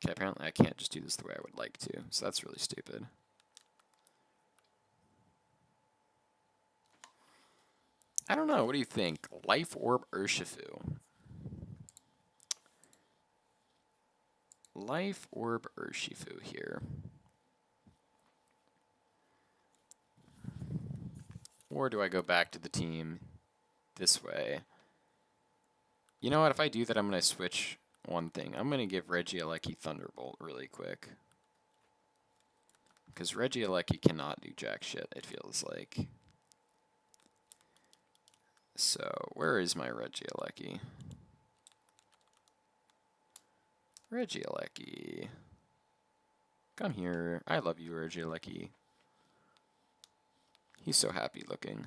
Okay, apparently I can't just do this the way I would like to, so that's really stupid. I don't know, what do you think? Life Orb Urshifu. Life Orb Urshifu here. Or do I go back to the team this way? You know what, if I do that, I'm going to switch one thing. I'm going to give Regieleki Thunderbolt really quick. Because Regieleki cannot do jack shit, it feels like. So, where is my Regieleki? Regieleki. Come here. I love you, Regieleki. He's so happy looking.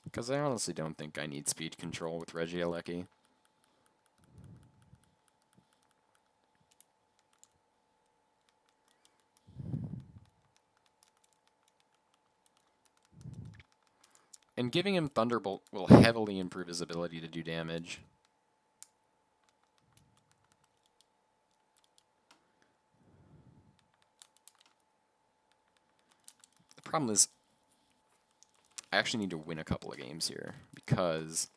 Because I honestly don't think I need speed control with Regieleki. And giving him Thunderbolt will heavily improve his ability to do damage. The problem is, I actually need to win a couple of games here, because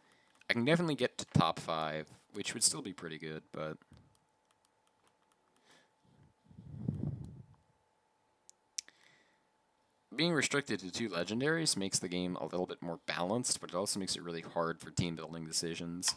I can definitely get to top 5, which would still be pretty good, but... Being restricted to 2 legendaries makes the game a little bit more balanced, but it also makes it really hard for team building decisions.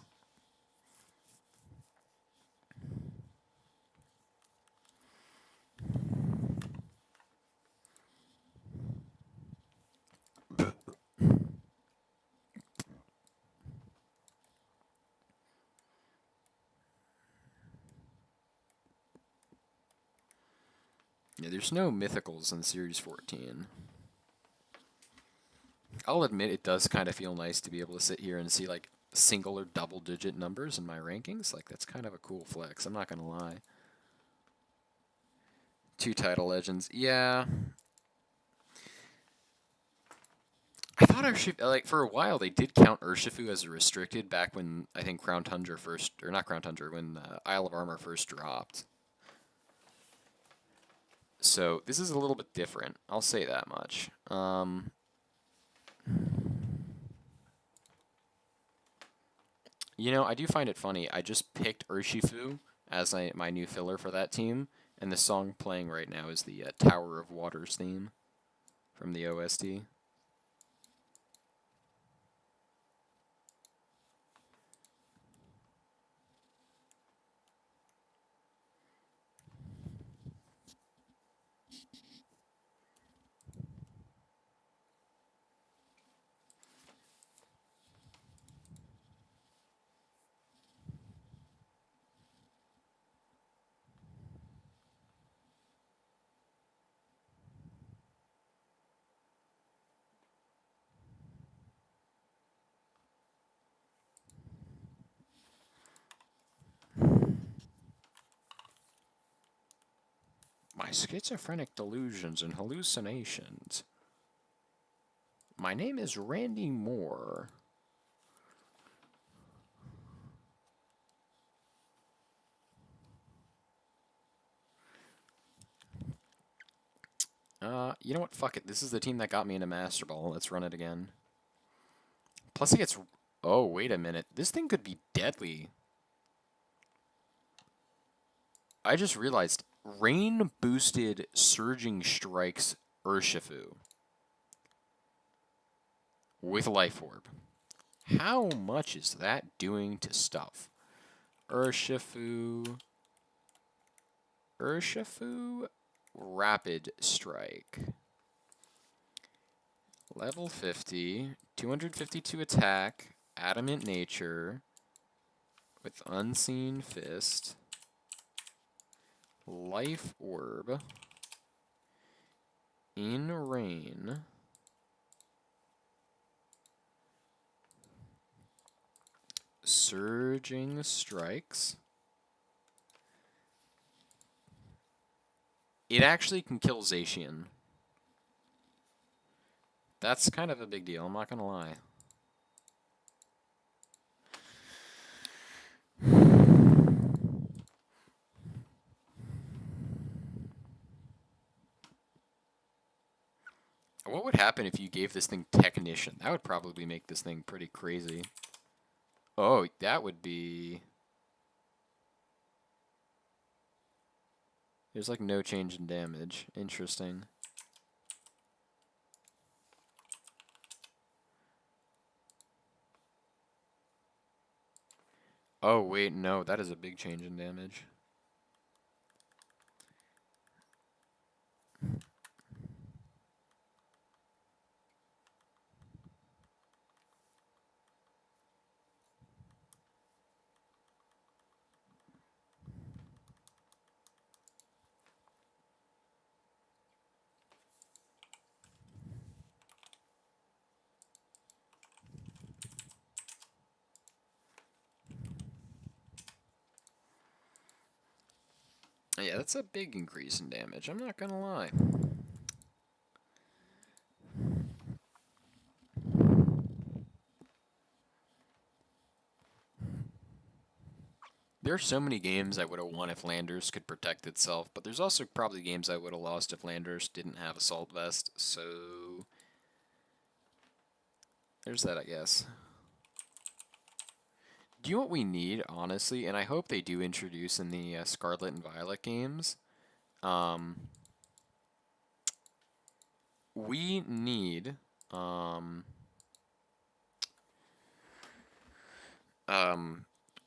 Yeah, there's no mythicals in Series 14. I'll admit it does kind of feel nice to be able to sit here and see like single or double digit numbers in my rankings. Like that's kind of a cool flex, I'm not gonna lie. 2 title legends, yeah. I thought Urshifu, like for a while they did count Urshifu as a restricted back when I think Crown Tundra first, or not Crown Tundra, when Isle of Armor first dropped. So this is a little bit different, I'll say that much. You know, I do find it funny. I just picked Urshifu as my new filler for that team, and the song playing right now is the Tower of Waters theme from the OST. schizophrenic delusions and hallucinations. My name is Randy Moore. You know what? Fuck it. This is the team that got me into Master Ball. Let's run it again. Plus it gets... Oh, wait a minute. This thing could be deadly. I just realized rain-boosted Surging Strikes Urshifu with Life Orb. How much is that doing to stuff? Urshifu... Rapid Strike. Level 50, 252 attack, Adamant Nature, with Unseen Fist, Life Orb, in Rain, Surging Strikes. It actually can kill Zacian. That's kind of a big deal, I'm not gonna lie. What would happen if you gave this thing Technician? That would probably make this thing pretty crazy. Oh, that would be... There's like no change in damage. Interesting. Oh, wait, no, that is a big change in damage. Yeah, that's a big increase in damage, I'm not gonna lie. There are so many games I would have won if Landers could protect itself, but there's also probably games I would have lost if Landers didn't have Assault Vest, so... There's that, I guess. Do you know what we need, honestly? And I hope they do introduce in the Scarlet and Violet games. We need...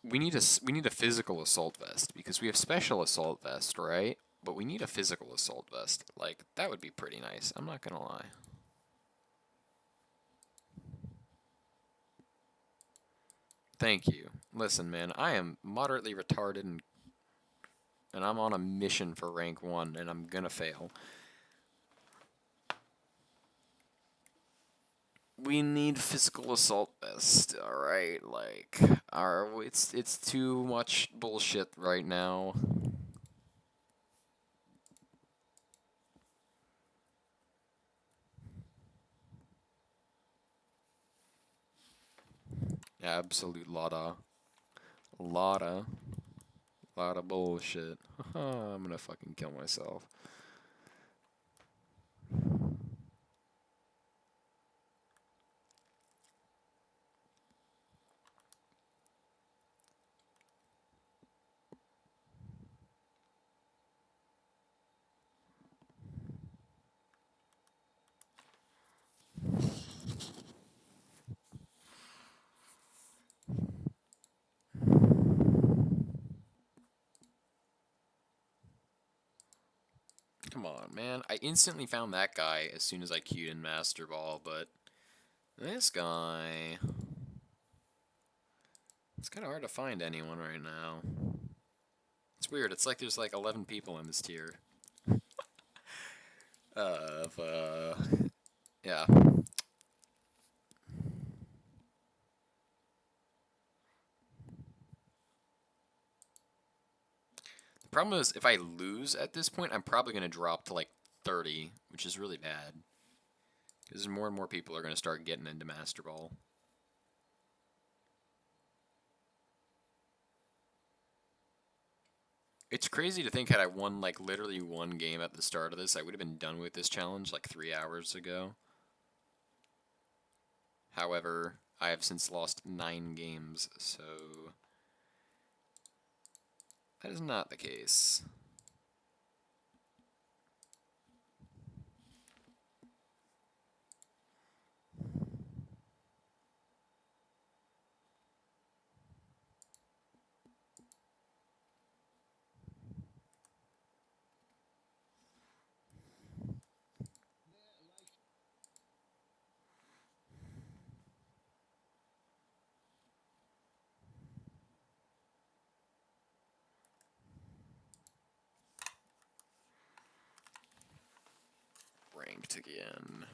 we need a physical assault vest because we have special assault vest, right? But we need a physical assault vest. Like, that would be pretty nice. I'm not gonna lie. Thank you. Listen, man, I am moderately retarded and I'm on a mission for rank 1 and I'm gonna fail. We need physical assault vest, alright? Like, it's too much bullshit right now. Absolute lotta bullshit. I'm gonna fucking kill myself. Come on, man. I instantly found that guy as soon as I queued in Master Ball, but this guy... It's kind of hard to find anyone right now. It's weird. It's like there's like 11 people in this tier. Yeah. Problem is, if I lose at this point, I'm probably going to drop to like 30, which is really bad. Because more and more people are going to start getting into Master Ball. It's crazy to think had I won like literally one game at the start of this, I would have been done with this challenge like 3 hours ago. However, I have since lost 9 games, so that is not the case. Ranked again.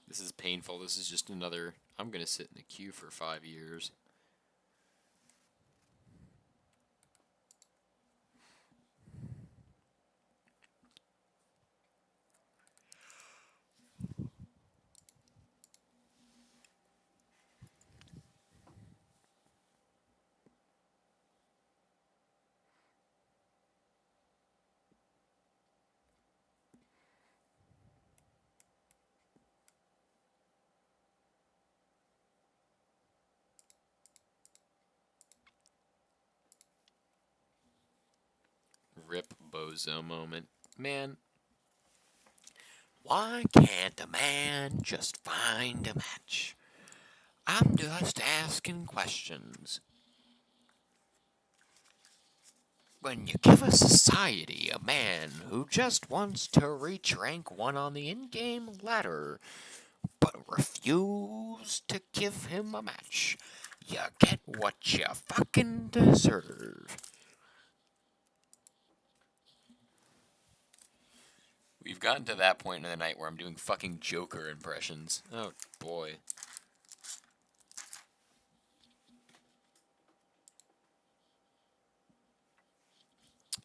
This is painful. This is just another. I'm going to sit in the queue for 5 years. Rip bozo moment. Man, why can't a man just find a match? I'm just asking questions. When you give a society a man who just wants to reach rank 1 on the in-game ladder, but refuse to give him a match, you get what you fucking deserve. We've gotten to that point in the night where I'm doing fucking Joker impressions. Oh, boy.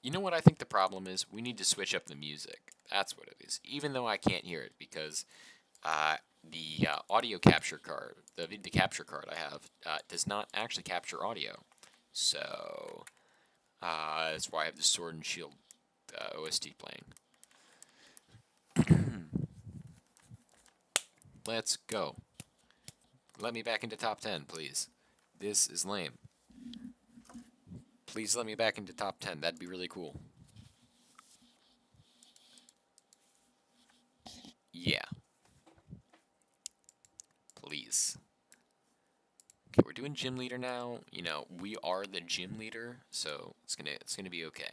You know what I think the problem is? We need to switch up the music. That's what it is. Even though I can't hear it because the audio capture card, the capture card I have, does not actually capture audio. So that's why I have the Sword and Shield OST playing. Let's go. Let me back into top 10, please. This is lame. Please let me back into top 10. That'd be really cool. Yeah. Please. Okay, we're doing gym leader now. You know, we are the gym leader, so it's gonna be okay.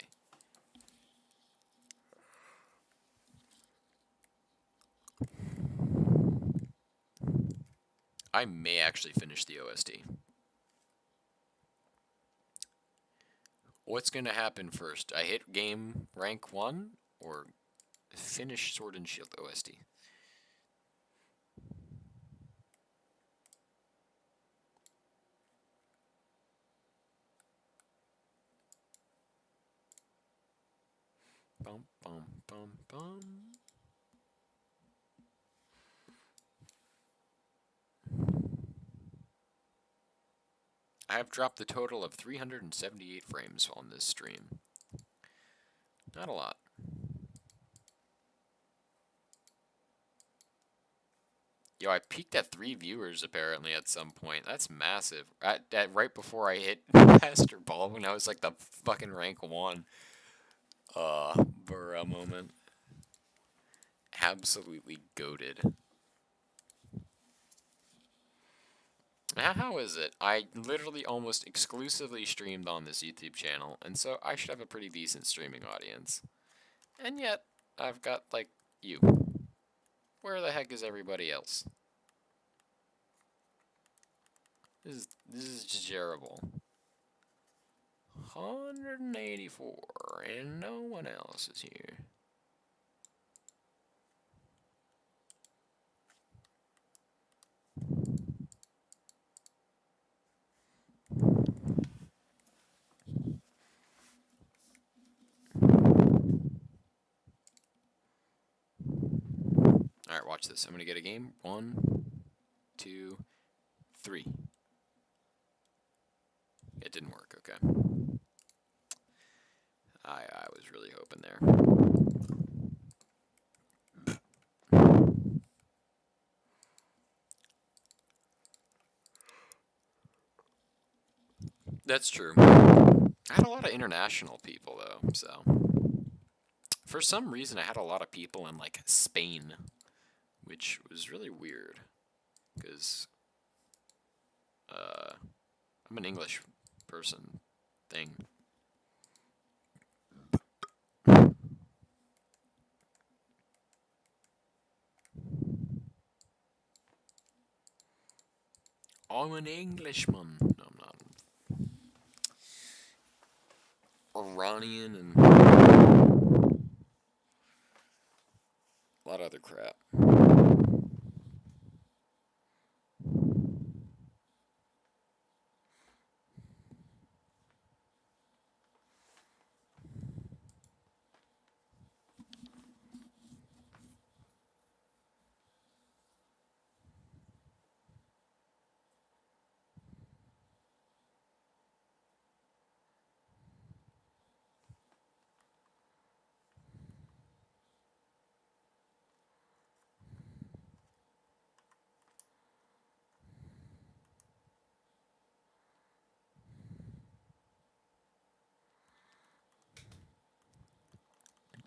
I may actually finish the OST. What's gonna happen first? I hit game rank 1 or finish Sword and Shield OST? Bum bum bum bum. I have dropped the total of 378 frames on this stream. Not a lot. Yo, I peaked at 3 viewers apparently at some point. That's massive. Right before I hit Master Ball when I was like the fucking rank 1. For a moment. Absolutely goated. How is it? I literally almost exclusively streamed on this YouTube channel, and so I should have a pretty decent streaming audience. And yet, I've got, like, you. Where the heck is everybody else? This is just terrible. 184, and no one else is here. Alright, watch this. I'm gonna get a game. 1, 2, 3. It didn't work, okay. I was really hoping there. That's true. I had a lot of international people, though, so. For some reason, I had a lot of people in, like, Spain, which was really weird, because, I'm an English person thing. I'm an Englishman. No, I'm not. Iranian and a lot of other crap.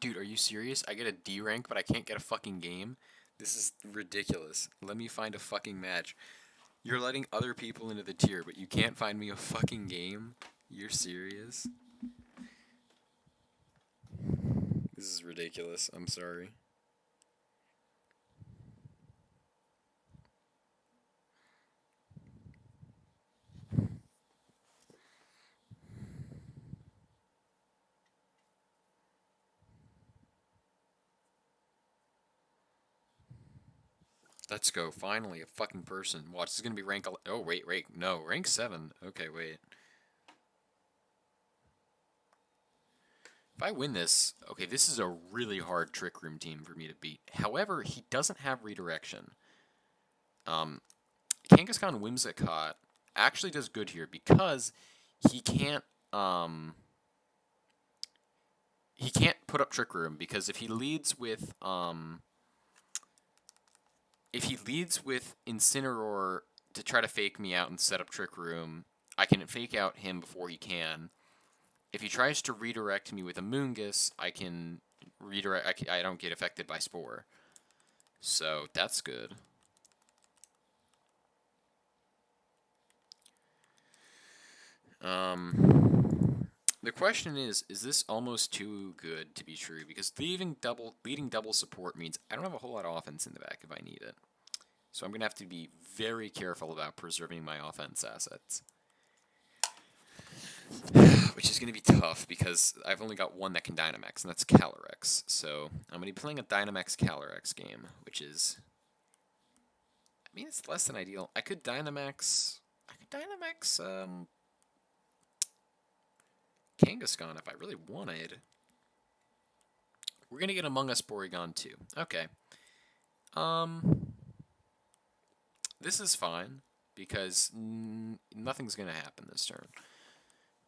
Dude, are you serious? I get a D rank, but I can't get a fucking game? This is ridiculous. Let me find a fucking match. You're letting other people into the tier, but you can't find me a fucking game? You're serious? This is ridiculous. I'm sorry. Let's go. Finally, a fucking person. Watch, this is gonna be rank. Oh, wait. No, rank 7. Okay, wait. If I win this, okay, this is a really hard Trick Room team for me to beat. However, he doesn't have redirection. Kangaskhan Whimsicott actually does good here because he can't put up Trick Room because if he leads with if he leads with Incineroar to try to fake me out and set up Trick Room, I can fake out him before he can. If he tries to redirect me with a Moongus, I can redirect. I don't get affected by Spore. So that's good. The question is this almost too good to be true? Because leading double support means I don't have a whole lot of offense in the back if I need it. So I'm going to have to be very careful about preserving my offense assets. Which is going to be tough because I've only got one that can Dynamax, and that's Calyrex. So I'm going to be playing a Dynamax Calyrex game, which is... I mean, it's less than ideal. I could Dynamax Kangaskhan if I really wanted. We're going to get Among Us Porygon too. Okay. This is fine because nothing's going to happen this turn.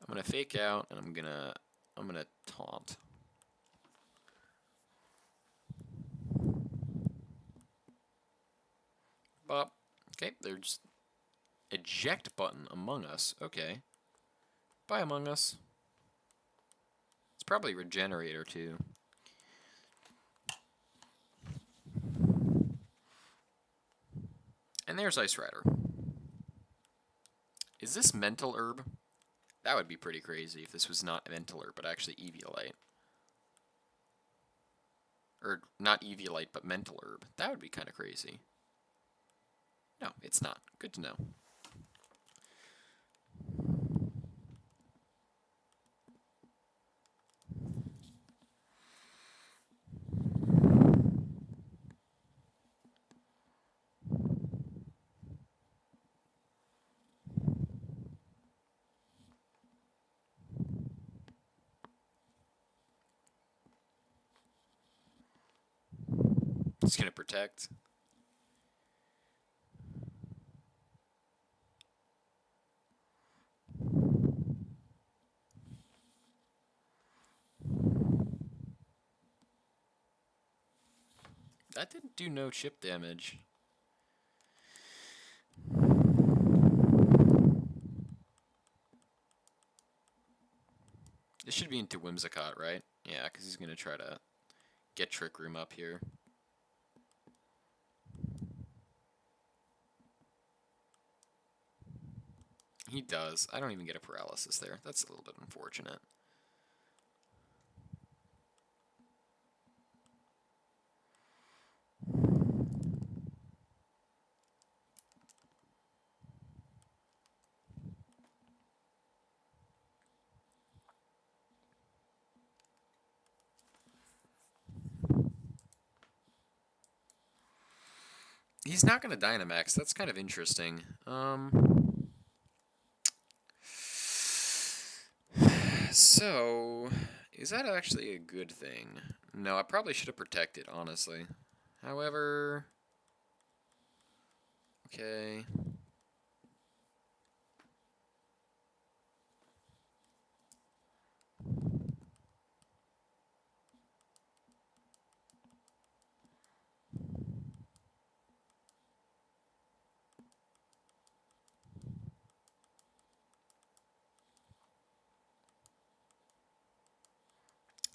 I'm going to fake out and I'm going to taunt. But okay, there's eject button Among Us. Okay. Bye Among Us. It's probably Regenerator too. And there's Ice Rider. Is this Mental Herb? That would be pretty crazy if this was not Mental Herb, but actually Eviolite. Or not Eviolite, but Mental Herb. That would be kind of crazy. No, it's not. Good to know. It's going to protect. That didn't do no chip damage. This should be into Whimsicott, right? Yeah, because he's going to try to get Trick Room up here. He does. I don't even get a paralysis there. That's a little bit unfortunate. He's not going to Dynamax. That's kind of interesting. So, is that actually a good thing? No, I probably should have protected, honestly. However... Okay...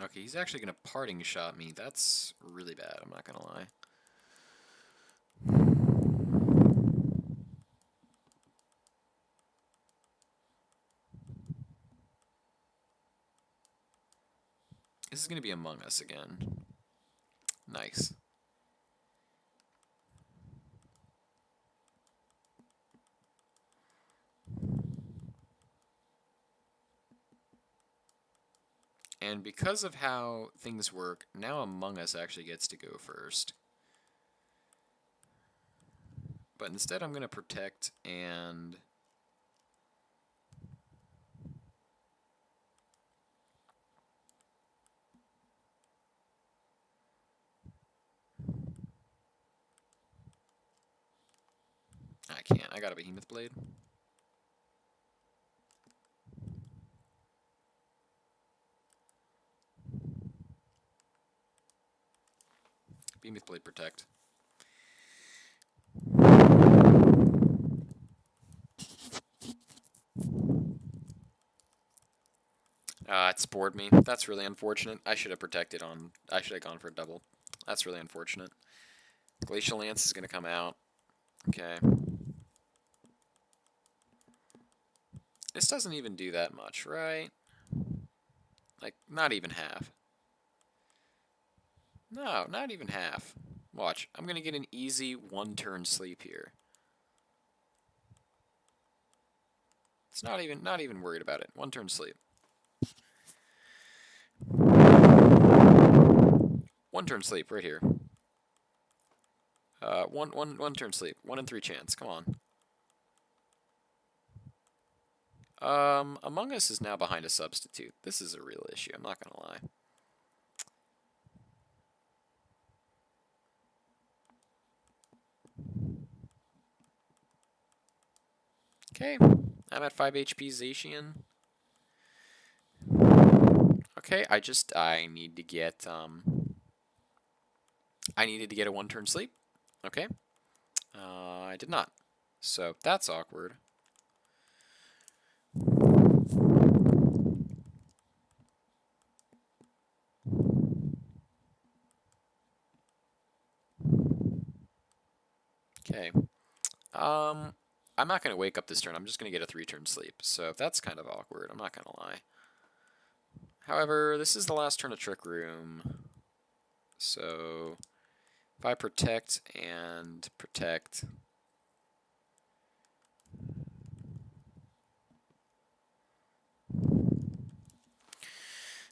Okay, he's actually going to parting shot me. That's really bad, I'm not going to lie. This is going to be Among Us again. Nice. And because of how things work, now Among Us actually gets to go first. But instead I'm going to protect and... I can't. I got a Behemoth Blade. Behemoth Blade protect. That spored me. That's really unfortunate. I should have protected on... I should have gone for a double. That's really unfortunate. Glacial Lance is going to come out. Okay. This doesn't even do that much, right? Like, not even half. No, not even half. Watch. I'm going to get an easy one-turn sleep here. It's not even worried about it. One-turn sleep. One-turn sleep right here. One turn sleep. 1 in 3 chance. Come on. Among Us is now behind a substitute. This is a real issue, I'm not gonna lie. Okay, I'm at 5 HP Zacian. Okay, I need to get, I needed to get a 1-turn sleep. Okay. I did not. So, that's awkward. Okay. I'm not going to wake up this turn. I'm just going to get a 3-turn sleep. So that's kind of awkward. I'm not going to lie. However, this is the last turn of Trick Room. So if I protect and protect...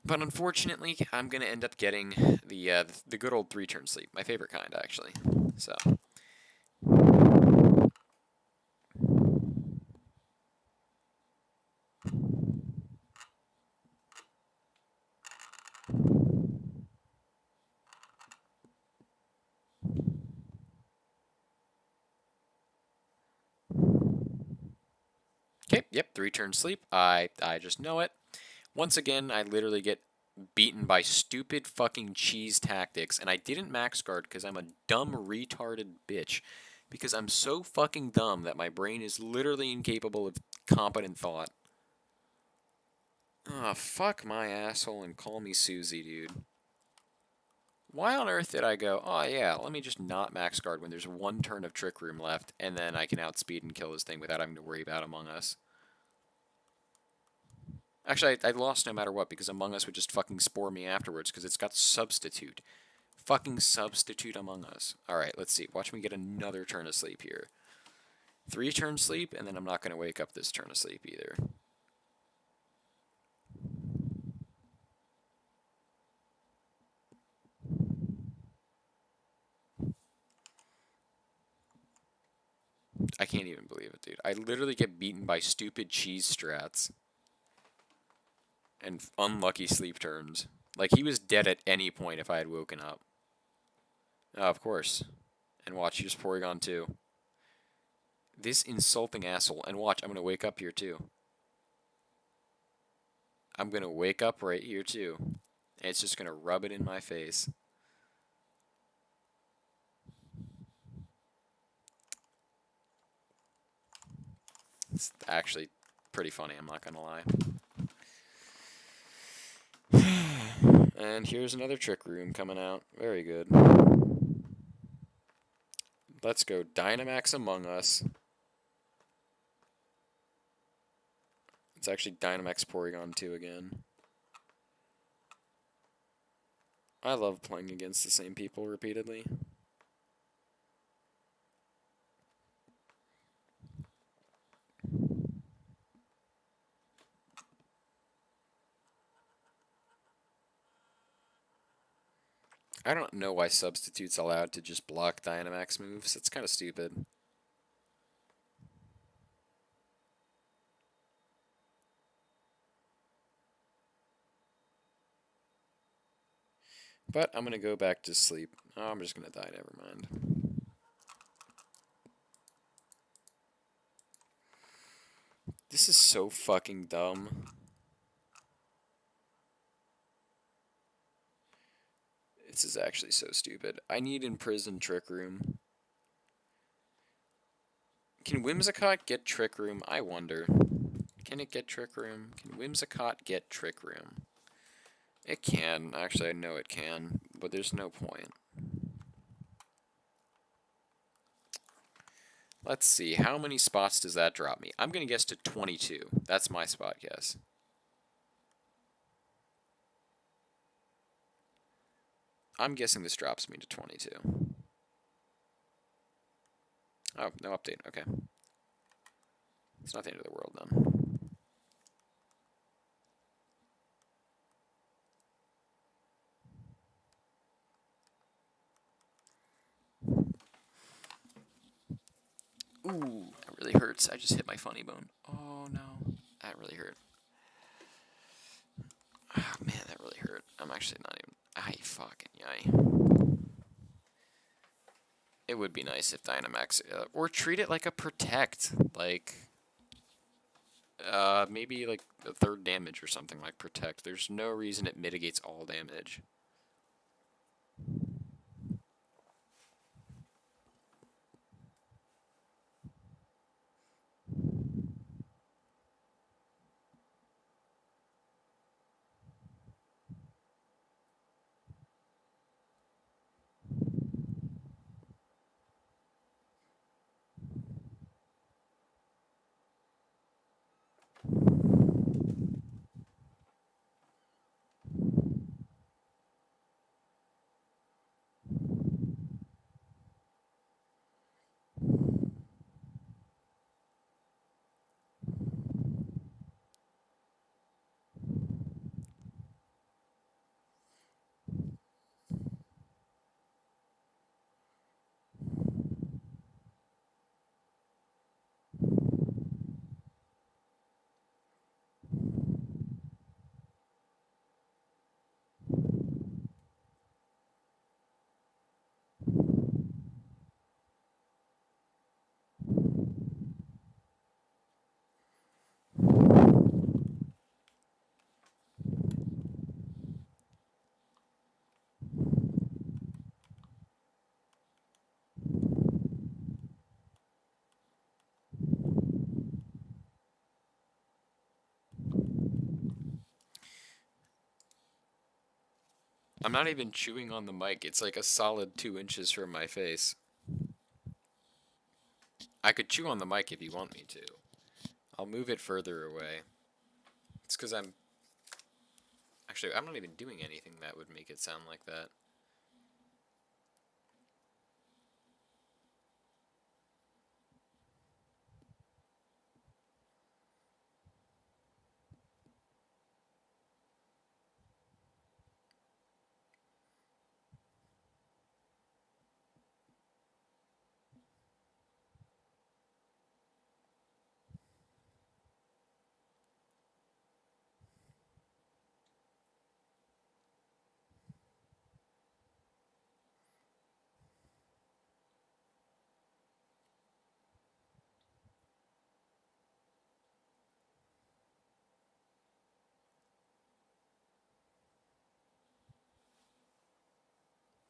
But unfortunately, I'm going to end up getting the good old 3-turn sleep. My favorite kind, actually. So... Okay, yep, 3-turn sleep. I just know it. Once again, I literally get beaten by stupid fucking cheese tactics, and I didn't max guard because I'm a dumb retarded bitch. Because I'm so fucking dumb that my brain is literally incapable of competent thought. Ah, oh, fuck my asshole and call me Susie, dude. Why on earth did I go, oh yeah, let me just not max guard when there's 1 turn of Trick Room left, and then I can outspeed and kill this thing without having to worry about Among Us. Actually, I lost no matter what, because Among Us would just fucking spore me afterwards, because it's got Substitute. Fucking Substitute Among Us. Alright, let's see. Watch me get another turn of sleep here. 3-turn sleep, and then I'm not going to wake up this turn of sleep either. I can't even believe it, dude. I literally get beaten by stupid cheese strats. And unlucky sleep turns. Like, he was dead at any point if I had woken up. Oh, of course. And watch, here's Porygon 2. This insulting asshole. And watch, I'm going to wake up here too. I'm going to wake up right here too. And it's just going to rub it in my face. It's actually pretty funny, I'm not going to lie. And here's another Trick Room coming out. Very good. Let's go Dynamax Among Us. It's actually Dynamax Porygon 2 again. I love playing against the same people repeatedly. I don't know why Substitute's allowed to just block Dynamax moves. It's kind of stupid. But I'm going to go back to sleep. Oh, I'm just going to die, never mind. This is so fucking dumb. This is actually so stupid. I need Imprison Trick Room. Can Whimsicott get Trick Room? I wonder. Can it get Trick Room? Can Whimsicott get Trick Room? It can. Actually, I know it can, but there's no point. Let's see, how many spots does that drop me? I'm going to guess to 22. That's my spot guess. I'm guessing this drops me to 22. Oh, no update. Okay. It's not the end of the world then. Ooh, that really hurts. I just hit my funny bone. Oh no. That really hurt. Oh man, that really hurt. I'm actually not even. Ay, fucking yay. It would be nice if Dynamax. Or treat it like a protect. Like. Maybe like the third damage or something like protect. There's no reason it mitigates all damage. I'm not even chewing on the mic. It's like a solid 2 inches from my face. I could chew on the mic if you want me to. I'll move it further away. It's because I'm... Actually, I'm not even doing anything that would make it sound like that.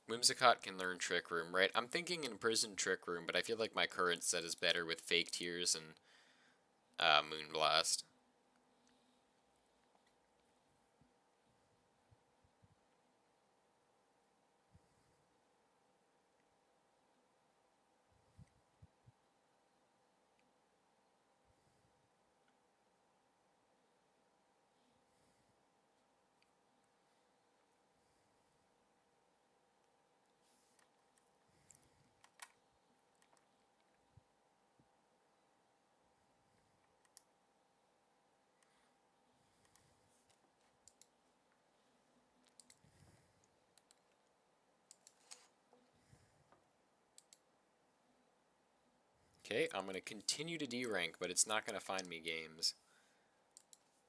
Whimsicott can learn Trick Room, right? I'm thinking Imprisoned Trick Room, but I feel like my current set is better with Fake Tears and Moonblast. Okay, I'm going to continue to D-rank, but it's not going to find me games.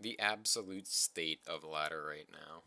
The absolute state of ladder right now.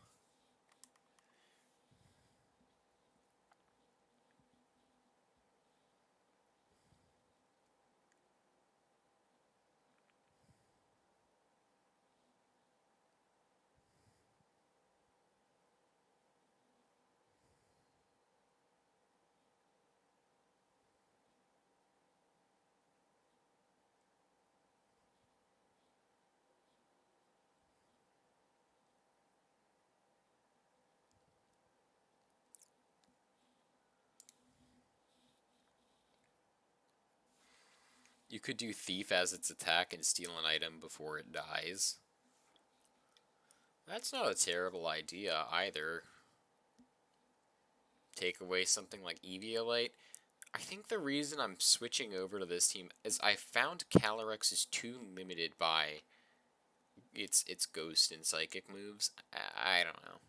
You could do Thief as its attack and steal an item before it dies. That's not a terrible idea either. Take away something like Eviolite. I think the reason I'm switching over to this team is I found Calyrex is too limited by its ghost and psychic moves. I don't know.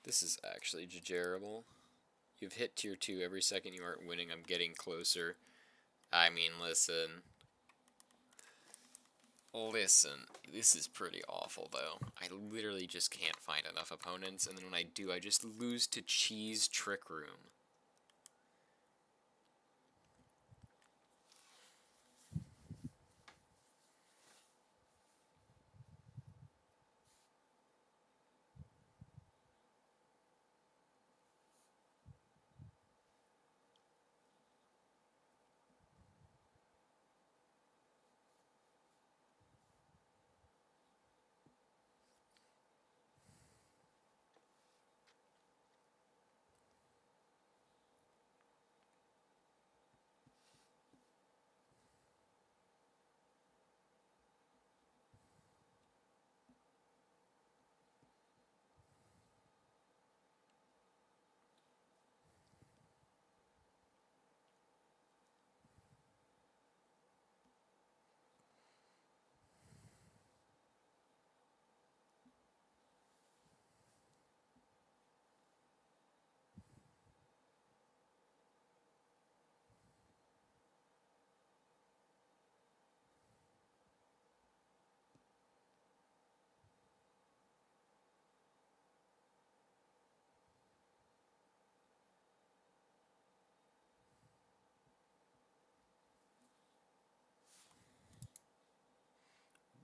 This is actually Jagerable. You've hit tier 2 every second you aren't winning. I'm getting closer. I mean, listen. Listen, this is pretty awful, though. I literally just can't find enough opponents, and then when I do, I just lose to Cheese Trick Room.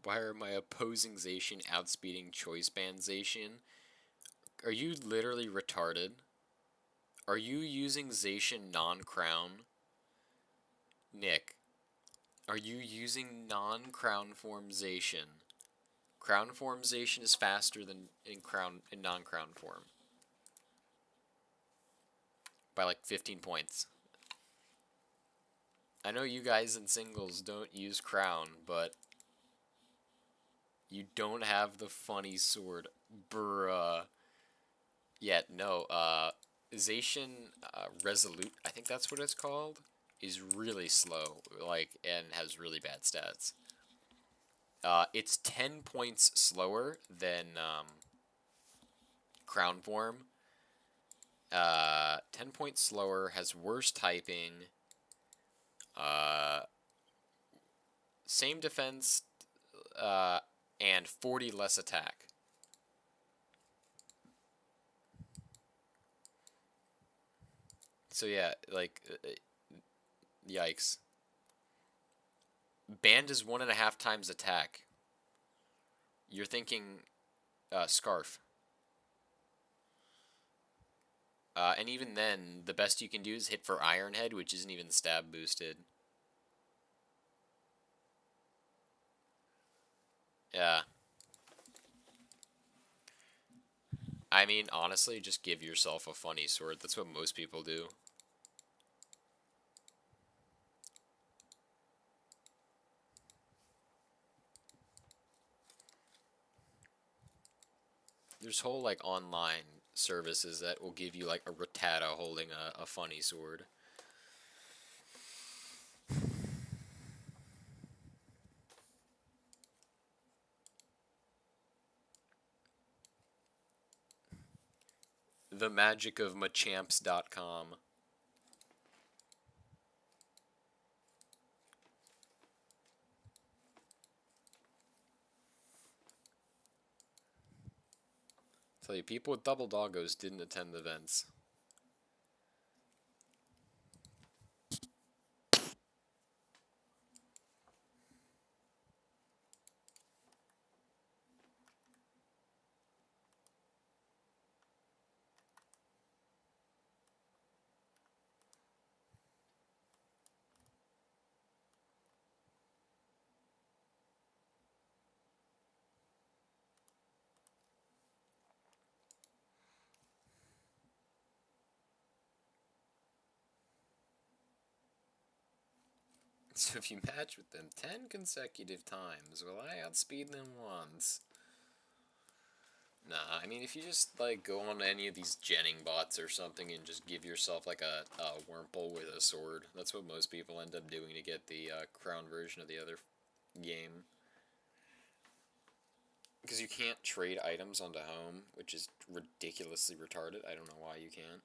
Why are my opposing Zacian outspeeding Choice Band Zacian? Are you literally retarded? Are you using Zacian non-crown? Nick, are you using non-crown form Zacian? Crown form Zacian is faster than in non-crown form. By like 15 points. I know you guys in singles don't use crown, but you don't have the funny sword. Bruh. Yeah, no, Zacian Resolute, I think that's what it's called, is really slow, like, and has really bad stats. It's 10 points slower than Crown Form. 10 points slower, has worse typing, uh, same defense, uh, and 40 less attack. So yeah, like, yikes. Band is 1.5 times attack. You're thinking Scarf. And even then, the best you can do is hit for Iron Head, which isn't even stab boosted. Yeah. I mean, honestly, just give yourself a funny sword. That's what most people do. There's whole, like, online services that will give you, like, a Rattata holding a funny sword. The magic of Machamps.com. Tell you, people with double doggos didn't attend the events. So if you match with them 10 consecutive times, will I outspeed them once? Nah, I mean, if you just, like, go on any of these Jenning bots or something and just give yourself, like, a Wurmple with a sword, that's what most people end up doing to get the crown version of the other game. Because you can't trade items onto home, which is ridiculously retarded. I don't know why you can't.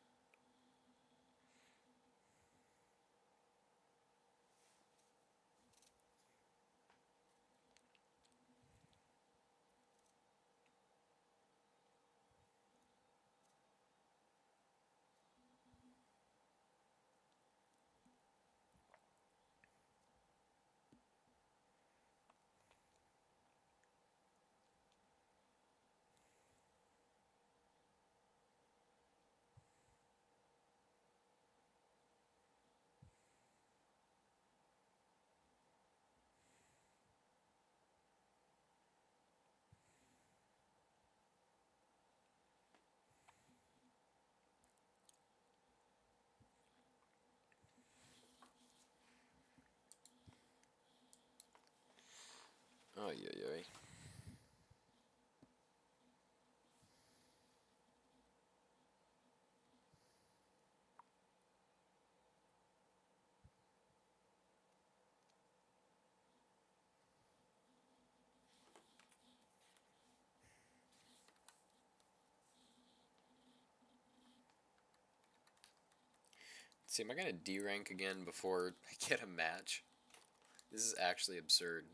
Oh, yeah. See, am I gonna D rank again before I get a match? This is actually absurd.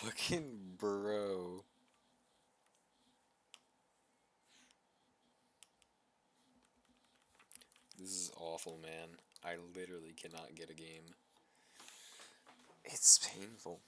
Fucking bro. This is awful, man. I literally cannot get a game. It's painful.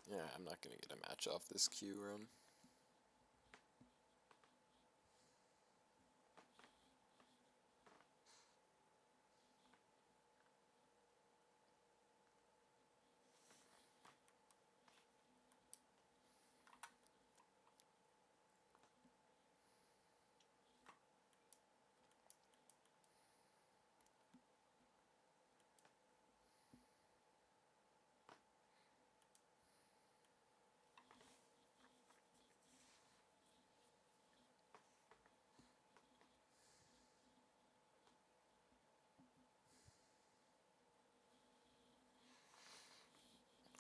Yeah, I'm not gonna get a match off this Q run.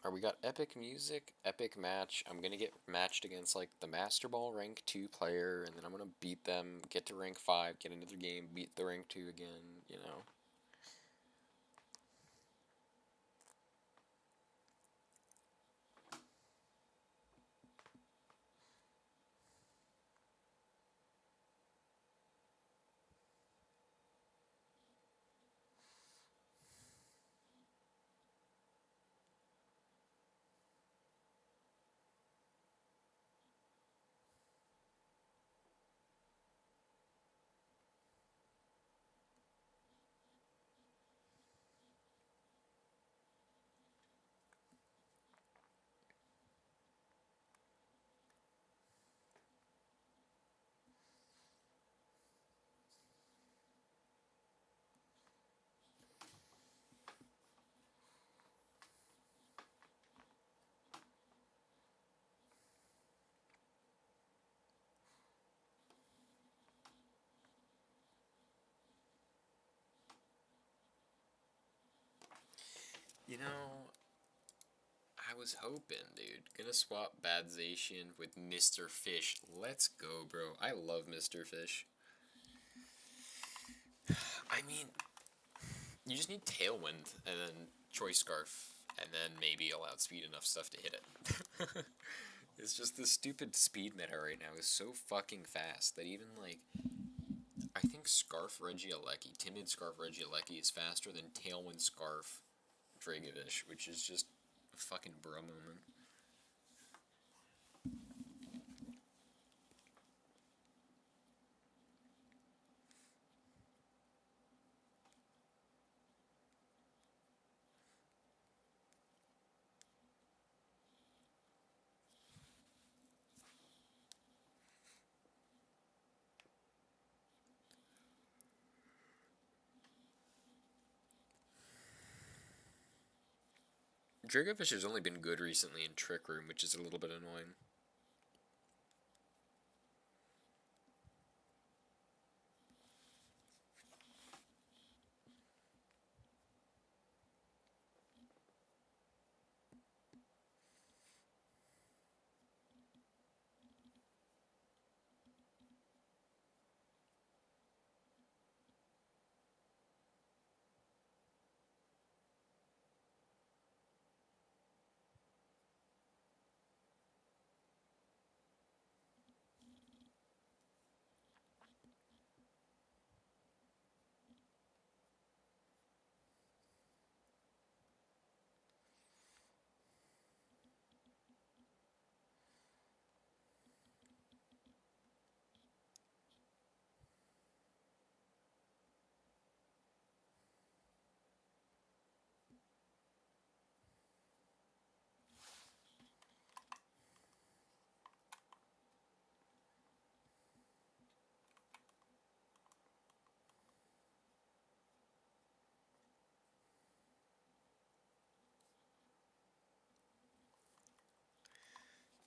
Alright, we got epic music, epic match. I'm gonna get matched against like the Master Ball rank 2 player, and then I'm gonna beat them, get to rank 5, get another game, beat the rank 2 again, you know. You know, I was hoping, dude. Gonna swap Bad Zacian with Mr. Fish. Let's go, bro. I love Mr. Fish. I mean, you just need Tailwind and then Choice Scarf, and then maybe allow speed enough stuff to hit it. It's just the stupid speed meta right now is so fucking fast that even like I think Scarf Regieleki, Timid Scarf Regieleki is faster than Tailwind Scarf Dragovish, which is just a fucking bro moment. Dragovish has only been good recently in Trick Room, which is a little bit annoying.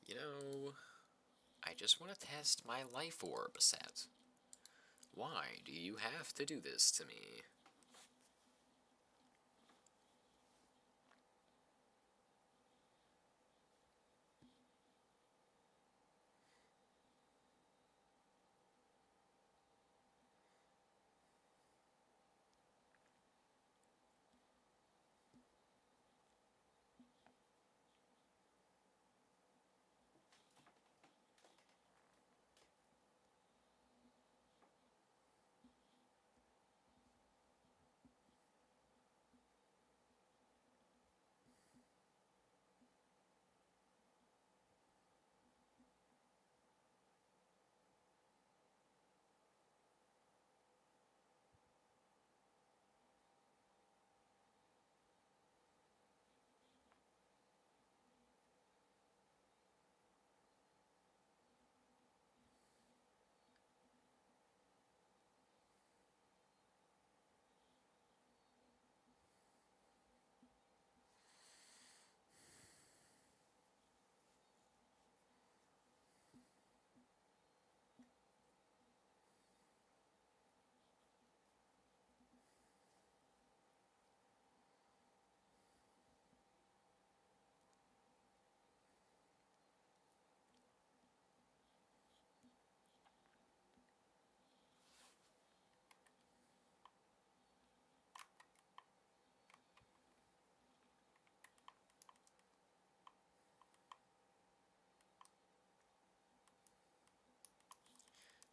You know, I just want to test my life orb set. Why do you have to do this to me?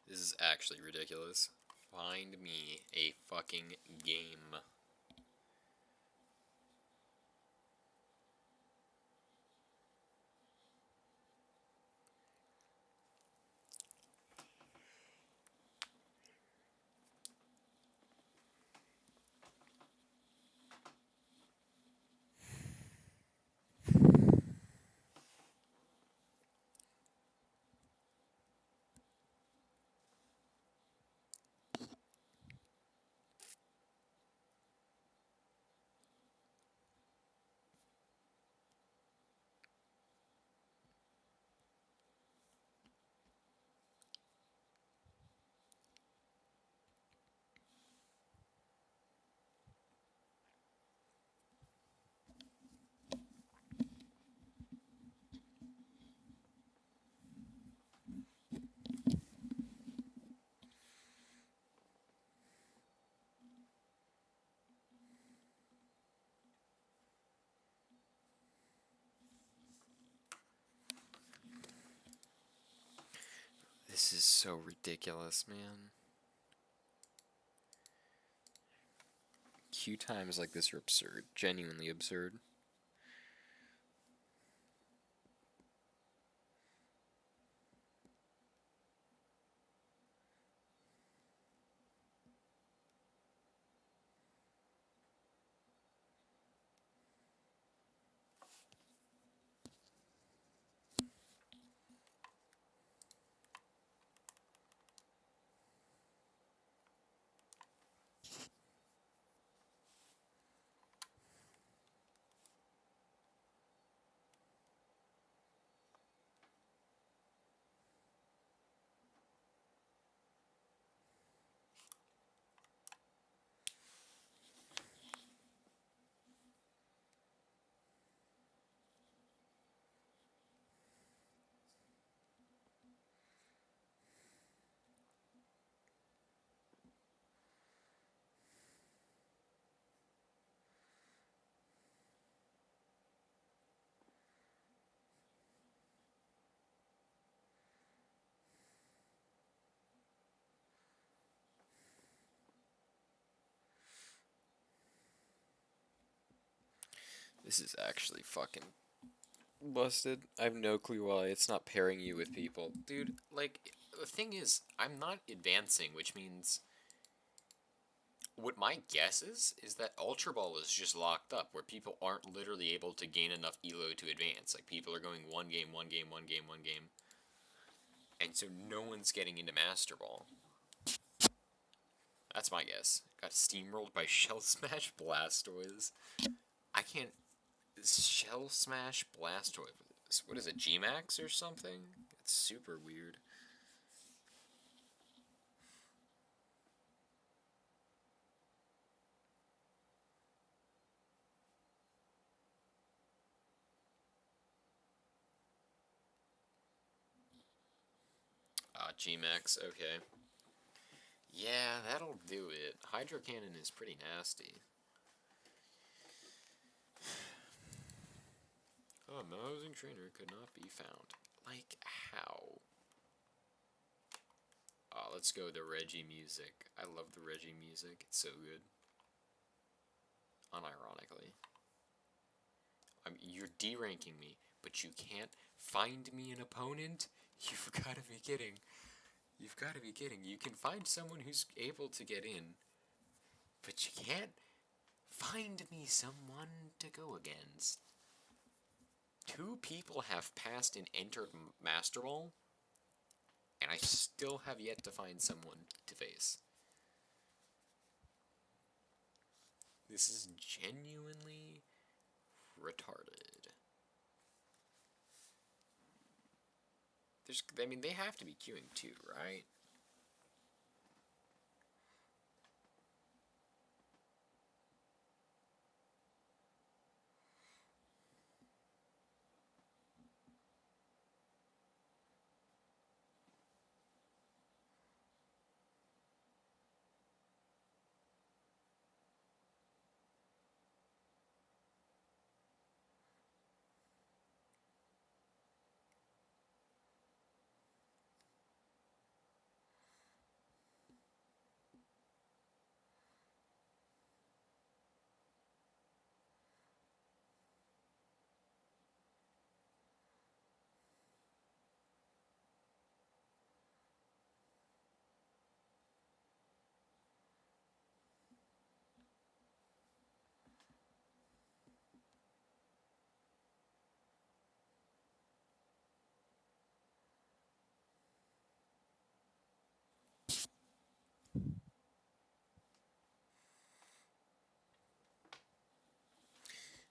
This is actually ridiculous. Find me a fucking game. This is so ridiculous, man. Queue times like this are absurd. Genuinely absurd. This is actually fucking busted. I have no clue why it's not pairing you with people. Dude, like, the thing is, I'm not advancing, which means... What my guess is that Ultra Ball is just locked up, where people aren't literally able to gain enough elo to advance. Like, people are going one game, one game, one game, one game. And so no one's getting into Master Ball. That's my guess. Got steamrolled by Shell Smash Blastoise. I can't... Shell Smash Blastoise. What is it, G-Max or something? It's super weird. G-Max, okay. Yeah, that'll do it. Hydro Cannon is pretty nasty. Oh, Mousing Trainer could not be found. Like, how? Let's go the Reggie music. I love the Reggie music. It's so good. Unironically. You're D-ranking me, but you can't find me an opponent? You've got to be kidding. You've got to be kidding. You can find someone who's able to get in, but you can't find me someone to go against. 2 people have passed and entered Master Ball, and I still have yet to find someone to face. This is genuinely retarded. I mean, they have to be queuing too, right?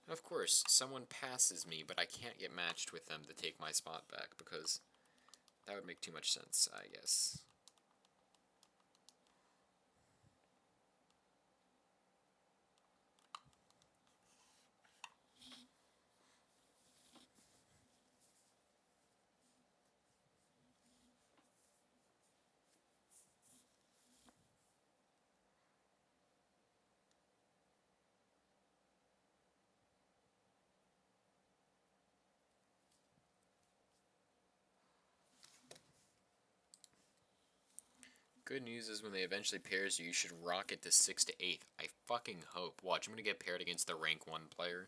Of course, someone passes me, but I can't get matched with them to take my spot back, because that would make too much sense, I guess. Good news is when they eventually pairs you, you should rock it to 6 to 8. I fucking hope. Watch, I'm gonna get paired against the rank 1 player.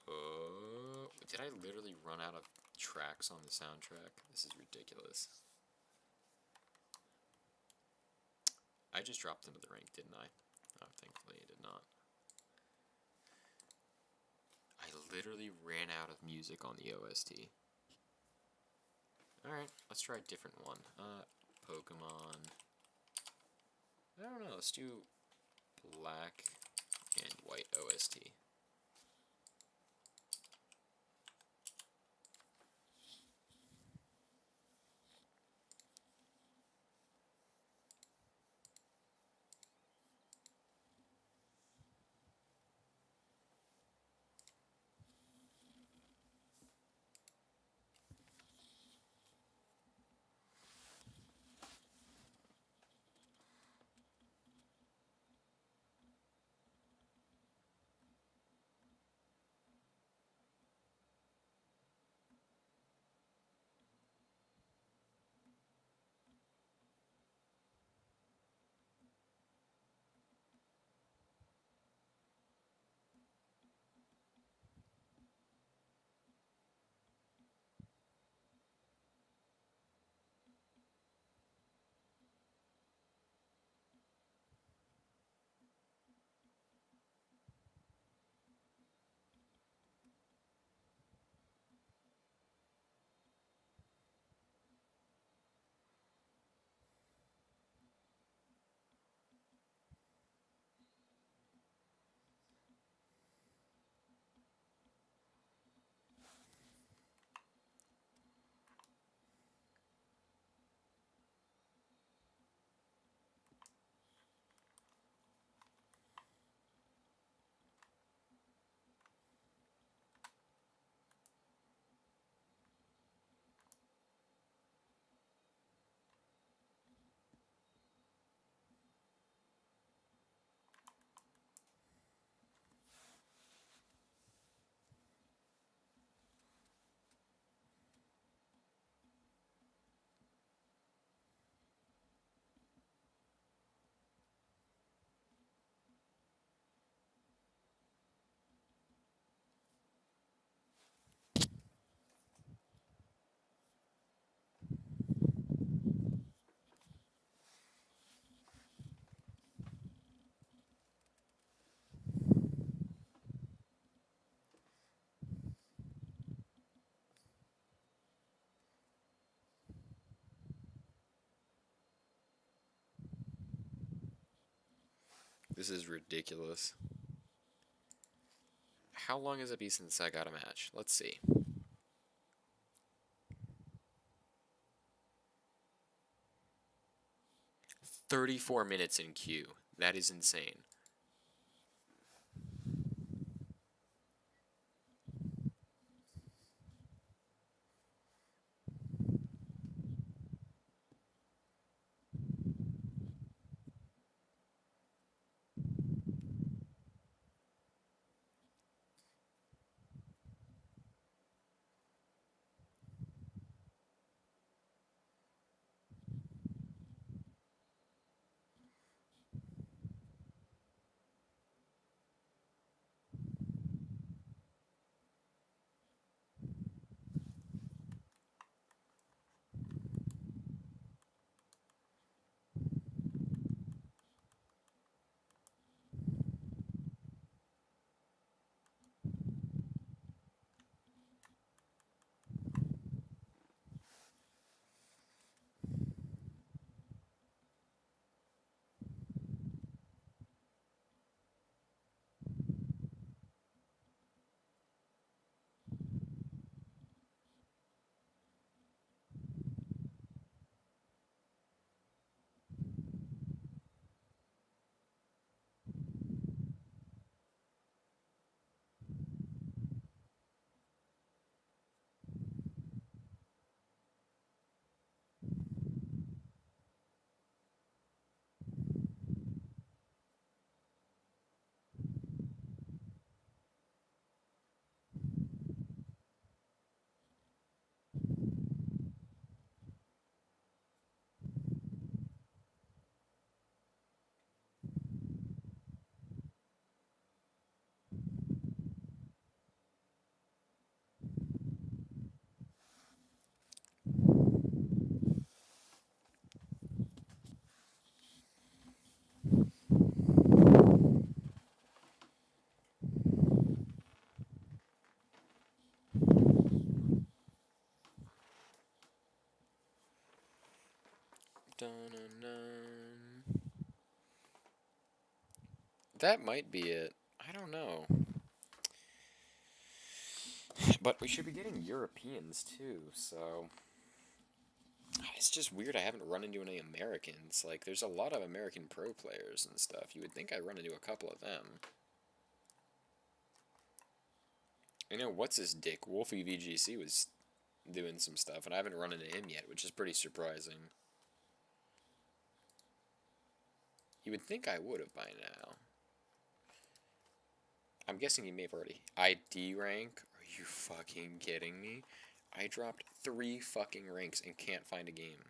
Oh, did I literally run out of tracks on the soundtrack? This is ridiculous. I just dropped into the rank, didn't I? Oh, thankfully I did not. I literally ran out of music on the OST. Alright, let's try a different one. Pokemon. I don't know, let's do black and white OST. This is ridiculous. How long has it been since I got a match? Let's see. 34 minutes in queue. That is insane. Dun-dun-dun. That might be it. I don't know. But we should be getting Europeans too, so it's just weird I haven't run into any Americans. Like, there's a lot of American pro players and stuff. You would think I'd run into a couple of them. I know what's his dick, Wolfie VGC was doing some stuff, and I haven't run into him yet, which is pretty surprising. You would think I would have by now. I'm guessing you may have already. ID rank? Are you fucking kidding me? I dropped 3 fucking ranks and can't find a game.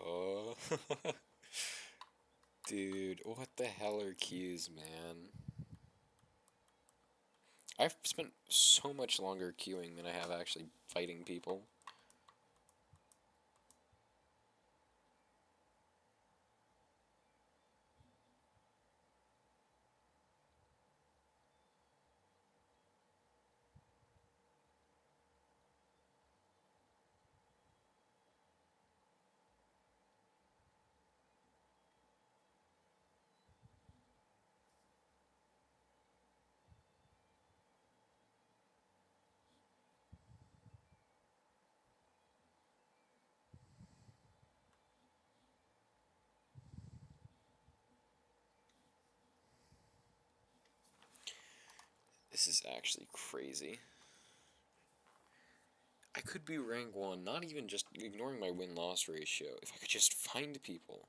Oh. Dude, what the hell are queues, man? I've spent so much longer queuing than I have actually fighting people. This is actually crazy. I could be rank 1, not even just ignoring my win-loss ratio, if I could just find people.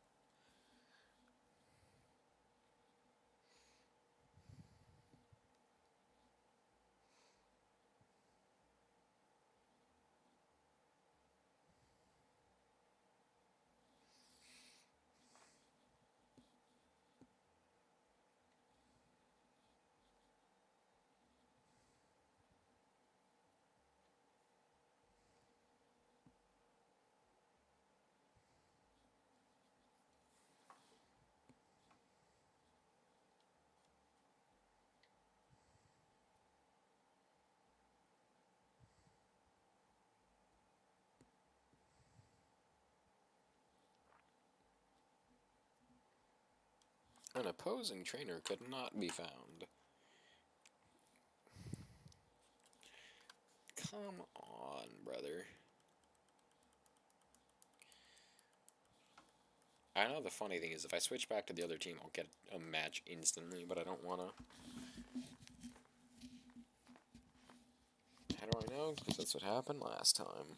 An opposing trainer could not be found. Come on, brother. I know the funny thing is if I switch back to the other team, I'll get a match instantly, but I don't want to. How do I know? Because that's what happened last time.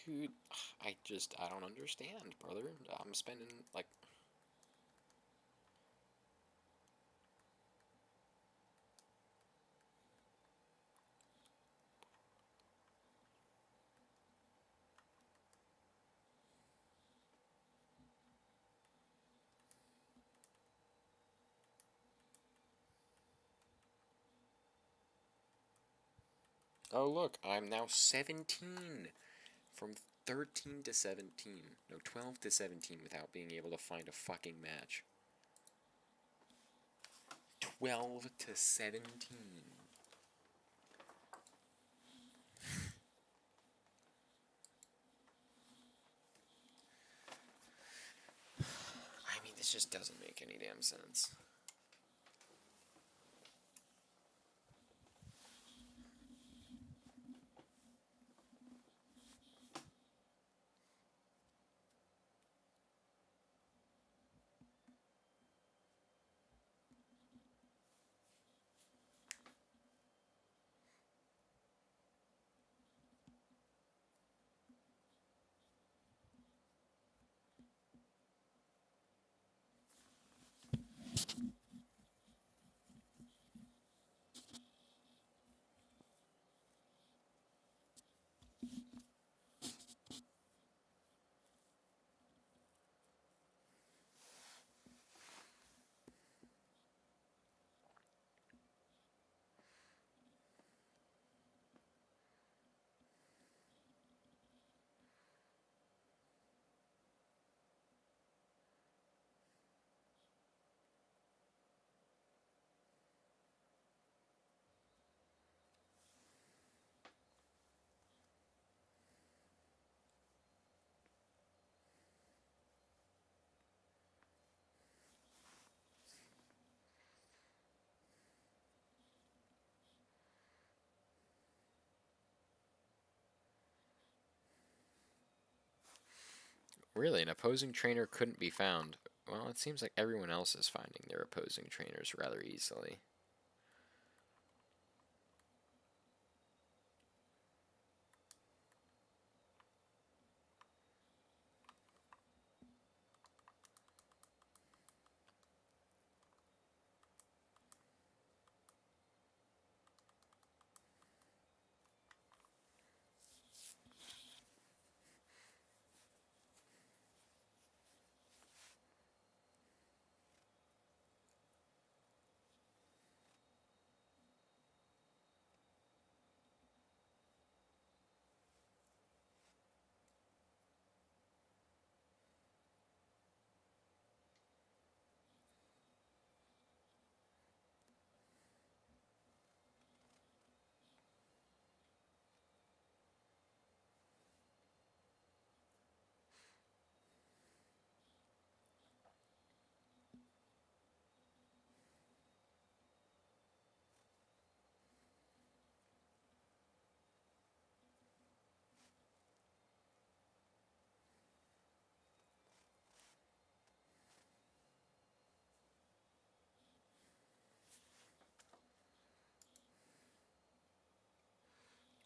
Dude, I don't understand, brother. I'm spending, like... Oh, look, I'm now 17. From 13 to 17. No, 12 to 17 without being able to find a fucking match. 12 to 17. I mean, this just doesn't make any damn sense. Really, an opposing trainer couldn't be found. Well, it seems like everyone else is finding their opposing trainers rather easily.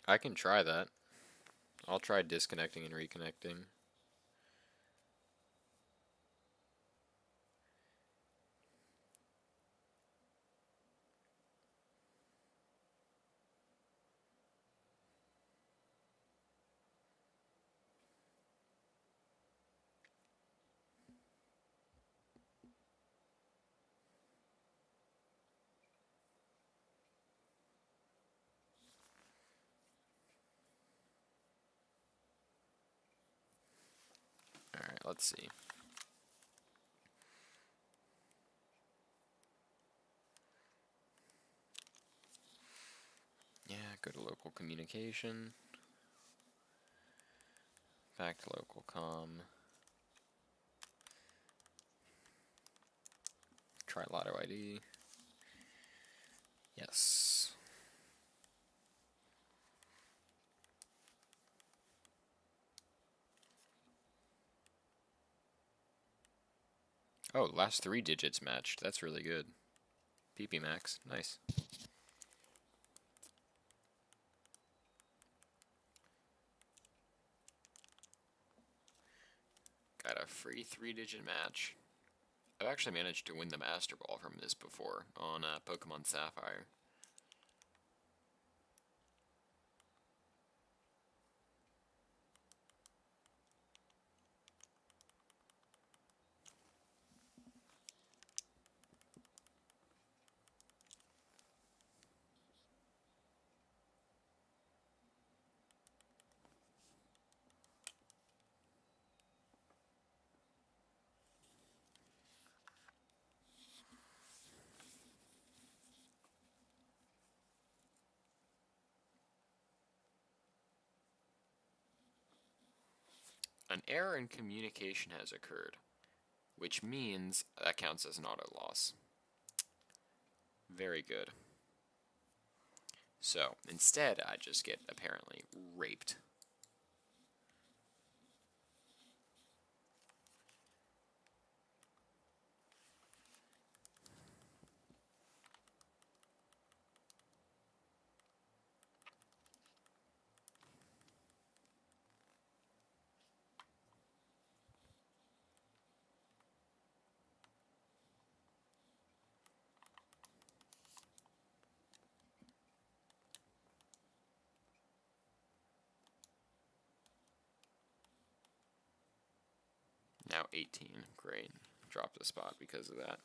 I can try that. I'll try disconnecting and reconnecting. Alright, let's see. Yeah, go to local communication. Back to local comm. Try Lotto ID. Yes. Oh, last 3 digits matched. That's really good. PP max. Nice. Got a free 3-digit match. I've actually managed to win the Master Ball from this before on Pokemon Sapphire. An error in communication has occurred, which means that counts as an auto loss. Very good. So, instead, I just get, apparently, raped. Now 18. Great. Dropped a spot because of that.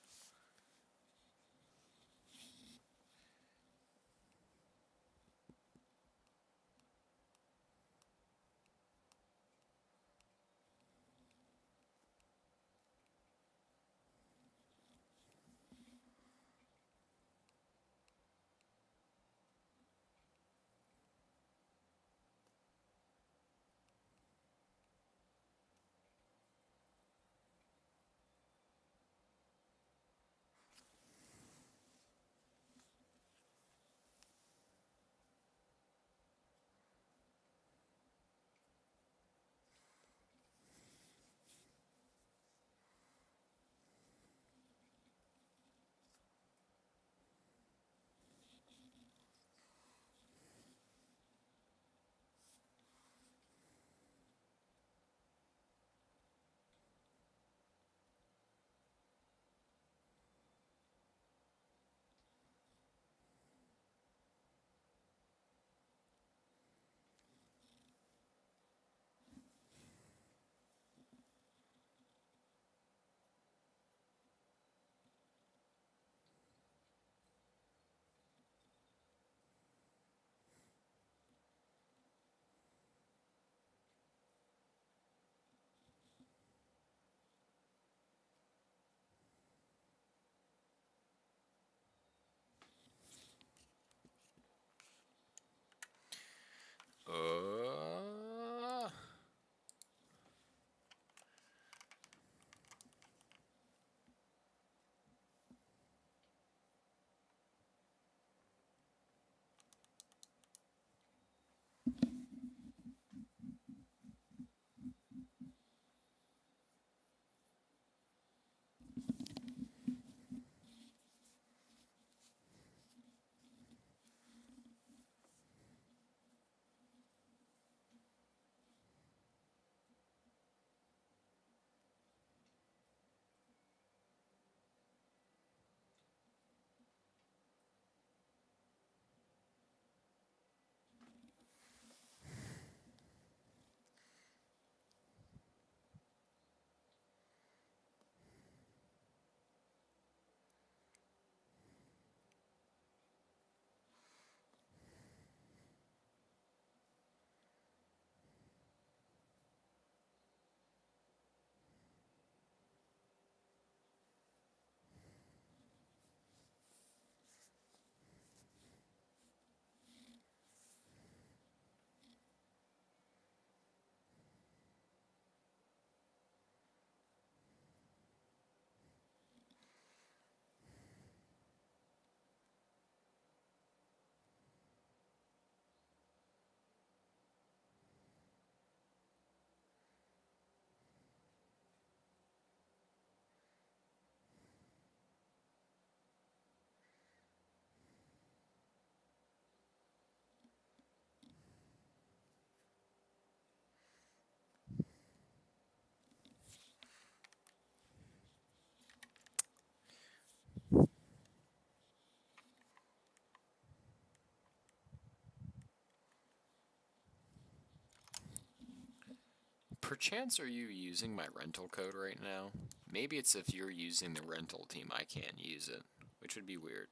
Perchance are you using my rental code right now? Maybe it's if you're using the rental team, I can't use it, which would be weird.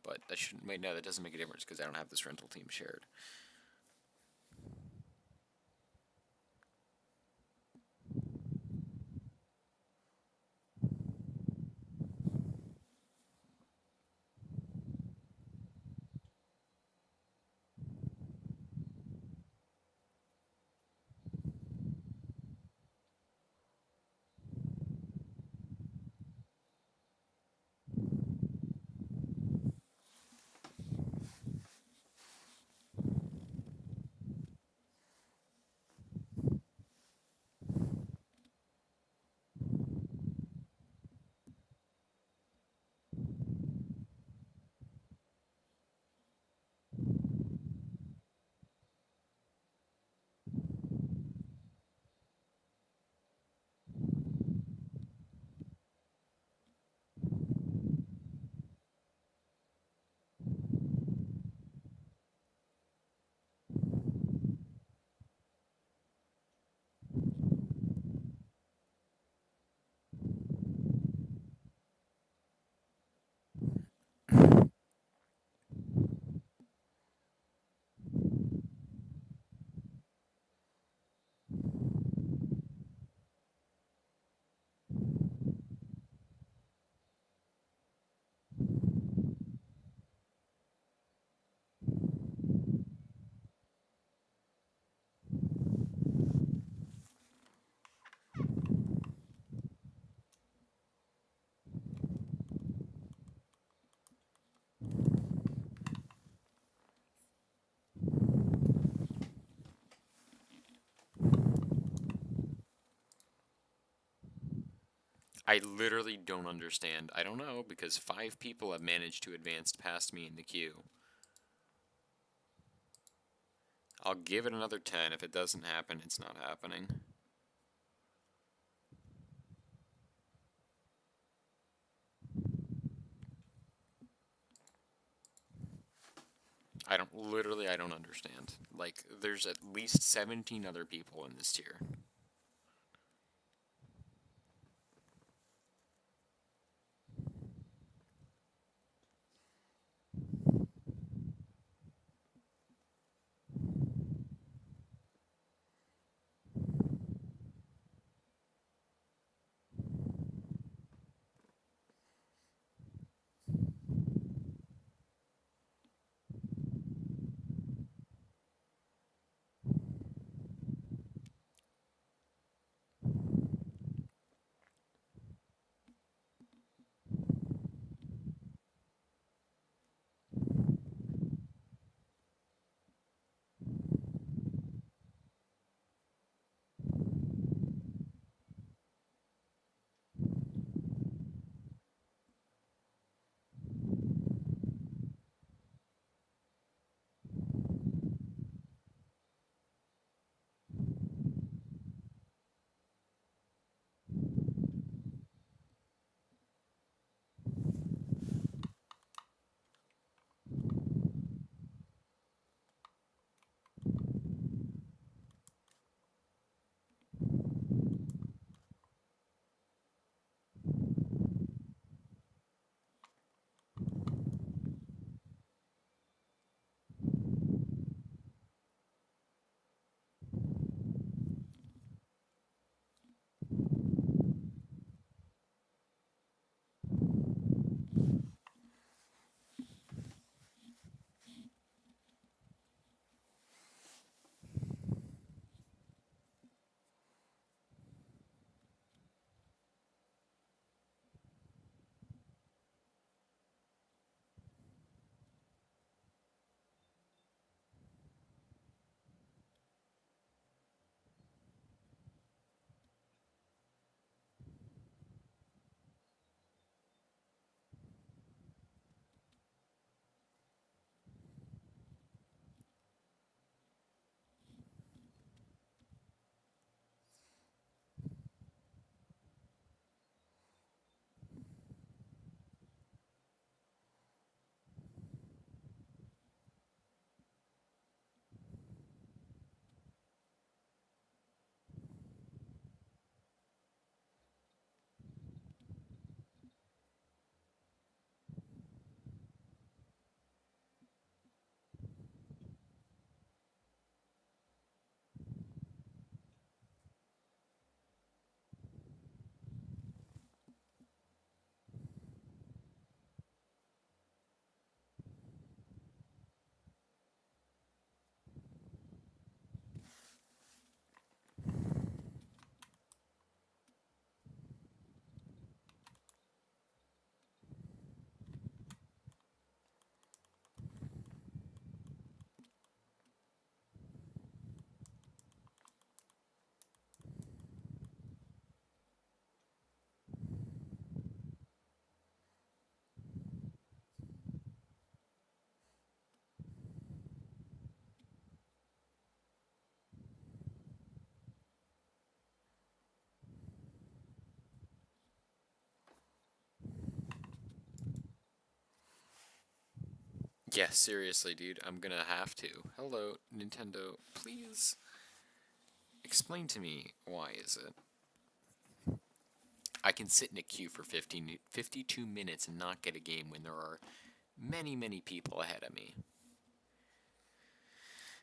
But that shouldn't. Wait, no, that doesn't make a difference because I don't have this rental team shared. I literally don't understand. I don't know, because 5 people have managed to advance past me in the queue. I'll give it another 10. If it doesn't happen, it's not happening. I don't understand. Like, there's at least 17 other people in this tier. Yeah, seriously, dude, I'm gonna have to. Hello, Nintendo, please explain to me why is it I can sit in a queue for 52 minutes and not get a game when there are many, many people ahead of me.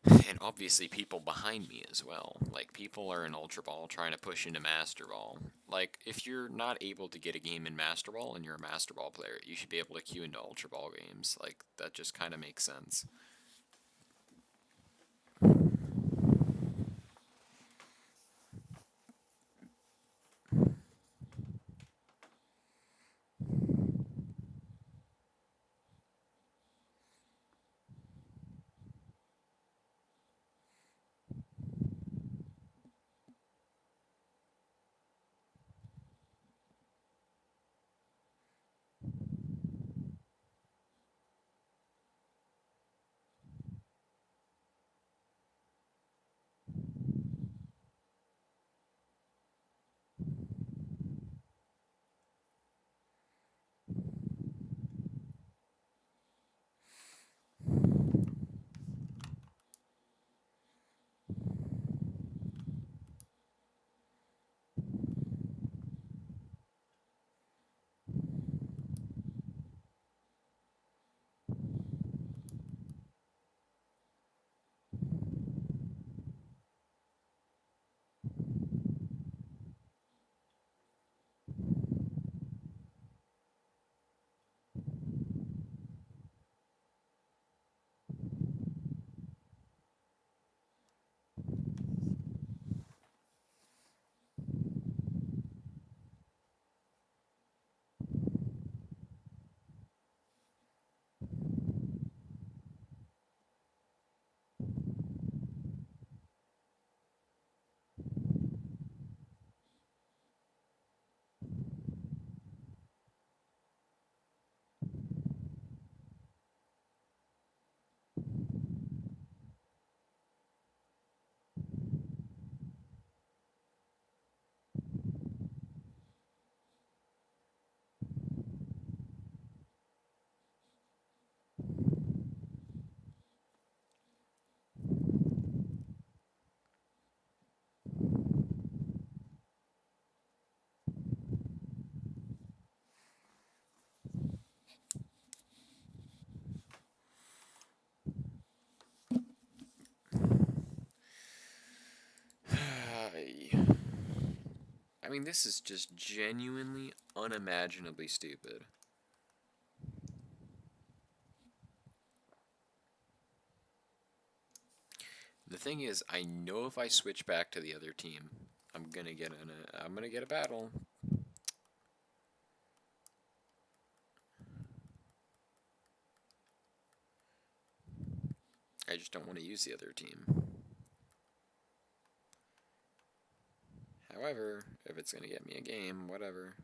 And obviously people behind me as well. Like, people are in Ultra Ball trying to push into Master Ball. Like, if you're not able to get a game in Master Ball and you're a Master Ball player, you should be able to queue into Ultra Ball games. Like, that just kind of makes sense. I mean, this is just genuinely unimaginably stupid. The thing is, I know if I switch back to the other team, I'm gonna get a battle. I just don't want to use the other team. However, if it's gonna get me a game, whatever.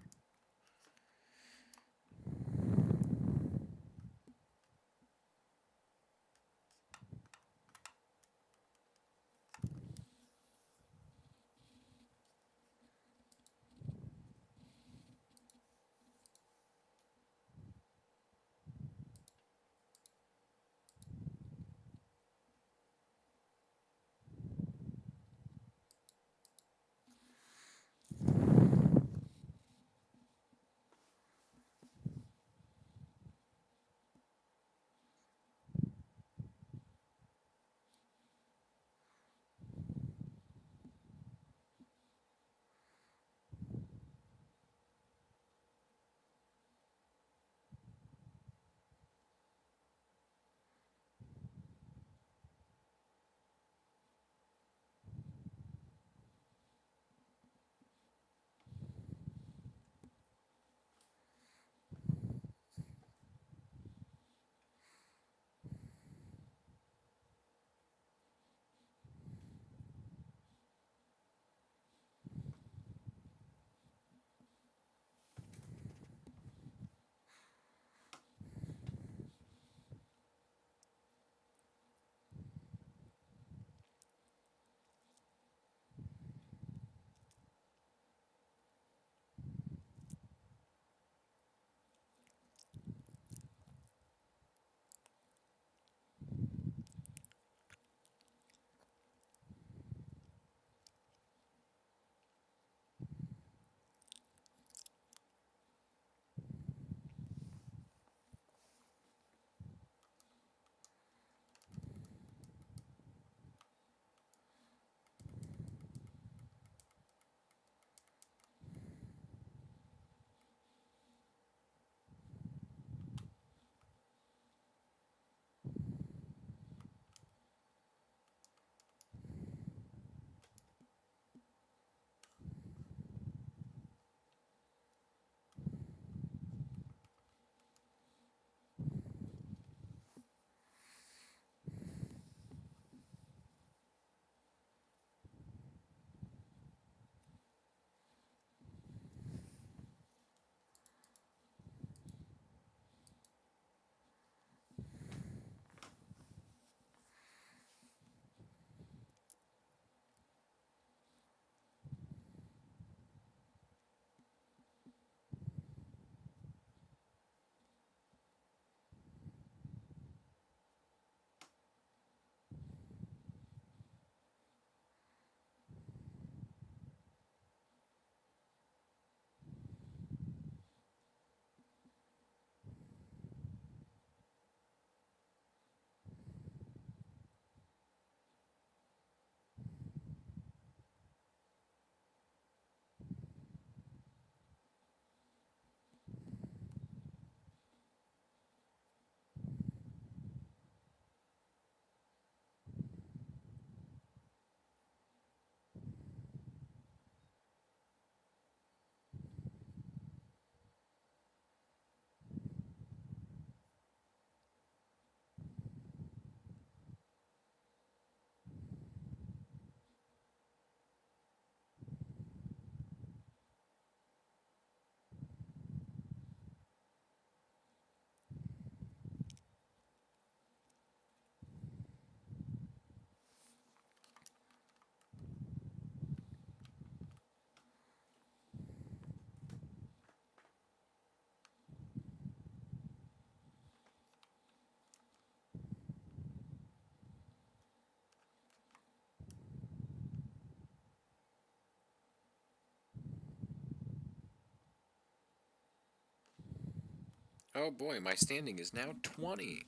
Oh boy, my standing is now 20.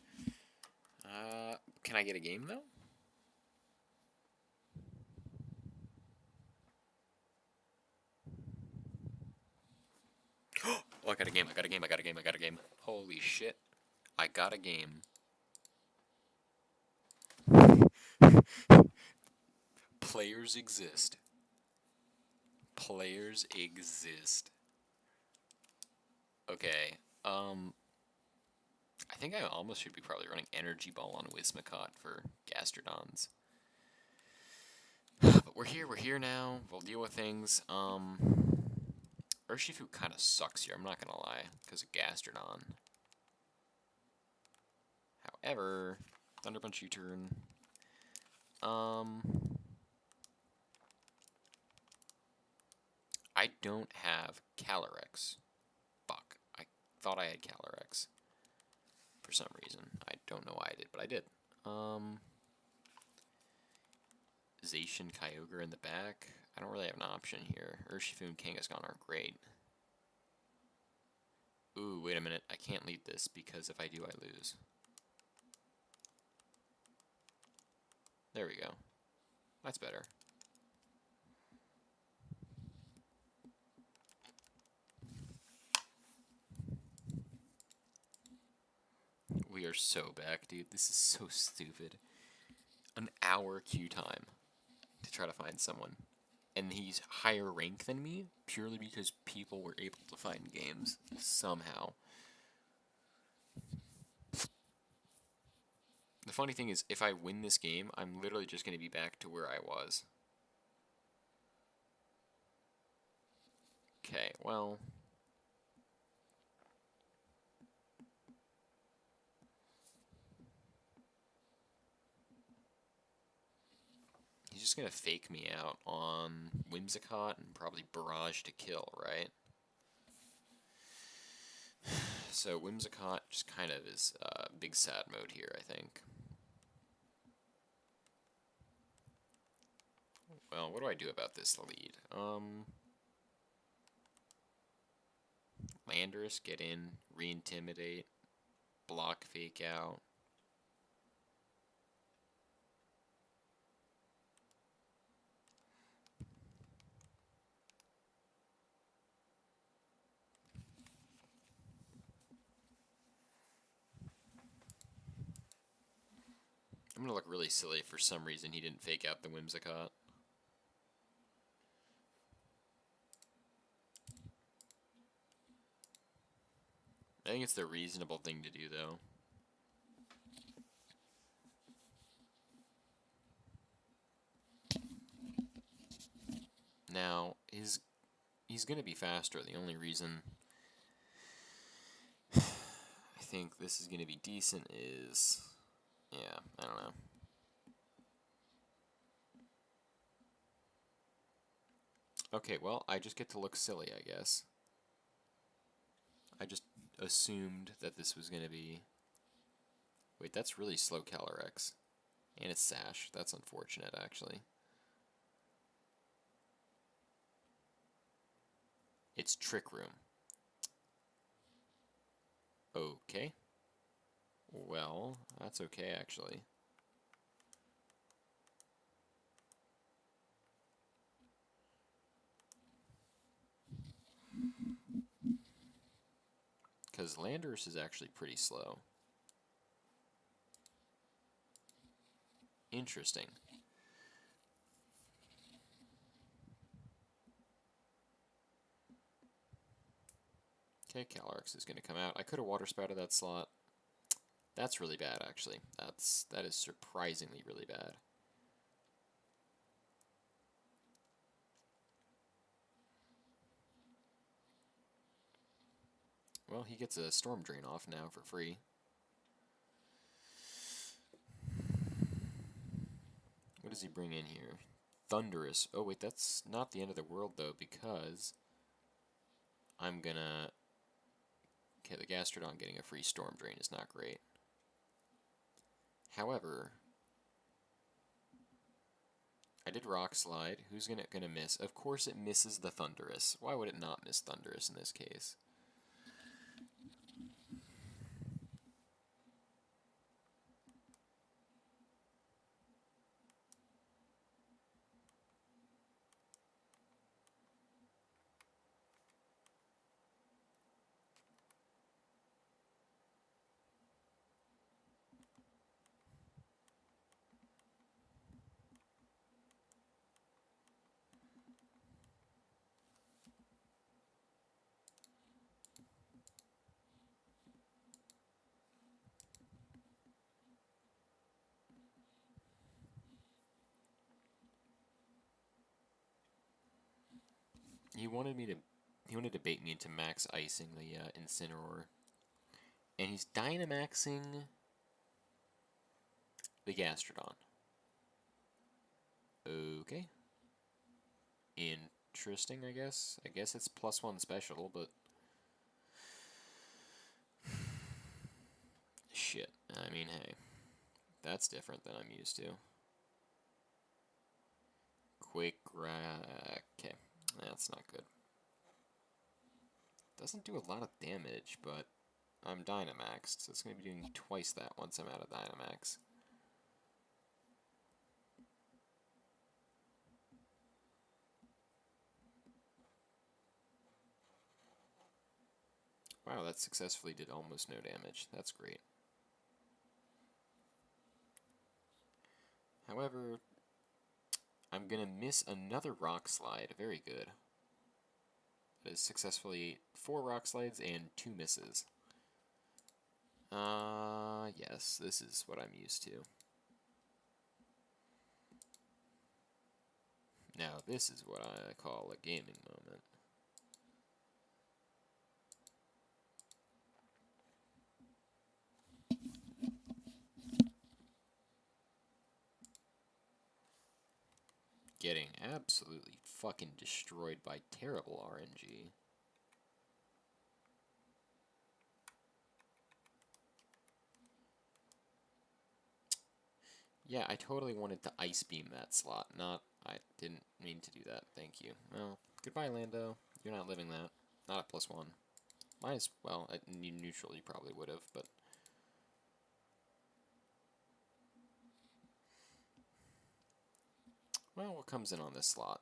Can I get a game though? Oh, I got a game, I got a game, I got a game, I got a game. Holy shit. I got a game. Players exist. Players exist. Okay, I think I almost should be probably running Energy Ball on Wismacott for Gastrodons. But we're here now. We'll deal with things. Urshifu kind of sucks here, I'm not gonna lie, because of Gastrodon. However, Thunder Punch U-turn. I don't have Calyrex. Fuck. I thought I had Calyrex. For some reason. I don't know why I did, but I did. Zacian Kyogre in the back. I don't really have an option here. Urshifu and Kangaskhan are great. Ooh, wait a minute. I can't lead this because if I do, I lose. There we go. That's better. We are so back, dude. This is so stupid. An hour queue time to try to find someone. And he's higher rank than me purely because people were able to find games somehow. The funny thing is, if I win this game, I'm literally just going to be back to where I was. Okay, well... he's just going to fake me out on Whimsicott and probably Barrage to kill, right? So Whimsicott just kind of is big sad mode here, I think. Well, what do I do about this lead? Landorus, get in, re-intimidate, block fake out. I'm gonna look really silly if for some reason he didn't fake out the Whimsicott. I think it's the reasonable thing to do, though. Now, he's going to be faster. The only reason I think this is going to be decent is... yeah, I don't know. Okay, well, I just get to look silly, I guess. I just assumed that this was going to be... wait, that's really slow Calyrex. And it's Sash. That's unfortunate, actually. It's Trick Room. Okay. Well, that's okay, actually. Because Landorus is actually pretty slow. Interesting. Okay, Calyrex is going to come out. I could have Water Spouted that slot. That's really bad, actually. That is surprisingly really bad. Well, he gets a Storm Drain off now for free. What does he bring in here? Thunderous. Oh, wait, that's not the end of the world, though, because I'm gonna... okay, the Gastrodon getting a free Storm Drain is not great. However, I did Rock Slide. Who's gonna miss? Of course it misses the Thunderous. Why would it not miss Thunderous in this case? He wanted me to. He wanted to bait me into max icing the Incineroar, and he's Dynamaxing the Gastrodon. Okay. Interesting, I guess. I guess it's +1 special, but shit. I mean, hey, that's different than I'm used to. Okay, that's not good. Doesn't do a lot of damage, but I'm Dynamaxed, so it's going to be doing twice that once I'm out of Dynamax. Wow, that successfully did almost no damage. That's great. However, I'm going to miss another Rock Slide. Very good. That is successfully 4 Rock Slides and 2 misses. Yes, this is what I'm used to. Now, this is what I call a gaming moment. Getting absolutely fucking destroyed by terrible RNG. Yeah, I totally wanted to Ice Beam that slot, I didn't mean to do that, thank you. Well, goodbye, Lando. You're not living that. Not a +1. Might as well, at neutral you probably would have, but... Well, what comes in on this slot?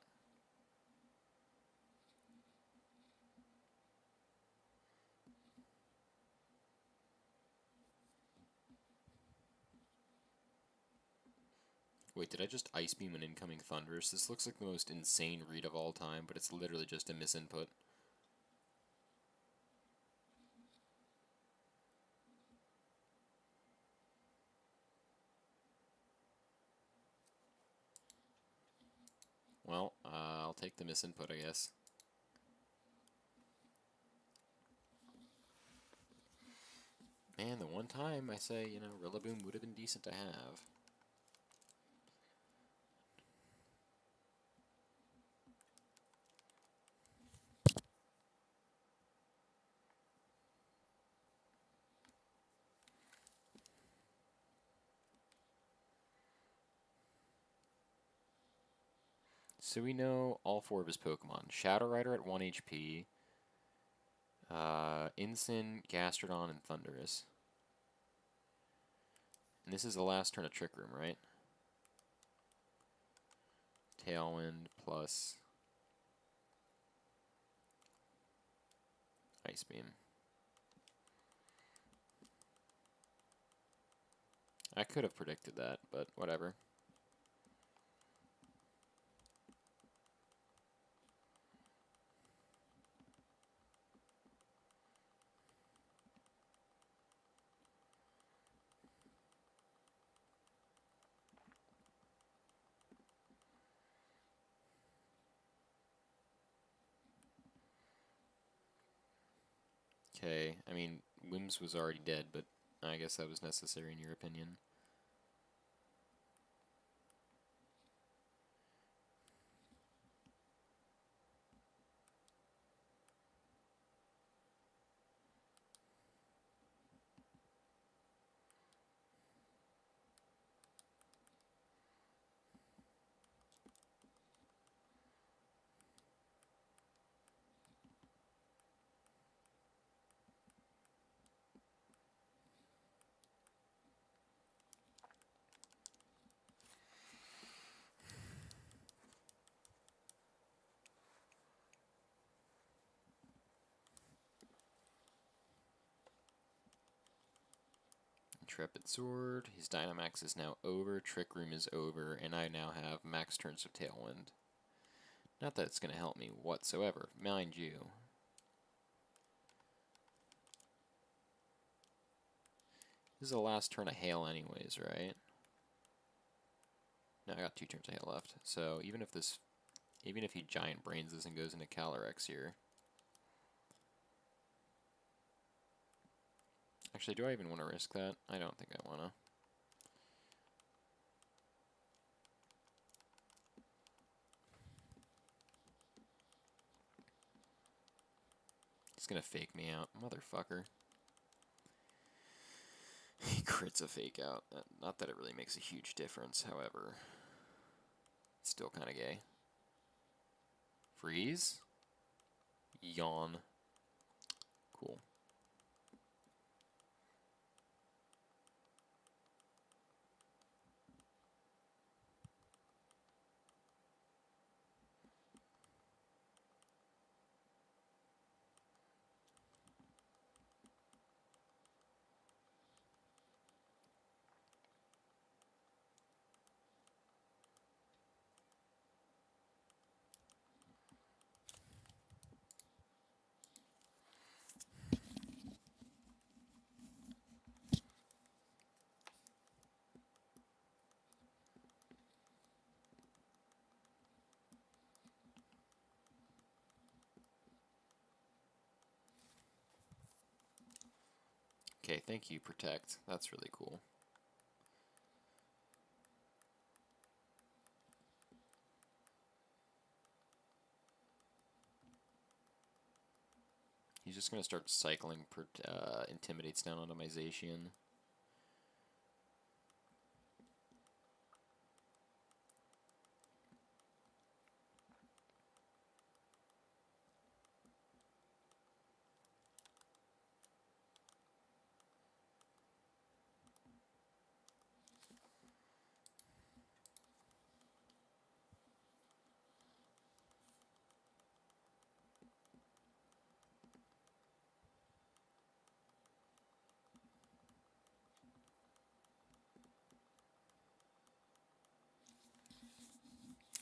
Wait, did I just Ice Beam an incoming Thundurus? This looks like the most insane read of all time, but it's literally just a misinput. Well, I'll take the misinput, I guess. Man, the one time I say, you know, Rillaboom would have been decent to have. So we know all 4 of his Pokemon. Shadow Rider at 1 HP, Incin, Gastrodon, and Thundurus. And this is the last turn of Trick Room, right? Tailwind plus Ice Beam. I could have predicted that, but whatever. Okay, I mean, Wims was already dead, but I guess that was necessary in your opinion. Intrepid Sword, his Dynamax is now over, Trick Room is over, and I now have max turns of Tailwind. Not that it's going to help me whatsoever, mind you. This is the last turn of Hail anyways, right? No, I got 2 turns of Hail left. So even if this Even if he giant brains this and goes into Calyrex here. Actually, do I even want to risk that? I don't think I want to. He's going to fake me out. Motherfucker. He crits a fake out. Not that it really makes a huge difference, however. It's still kind of gay. Freeze? Yawn. Cool. Okay, thank you, Protect. That's really cool. He's just going to start cycling Intimidates down onto my Zacian.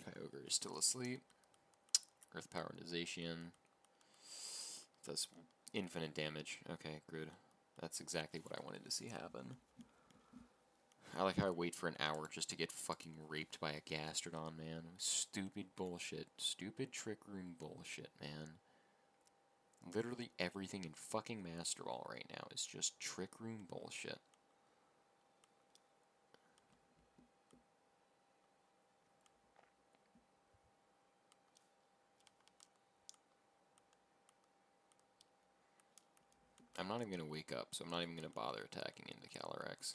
Kyogre is still asleep. Earth Power into Zacian. Does infinite damage. Okay, good. That's exactly what I wanted to see happen. I like how I wait for an hour just to get fucking raped by a Gastrodon, man. Stupid bullshit. Stupid Trick Room bullshit, man. Literally everything in fucking Master Ball right now is just Trick Room bullshit. I'm not even going to wake up, so I'm not even going to bother attacking into Calyrex.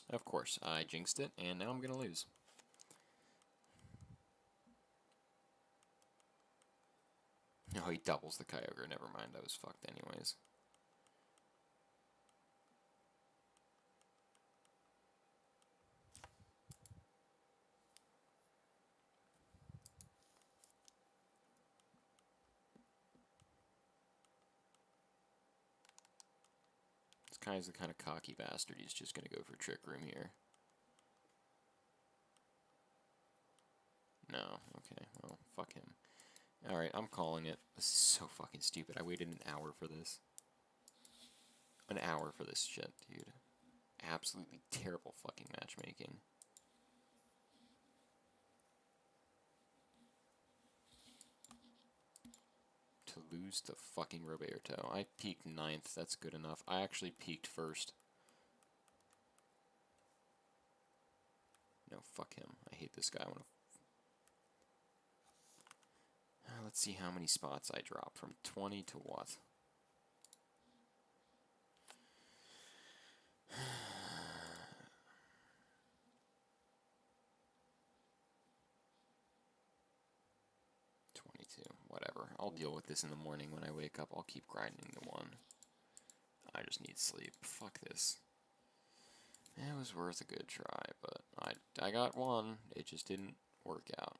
Of course, I jinxed it, and now I'm going to lose. Oh, he doubles the Kyogre. Never mind, I was fucked anyways. This guy's the kind of cocky bastard. He's just going to go for Trick Room here. No, okay, well, fuck him. Alright, I'm calling it. This is so fucking stupid. I waited an hour for this. An hour for this shit, dude. Absolutely terrible fucking matchmaking. To lose to fucking Roberto. I peaked 9th, that's good enough. I actually peaked 1st. No, fuck him. I hate this guy. I want to... Let's see how many spots I drop. From 20 to what? Whatever. I'll deal with this in the morning when I wake up. I'll keep grinding to 1. I just need sleep. Fuck this. It was worth a good try, but I got 1. It just didn't work out.